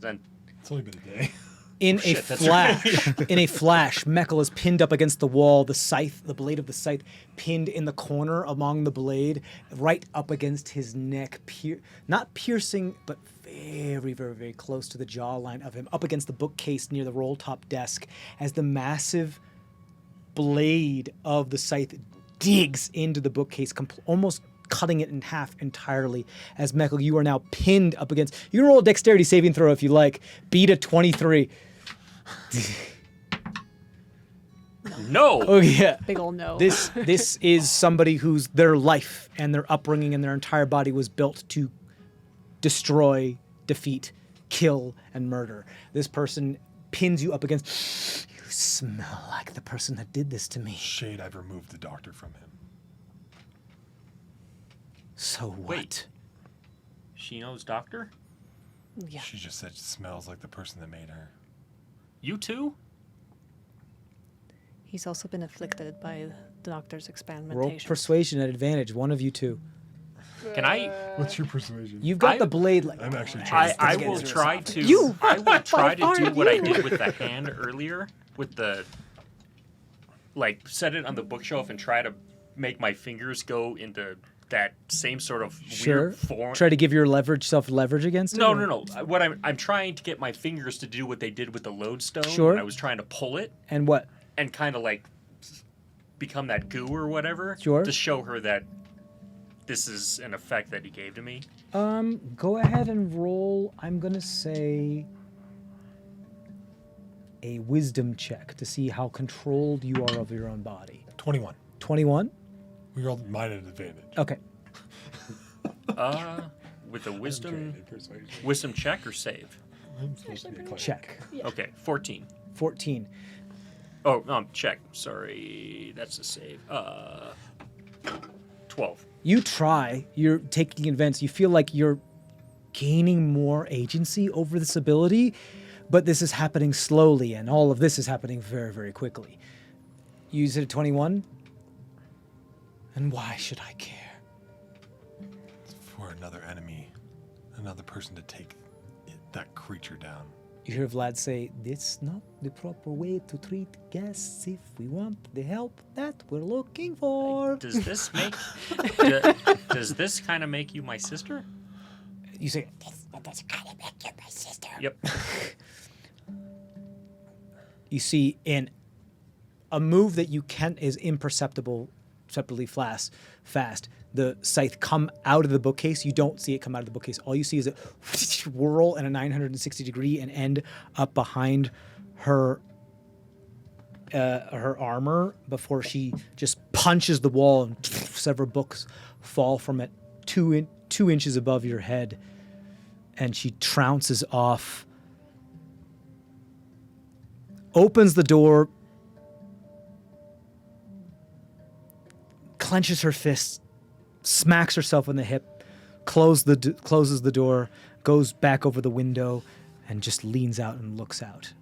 Then It's only been a day. In a shit, that's flash, in a flash, Meckel is pinned up against the wall, the scythe, the blade of the scythe, pinned in the corner among the blade, right up against his neck, not piercing, but very, very, very close to the jawline of him, up against the bookcase near the roll-top desk, as the massive blade of the scythe digs into the bookcase, almost cutting it in half entirely. As Meckel, you are now pinned up against. You can roll a dexterity saving throw if you like. Beat a 23. no. Oh yeah. Big ol' no. This is somebody whose their life and their upbringing and their entire body was built to destroy, defeat, kill, and murder. This person pins you up against. You smell like the person that did this to me. Shade, I've removed the doctor from him. So what? Wait. She knows doctor? Yeah. She just said she smells like the person that made her. You too? He's also been afflicted by the doctor's Roll experimentation. persuasion at advantage. One of you two. Can I? What's your persuasion? You've got I- the blade. Like I'm actually trying to I get will his try esophagus. to. You! I will try to How do far what I you? did with the hand earlier, with the, like, set it on the bookshelf and try to make my fingers go into that same sort of Sure. weird form. Try to give your self leverage against it. No, or- no, no. What I'm trying to get my fingers to do what they did with the lodestone. Sure. When I was trying to pull it And what? and kind of like become that goo or whatever. Sure. To show her that this is an effect that he gave to me. Go ahead and roll. I'm gonna say a wisdom check to see how controlled you are of your own body. 21. 21. We rolled mine at advantage. Okay. With a wisdom Persuasion. wisdom check or save. I'm supposed to be a cleric. Check. Okay, 14. 14. Oh, no, check. Sorry, that's a save. 12. You try. You're taking advantage. You feel like you're gaining more agency over this ability, but this is happening slowly, and all of this is happening very, very quickly. You use it at 21. And why should I care? For another enemy, another person to take that creature down. You hear Vlad say, "This not the proper way to treat guests if we want the help that we're looking for." Does this make does this kind of make you my sister? You say, Yep. you see in a move that you can't is imperceptible, separately fast. The scythe come out of the bookcase. You don't see it come out of the bookcase. All you see is it whirl in a 960 degree and end up behind her armor before she just punches the wall and several books fall from it 2 inches above your head, and she trounces off, opens the door, clenches her fists, smacks herself in the hip, closes the door, goes back over the window, and just leans out and looks out.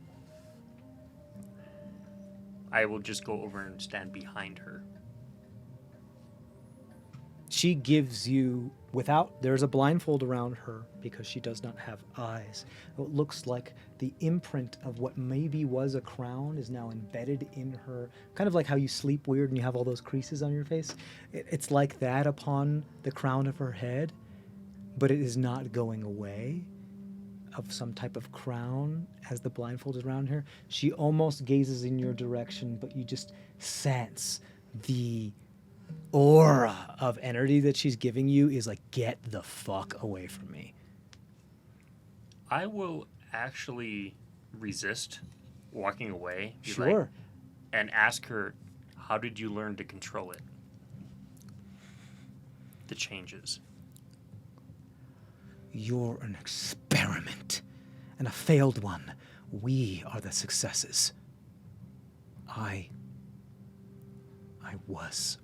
I will just go over and stand behind her. She gives you, there's a blindfold around her because she does not have eyes. It looks like the imprint of what maybe was a crown is now embedded in her, kind of like how you sleep weird and you have all those creases on your face. It's like that upon the crown of her head, but it is not going away, of some type of crown as the blindfold is around her. She almost gazes in your direction, but you just sense the aura of energy that she's giving you is like, get the fuck away from me. I will actually resist walking away. Be Sure. like, and ask her, how did you learn to control it? The changes. You're an experiment, and a failed one. We are the successes. I was.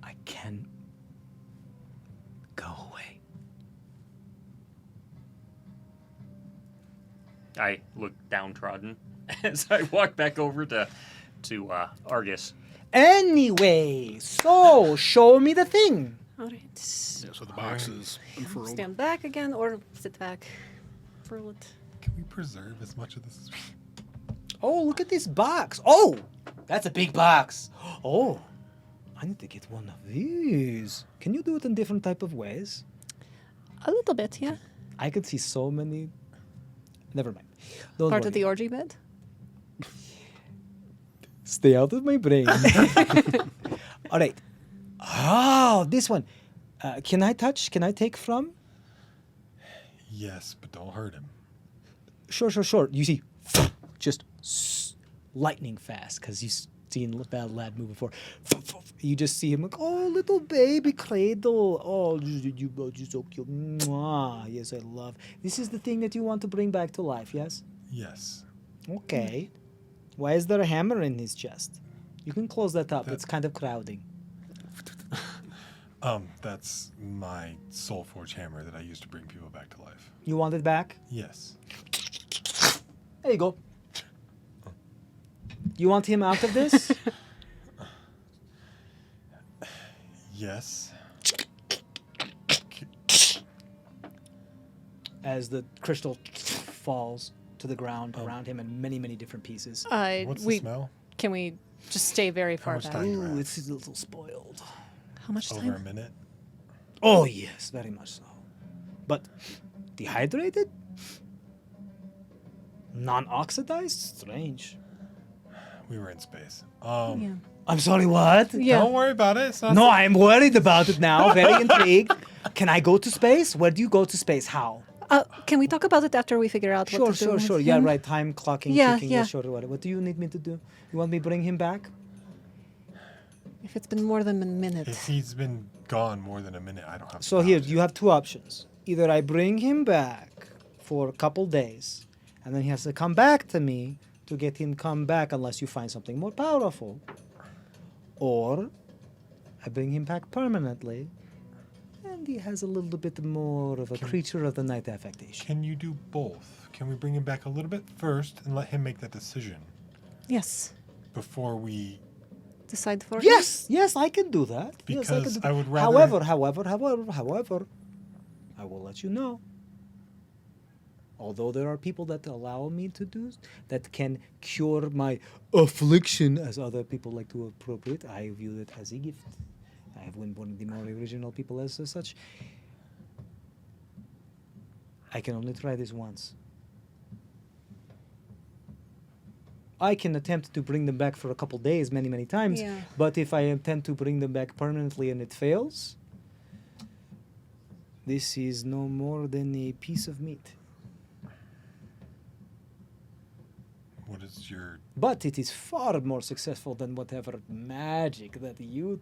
I can go away. I look downtrodden as I walk back over to Argus. Anyway, so show me the thing. All right. Yeah, so the box is unfurled. Stand back again or sit back. Furl it. Can we preserve as much of this as we Oh, look at this box. Oh, that's a big box. Oh, I need to get one of these. Can you do it in different type of ways? A little bit, yeah. I could see so many. Never mind. Don't Part worry. of the orgy bed. Stay out of my brain. All right. Oh, this one. Can I touch? Can I take from? Yes, but don't hurt him. Sure. You see, just lightning fast, because you've seen Bad Lad move before. You just see him like, oh, little baby cradle. Oh, you're so cute. Mwah. Yes, I love. This is the thing that you want to bring back to life, yes? Yes. Okay. Why is there a hammer in his chest? You can close that up. It's kind of crowding. That's my soul forge hammer that I use to bring people back to life. You want it back? Yes. There you go. You want him out of this? Yes. As the crystal falls to the ground around him in many, many different pieces. What's the smell? Can we just stay very far much back? time? Ooh, it's a little spoiled. How much Over a time? minute. Oh, yes, very much so. But dehydrated? Non-oxidized? Strange. We were in space. Yeah. I'm sorry, what? Yeah. Don't worry about it. It's not No, I'm worried about it now. Very intrigued. Can I go to space? Where do you go to space? How? Can we talk about it after we figure out what to do? Sure. with Yeah, him? right. Time clocking, Yeah, ticking. yeah. Sure. What do you need me to do? You want me to bring him back? If it's been more than a minute. If he's been gone more than a minute, I don't have. So to here, count you it. have two options. Either I bring him back for a couple days, and then he has to come back to me to get him come back unless you find something more powerful. Or I bring him back permanently, and he has a little bit more of a creature of the night affectation. Can you do both? Can we bring him back a little bit first and let him make that decision Yes. before we? Decide for him? Yes, I can do that. Yes, can Because do I that. would rather- However, I will let you know. Although there are people that allow me to do that can cure my affliction, as other people like to appropriate, I view it as a gift. I have been one of the more original people as such. I can only try this once. I can attempt to bring them back for a couple days, many, many times. Yeah. But if I attempt to bring them back permanently and it fails, this is no more than a piece of meat. What is your? But it is far more successful than whatever magic that you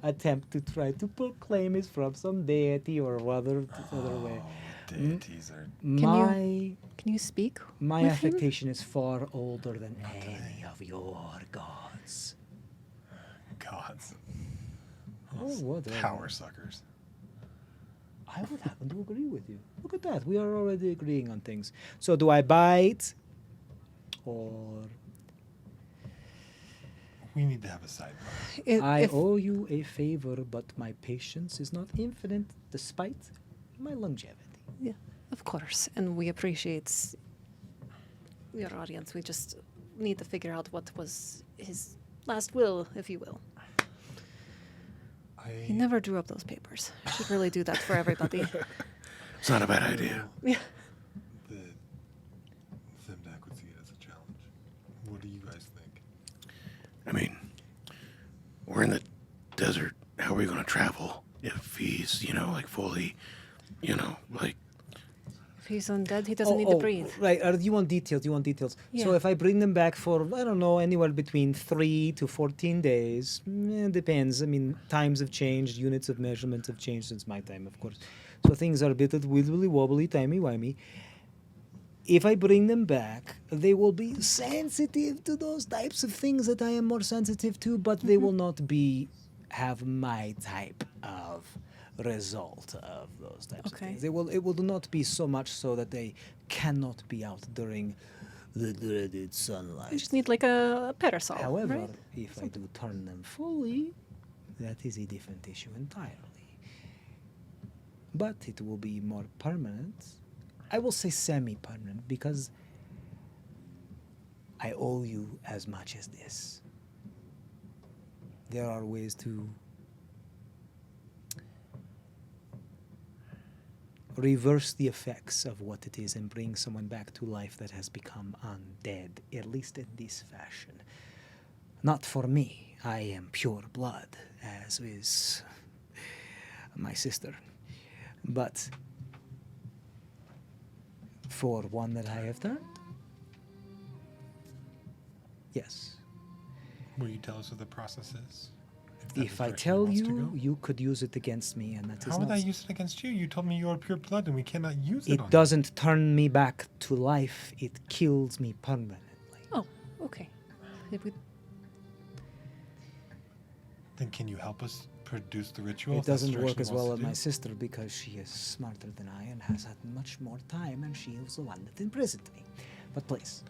attempt to try to proclaim is from some deity or other way. Deities are Can you speak My with him? affectation is far older than any of your gods. gods. Oh, whatever. Power suckers. I would happen to agree with you. Look at that. We are already agreeing on things. So do I bite? Or We need to have a sidebar. I owe you a favor, but my patience is not infinite despite my longevity. Yeah, of course. And we appreciate your audience. We just need to figure out what was his last will, if you will. He never drew up those papers. Should really do that for everybody. It's not a bad idea. Yeah. The Zemdak would see it as a challenge. What do you guys think? I mean, we're in the desert. How are we going to travel if he's, like fully You know, like, If he's undead, he doesn't need to breathe. Right. You want details. You want details. So Yeah. if I bring them back for, I don't know, anywhere between 3 to 14 days, depends. I mean, times have changed. Units of measurement have changed since my time, of course. So things are a bit wibbly wobbly, timey-wimey. If I bring them back, they will be sensitive to those types of things that I am more sensitive to, but they will not have my type of result of those types of Okay. things. It will not be so much so that they cannot be out during the dreaded sunlight. You just need like a parasol. However, right? if I do turn them fully, that is a different issue entirely. But it will be more permanent. I will say semi-permanent because I owe you as much as this. There are ways to reverse the effects of what it is and bring someone back to life that has become undead, at least in this fashion. Not for me. I am pure blood, as is my sister. But for one that I have turned, yes. Will you tell us what the process is? that's If the I direction he tell wants to you, go? you could use it against me, and that is How would not. I use it against you? You told me you are pure blood and we cannot use it on It doesn't turn me back to life. It kills me permanently. Oh, okay. If we, you. Then can you help us produce the ritual? It if that's the doesn't work direction he as wants well to as my do? sister because she is smarter than I and has had much more time, and she is the one that imprisoned me. But please,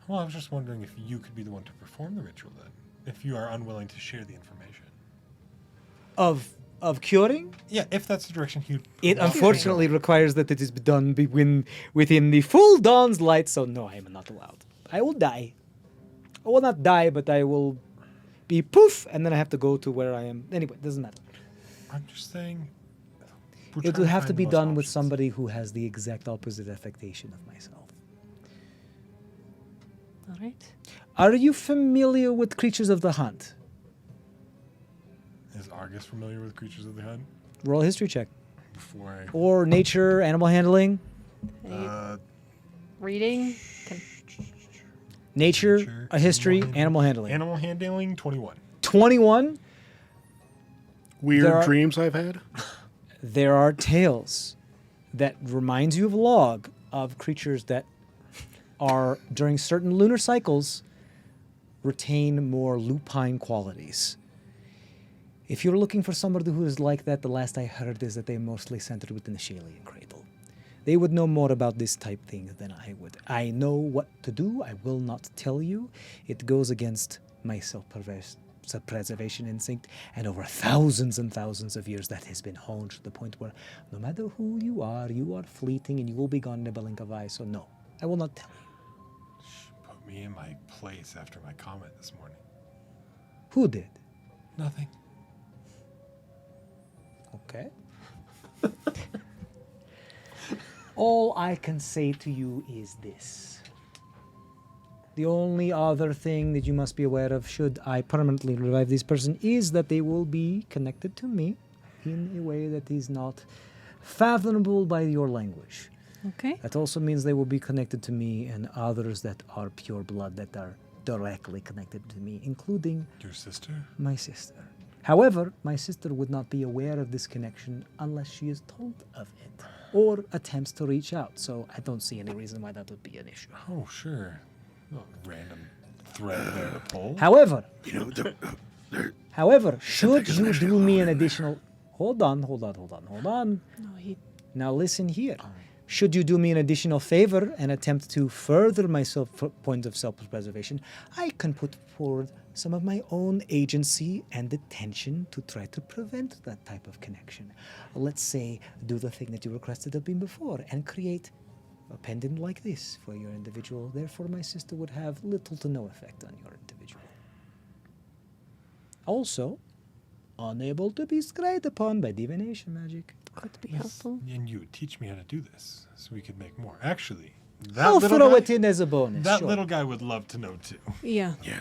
Well, I was just wondering if you could be the one to perform the ritual then, if you are unwilling to share the information. of curing, Yeah, if that's the direction he. it wants to unfortunately go. requires that it is done within the full dawn's light. So no, I am not allowed. I will die. I will not die, but I will be poof, and then I have to go to where I am. Anyway, it doesn't matter. I'm just saying. we're It trying will have find to the be most done with options. somebody who has the exact opposite affectation of myself. all right. Are you familiar with creatures of the hunt? Is Argus familiar with creatures of the hunt? Roll a history check. Before I. Or nature, animal handling. Any reading? Can, Nature, Nature, a history, animal animal handling. Animal handling 21. 21. Weird There are- dreams I've had. There are tales that reminds you of log of creatures that are during certain lunar cycles retain more lupine qualities. If you're looking for somebody who is like that, the last I heard is that they mostly centered within the Shalian cradle. They would know more about this type thing than I would. I know what to do. I will not tell you. It goes against my self-preservation instinct, and over thousands and thousands of years that has been honed to the point where no matter who you are fleeting and you will be gone in a blink of eye. So no, I will not tell you. Put me in my place after my comment this morning. Who did? Nothing. Okay. All I can say to you is this. The only other thing that you must be aware of should I permanently revive this person is that they will be connected to me in a way that is not fathomable by your language. okay. That also means they will be connected to me and others that are pure blood that are directly connected to me, including Your sister? my sister. However, my sister would not be aware of this connection unless she is told of it or attempts to reach out. So I don't see any reason why that would be an issue. Oh, sure. No random thread there to pull. However, You know, should isn't you actually do me alone an in there. additional... Hold on. No, he. Now listen here. Should you do me an additional favor and attempt to further my point of self-preservation, I can put forward some of my own agency and attention to try to prevent that type of connection. Let's say, do the thing that you requested of me before and create a pendant like this for your individual. Therefore, my sister would have little to no effect on your individual. Also, unable to be scryed upon by divination magic. Could be Yes, helpful. and you teach me how to do this so we could make more. Actually, that I'll little throw guy, it in as a bonus. that sure. little guy would love to know too. Yeah. yeah.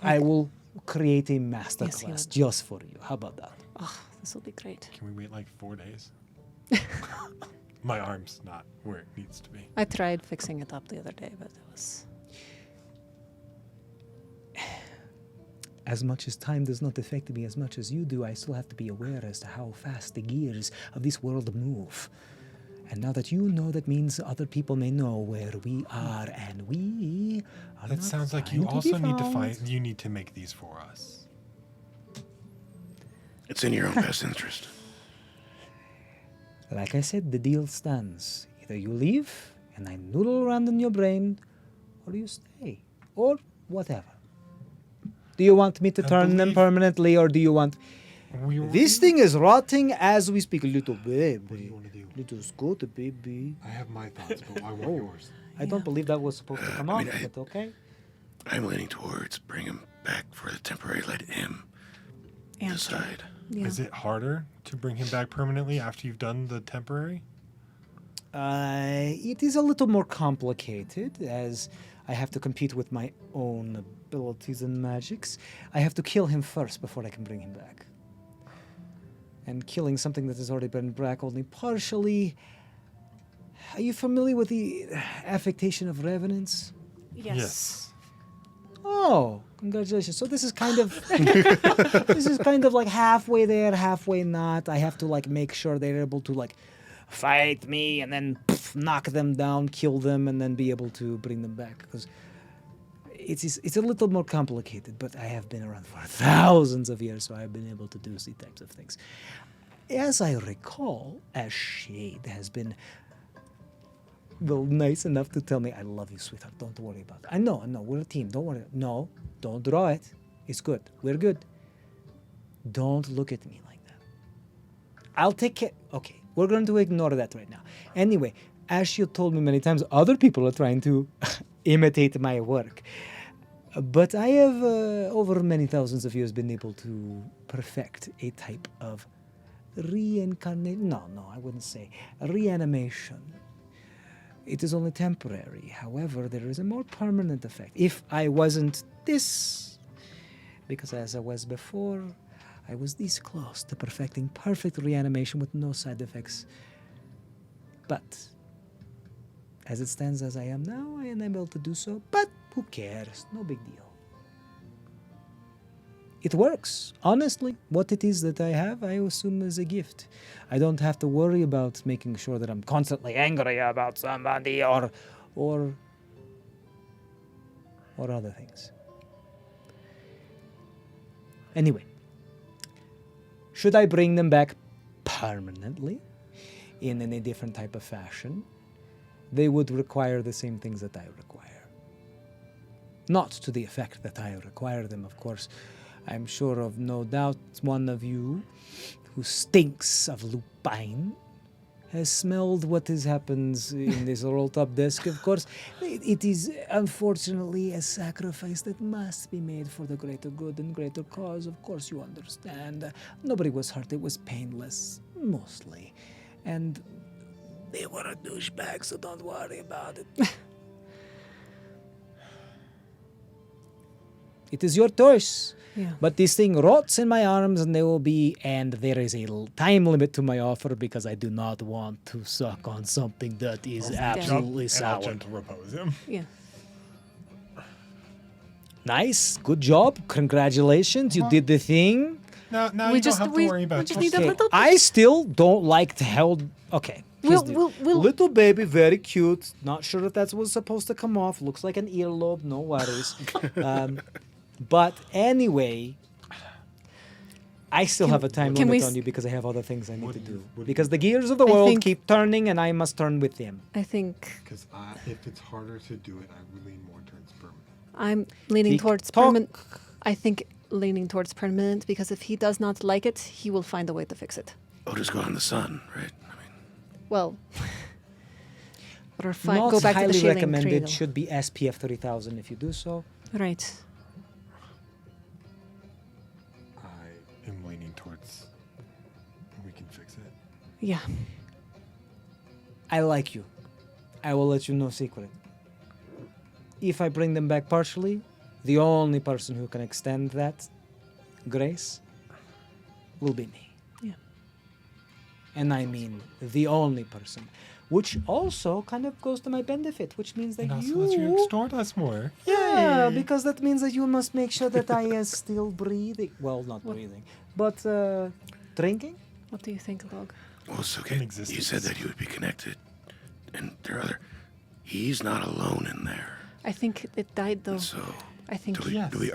I will create a Yes, he masterclass would. just for you. How about that? Oh, this will be great. Can we wait like 4 days? My arm's not where it needs to be. I tried fixing it up the other day, but it was... As much as time does not affect me as much as you do, I still have to be aware as to how fast the gears of this world move. And now that you know, that means other people may know where we are, and we are That not sounds like you trying also be need to found. find. You need to make these for us. It's in your own best interest. Like I said, the deal stands. Either you leave, and I noodle around in your brain, or you stay, or whatever. Do you want me to I turn them believe- permanently, or do you want... We were- This thing is rotting as we speak. Little baby. What do you want to do? Little Scooter baby. I have my thoughts, but I want Oh. yours. I don't believe that was supposed to come I out, mean, but okay. I'm leaning towards bring him back for the temporary. Let him Answer. decide. Yeah. Is it harder to bring him back permanently after you've done the temporary? It is a little more complicated, as I have to compete with my own abilities and magics. I have to kill him first before I can bring him back. And killing something that has already been back only partially... Are you familiar with the affectation of revenants? Yes. Oh, congratulations. So this is kind of this is kind of like halfway there, halfway not. I have to like make sure they're able to like fight me and then knock them down, kill them, and then be able to bring them back. Because it's a little more complicated, but I have been around for thousands of years, so I've been able to do these types of things. As I recall, a shade has been nice enough to tell me, I love you, sweetheart. Don't worry about it. I know, we're a team. Don't worry. No, don't draw it. It's good. We're good. Don't look at me like that. I'll take care. Okay, we're going to ignore that right now. Anyway, as you told me many times, other people are trying to imitate my work. But I have, over many thousands of years, been able to perfect a type of reincarnation. No, I wouldn't say. Reanimation. It is only temporary. However, there is a more permanent effect. If I wasn't this, because as I was before, I was this close to perfecting perfect reanimation with no side effects. But as it stands as I am now, I am able to do so. But who cares? No big deal. It works. Honestly, what it is that I have, I assume is a gift. I don't have to worry about making sure that I'm constantly angry about somebody or other things. Anyway, should I bring them back permanently in a different type of fashion, they would require the same things that I require. Not to the effect that I require them, of course. I'm sure of no doubt one of you who stinks of lupine has smelled what happens in this roll-top desk. Of course, it is unfortunately a sacrifice that must be made for the greater good and greater cause. Of course, you understand. Nobody was hurt. It was painless, mostly. And they were a douchebag, so don't worry about it. It is your choice. Yeah. But this thing rots in my arms, and there is a time limit to my offer because I do not want to suck on something that is absolutely And sour. I'll gentle repose him. Yeah. Nice, good job, congratulations, you did the thing. Now We you just- don't have we- to worry about we just this. need a Okay, little- I still don't like to hold. Okay, please do. We'll- Little baby, very cute. Not sure if that was supposed to come off. Looks like an earlobe. No worries. But anyway, I still have a time can we limit on s- you because I have other things I need What to do you- do. what do Because you- the gears of the I world think- keep turning, and I must turn with them. I think Because if it's harder to do it, I would lean more towards permanent. I'm leaning Tick towards tock. permanent. I think leaning towards permanent because if he does not like it, he will find a way to fix it. Oh, just go in the sun, right? I mean, Well, or Not go back to the highly shielding recommended. cradle. Should be SPF 3000 if you do so. Right. I am leaning towards we can fix it. Yeah. I like you. I will let you know secret. If I bring them back partially, the only person who can extend that grace will be me. Yeah. And I mean the only person. Which also kind of goes to my benefit, which means that And also you... lets you extort us more. Yeah, Yay. because that means that you must make sure that I am still breathing. Well, not breathing, but drinking. What do you think, Log? Well, it's In okay. You existence. said that you would be connected, and there are other. He's not alone in there. I think it died though. So, I think,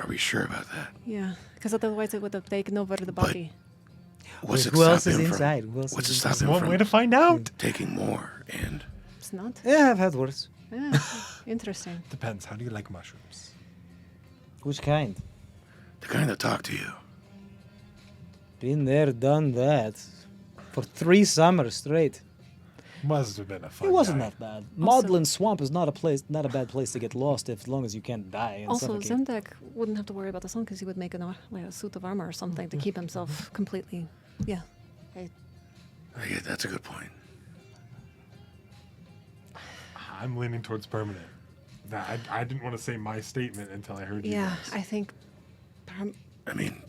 are we sure about that? yeah, because otherwise it would have taken over the body. What's Who it else stop is him inside? from? Who else What's is it stop There's him one from way to find out. taking more? And It's not? Yeah, I've had worse. Yeah, interesting. Depends. How do you like mushrooms? Which kind? the kind that talk to you. Been there, done that. For 3 summers straight. Must have been a fun It wasn't guy. that bad. Also- Maudlin Swamp is not a bad place to get lost if, as long as you can't die and Also, suffocate. Zemdek wouldn't have to worry about the sun because he would make like a suit of armor or something to keep himself completely. Yeah. Yeah, that's a good point. I'm leaning towards permanent. I didn't want to say my statement until I heard you Yeah, guys. I think. I mean,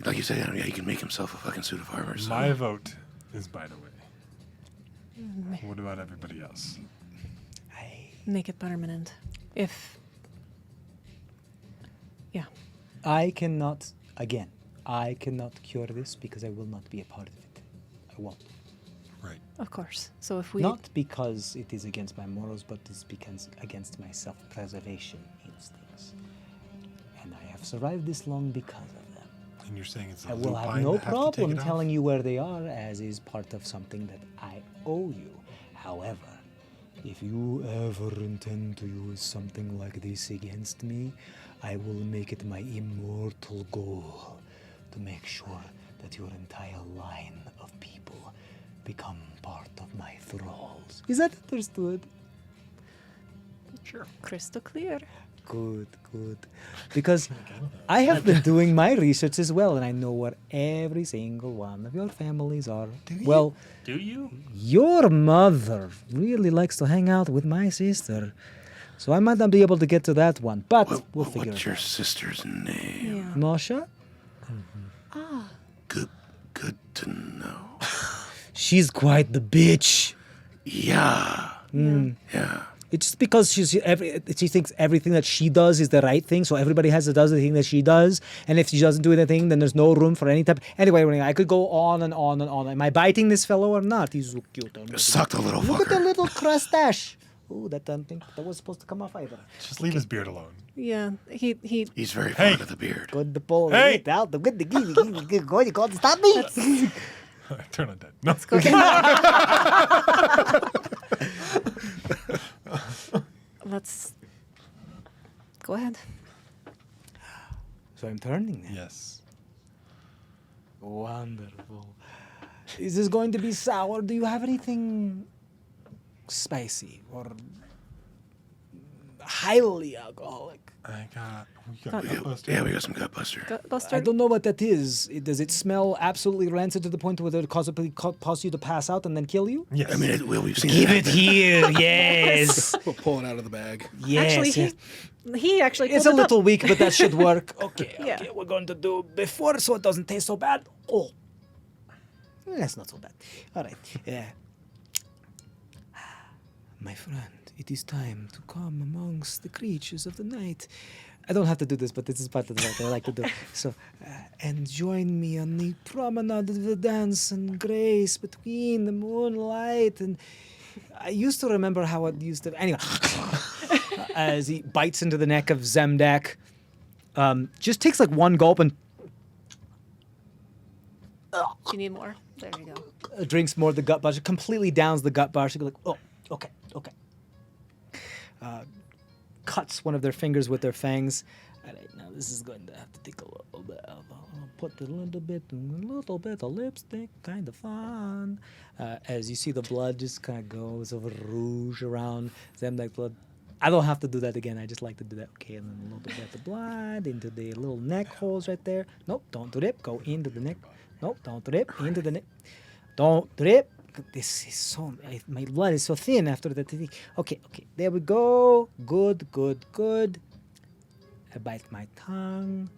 like you said, yeah, he can make himself a fucking suit of armor. So. My vote is by the way. What about everybody else? Make it permanent. If. Yeah. I cannot cure this because I will not be a part of it. I won't. Right. Of course. So if we. Not because it is against my morals, but it's because against my self-preservation instincts. And I have survived this long because of them. And you're saying it's a I will lupine have no that have to take problem it off? telling you where they are, as is part of something that I owe you. However, if you ever intend to use something like this against me, I will make it my immortal goal to make sure that your entire line of people become part of my thralls. Is that understood? Sure. Crystal clear. Good, good. Because I have been doing my research as well, and I know where every single one of your families are. Well, Do you? your mother really likes to hang out with my sister. So I might not be able to get to that one, but we'll figure What's it your out. sister's name? Yeah. Masha? Good to know. She's quite the bitch. Yeah. Yeah. It's just because she thinks everything that she does is the right thing, so everybody has to do the thing that she does. And if she doesn't do anything, then there's no room for any type. Anyway, I could go on and on and on. Am I biting this fellow or not? He's so cute. Suck the little Look at the fucker. little crustache. Ooh, that doesn't think that was supposed to come off either. Just leave his beard alone. Yeah. He. He's very Hey. fond of the beard. Good to pull Hey! it out. The good to give. You called to stop me. Turn on dead. No. Let's. Go ahead. So I'm turning now. Yes. Wonderful. Is this going to be sour? Do you have anything spicy or highly alcoholic? We got Got it. Gutbuster. Yeah, we got some Gutbuster. Gutbuster. I don't know what that is. Does it smell absolutely rancid to the point where it would cause you to pass out and then kill you? Yes. I mean, we've seen Give it it happen. here, yes. We'll pull it out of the bag. Yes, Actually, yes. he actually. It's a pulled it little up. weak, but that should work. Okay, Yeah. okay, we're going to do before so it doesn't taste so bad. Oh, that's not so bad. All right. My friend, it is time to come amongst the creatures of the night. I don't have to do this, but this is part of the what I like to do. So, and join me on the promenade of the dance and grace between the moonlight. And I used to remember how it used to. Anyway, as he bites into the neck of Zemdak, just takes like one gulp and Do you need more? There you go. drinks more of the gut bar. She completely downs the gut bar. She goes like, oh, okay. Cuts one of their fingers with their fangs. All right, now this is going to have to take a little bit of, put a little bit of lipstick, kind of fun. As you see the blood just kind of goes over rouge around Zemdak's blood. I don't have to do that again. I just like to do that. Okay, and then a little bit of blood into the little neck holes right there. Nope, don't drip. Go into the neck. Nope, don't drip. Into the neck. Don't drip. This is so... my blood is so thin after that. Okay, there we go. Good. I bite my tongue.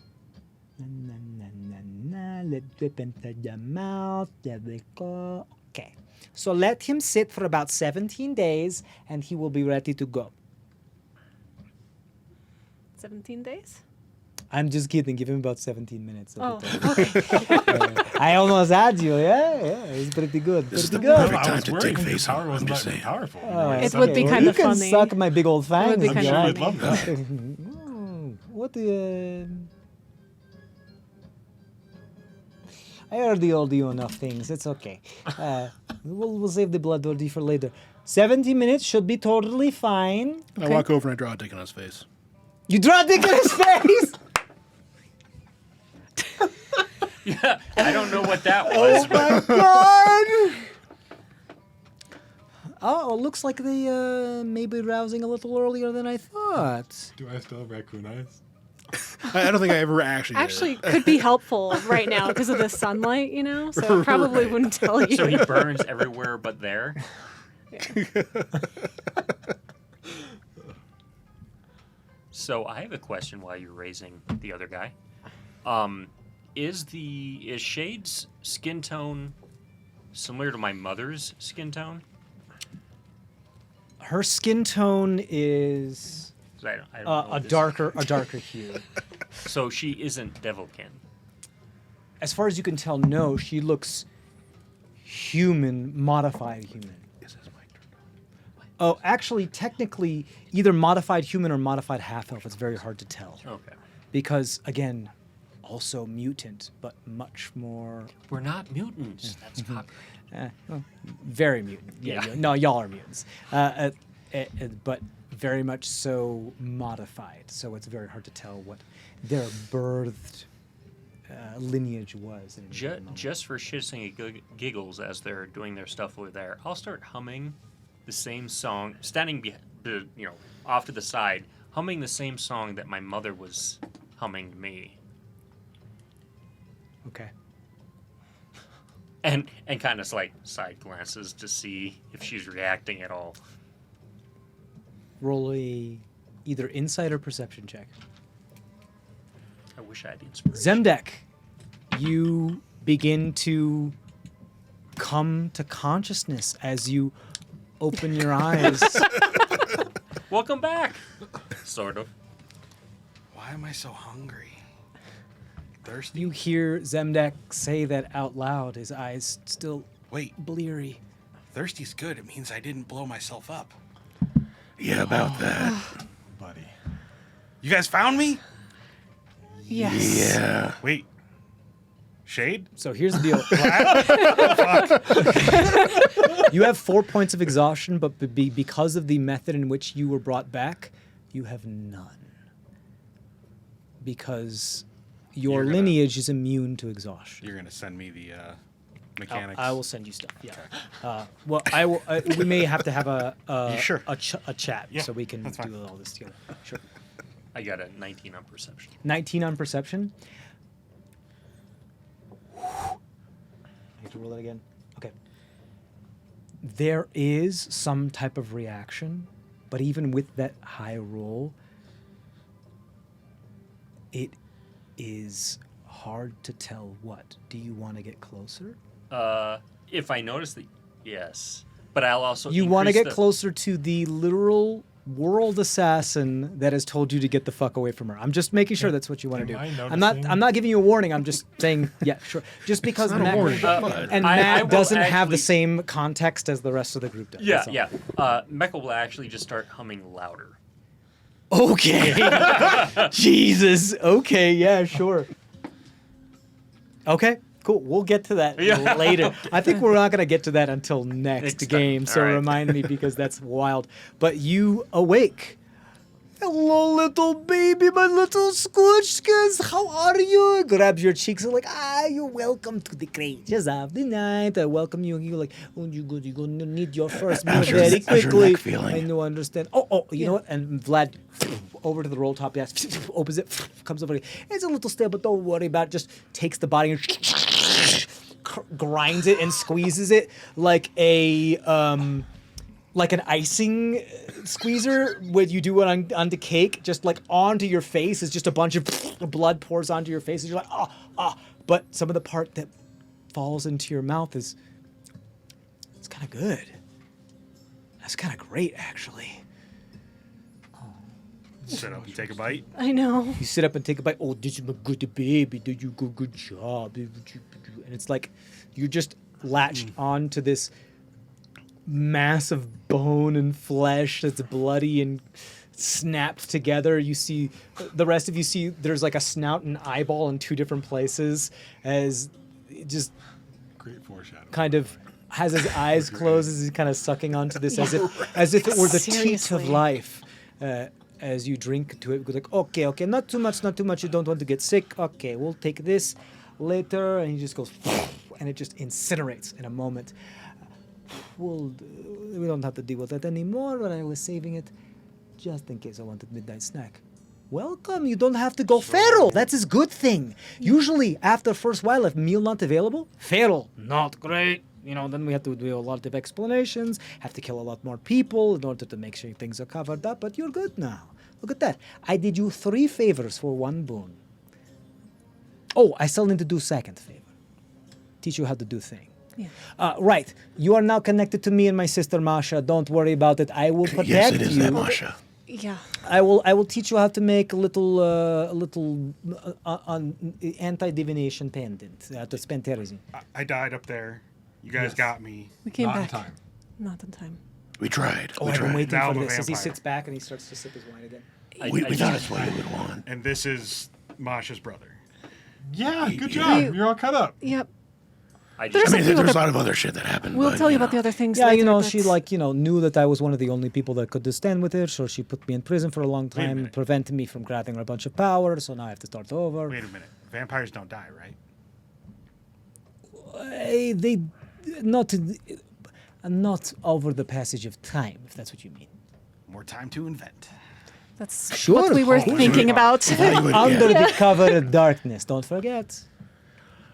Let drip into your mouth. There we go. Okay. So let him sit for about 17 days, and he will be ready to go. 17 days? I'm just kidding. Give him about 17 minutes. Oh, Okay. I almost had you. Yeah. It was pretty good. This is Pretty the good. perfect I time was to worried take his face power off. wasn't I'm just that saying. powerful. It would be kind you of can funny. suck my big old fangs. would be if kind you of like. funny. I'd love that. What the? I already told you enough things. It's okay. We'll save the blood orgy for later. 70 minutes should be totally fine. I walk over and I draw a dick on his face. You draw a dick in his face. Yeah, I don't know what that was. but God. Oh, looks like they may be rousing a little earlier than I thought. Do I still have raccoon eyes? I don't think I ever actually did. Actually, could be helpful right now because of the sunlight, you know? So it probably wouldn't tell you. So he burns everywhere but there. So I have a question while you're raising the other guy. Is Shade's skin tone similar to my mother's skin tone? Her skin tone is 'Cause I don't know a this. darker hue. So she isn't Devilkin. As far as you can tell, no, she looks human, modified human. Oh, actually, technically, either modified human or modified half elf. It's very hard to tell Okay. because, again, also mutant, but much more We're not mutants. That's copyright. well, very mutant. Yeah, Yeah. no, y'all are mutants, but very much so modified. So it's very hard to tell what their birthed lineage was. In a given moment. Just for shits and giggles as they're doing their stuff over there, I'll start humming the same song, standing off to the side, humming the same song that my mother was humming to me. Okay. And kind of like side glances to see if she's reacting at all. Roll either insight or perception check. I wish I had inspiration. Zemdek, you begin to come to consciousness as you open your eyes. Welcome back. Sort of. Why am I so hungry? Thirsty? You hear Zemdek say that out loud, his eyes still Wait, bleary. thirsty's good. It means I didn't blow myself up. Yeah, about that. Buddy. You guys found me? Yes. Yeah. Wait. Shade? So here's the deal. You have 4 points of exhaustion, but because of the method in which you were brought back, you have none. Because your You're gonna- lineage is immune to exhaustion. You're going to send me the I'll- mechanics? I will send you stuff. Yeah. Well, I will. We may have to have Sure. a chat Yeah, so we can that's fine. do all this together. Sure. I got a 19 on perception. 19 on perception. I have to roll it again. Okay. There is some type of reaction, but even with that high roll, it is hard to tell what. Do you want to get closer? If I notice that, yes. But I'll also. You want to increase get the- closer to the literal world assassin that has told you to get the fuck away from her. I'm just making sure that's what you want to do. Am I I'm not. noticing- I'm not giving you a warning. I'm just saying, yeah, sure. Just because not a Matt, warning, and I Matt will doesn't have the actually- same context as the rest of the group does. Yeah, that's all. yeah. Mecca will actually just start humming louder. Okay. Jesus. Okay. Yeah. Sure. Okay. Cool. We'll get to that Yeah. later. I think we're not going to get to that until next Next time. game. So All right. remind me because that's wild. But you awake. Hello, little baby, my little squishkins. How are you? Grabs your cheeks and like, you're welcome to the creatures of the night. I welcome you. And you're like, oh, you're gonna need your first meal How's your- very how's your quickly. neck feeling? I know, understand. Oh, you know what? And Vlad over to the roll top desk, opens it, comes over. It's a little stale, but don't worry about it. Just takes the body and grinds it and squeezes it like a like an icing squeezer when you do it onto cake, just like onto your face is just a bunch of blood pours onto your face and you're like, but some of the part that falls into your mouth it's kind of good. That's kind of great, actually. Sit up and take a bite. I know. You sit up and take a bite. Oh, did you make good, baby? Did you go good job? And it's like you're just latched onto this mass of bone and flesh that's bloody and snapped together. You see, the rest of you see there's like a snout and eyeball in two different places as it just Great foreshadowing. kind of has his eyes closed as he's kind of sucking onto this as if it were the teat of Seriously. life. As you drink to it, go like, okay, not too much, you don't want to get sick. Okay, we'll take this later. And he just goes, and it just incinerates in a moment. We don't have to deal with that anymore, but I was saving it just in case I wanted midnight snack. Welcome, you don't have to go feral. That's his good thing. Usually, after first while, if meal not available, feral, not great. Then we have to do a lot of explanations, have to kill a lot more people in order to make sure things are covered up, but you're good now. Look at that. I did you 3 favors for 1 boon. Oh, I still need to do second favor. Teach you how to do thing. Yeah. Right. You are now connected to me and my sister Masha. Don't worry about it. I will protect Yes, it is you. that Masha. Yeah. I will teach you how to make a little anti-divination pendant to spend terrorism. I died up there. You guys got me. We came Not in back. time. Not in time. We tried. Oh, we I've been tried. waiting Now for I'm a this. As he vampire. sits back and he starts to sip his wine again. We thought that's what you would want. And this is Masha's brother. Yeah, good job. You're all cut up. Yep. I I just mean, few there's a other- lot of other shit that happened. We'll but, tell you about know. the other things Yeah, later. she but- knew that I was one of the only people that could stand with her, so she put me in prison for a long a time, minute. preventing me from grabbing a bunch of power, so now I have to start over. Wait a minute. Vampires don't die, right? They not over the passage of time, if that's what you mean. More time to invent. That's Sure, what we were of course. thinking about. You would- Under yeah. the cover of darkness, don't forget.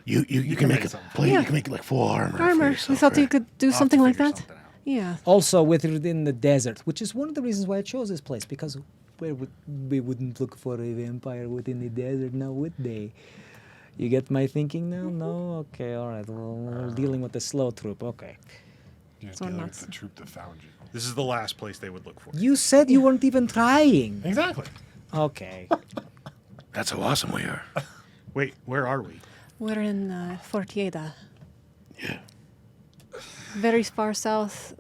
You can make a something. plate. Yeah. You can make like full armor. Armor. For We yourself, thought you right? could do I'll have something to like figure that. something out. Yeah. Also, within the desert, which is one of the reasons why I chose this place, because we wouldn't look for a vampire within the desert, now would they? You get my thinking now? No? Okay, all right. Well, we're dealing with the slow troop. Okay. You're So dealing nuts. with the troop that found you. This is the last place they would look for. You said you weren't even trying. Exactly. Okay. That's how awesome we are. Wait, where are we? We're in Fort Yaydah. Yeah. Very far south,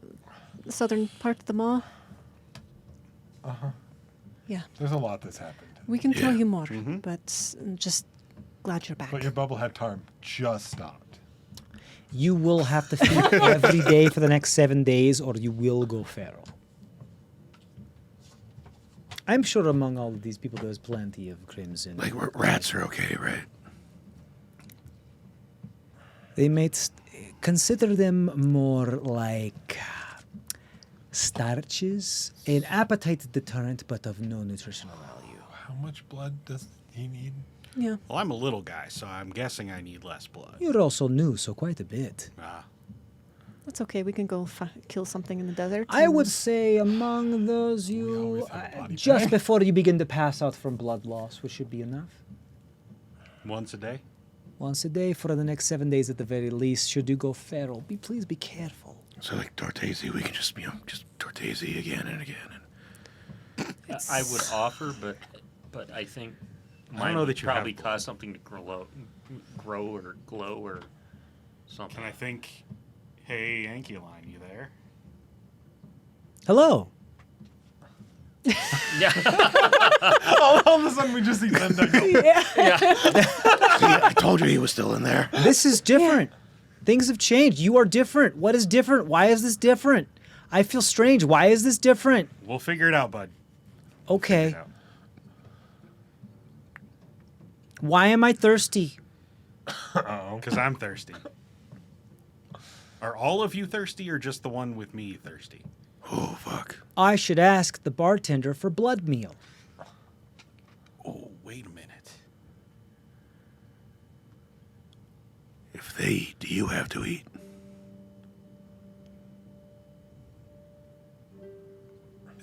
southern part of the mall. Yeah. There's a lot that's happened. We can tell Yeah. you more, but just glad you're back. But your bubblehead charm just stopped. You will have to feed every day for the next 7 days, or you will go feral. I'm sure among all of these people, there's plenty of crimson. Like rats are okay, right? They might consider them more like starches, an appetite deterrent, but of no nutritional value. How much blood does he need? Yeah. Well, I'm a little guy, so I'm guessing I need less blood. You're also new, so quite a bit. Ah, That's okay. We can go kill something in the desert. I and- would say among those We you, always have a body just bag. before you begin to pass out from blood loss, which should be enough. once a day? Once a day for the next 7 days at the very least. Should you go feral, please be careful. So like Tortesi, we can just just Tortesi again and again. I would offer, but I think I don't mine know would that you probably have cause something to grow or glow or something. Can I think, hey, Ankyline, you there? Hello. Yeah. All of a sudden, we just see Linda go. See, I told you he was still in there. This is different. Things have changed. You are different. What is different? Why is this different? I feel strange. Why is this different? We'll figure it out, bud. Okay. Figure it out. Why am I thirsty? Because I'm thirsty. Are all of you thirsty, or just the one with me thirsty? Oh fuck. I should ask the bartender for blood meal. Oh, wait a minute. If they eat, do you have to eat?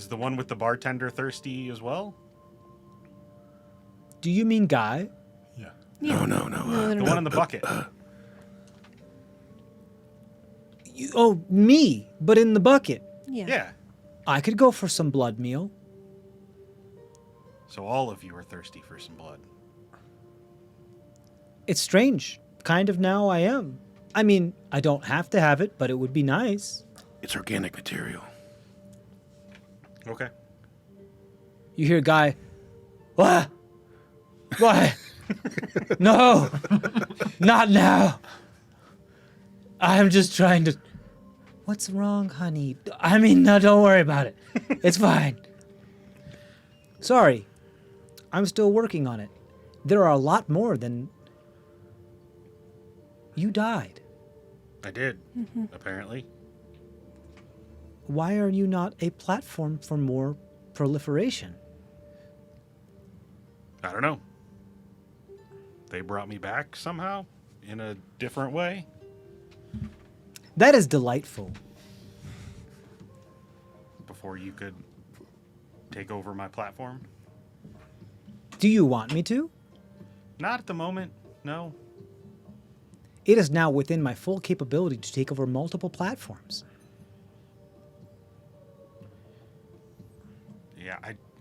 Is the one with the bartender thirsty as well? Do you mean Guy? Yeah. No. The one in the bucket. Me, but in the bucket. Yeah. I could go for some blood meal. So all of you are thirsty for some blood. It's strange. Kind of now I am. I mean, I don't have to have it, but it would be nice. It's organic material. Okay. You hear Guy, what? What? No, not now. I'm just trying to. What's wrong, honey? I mean, no, don't worry about it. It's fine. Sorry. I'm still working on it. There are a lot more than. You died. I did, apparently. Why are you not a platform for more proliferation? I don't know. They brought me back somehow in a different way. That is delightful. Before you could take over my platform. Do you want me to? Not at the moment, no. It is now within my full capability to take over multiple platforms. Yeah,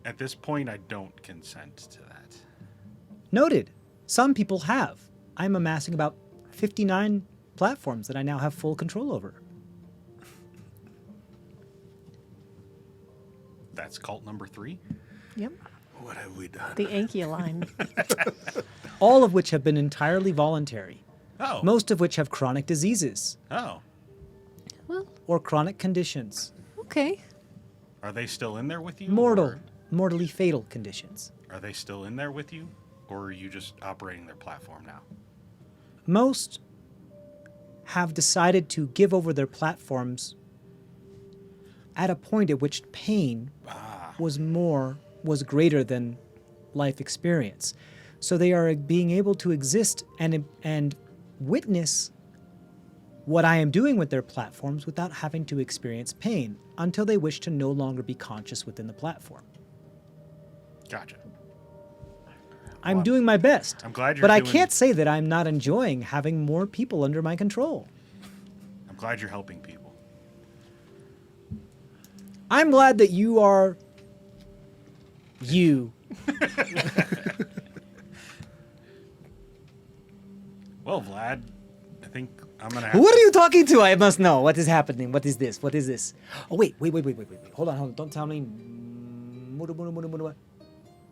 at this point, I don't consent to that. Noted. Some people have. I'm amassing about 59 platforms that I now have full control over. That's cult number 3? Yep. What have we done? The Anki line. All of which have been entirely voluntary. Oh. Most of which have chronic diseases Oh. Well, or chronic conditions. okay. Are they still in there with you? Mortally fatal conditions. Are they still in there with you? Or are you just operating their platform now? Most have decided to give over their platforms at a point at which pain was greater than life experience. So they are being able to exist and witness what I am doing with their platforms without having to experience pain until they wish to no longer be conscious within the platform. Gotcha. I'm doing my best. I'm glad you're But I doing- can't say that I'm not enjoying having more people under my control. I'm glad you're helping people. I'm glad that you are you. Well, Vlad, I think I'm going to have What to... are you talking to? I must know. What is happening? What is this? What is this? Oh, wait. Hold on. Don't tell me.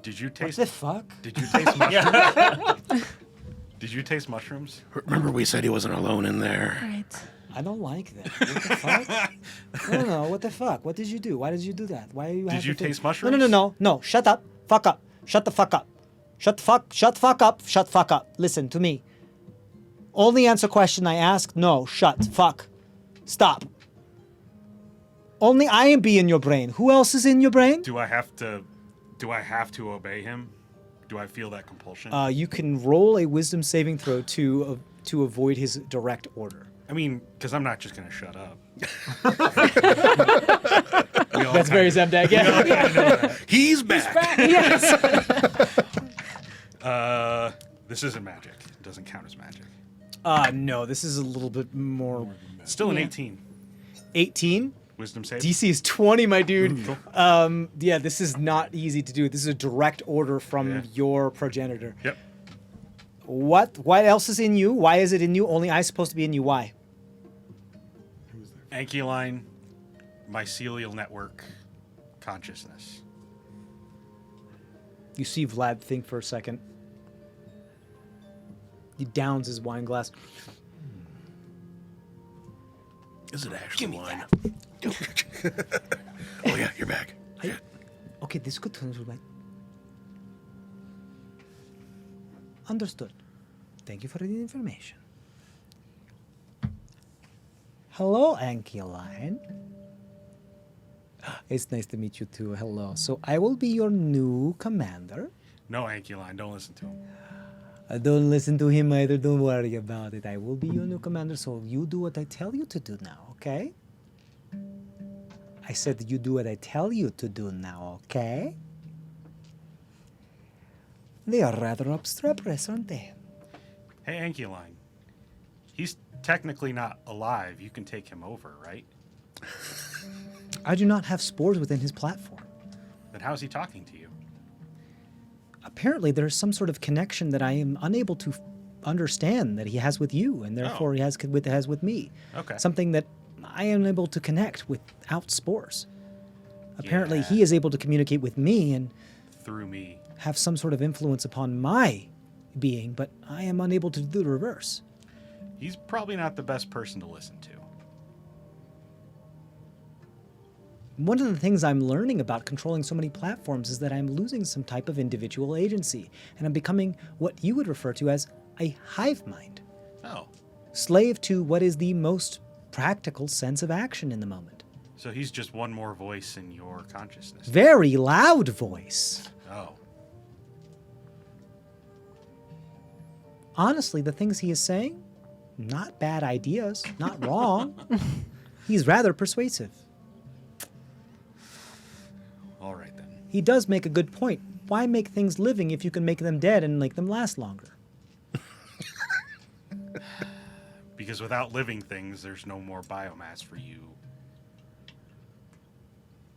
Did you What taste... the fuck? Did you taste mushrooms? Did you taste mushrooms? Remember we said he wasn't alone in there? Right. I don't like that. What the fuck? No. What the fuck? What did you do? Why did you do that? Why are you? Did you taste No. mushrooms? No. Shut up. Fuck up. Shut the fuck up. Shut the fuck up. Shut the fuck up. Listen to me. Only answer question I ask. No. Shut. Fuck. Stop. Only I am be in your brain. Who else is in your brain? Do I have to obey him? Do I feel that compulsion? You can roll a wisdom saving throw to avoid his direct order. I mean, because I'm not just going to shut up. That's very Zemdag. Yeah. He's back. Yes. This isn't magic. It doesn't count as magic. No. This is a little bit more. Still an Yeah. 18. 18. Wisdom save. DC is 20, my dude. Yeah, this is not easy to do. This is a direct order from Yeah. your progenitor. Yep. What else is in you? Why is it in you? Only I'm supposed to be in you. Why? Ankyline, mycelial network, consciousness. You see Vlad think for a second. He downs his wine glass. Is it actually wine? Oh yeah, you're back. Okay, this could turn into like. Understood. Thank you for the information. Hello, Ankyline. It's nice to meet you too. Hello. So I will be your new commander. No, Ankyline, don't listen to him. Don't listen to him either. Don't worry about it. I will be your new commander. So you do what I tell you to do now, okay? I said you do what I tell you to do now, okay? They are rather obstreperous, aren't they? Hey, Ankyline. He's technically not alive. You can take him over, right? I do not have spores within his platform. Then how's he talking to you? Apparently, there's some sort of connection that I am unable to understand that he has with you, and therefore he has with me. Okay. Something that I am able to connect without spores. Apparently, Yeah. he is able to communicate with me and Through me. have some sort of influence upon my being, but I am unable to do the reverse. He's probably not the best person to listen to. One of the things I'm learning about controlling so many platforms is that I'm losing some type of individual agency, and I'm becoming what you would refer to as a hive mind, Oh. slave to what is the most practical sense of action in the moment. So he's just one more voice in your consciousness. Very loud voice. Oh. Honestly, the things he is saying, not bad ideas, not wrong. He's rather persuasive. All right then. He does make a good point. Why make things living if you can make them dead and make them last longer? Because without living things, there's no more biomass for you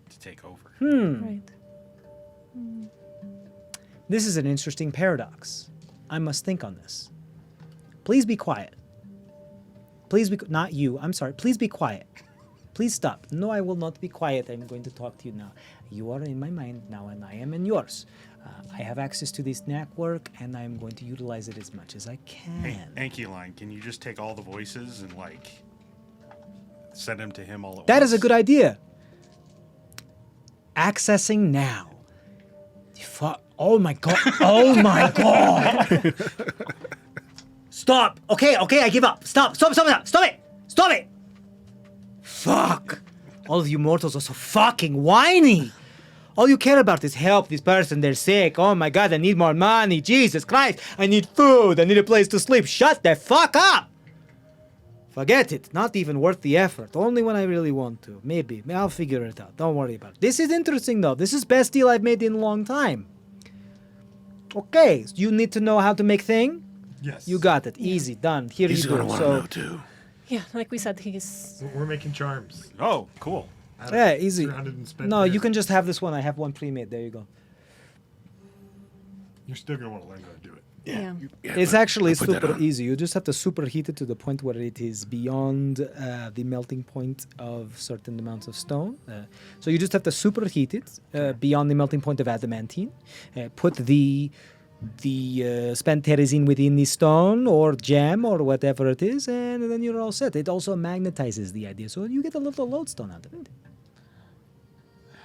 to take over. Right. This is an interesting paradox. I must think on this. Please be quiet. Please be, not you, I'm sorry. Please be quiet. Please stop. No, I will not be quiet. I'm going to talk to you now. You are in my mind now, and I am in yours. I have access to this network, and I'm going to utilize it as much as I Hey, can. Ankyline, can you just take all the voices and, like, send them to him all at once? That is a good idea. Accessing now. Oh my god. Oh my god. Stop. Okay, I give up. Stop it. Fuck. All of you mortals are so fucking whiny. All you care about is help this person, they're sick. Oh my god, I need more money. Jesus Christ, I need food. I need a place to sleep. Shut the fuck up. Forget it. Not even worth the effort. Only when I really want to. Maybe. I'll figure it out. Don't worry about it. This is interesting, though. This is best deal I've made in a long time. Okay. So you need to know how to make thing? Yes. You got it. Easy. Done. Here He's you gonna go. want to So, know too. Yeah, like we said, he's We're making charms. Oh, cool. yeah, easy. 300 and spent No, there. you can just have this one. I have one pre-made. There you go. You're still gonna want to learn how to do it. yeah. Yeah, It's but actually I put that super on. easy. You just have to superheat it to the point where it is beyond the melting point of certain amounts of stone. So you just have to superheat it beyond the melting point of adamantine. Put the spent terrazine within the stone or gem or whatever it is, and then you're all set. It also magnetizes the idea, so you get a little lodestone out of it.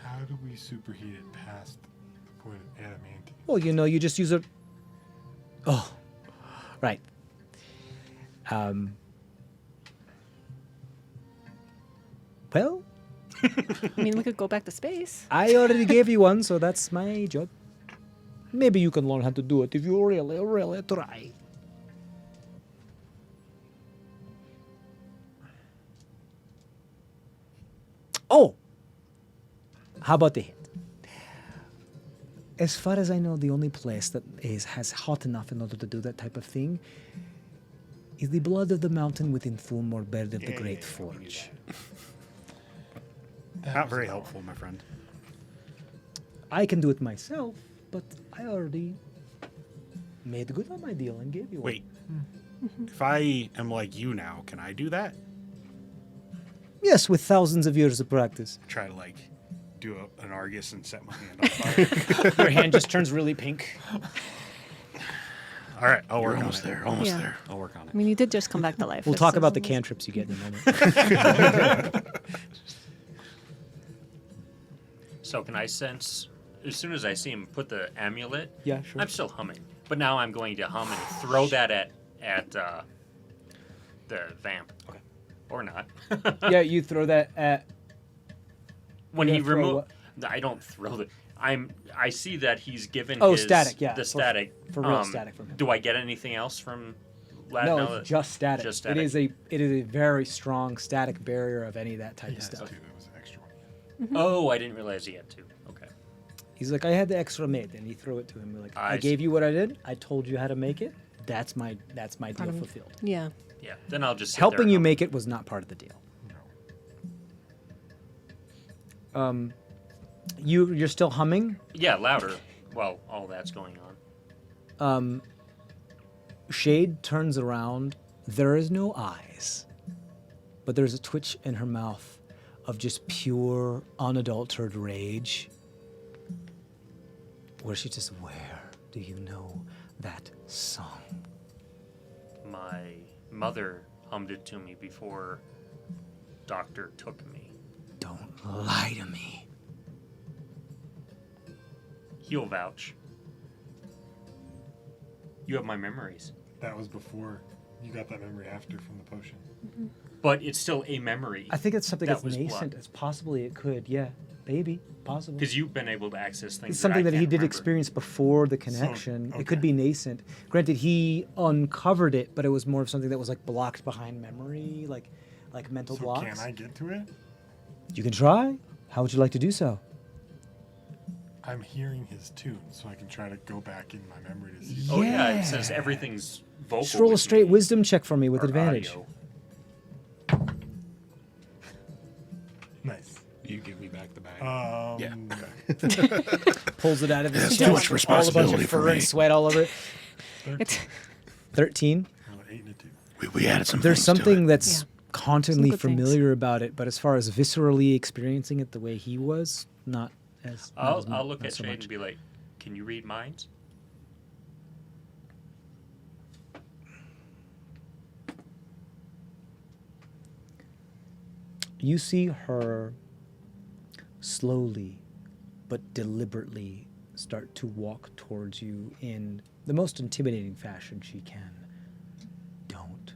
How do we superheat it past the point of adamantine? Well, you just use a... Oh, right. Well, I mean, we could go back to space. I already gave you one, so that's my job. Maybe you can learn how to do it if you really, really try. Oh! How about the hint? As far as I know, the only place that has hot enough in order to do that type of thing is the blood of the mountain within Thum or Bird of the Great Forge. Not very helpful, my friend. I can do it myself, but I already made good on my deal and gave you Wait. If I am like you now, can I do that? one. Yes, with thousands of years of practice. Try to, like, do an Argus and set my hand on fire. Your hand just turns really pink. All right, I'll You're work on almost it. there. Almost Yeah. there. I'll work on it. I mean, you did just come back to life. We'll This talk is about the almost- cantrips you get in a moment. So can I sense, as soon as I see him put the amulet, Yeah, sure. I'm still humming. But now I'm going to hum and throw that at the vamp. Okay. Or not. Yeah, you throw that at... When You're he gonna throw removes... I don't throw the... I see that he's given Oh, his... static, yeah, The for- static. for real static from him. Do I get anything else from... No, it's just static. Just It static. is a very strong static barrier of any of that type of Yes, stuff. too. It was an extra one. Oh, I didn't realize he had two. Okay. He's like, I had the extra made, and you throw it to him. You're like, I I gave you what I did. I told you how to make it. That's my deal of- fulfilled. Yeah. Yeah. Then I'll just sit Helping there you and make it was not part of the deal. You're still humming. Yeah, louder. While all that's going on. Shade turns around. There is no eyes, but there's a twitch in her mouth of just pure, unadulterated rage. Where she just, where do you know that song? My mother hummed it to me before Doctor took me. Don't lie to me. He'll vouch. You have my memories. That was before you got that memory after from the potion. But it's still a memory. I think it's something That that's was nascent. blood. It's possibly it could, yeah, maybe, possibly. Because you've been able to access things. It's something I that he can't did remember. experience before the connection. It could okay. be nascent. Granted, he uncovered it, but it was more of something that was like blocked behind memory, like mental So blocks. can I get to it? You can try. How would you like to do so? I'm hearing his tune, so I can try to go back in my memory to see. Oh yeah, Yeah. it says everything's vocal. Just roll a with straight me, wisdom check for me with or advantage. audio. Nice. You give me back the bag. Yeah. Pulls it out of his That's chest. too much All a bunch responsibility of for fur me. and sweat all over it. It's 13. 8 and a 2. We added some There's things to something it. that's Yeah. constantly Some good things. familiar about it, but as far as viscerally experiencing it the way he was, not as. not I'll as mu- I'll look not at so Shade much. and be like, "Can you read minds?" You see her slowly but deliberately start to walk towards you in the most intimidating fashion she can. Don't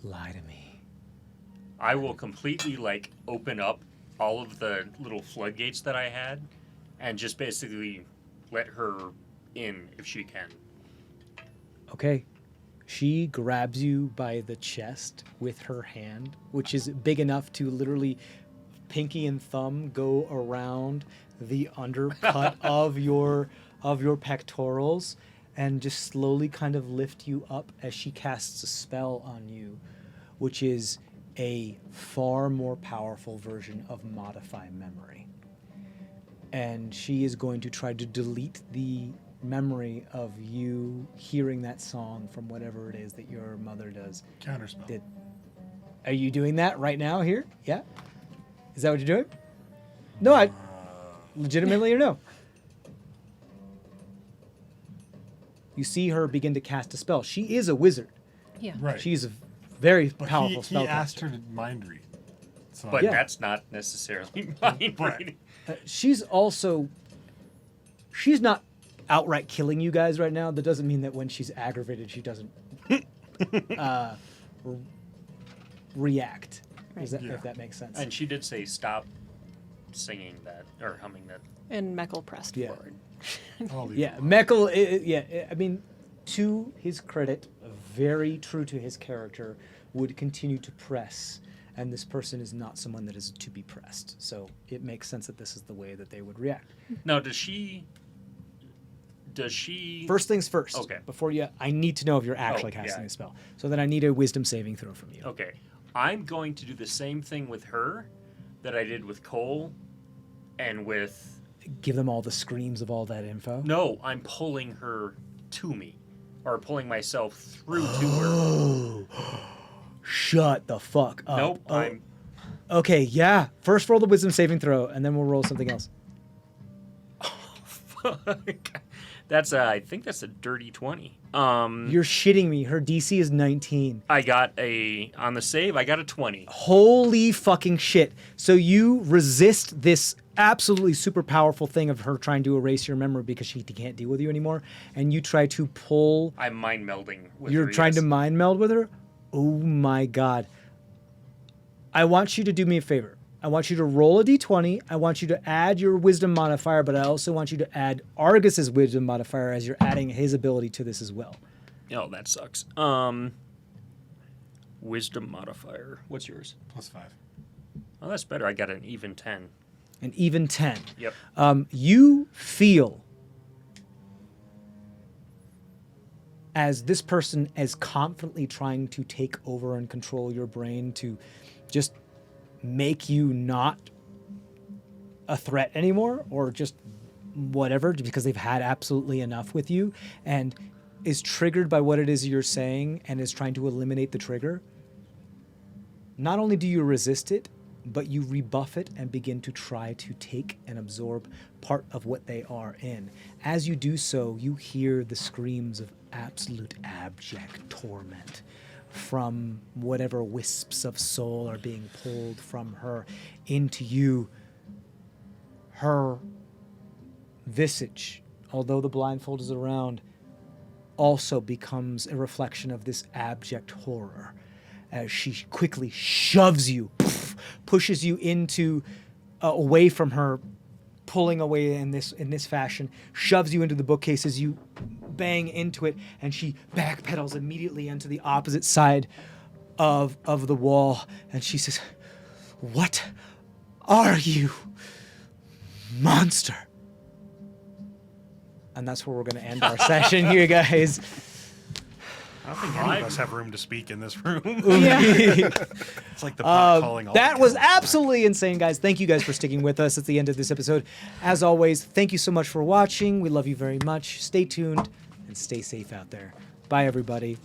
lie to me. I will completely like open up all of the little floodgates that I had, and just basically let her in if she can. Okay. She grabs you by the chest with her hand, which is big enough to literally pinky and thumb go around the undercut of your pectorals and just slowly kind of lift you up as she casts a spell on you, which is a far more powerful version of modify memory. And she is going to try to delete the memory of you hearing that song from whatever it is that your mother does. Counterspell. Are you doing that right now here? Yeah? Is that what you're doing? No, I legitimately or no? You see her begin to cast a spell. She is a wizard. yeah. Right. She's a very but powerful he spellcaster. asked her to mind read. So But Yeah. that's not necessarily mind Right. reading. She's not outright killing you guys right now. That doesn't mean that when she's aggravated, she doesn't react. Right. If that makes sense. And she did say stop singing that or humming that. And Meckel pressed Yeah. forward. I'll leave Yeah, it alone. Meckel. I mean, to his credit, very true to his character, would continue to press, and this person is not someone that is to be pressed. So it makes sense that this is the way that they would react. Now, does she? First things first. Okay. Before I need to know if you're actually casting yeah. a spell. So then I need a wisdom saving throw from you. Okay, I'm going to do the same thing with her that I did with Cole, and with. Give them all the screams of all that info. No, I'm pulling her to me, or pulling myself through to her. Oh, shut the fuck up. Nope, Oh, I'm. Okay, yeah. First roll the wisdom saving throw, and then we'll roll something else. That's I think that's a dirty 20. You're shitting me. Her DC is 19. I got on the save. I got a 20. Holy fucking shit. So you resist this absolutely super powerful thing of her trying to erase your memory because she can't deal with you anymore, and you try to pull. I'm mind melding with You're her. trying to yes. mind meld with her? Oh my god. I want you to do me a favor. I want you to roll a d20. I want you to add your wisdom modifier, but I also want you to add Argus's wisdom modifier as you're adding his ability to this as well. Oh, that sucks. Wisdom modifier. What's yours? +5. Oh, that's better. I got an even 10. An even 10. Yep. You feel as this person is confidently trying to take over and control your brain to just make you not a threat anymore, or just whatever, because they've had absolutely enough with you, and is triggered by what it is you're saying and is trying to eliminate the trigger. Not only do you resist it, but you rebuff it and begin to try to take and absorb part of what they are in. As you do so, you hear the screams of absolute abject torment from whatever wisps of soul are being pulled from her into you. Her visage, although the blindfold is around, also becomes a reflection of this abject horror as she quickly shoves you, pushes you into away from her, pulling away in this fashion, shoves you into the bookcase as you bang into it, and she backpedals immediately onto the opposite side of the wall, and she says, "What are you, monster?" And that's where we're going to end our session here, guys. I don't think any of us have room to speak in this room. Yeah. It's like the pot calling all That the was kettles black. absolutely insane, guys. Thank you guys for sticking with us at the end of this episode. As always, thank you so much for watching. We love you very much. Stay tuned and stay safe out there. Bye, everybody.